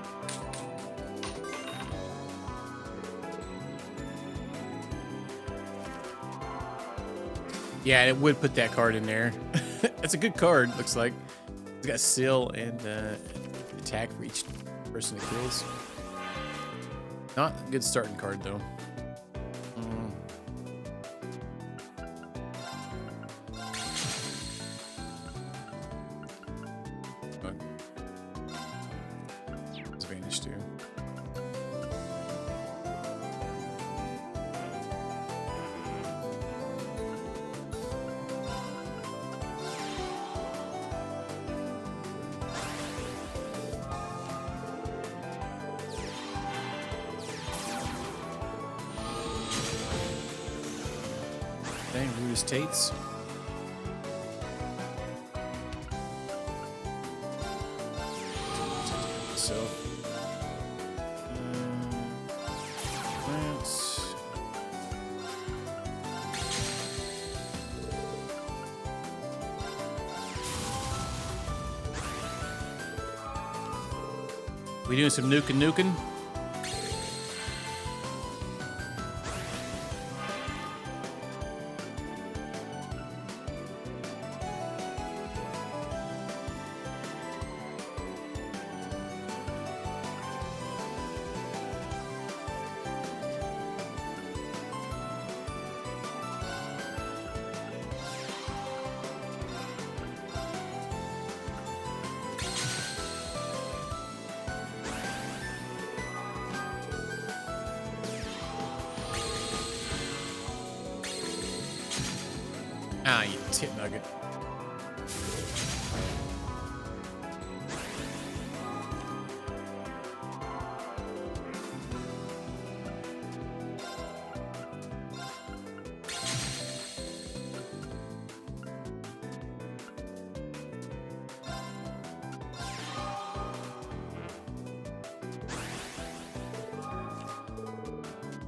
[SPEAKER 1] Yeah, it would put that card in there. That's a good card, looks like. It's got seal and attack for each person it kills. Not a good starting card, though. Advantage too. Okay, Ruse Tates. So, We doing some nuking? Ah, you tit nugget.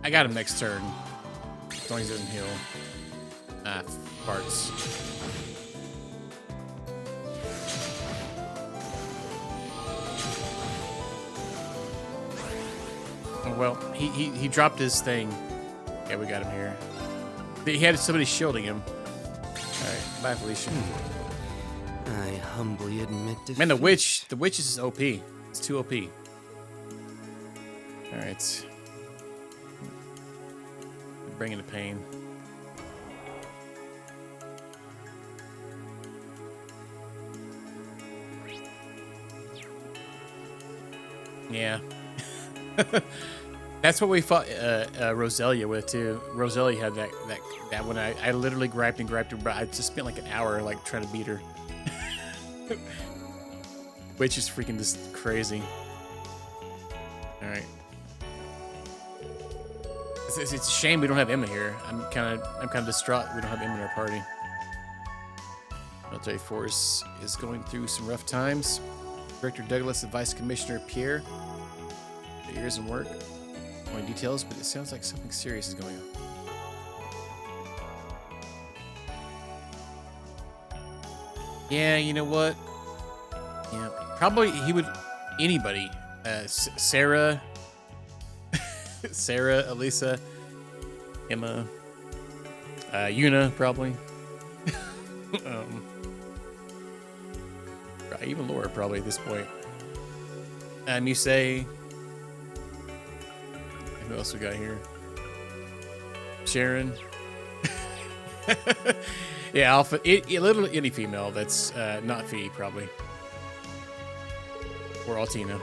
[SPEAKER 1] I got him next turn. As long as he doesn't heal. Ah, farts. Oh, well, he dropped his thing. Yeah, we got him here. He had somebody shielding him. Alright, bye, Felicia.
[SPEAKER 13] I humbly admit defeat.
[SPEAKER 1] Man, the witch is OP. It's too OP. Alright. Bringing the pain. Yeah. That's what we fought Roselia with too. Roselia had that one. I literally griped her, but I just spent like an hour like trying to beat her. Which is freaking just crazy. All right. It's a shame we don't have Emma here. I'm kind of distraught we don't have Emma in our party. Military force is going through some rough times. Director Douglas and Vice Commissioner Pierre. The ears and work. Only details, but it sounds like something serious is going on. Yeah, you know what? Yeah, probably he would. Anybody. Sarah. Sarah, Elisa, Emma, Yuna, probably. Even Laura, probably at this point. Musei. Who else we got here? Sharon. Yeah, Alpha. Literally any female that's not Fee, probably. Or Altina.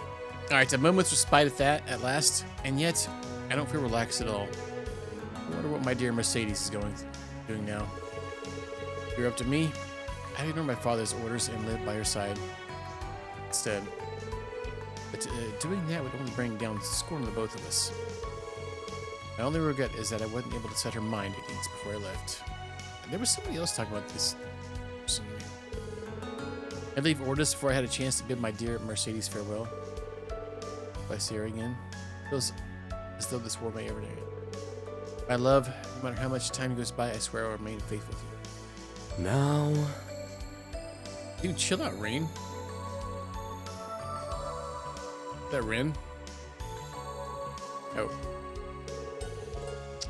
[SPEAKER 1] Alright, a moment's respite at that, at last. And yet, I don't feel relaxed at all. I wonder what my dear Mercedes is doing now. You're up to me. I ignore my father's orders and live by her side instead. But doing that would only bring down scorn of the both of us. My only regret is that I wasn't able to set her mind at ease before I left. And there was somebody else talking about this. I'd leave orders before I had a chance to bid my dear Mercedes farewell. If I see her again, it feels as though this war may ever end. My love, no matter how much time goes by, I swear I will remain faithful to you.
[SPEAKER 15] Now...
[SPEAKER 1] Dude, chill out, Rain. Is that Rin? Oh.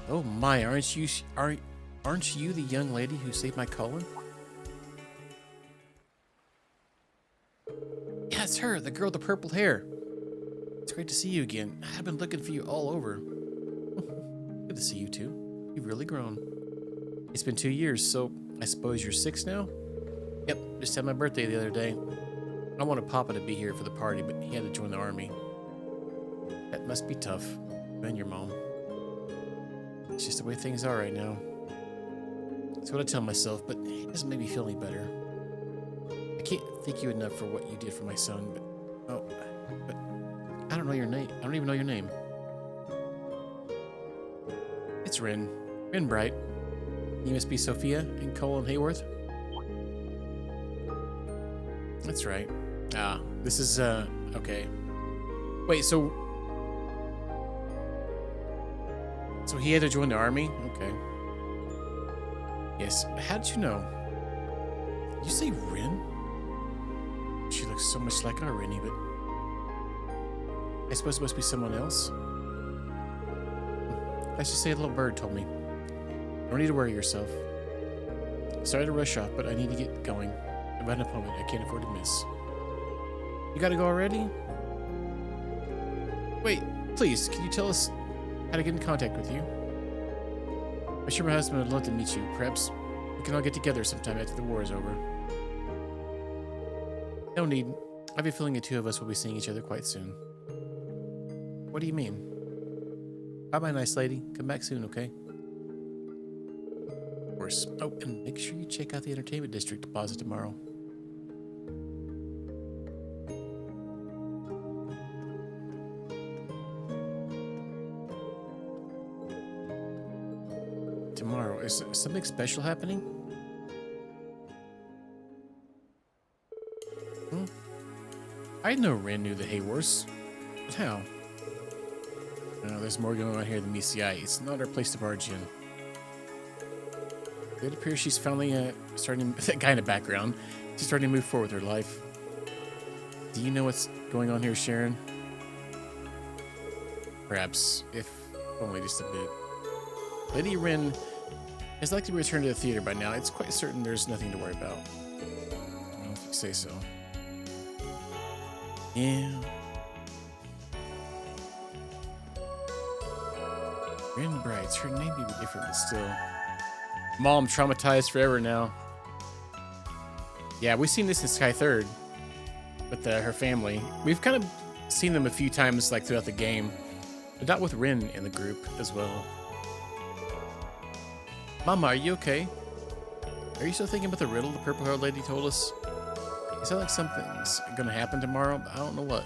[SPEAKER 1] Oh my, aren't you the young lady who saved my Cullen? Yeah, it's her, the girl with the purple hair. It's great to see you again. I've been looking for you all over. Good to see you too. You've really grown. It's been 2 years, so I suppose you're 6 now? Yep, just had my birthday the other day. I wanted Papa to be here for the party, but he had to join the army. That must be tough. You and your mom. It's just the way things are right now. That's what I tell myself, but it doesn't make me feel any better. I can't thank you enough for what you did for my son, but I don't know your name. I don't even know your name. It's Rin. Rin Bright. You must be Sophia and Colin Hayworth? That's right. Ah, this is, okay. Wait, so he had to join the army? Okay. Yes, how did you know? Did you say Rin? She looks so much like our Rinny, but... I suppose it must be someone else. Let's just say a little bird told me. Don't need to worry yourself. Sorry to rush off, but I need to get going. I've got an appointment I can't afford to miss. You gotta go already? Wait, please, can you tell us how to get in contact with you? I'm sure my husband would love to meet you. Perhaps we can all get together sometime after the war is over. No need. I have a feeling the two of us will be seeing each other quite soon. What do you mean? Bye-bye, nice lady. Come back soon, okay? Of course. Oh, and make sure you check out the entertainment district deposit tomorrow. Tomorrow. Is something special happening? I didn't know Ren knew the Haywars. But how? No, there's more going on here than meets the eye. It's not our place to barge in. It appears she's finally starting to... That guy in the background. She's starting to move forward with her life. Do you know what's going on here, Sharon? Perhaps, if only just a bit. Lady Ren is likely to return to the theater by now. It's quite certain there's nothing to worry about. Well, if you say so. Yeah. Ren Brights. Her name may be different, but still. Mom traumatized forever now. Yeah, we've seen this in Sky Third with her family. We've kind of seen them a few times, like throughout the game, but not with Ren in the group as well. Mama, are you okay? Are you still thinking about the riddle the purple-haired lady told us? It sounds like something's gonna happen tomorrow, but I don't know what.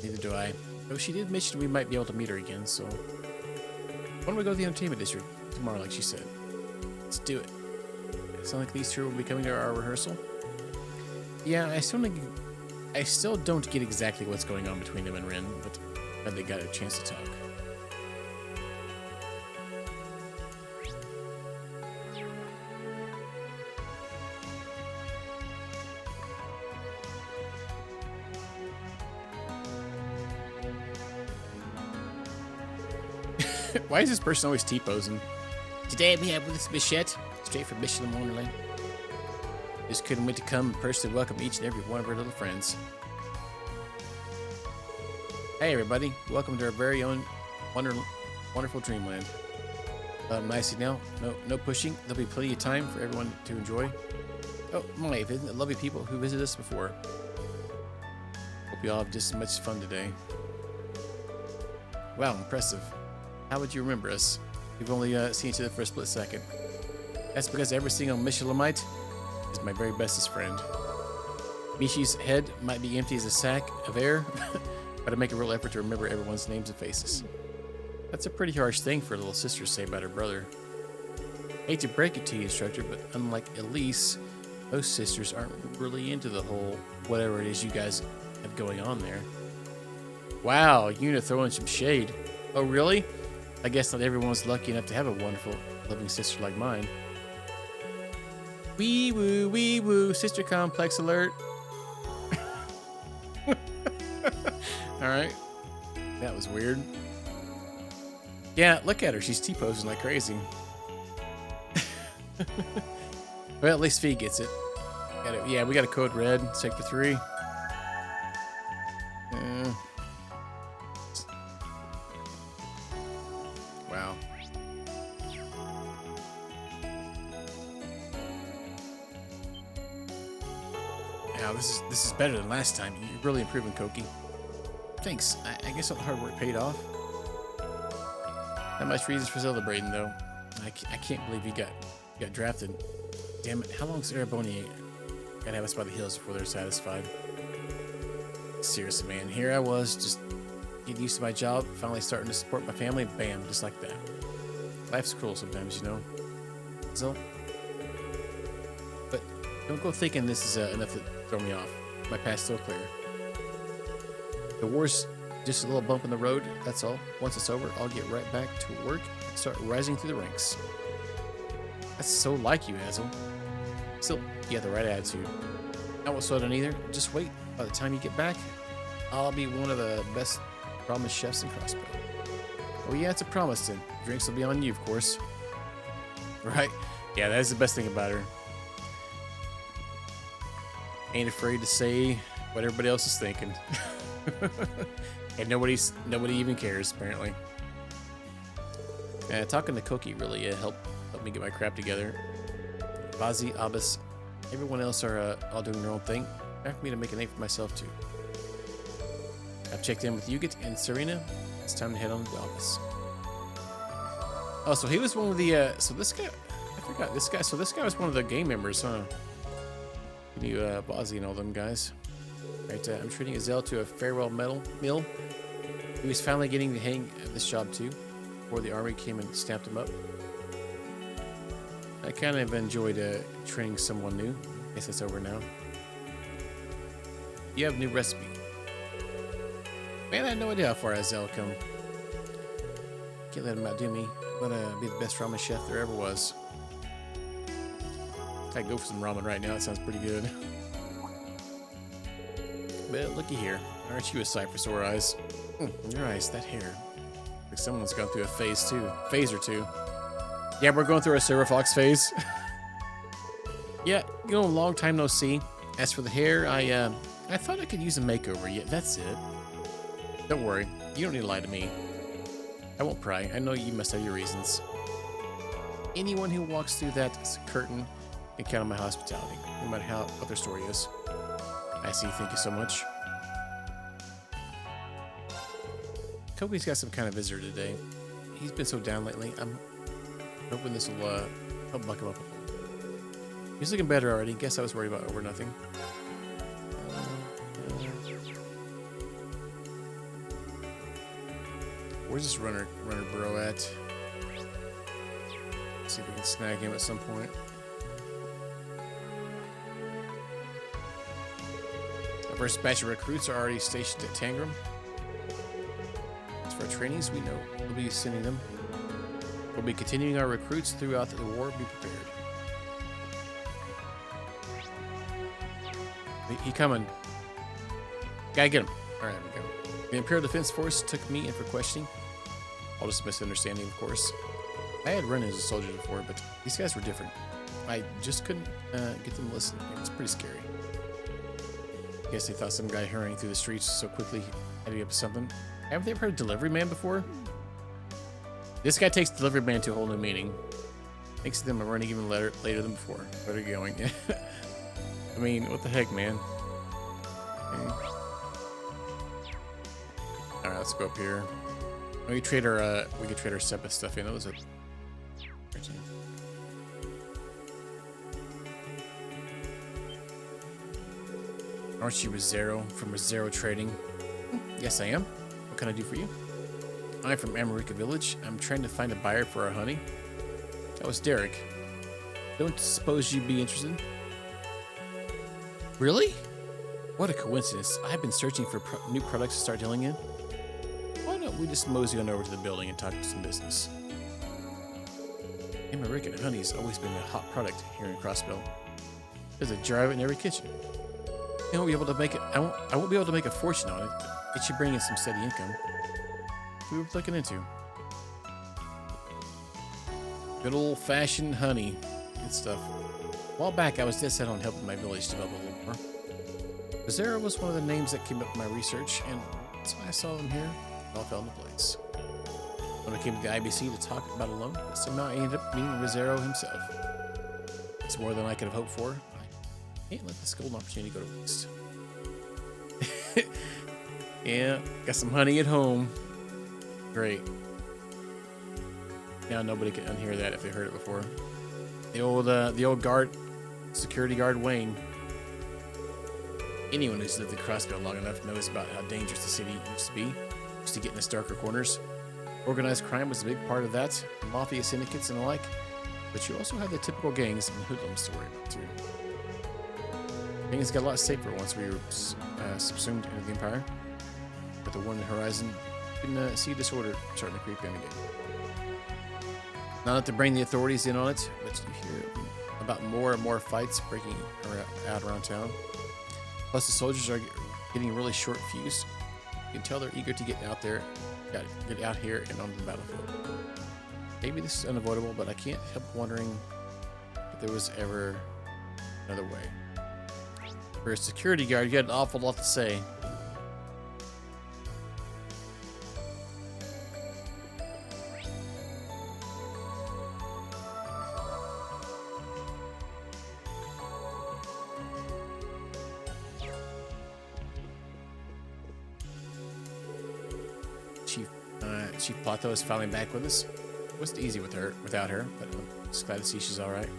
[SPEAKER 1] Neither do I. Though she did mention we might be able to meet her again, so... Why don't we go to the entertainment district tomorrow, like she said? Let's do it. It sounds like these two will be coming to our rehearsal. Yeah, I still don't get exactly what's going on between them and Ren, but glad they got a chance to talk. Why is this person always T-posing? Today we have with us Bichette, straight from Michelin Wonderland. Just couldn't wait to come and personally welcome each and every one of our little friends. Hey everybody, welcome to our very own wonderful dreamland. Nicely now, no pushing. There'll be plenty of time for everyone to enjoy. Oh my, isn't it lovely people who visited us before? Hope you all have just as much fun today. Wow, impressive. How would you remember us? We've only seen each other for a split second. That's because every single Michelinite is my very bestest friend. Mishi's head might be empty as a sack of air, but I make a real effort to remember everyone's names and faces. That's a pretty harsh thing for a little sister to say about her brother. Hate to break it to you, instructor, but unlike Elise, most sisters aren't really into the whole whatever it is you guys have going on there. Wow, Yuna throwing some shade. Oh, really? I guess not everyone's lucky enough to have a wonderful, loving sister like mine. Wee woo, sister complex alert. Alright. That was weird. Yeah, look at her. She's T-posing like crazy. Well, at least Fee gets it. Yeah, we got a code red, sector 3. Wow. Now this is better than last time. You're really improving, Koki. Thanks. I guess all the hard work paid off. Not much reasons for celebrating though. I can't believe you got drafted. Damn it! How long's Ereboni gonna have us by the heels before they're satisfied? Seriously, man. Here I was, just getting used to my job, finally starting to support my family. Bam, just like that. Life's cruel sometimes, you know. So, but don't go thinking this is enough to throw me off. My past's still clear. The war's just a little bump in the road. That's all. Once it's over, I'll get right back to work and start rising through the ranks. That's so like you, Hazel. Still, you have the right attitude. I won't slow down either. Just wait. By the time you get back, I'll be one of the best ramen chefs in Crossbow. Oh yeah, it's a promise then. Drinks will be on you, of course. Right? Yeah, that's the best thing about her. Ain't afraid to say what everybody else is thinking. And nobody even cares, apparently. Talking to Cookie really helped me get my crap together. Bazi, Abbas, everyone else are all doing their own thing. Time for me to make a name for myself too. I've checked in with Yugit and Serena. It's time to head on to the office. Oh, so he was one of the so this guy, I forgot this guy. So this guy was one of the game members, huh? You Bazi and all them guys. Right, I'm treating Azel to a farewell meal. He was finally getting the hang of this job too, before the army came and stamped him up. I kind of enjoyed training someone new. Guess that's over now. You have a new recipe. Man, I had no idea how far Azel come. Can't let him outdo me. I'm gonna be the best ramen chef there ever was. I'd go for some ramen right now. That sounds pretty good. But looky here. Aren't you a sight for sore eyes? Your eyes, that hair. Like someone's gone through a phase or two. Yeah, we're going through a Silver Fox phase. Yeah, you know, long time no see. As for the hair, I thought I could use a makeover. Yeah, that's it. Don't worry. You don't need to lie to me. I won't pry. I know you must have your reasons. Anyone who walks through that curtain can count on my hospitality, no matter what their story is. I see. Thank you so much. Kobe's got some kind of visitor today. He's been so down lately. I'm hoping this will help buck him up. He's looking better already. Guess I was worried about over nothing. Where's this runner bro at? Let's see if we can snag him at some point. Our first batch of recruits are already stationed at Tangram. As for our trainees, we know we'll be sending them. We'll be continuing our recruits throughout the war. Be prepared. He coming. Gotta get him. All right, we go. The Imperial Defense Force took me in for questioning. All just a misunderstanding, of course. I had run as a soldier before, but these guys were different. I just couldn't get them to listen. It was pretty scary. Guess they thought some guy hurrying through the streets so quickly had to be up to something. Haven't they ever heard of Delivery Man before? This guy takes Delivery Man to a whole new meaning. Makes them running even later than before. Better going. I mean, what the heck, man? Okay. All right, let's go up here. We can trade our Sepith stuff in. That was a. Aren't you Rizero from Rizero Trading? Yes, I am. What can I do for you? I'm from America Village. I'm trying to find a buyer for our honey. That was Derek. Don't suppose you'd be interested? Really? What a coincidence. I've been searching for new products to start dealing in. Why don't we just mosey on over to the building and talk to some business? American honey's always been a hot product here in Crossbell. There's a jar of it in every kitchen. I won't be able to make it. I won't be able to make a fortune on it. It should bring in some steady income. We were looking into. Good old-fashioned honey. Good stuff. A while back, I was dead set on helping my village develop a little more. Bizarro was one of the names that came up in my research, and that's why I saw them here. It all fell into place. When I came to the IBC to talk about a loan, somehow I ended up meeting Rizero himself. It's more than I could have hoped for. I can't let this golden opportunity go to waste. Yeah, got some honey at home. Great. Now nobody can unhear that if they heard it before. The old guard, security guard Wayne. Anyone who's lived in Crossbell long enough knows about how dangerous the city used to be. Used to get in its darker corners. Organized crime was a big part of that, mafia syndicates and the like. But you also had the typical gangs and hoodlums to worry about too. Things got a lot safer once we were subsumed into the Empire. But the war on the horizon, you can see disorder starting to creep in again. Not to bring the authorities in on it, but you hear about more and more fights breaking out around town. Plus the soldiers are getting really short-fused. You can tell they're eager to get out there, get out here and onto the battlefield. Maybe this is unavoidable, but I can't help wondering if there was ever another way. For a security guard, you got an awful lot to say. Chief Plato is finally back with us. It wasn't easy without her, but I'm just glad to see she's all right.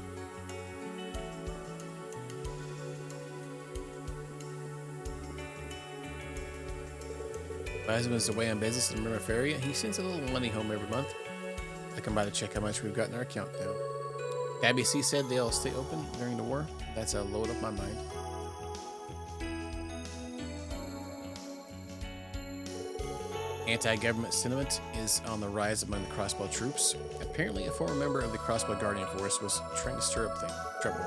[SPEAKER 1] My husband's away on business in River area. He sends a little money home every month. I come by to check how much we've got in our account now. Abby C said they'll stay open during the war. That's a load off my mind. Anti-government sentiment is on the rise among the crossbow troops. Apparently, a former member of the crossbow guardian force was trying to stir up trouble.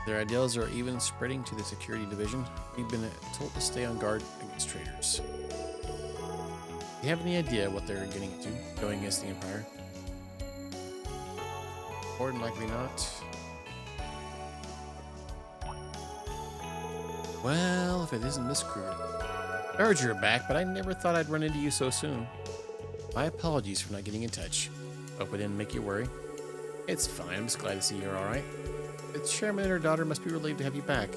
[SPEAKER 1] Their ideals are even spreading to the security division. We've been told to stay on guard against traitors. Do you have any idea what they're getting into, going against the Empire? More than likely not. Well, if it isn't Miss Kruger. I heard you're back, but I never thought I'd run into you so soon. My apologies for not getting in touch. Hope I didn't make you worry. It's fine. I'm just glad to see you're all right. The chairman and her daughter must be relieved to have you back.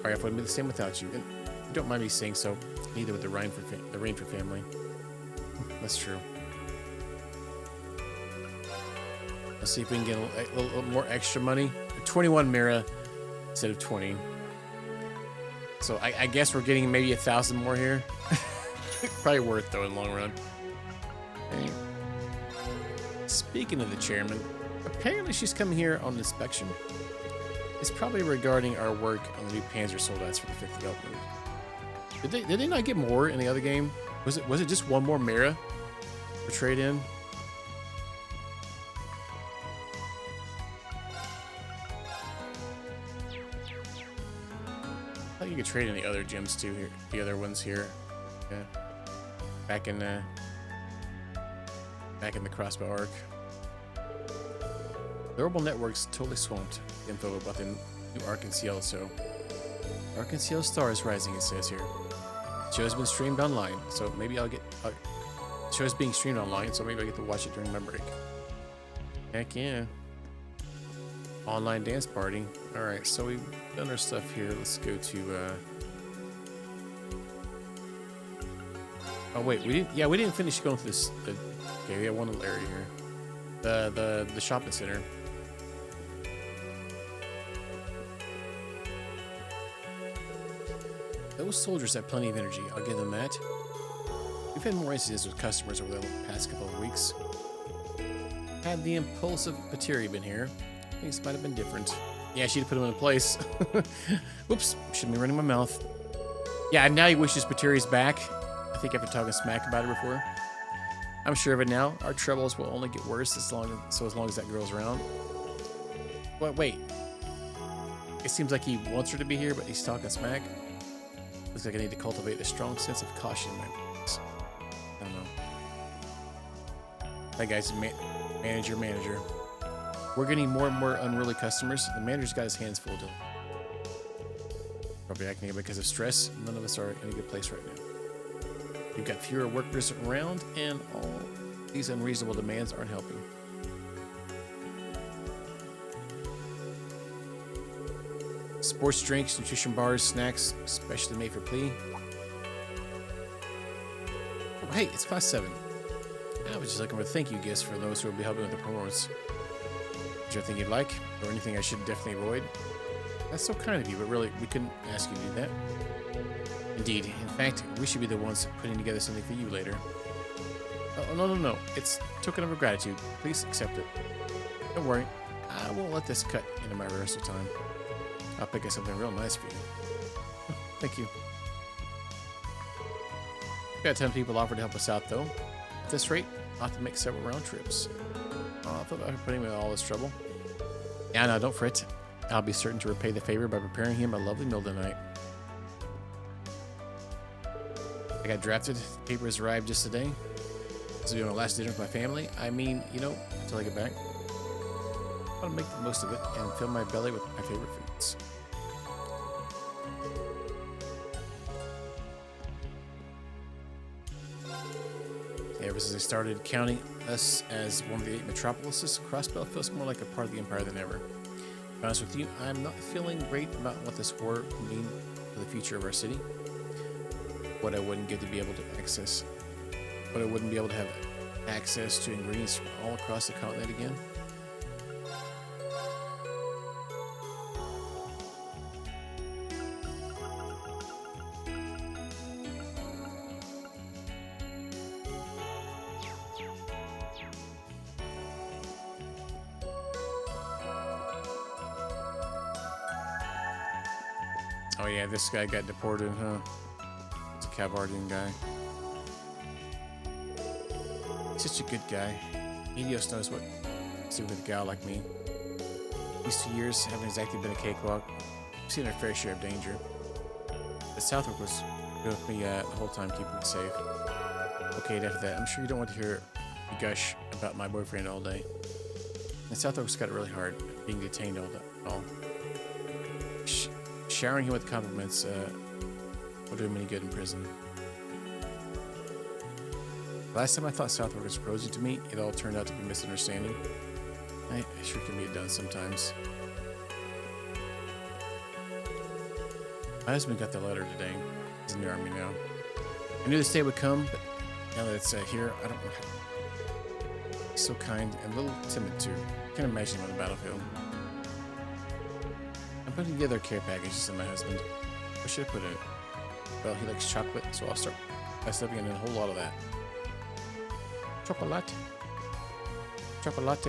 [SPEAKER 1] Our life wouldn't be the same without you. And don't mind me saying so. Neither would the Rainford family. That's true. Let's see if we can get a little more extra money. 21 Mira instead of 20. So I guess we're getting maybe 1,000 more here. Probably worth though in the long run. Okay. Speaking of the chairman, apparently she's coming here on inspection. It's probably regarding our work on the new Panzer soldats for the 5th development. Did they not get more in the other game? Was it just one more Mira for trade in? I think you could trade in the other gems too here. The other ones here. Yeah. Back in the crossbow arc. The orbital network's totally swamped. Info about the new Arc and Ciel, so Arc and Ciel star is rising, it says here. The show's been streamed online, so maybe I'll get the show's being streamed online, so maybe I'll get to watch it during my break. Heck yeah. Online dance party. Alright, so we've done our stuff here. Let's go to oh wait, we didn't finish going through this. Okay, we have one little area here. The shopping center. Those soldiers have plenty of energy, I'll give them that. We've had more incidents with customers over the past couple of weeks. Had the impulsive Pateri been here, things might have been different. Yeah, she'd have put him in place. Whoops, shouldn't be running my mouth. Yeah, now he wishes Pateri's back. I think after talking smack about her before. I'm sure of it now. Our troubles will only get worse as long as that girl's around. But wait. It seems like he wants her to be here, but he's talking smack. Looks like I need to cultivate a strong sense of caution in my voice. I don't know. That guy's manager. We're getting more and more unruly customers. The manager's got his hands full, Dylan. Probably acting because of stress. None of us are in a good place right now. We've got fewer workers around, and all these unreasonable demands aren't helping. Sports drinks, nutrition bars, snacks, specially made for plea. Oh, hey, it's class 7. I was just looking for thank you gifts for those who will be helping with the promos. Is there anything you'd like, or anything I should definitely avoid? That's so kind of you, but really, we couldn't ask you to do that. Indeed. In fact, we should be the ones putting together something for you later. Oh, no. It's a token of gratitude. Please accept it. Don't worry. I won't let this cut into my rehearsal time. I'll pick up something real nice for you. Thank you. We've got a ton of people offered to help us out, though. At this rate, I'll have to make several round trips. Oh, I feel bad for putting me in all this trouble. Yeah, no, don't fret. I'll be certain to repay the favor by preparing him a lovely meal tonight. I got drafted. Papers arrived just today. This will be my last dinner with my family. I mean, you know, until I get back. I want to make the most of it and fill my belly with my favorite foods. Ever since they started counting us as one of the 8 metropolises, Crossbell feels more like a part of the Empire than ever. To be honest with you, I'm not feeling great about what this war will mean for the future of our city. What I wouldn't get to be able to access. What I wouldn't be able to have access to ingredients from all across the continent again. Oh yeah, this guy got deported, huh? It's a Cavardian guy. Such a good guy. Helios knows what to do with a guy like me. These 2 years haven't exactly been a cakewalk. I've seen our fair share of danger. But Southwark was good with me the whole time, keeping me safe. Okay, after that, I'm sure you don't want to hear me gush about my boyfriend all day. And Southwark's got it really hard, being detained all. Showering him with compliments will do him any good in prison. Last time I thought Southwark was rosy to me, it all turned out to be misunderstanding. I sure can be done sometimes. My husband got the letter today. He's in the army now. I knew this day would come, but now that it's here, I don't know how. He's so kind and a little timid too. I can't imagine him on the battlefield. I'm putting together care packages for my husband. Where should I put it? Well, he likes chocolate, so I'll start by stuffing in a whole lot of that. Chocolate. Chocolate.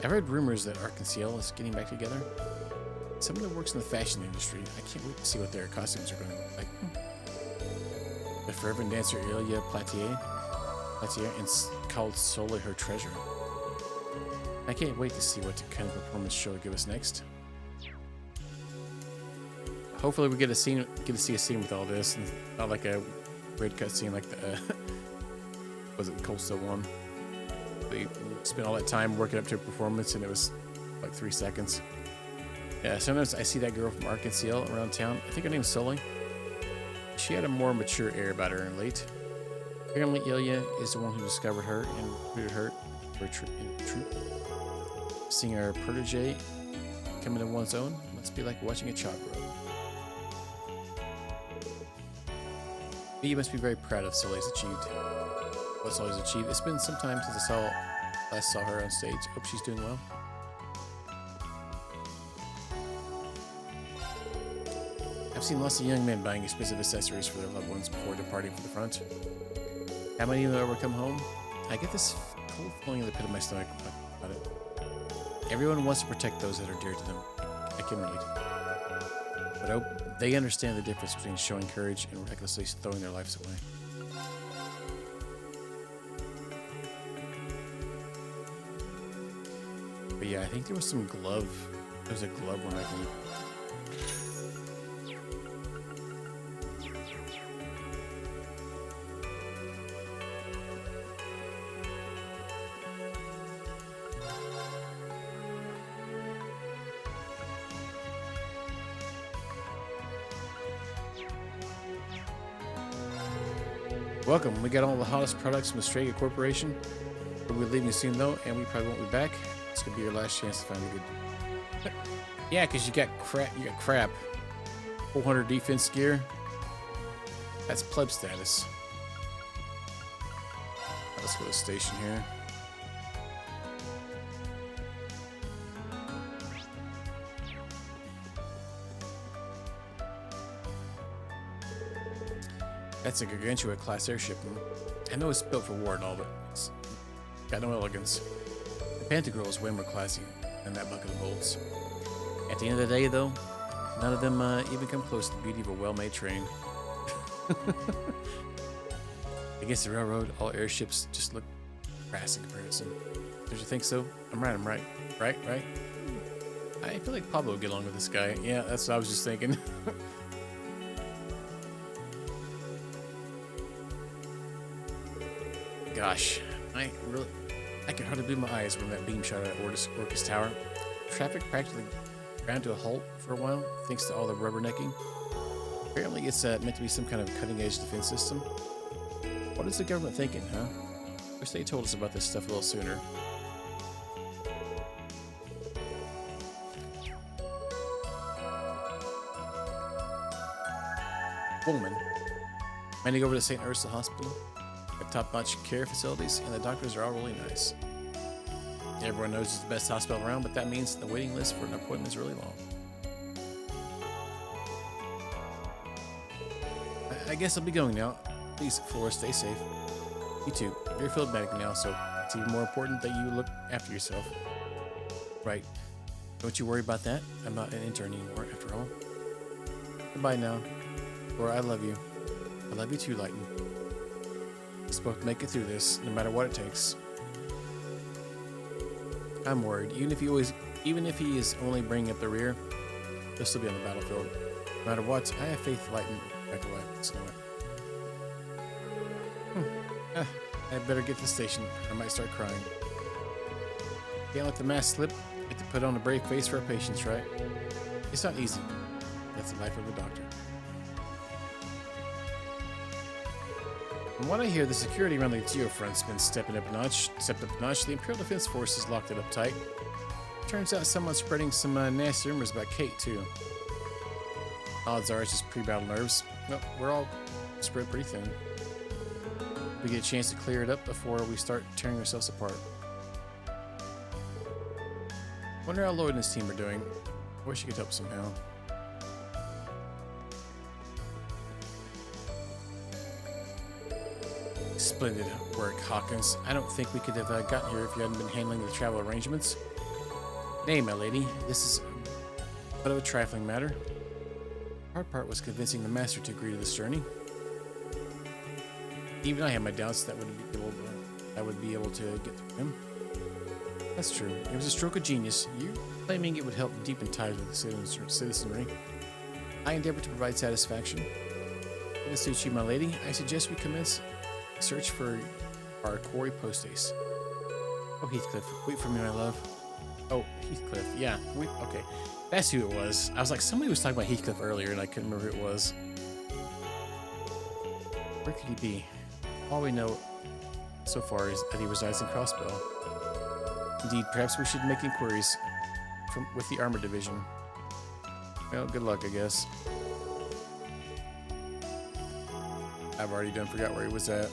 [SPEAKER 1] I've heard rumors that Arkansas is getting back together. Someone that works in the fashion industry. I can't wait to see what their costumes are going to look like. The fervent dancer Ilya Platier and called solely her treasure. I can't wait to see what kind of performance show will give us next. Hopefully we get to see a scene with all this, and not like a weird cutscene like the was it the Cold Steel one? They spent all that time working up to a performance, and it was like 3 seconds. Yeah, sometimes I see that girl from Arkansas around town. I think her name's Sully. She had a more mature air about her in late. Apparently, Ilya is the one who discovered her and recruited her for a troop. Seeing her protege come into one's own must be like watching a child grow. But you must be very proud of Sully's achieved. What Sully's achieved. It's been some time since I last saw her on stage. Hope she's doing well. I've seen lots of young men buying expensive accessories for their loved ones before departing for the front. How many of them ever come home? I get this cold feeling in the pit of my stomach about it. Everyone wants to protect those that are dear to them. I can relate. But I hope they understand the difference between showing courage and recklessly throwing their lives away. But yeah, I think there was some glove. There was a glove one, I think. Welcome. We got all the hottest products from the Strega Corporation. We'll be leaving soon though, and we probably won't be back. This could be your last chance to find a good. Yeah, because you got crap. 400 defense gear. That's pleb status. Let's go to the station here. That's a Gargantua class airship. I know it's built for war and all, but it's got no elegance. The Pantagruel is way more classy than that bucket of bolts. At the end of the day, though, none of them even come close to the beauty of a well-made train. Against the railroad, all airships just look crass in comparison. Don't you think so? I'm right. Right? I feel like Pablo would get along with this guy. Yeah, that's what I was just thinking. Gosh, I can hardly believe my eyes when that beam shot at Orcus Tower. Traffic practically ground to a halt for a while, thanks to all the rubbernecking. Apparently it's meant to be some kind of cutting-edge defense system. What is the government thinking, huh? Wish they told us about this stuff a little sooner. Woman. Many go over to St. Ursula Hospital. Have top-notch care facilities, and the doctors are all really nice. Everyone knows it's the best hospital around, but that means the waiting list for an appointment is really long. I guess I'll be going now. Please, Flora, stay safe. You too. You're a field medic now, so it's even more important that you look after yourself. Right. Don't you worry about that. I'm not an intern anymore, after all. Goodbye now. Flora, I love you. I love you too, Lighten. Let's both make it through this, no matter what it takes. I'm worried. Even if he is only bringing up the rear, he'll still be on the battlefield. No matter what, I have faith Lighten back to life. Snow it. I better get to the station. I might start crying. Can't let the mask slip. Get to put on a brave face for our patients, right? It's not easy. That's the life of a doctor. From what I hear, the security around the geofront's been stepped up a notch. The Imperial Defense Forces locked it up tight. Turns out someone's spreading some nasty rumors about Kate, too. Odds are it's just pre-battle nerves. Well, we're all spread pretty thin. We get a chance to clear it up before we start tearing ourselves apart. Wonder how Lloyd and his team are doing. I wish you could help somehow. Splendid work, Hawkins. I don't think we could have gotten here if you hadn't been handling the travel arrangements. Nay, my lady, this is but of a trifling matter. The hard part was convincing the master to agree to this journey. Even I had my doubts that I would be able to get through him. That's true. It was a stroke of genius. You claiming it would help deepen ties with the citizenry. I endeavor to provide satisfaction. If it suits you, my lady, I suggest we commence a search for our quarry post ace. Oh, Heathcliff, wait for me, my love. Oh, Heathcliff, yeah. Okay, that's who it was. I was like, somebody was talking about Heathcliff earlier, and I couldn't remember who it was. Where could he be? All we know so far is that he resides in Crossbow. Indeed, perhaps we should make inquiries with the armor division. Well, good luck, I guess. I've already forgot where he was at.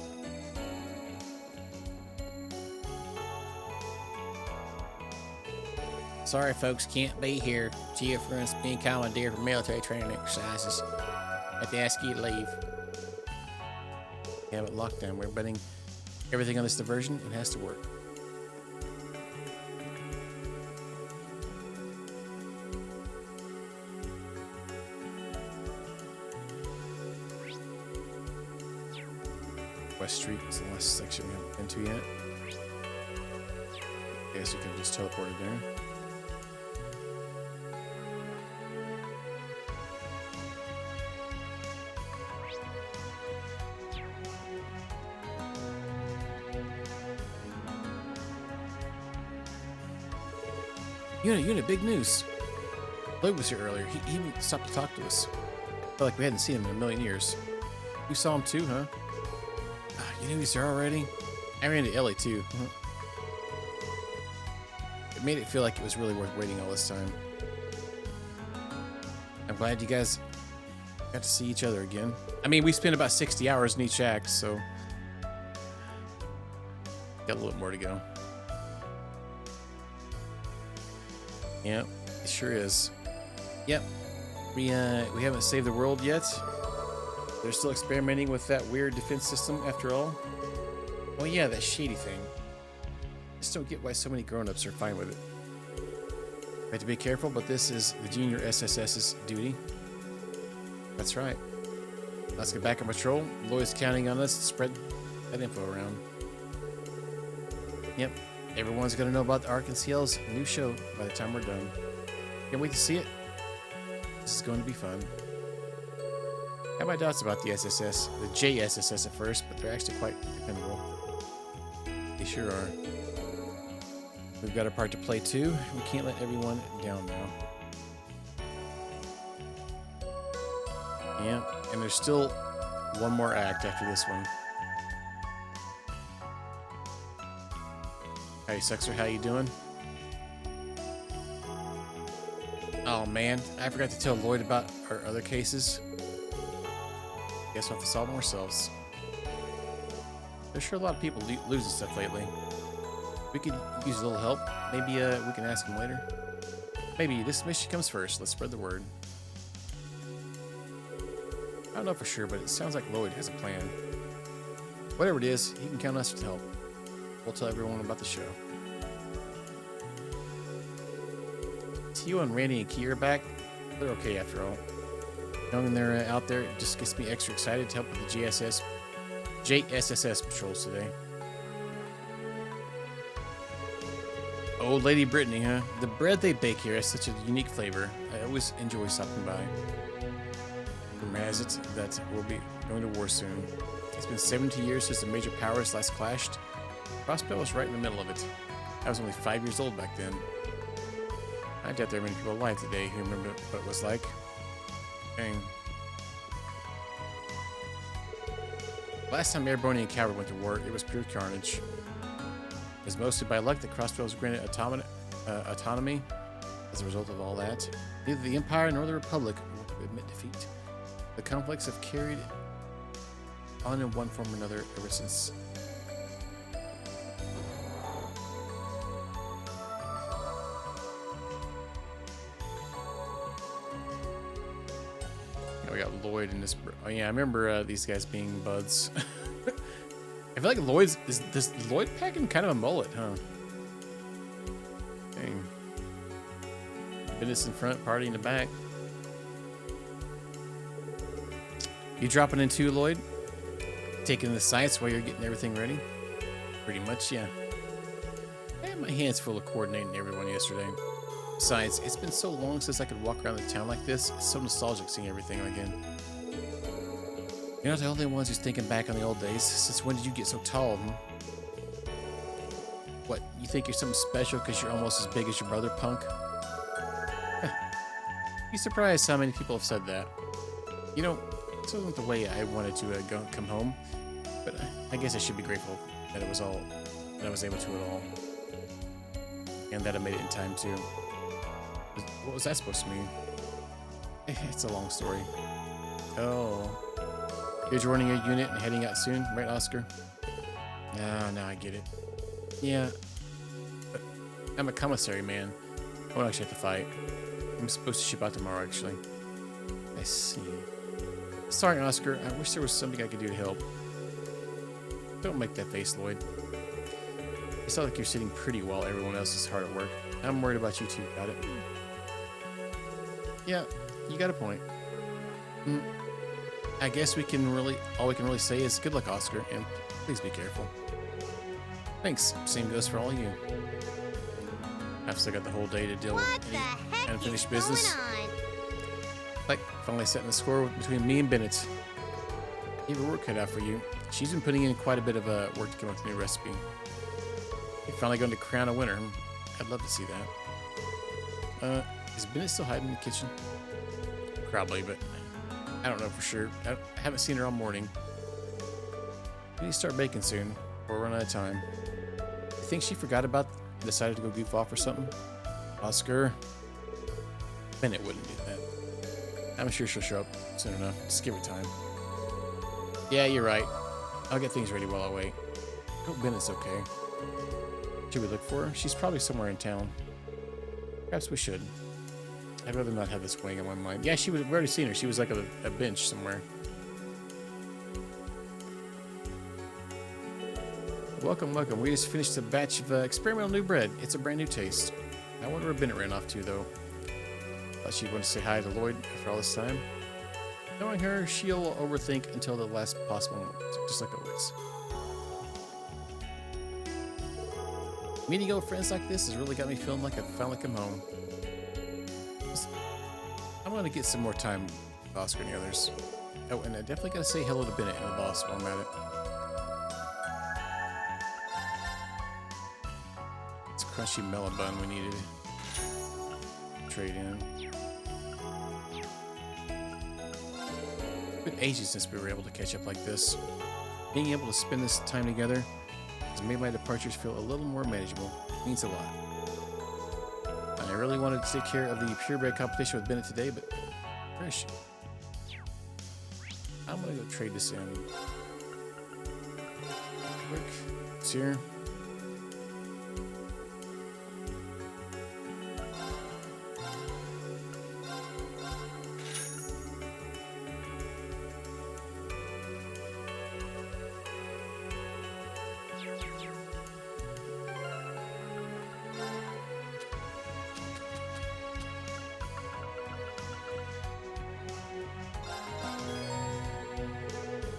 [SPEAKER 1] Sorry, folks, can't be here. Geofront's being commandeered for military training exercises. Have to ask you to leave. We have it locked down. We're betting everything on this diversion. It has to work. West Street is the last section we haven't been to yet. I guess you can just teleport it there. Unit, big news. Lloyd was here earlier. He even stopped to talk to us. Felt like we hadn't seen him in a million years. You saw him too, huh? You knew he's there already? I ran into Ellie too. It made it feel like it was really worth waiting all this time. I'm glad you guys got to see each other again. I mean, we spent about 60 hours in each act, so got a little more to go. Yep, it sure is. Yep, we haven't saved the world yet. They're still experimenting with that weird defense system after all. Oh yeah, that shady thing. I just don't get why so many grown-ups are fine with it. We have to be careful, but this is the junior SSS's duty. That's right. Let's get back on patrol. Lloyd's counting on us to spread that info around. Yep, everyone's gonna know about the Ark and CL's new show by the time we're done. Can't wait to see it. This is going to be fun. I have my doubts about the SSS, the JSSS at first, but they're actually quite dependable. They sure are. We've got our part to play too. We can't let everyone down now. Yeah, and there's still one more act after this one. Hey, Suxer, how you doing? Oh man, I forgot to tell Lloyd about our other cases. Guess we'll have to solve them ourselves. There's sure a lot of people losing stuff lately. We could use a little help. Maybe we can ask him later. Maybe this mission comes first. Let's spread the word. I don't know for sure, but it sounds like Lloyd has a plan. Whatever it is, he can count on us to help. We'll tell everyone about the show. Tio and Randy and Key are back. They're okay after all. Knowing they're out there just gets me extra excited to help with the JSSS patrols today. Old Lady Brittany, huh? The bread they bake here has such a unique flavor. I always enjoy stopping by. Rumor has it that we'll be going to war soon. It's been 70 years since the major powers last clashed. Crossbow was right in the middle of it. I was only 5 years old back then. I doubt there are many people alive today who remember what it was like. Dang. Last time Airborne and Coward went to war, it was pure carnage. It was mostly by luck that Crossbow was granted autonomy as a result of all that. Neither the Empire nor the Republic will admit defeat. The conflicts have carried on in one form or another ever since. We got Lloyd in this. Oh yeah, I remember these guys being buds. I feel like Lloyd's is Lloyd packing kind of a mullet, huh? Dang. Business in front, party in the back. You dropping in too, Lloyd? Taking the sights while you're getting everything ready? Pretty much, yeah. I had my hands full of coordinating everyone yesterday. Besides, it's been so long since I could walk around the town like this. It's so nostalgic seeing everything again. You're not the only ones who's thinking back on the old days. Since when did you get so tall, hmm? What, you think you're something special because you're almost as big as your brother, punk? Be surprised how many people have said that. You know, this wasn't the way I wanted to come home, but I guess I should be grateful that I was able to at all. And that I made it in time too. What was that supposed to mean? It's a long story. Oh. You're joining a unit and heading out soon, right, Oscar? No, I get it. Yeah. But I'm a commissary, man. I won't actually have to fight. I'm supposed to ship out tomorrow, actually. I see. Sorry, Oscar. I wish there was something I could do to help. Don't make that face, Lloyd. You sound like you're sitting pretty while everyone else is hard at work. I'm worried about you too, got it? Yeah, you got a point. I guess all we can really say is good luck, Oscar, and please be careful. Thanks. Same goes for all of you. I've still got the whole day to deal with any unfinished business. Like finally setting the score between me and Bennett. You have a work cut out for you. She's been putting in quite a bit of work to come up with a new recipe. You're finally going to crown a winner. I'd love to see that. Is Bennett still hiding in the kitchen? Probably, but I don't know for sure. I haven't seen her all morning. We need to start baking soon, or run out of time. You think she forgot about and decided to go goof off or something? Oscar? Bennett wouldn't do that. I'm sure she'll show up soon enough. Just give her time. Yeah, you're right. I'll get things ready while I wait. I hope Bennett's okay. Should we look for her? She's probably somewhere in town. Perhaps we should. I'd rather not have this weighing on my mind. Yeah, we already seen her. She was like a bench somewhere. Welcome. We just finished a batch of experimental new bread. It's a brand new taste. I wonder where Bennett ran off to, though. Thought she'd want to say hi to Lloyd after all this time. Knowing her, she'll overthink until the last possible moment, just like always. Meeting old friends like this has really got me feeling like I've finally come home. I'm gonna get some more time with Oscar and the others. Oh, and I definitely gotta say hello to Bennett and the boss while I'm at it. It's crunchy melon bun we needed. Trade in. It's been ages since we were able to catch up like this. Being able to spend this time together has made my departures feel a little more manageable. It means a lot. And I really wanted to take care of the purebred competition with Bennett today, but where is she? I'm gonna go trade this in. Quick. It's here.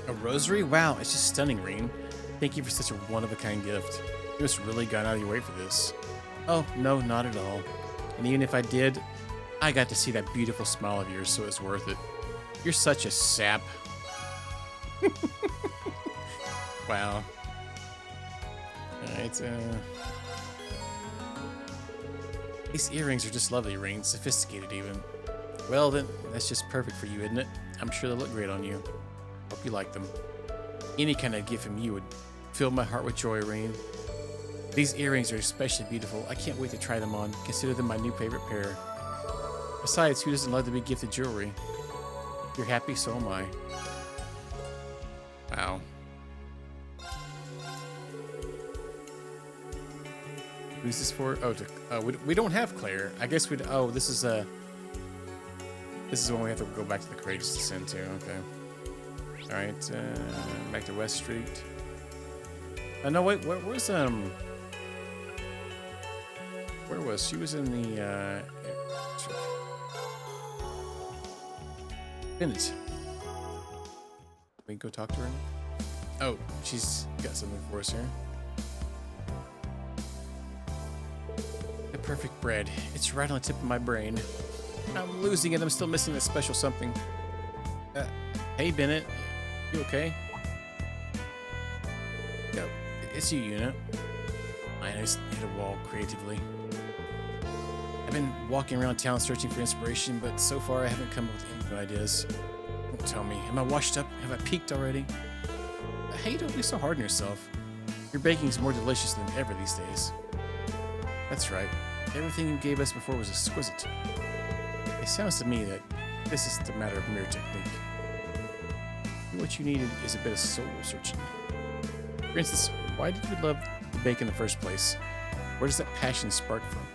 [SPEAKER 1] A rosary? Wow, it's just stunning, Reen. Thank you for such a one-of-a-kind gift. You must really gone out of your way for this. Oh, no, not at all. And even if I did, I got to see that beautiful smile of yours, so it's worth it. You're such a sap. Wow. Alright, these earrings are just lovely, Reen. Sophisticated, even. Well, then, that's just perfect for you, isn't it? I'm sure they'll look great on you. Hope you like them. Any kind of gift from you would fill my heart with joy, Reen. These earrings are especially beautiful. I can't wait to try them on. Consider them my new favorite pair. Besides, who doesn't love to be gifted jewelry? If you're happy, so am I. Wow. Who's this for? Oh, we don't have Claire. I guess we'd. Oh, this is when we have to go back to the crates to send to. Okay. All right. Back to West Street. No, wait. Where's Where was she? Was in the Bennett. We can go talk to her. Oh, she's got something for us here. The perfect bread. It's right on the tip of my brain. I'm losing it. I'm still missing that special something. Hey, Bennett. You okay? No, it's you, Una. I just hit a wall creatively. I've been walking around town searching for inspiration, but so far I haven't come up with any new ideas. Don't tell me. Am I washed up? Have I peaked already? Hey, don't be so hard on yourself. Your baking's more delicious than ever these days. That's right. Everything you gave us before was exquisite. It sounds to me that this isn't a matter of mere technique. What you needed is a bit of soul searching. For instance, why did you love to bake in the first place? Where does that passion spark from?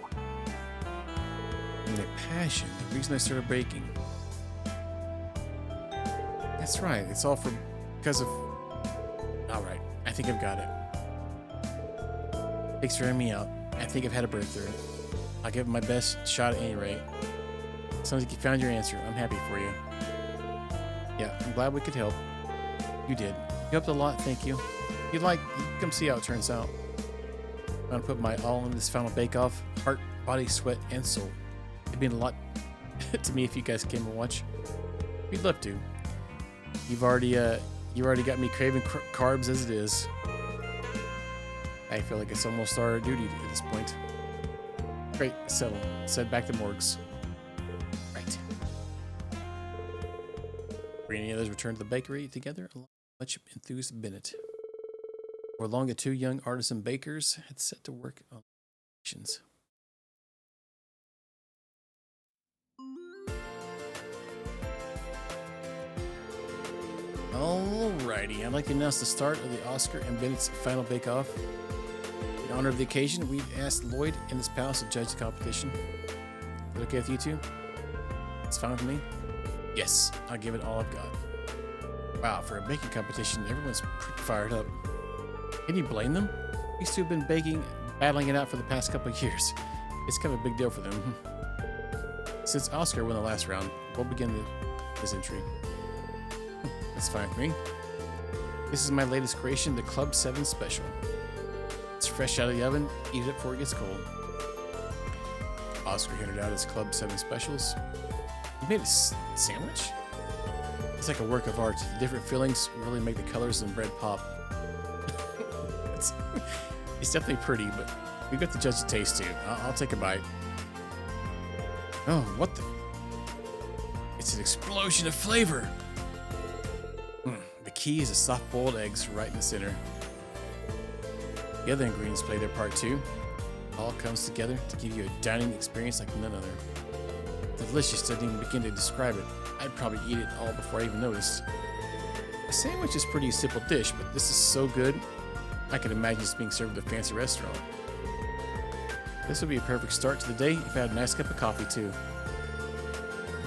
[SPEAKER 1] And that passion, the reason I started baking. That's right, it's all because of... Alright, I think I've got it. Thanks for hearing me out. I think I've had a breakthrough. I'll give it my best shot at any rate. Sounds like you found your answer. I'm happy for you. Yeah, I'm glad we could help. You did. You helped a lot, thank you. If you'd like, you can come see how it turns out. I'm gonna put my all in this final bake-off. Heart, body, sweat, and soul. It'd mean a lot to me if you guys came and watch. We'd love to. You already got me craving carbs as it is. I feel like it's almost our duty at this point. Great, settled. Head back to morgues. Right. We and the others returned to the bakery together, along with much enthused Bennett. For long, the two young artisan bakers had set to work on creations. Alrighty, I'd like to announce the start of the Oscar and Bennett's final bake-off. In honor of the occasion, we asked Lloyd and his pals to judge the competition. Is that okay with you two? It's fine with me? Yes, I'll give it all I've got. Wow, for a baking competition, everyone's pretty fired up. Can you blame them? These two have been battling it out for the past couple of years. It's kind of a big deal for them. Since Oscar won the last round, we'll begin this entry. That's fine with me. This is my latest creation, the Club 7 Special. It's fresh out of the oven. Eat it before it gets cold. Oscar handed out his Club 7 specials. He made a sandwich? It's like a work of art. The different fillings really make the colors in bread pop. It's definitely pretty, but we've got to judge the taste too. I'll take a bite. Oh, what the? It's an explosion of flavor. The key is the soft-boiled eggs right in the center. The other ingredients play their part too. All comes together to give you a dining experience like none other. Delicious, didn't even begin to describe it. I'd probably eat it all before I even noticed. A sandwich is a pretty simple dish, but this is so good, I can imagine it's being served at a fancy restaurant. This would be a perfect start to the day if I had a nice cup of coffee too.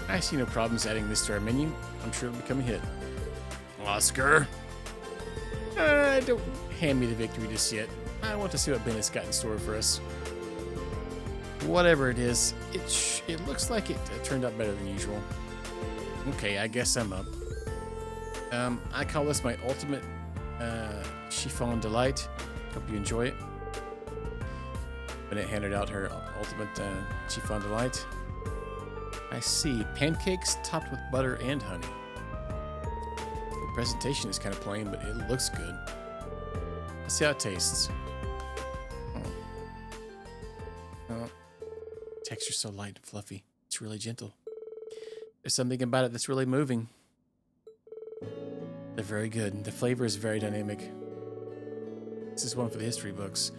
[SPEAKER 1] I see no problems adding this to our menu. I'm sure it'll become a hit. Oscar! Don't hand me the victory just yet. I want to see what Bennett's got in store for us. Whatever it is, it looks like it turned out better than usual. Okay, I guess I'm up. I call this my ultimate chiffon delight. Hope you enjoy it. Bennett handed out her ultimate chiffon delight. I see pancakes topped with butter and honey. The presentation is kind of plain, but it looks good. Let's see how it tastes. Oh. Texture's so light and fluffy. It's really gentle. There's something about it that's really moving. They're very good. The flavor is very dynamic. This is one for the history books.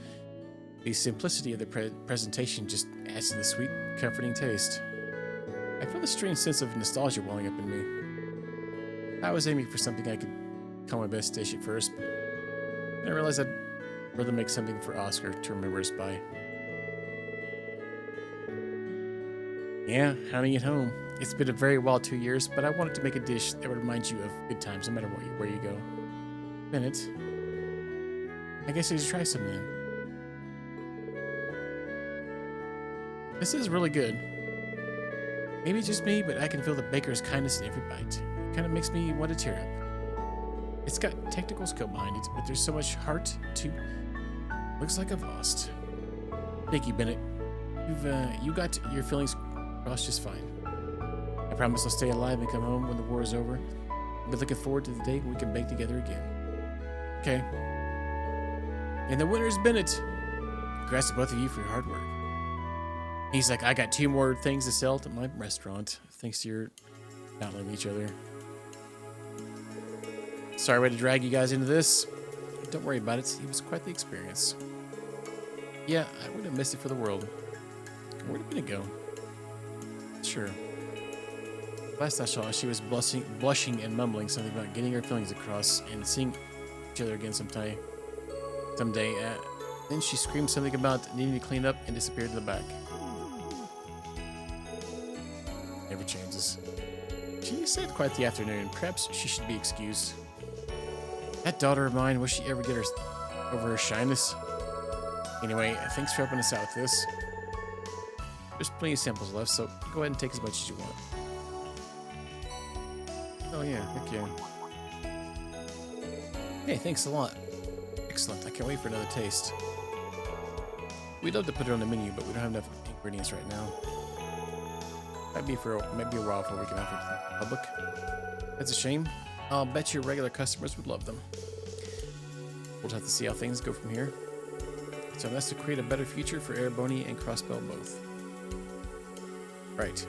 [SPEAKER 1] The simplicity of the presentation just adds to the sweet, comforting taste. I feel a strange sense of nostalgia welling up in me. I was aiming for something I could call my best dish at first, but I realized I'd rather make something for Oscar to remember us by. Yeah, honey at home. It's been a very wild 2 years, but I wanted to make a dish that would remind you of good times no matter where you go. Bennett, I guess I should try some then. This is really good. Maybe it's just me, but I can feel the baker's kindness in every bite. It kind of makes me want to tear up. It's got technical skill behind it, but there's so much heart too. Looks like I've lost. Thank you, Bennett. You got your feelings crossed just fine. I promise I'll stay alive and come home when the war is over. I'll be looking forward to the day when we can bake together again. Okay. And the winner is Bennett. Congrats to both of you for your hard work. He's like, I got 2 more things to sell to my restaurant, thanks to your battling each other. Sorry way to drag you guys into this. Don't worry about it. It was quite the experience. Yeah, I wouldn't have missed it for the world. Where did Bennett go? Sure. Last I saw her, she was blushing and mumbling something about getting her feelings across and seeing each other again someday. Then she screamed something about needing to clean up and disappeared to the back. Never changes. She said quite the afternoon. Perhaps she should be excused. That daughter of mine, will she ever get over her shyness? Anyway, thanks for helping us out with this. There's plenty of samples left, so go ahead and take as much as you want. Oh yeah, heck yeah. Hey, thanks a lot. Excellent, I can't wait for another taste. We'd love to put it on the menu, but we don't have enough ingredients right now. Might be a while before we can offer it to the public. That's a shame. I'll bet your regular customers would love them. We'll have to see how things go from here. So that's to create a better future for Erebony and Crossbell both. Right.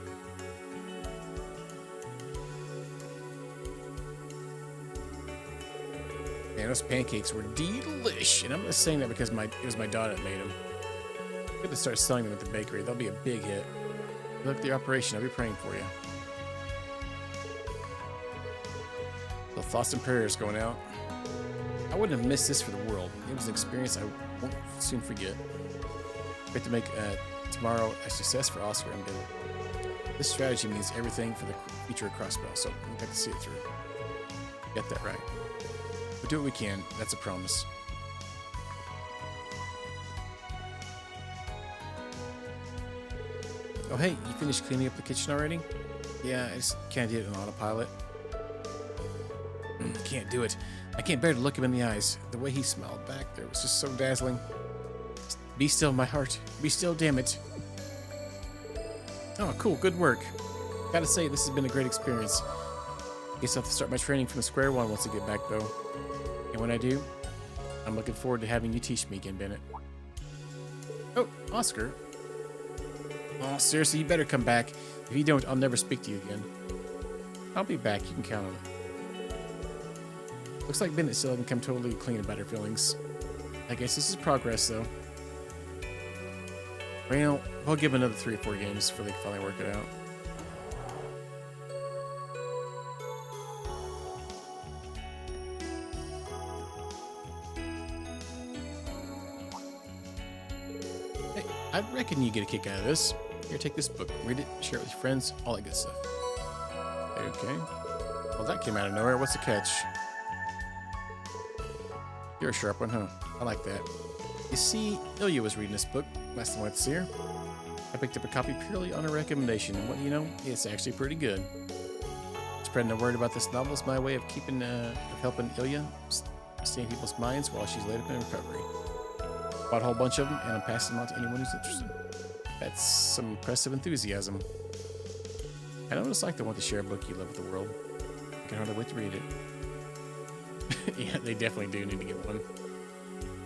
[SPEAKER 1] Man, those pancakes were delish, and I'm just saying that because it was my daughter that made them. I'm going to start selling them at the bakery. They'll be a big hit. Good luck with the operation. I'll be praying for you. The thoughts and prayers going out. I wouldn't have missed this for the world. It was an experience I won't soon forget. We have to make tomorrow a success for Oscar and Billy. This strategy means everything for the future of Crossbell, so we got to see it through. Get that right. We'll do what we can. That's a promise. Oh, hey, you finished cleaning up the kitchen already? Yeah, I just can't do it on autopilot. Can't do it. I can't bear to look him in the eyes. The way he smiled back there was just so dazzling. Be still, my heart. Be still, damn it. Oh, cool. Good work. Gotta say, this has been a great experience. Guess I'll have to start my training from square one once I get back, though. And when I do, I'm looking forward to having you teach me again, Bennett. Oh, Oscar. Oh, seriously, you better come back. If you don't, I'll never speak to you again. I'll be back. You can count on it. Looks like Bennett still hasn't come totally clean about her feelings. I guess this is progress, though. Well, I'll give him another 3 or 4 games before they can finally work it out. Hey, I reckon you get a kick out of this. Here, take this book. Read it, share it with your friends, all that good stuff. Okay. Well, that came out of nowhere. What's the catch? You're a sharp one, huh? I like that. You see, Ilya was reading this book last time I went to see her. I picked up a copy purely on her recommendation, and what do you know? It's actually pretty good. Spreading the word about this novel is my way of helping Ilya stay in people's minds while she's laid up in recovery. Bought a whole bunch of them, and I'm passing them on to anyone who's interested. That's some impressive enthusiasm. I don't just like to want to share a book you love with the world. I can hardly wait to read it. Yeah, they definitely do need to get one.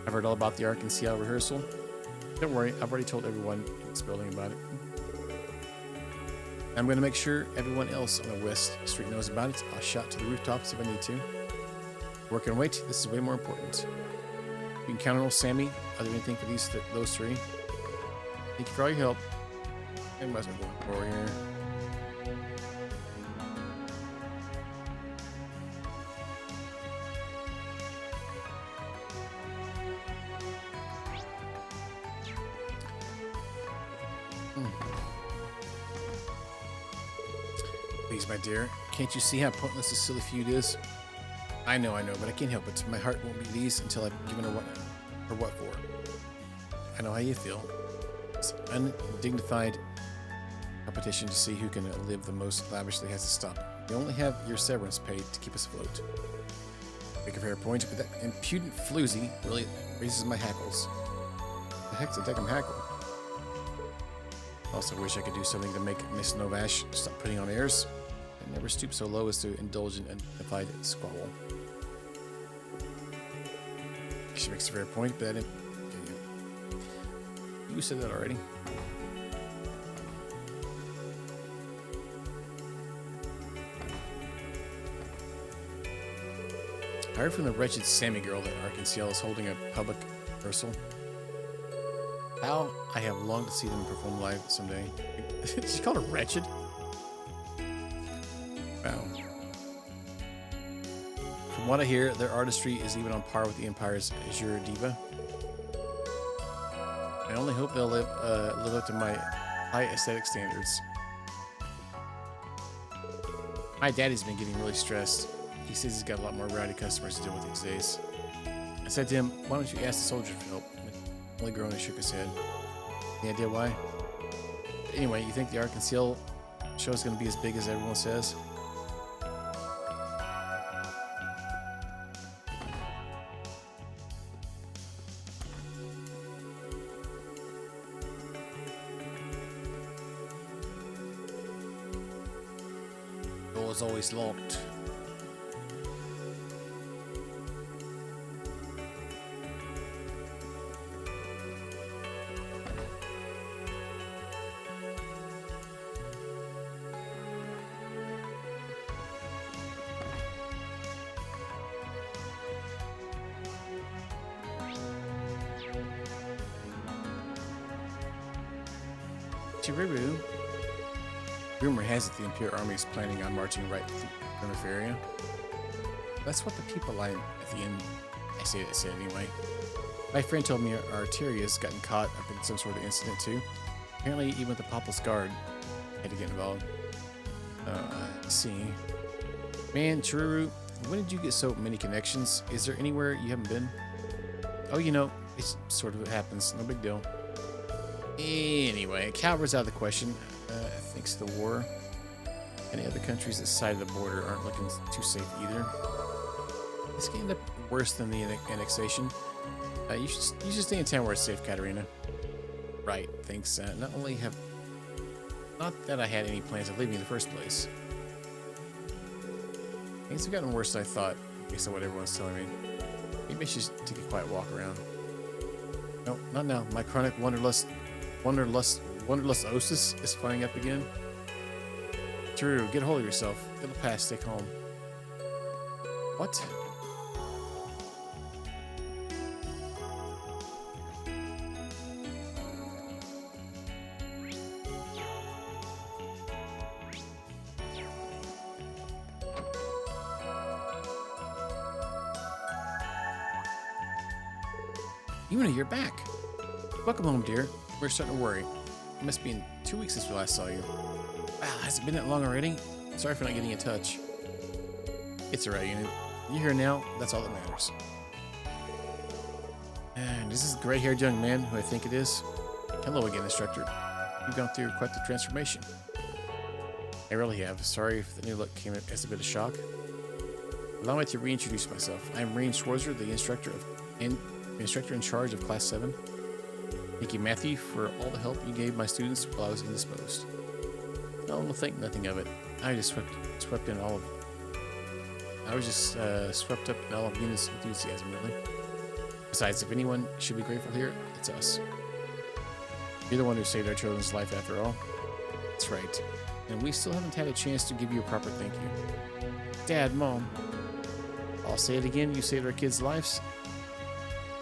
[SPEAKER 1] I've heard all about the Arkansas rehearsal. Don't worry, I've already told everyone in this building about it. I'm going to make sure everyone else on the West Street knows about it. I'll shout to the rooftops if I need to. Work and wait, this is way more important. You can count on old Sammy. I'll do anything for those 3. Thank you for all your help. I might as well go over here. Please, my dear, can't you see how pointless this silly feud is? I know, but I can't help it. My heart won't be at ease until I've given her what for. I know how you feel. It's undignified competition to see who can live the most lavishly has to stop. You only have your severance paid to keep us afloat. Make a fair point, but that impudent floozy really raises my hackles. The heck's a deckham hackle. Also wish I could do something to make Miss Novash stop putting on airs. I never stoop so low as to indulge in undignified squabble. She makes a fair point, but I didn't. You said that already. I heard from the wretched Sammy girl that Arkansas is holding a public rehearsal. How I have longed to see them perform live someday. She called her wretched? Wow. From what I hear, their artistry is even on par with the Empire's Azure Diva. I only hope they'll live up to my high aesthetic standards. My daddy's been getting really stressed. He says he's got a lot more rowdy customers to deal with these days. I said to him, why don't you ask the soldier for help? Only groaned and shook his head. Any idea why? Anyway, you think the Arkansas show is going to be as big as everyone says? Door's always locked. Chiriru. Rumor has it the Imperial Army is planning on marching right through the Plymouth area. That's what the people line at the end. I say it anyway. My friend told me Arteria's gotten caught up in some sort of incident too. Apparently, even the Papal's Guard had to get involved. I see. Man, Chiriru, when did you get so many connections? Is there anywhere you haven't been? Oh, you know, it's sort of what happens. No big deal. Anyway, Calvert's out of the question, thanks to the war. Any other countries this side of the border aren't looking too safe either. This could end up worse than the annexation. You should stay in town where it's safe, Katarina. Right, thanks. Not that I had any plans of leaving in the first place. Things have gotten worse than I thought, based on what everyone's telling me. Maybe I should take a quiet walk around. No, not now. My chronic wanderlustosis is flying up again. True, get a hold of yourself. It'll pass, stay calm. What? Yuna, you're back. Welcome home, dear. We're starting to worry. It must be in 2 weeks since we last saw you. Wow, has it been that long already? Sorry for not getting in touch. It's alright, Yuna. You're here now, that's all that matters. And this is the gray-haired young man who I think it is. Hello again, instructor. You've gone through quite the transformation. I really have. Sorry if the new look came as a bit of shock. Allow me to reintroduce myself. I am Rain Schwarzer, the instructor in charge of Class 7. Thank you, Matthew, for all the help you gave my students while I was indisposed. No, we'll think nothing of it. I just swept in all of it. I was just swept up in all of Yuna's enthusiasm, really. Besides, if anyone should be grateful here, it's us. You're the one who saved our children's life after all. That's right. And we still haven't had a chance to give you a proper thank you. Dad, Mom. I'll say it again, you saved our kids' lives.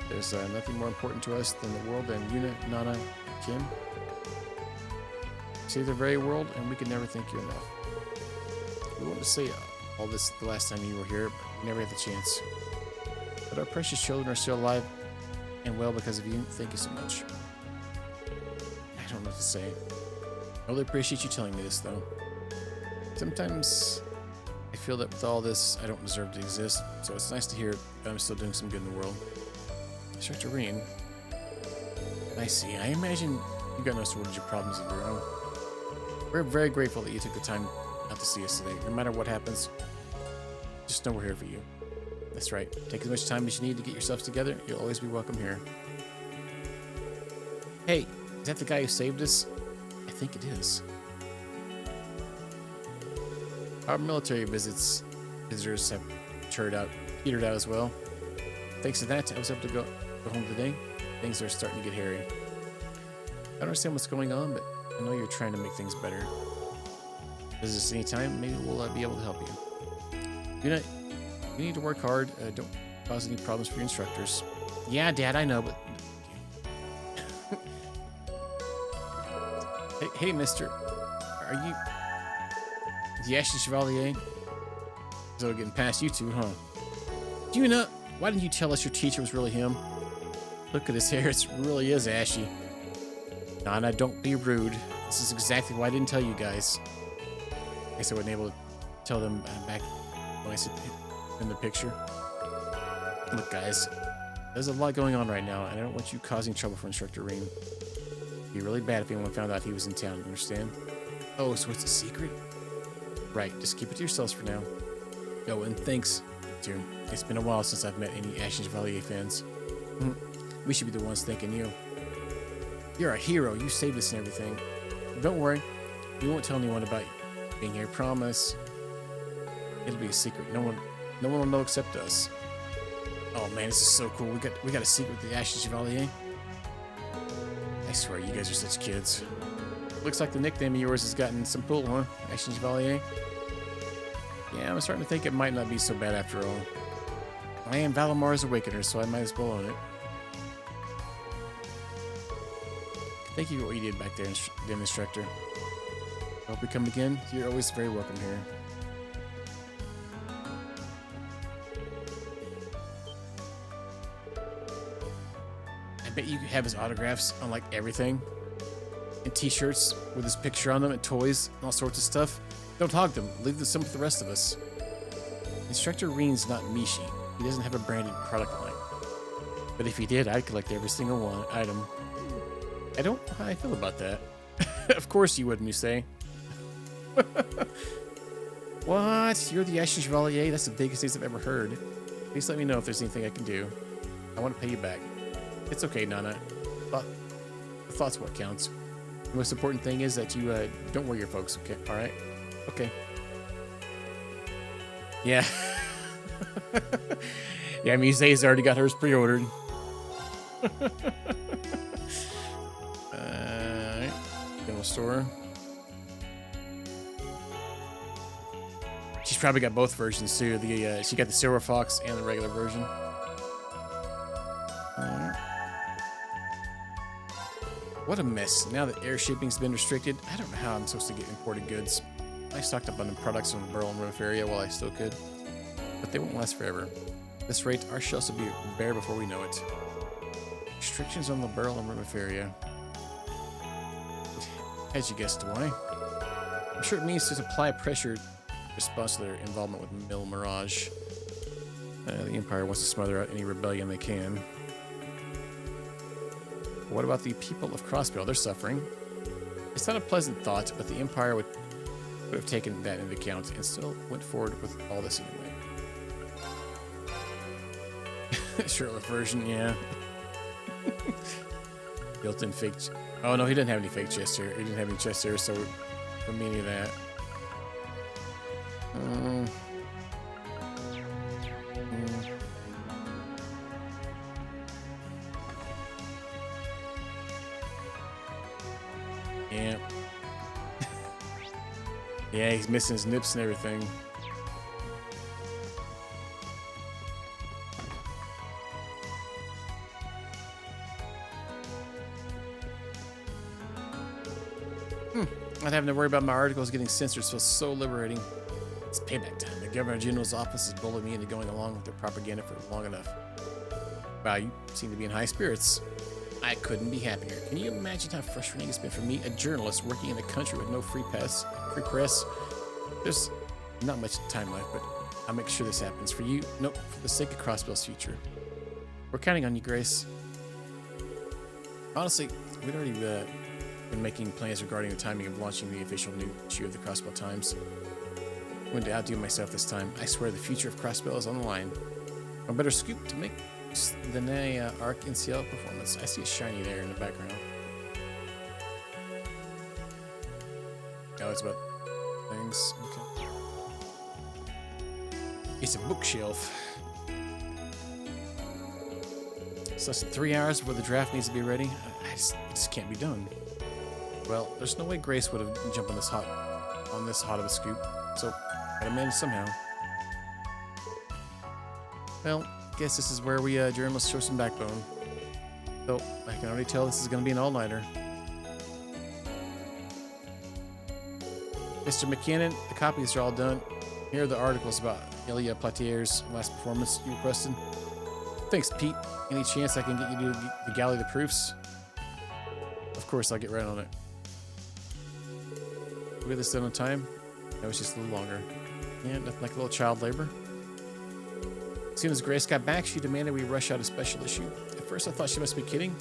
[SPEAKER 1] There's nothing more important to us than the world than Yuna, Nana, Kim. You saved the very world, and we can never thank you enough. We wanted to say all this the last time you were here, but we never had the chance. But our precious children are still alive and well because of you. Thank you so much. I don't know what to say. I really appreciate you telling me this, though. Sometimes I feel that with all this, I don't deserve to exist, so it's nice to hear that I'm still doing some good in the world. Instructor Reen. I see. I imagine you got no shortage of problems of your own. We're very grateful that you took the time out to see us today. No matter what happens, just know we're here for you. That's right. Take as much time as you need to get yourselves together. You'll always be welcome here. Hey, is that the guy who saved us? I think it is. Our military visitors have petered out as well. Thanks to that, I was able to go home today. Things are starting to get hairy. I don't understand what's going on, but I know you're trying to make things better. Visit us anytime, maybe we'll be able to help you. You need to work hard. Don't cause any problems for your instructors. Yeah, Dad, I know, but... hey, mister. Are you... the Ashen Chevalier? So getting past you two, huh? Do you know... why didn't you tell us your teacher was really him? Look at his hair, it really is ashy. Nana, don't be rude. This is exactly why I didn't tell you guys. I guess I wasn't able to tell them back when I said in the picture. Look, guys, there's a lot going on right now, and I don't want you causing trouble for Instructor Reen. It'd be really bad if anyone found out he was in town, understand? Oh, so it's a secret? Right, just keep it to yourselves for now. Oh, and thanks, too. It's been a while since I've met any Ashen Chevalier fans. We should be the ones thanking you. You're a hero. You saved us and everything. Don't worry. We won't tell anyone about being here. Promise. It'll be a secret. No one will know except us. Oh man, this is so cool. We got a secret with the Ashen Chevalier. I swear, you guys are such kids. Looks like the nickname of yours has gotten some pull, huh? Ashen Chevalier. Yeah, I'm starting to think it might not be so bad after all. I am Valamar's Awakener, so I might as well own it. Thank you for what you did back there, instructor. I hope we come again. You're always very welcome here. I bet you have his autographs on like everything. And t-shirts with his picture on them and toys and all sorts of stuff. Don't hog them. Leave some with the rest of us. Instructor Reen's not Mishi. He doesn't have a branded product line. But if he did, I'd collect every single item. I don't know how I feel about that. Of course you wouldn't, you say? What? You're the Ashen Chevalier? That's the biggest news I've ever heard. Please let me know if there's anything I can do. I want to pay you back. It's okay, Nana. The thought's what counts. The most important thing is that you don't worry your folks, okay? All right? Okay. Yeah. Yeah, Mise's already got hers pre-ordered. Alright. General store. She's probably got both versions too. She got the Silver Fox and the regular version. Alright. What a mess. Now that air shipping's been restricted, I don't know how I'm supposed to get imported goods. I stocked up on the products from the Berlin Riff area while I still could, but they won't last forever. At this rate, our shelves will be bare before we know it. Restrictions on the Berlin Riff area. As you guessed, why? I'm sure it means to apply pressure in response to their involvement with Mill Mirage. The Empire wants to smother out any rebellion they can. What about the people of Crossbell? They're suffering. It's not a pleasant thought, but the Empire would have taken that into account and still went forward with all this anyway. Shirtless version, yeah. Built-in fake. Oh no, he didn't have any fake chest here. He didn't have any chest here, so don't mean any of that. Yeah. Yeah, he's missing his nips and everything. Not having to worry about my articles getting censored feels so liberating. It's payback time. The Governor General's office has bullied me into going along with their propaganda for long enough. Wow, you seem to be in high spirits. I couldn't be happier. Can you imagine how frustrating it's been for me, a journalist working in a country with no free press? There's not much time left, but I'll make sure this happens for you. Nope, for the sake of Crossbell's future. We're counting on you, Grace. Honestly, we'd already been making plans regarding the timing of launching the official new issue of the Crossbell Times. I'm going to outdo myself this time. I swear the future of Crossbell is on the line. A better scoop to make the Nay Arc NCL performance. I see a shiny there in the background. Oh, it's about things. Okay. It's a bookshelf. It's less than 3 hours before the draft needs to be ready. It just can't be done. Well, there's no way Grace would have jumped on this hot of a scoop, so gotta manage somehow. Well, guess this is where we journalists show some backbone. Though I can already tell this is gonna be an all-nighter. Mr. McKinnon, the copies are all done. Here are the articles about Ilya Platier's last performance you requested. Thanks, Pete. Any chance I can get you to the galley the proofs? Of course, I'll get right on it. We'll get this done on time. That was just a little longer. Yeah, nothing like a little child labor. As soon as Grace got back, she demanded we rush out a special issue. At first, I thought she must be kidding.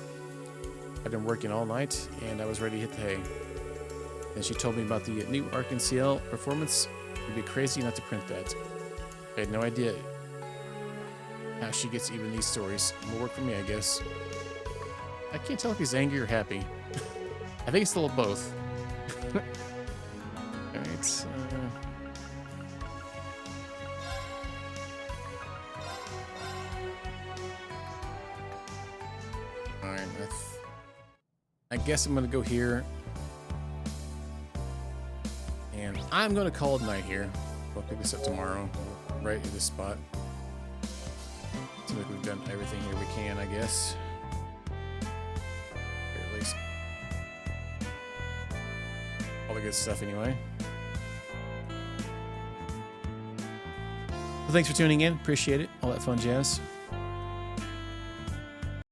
[SPEAKER 1] I'd been working all night, and I was ready to hit the hay. Then she told me about the new Arc NCL performance. It'd be crazy not to print that. I had no idea how she gets even these stories. More work for me, I guess. I can't tell if he's angry or happy. I think it's a little both. Alright, Alright, I guess I'm gonna go here. And I'm gonna call it night here. We'll pick this up tomorrow, right in this spot. Seems like we've done everything here we can, I guess. Or at least all the good stuff anyway. Well, thanks for tuning in. Appreciate it. All that fun jazz.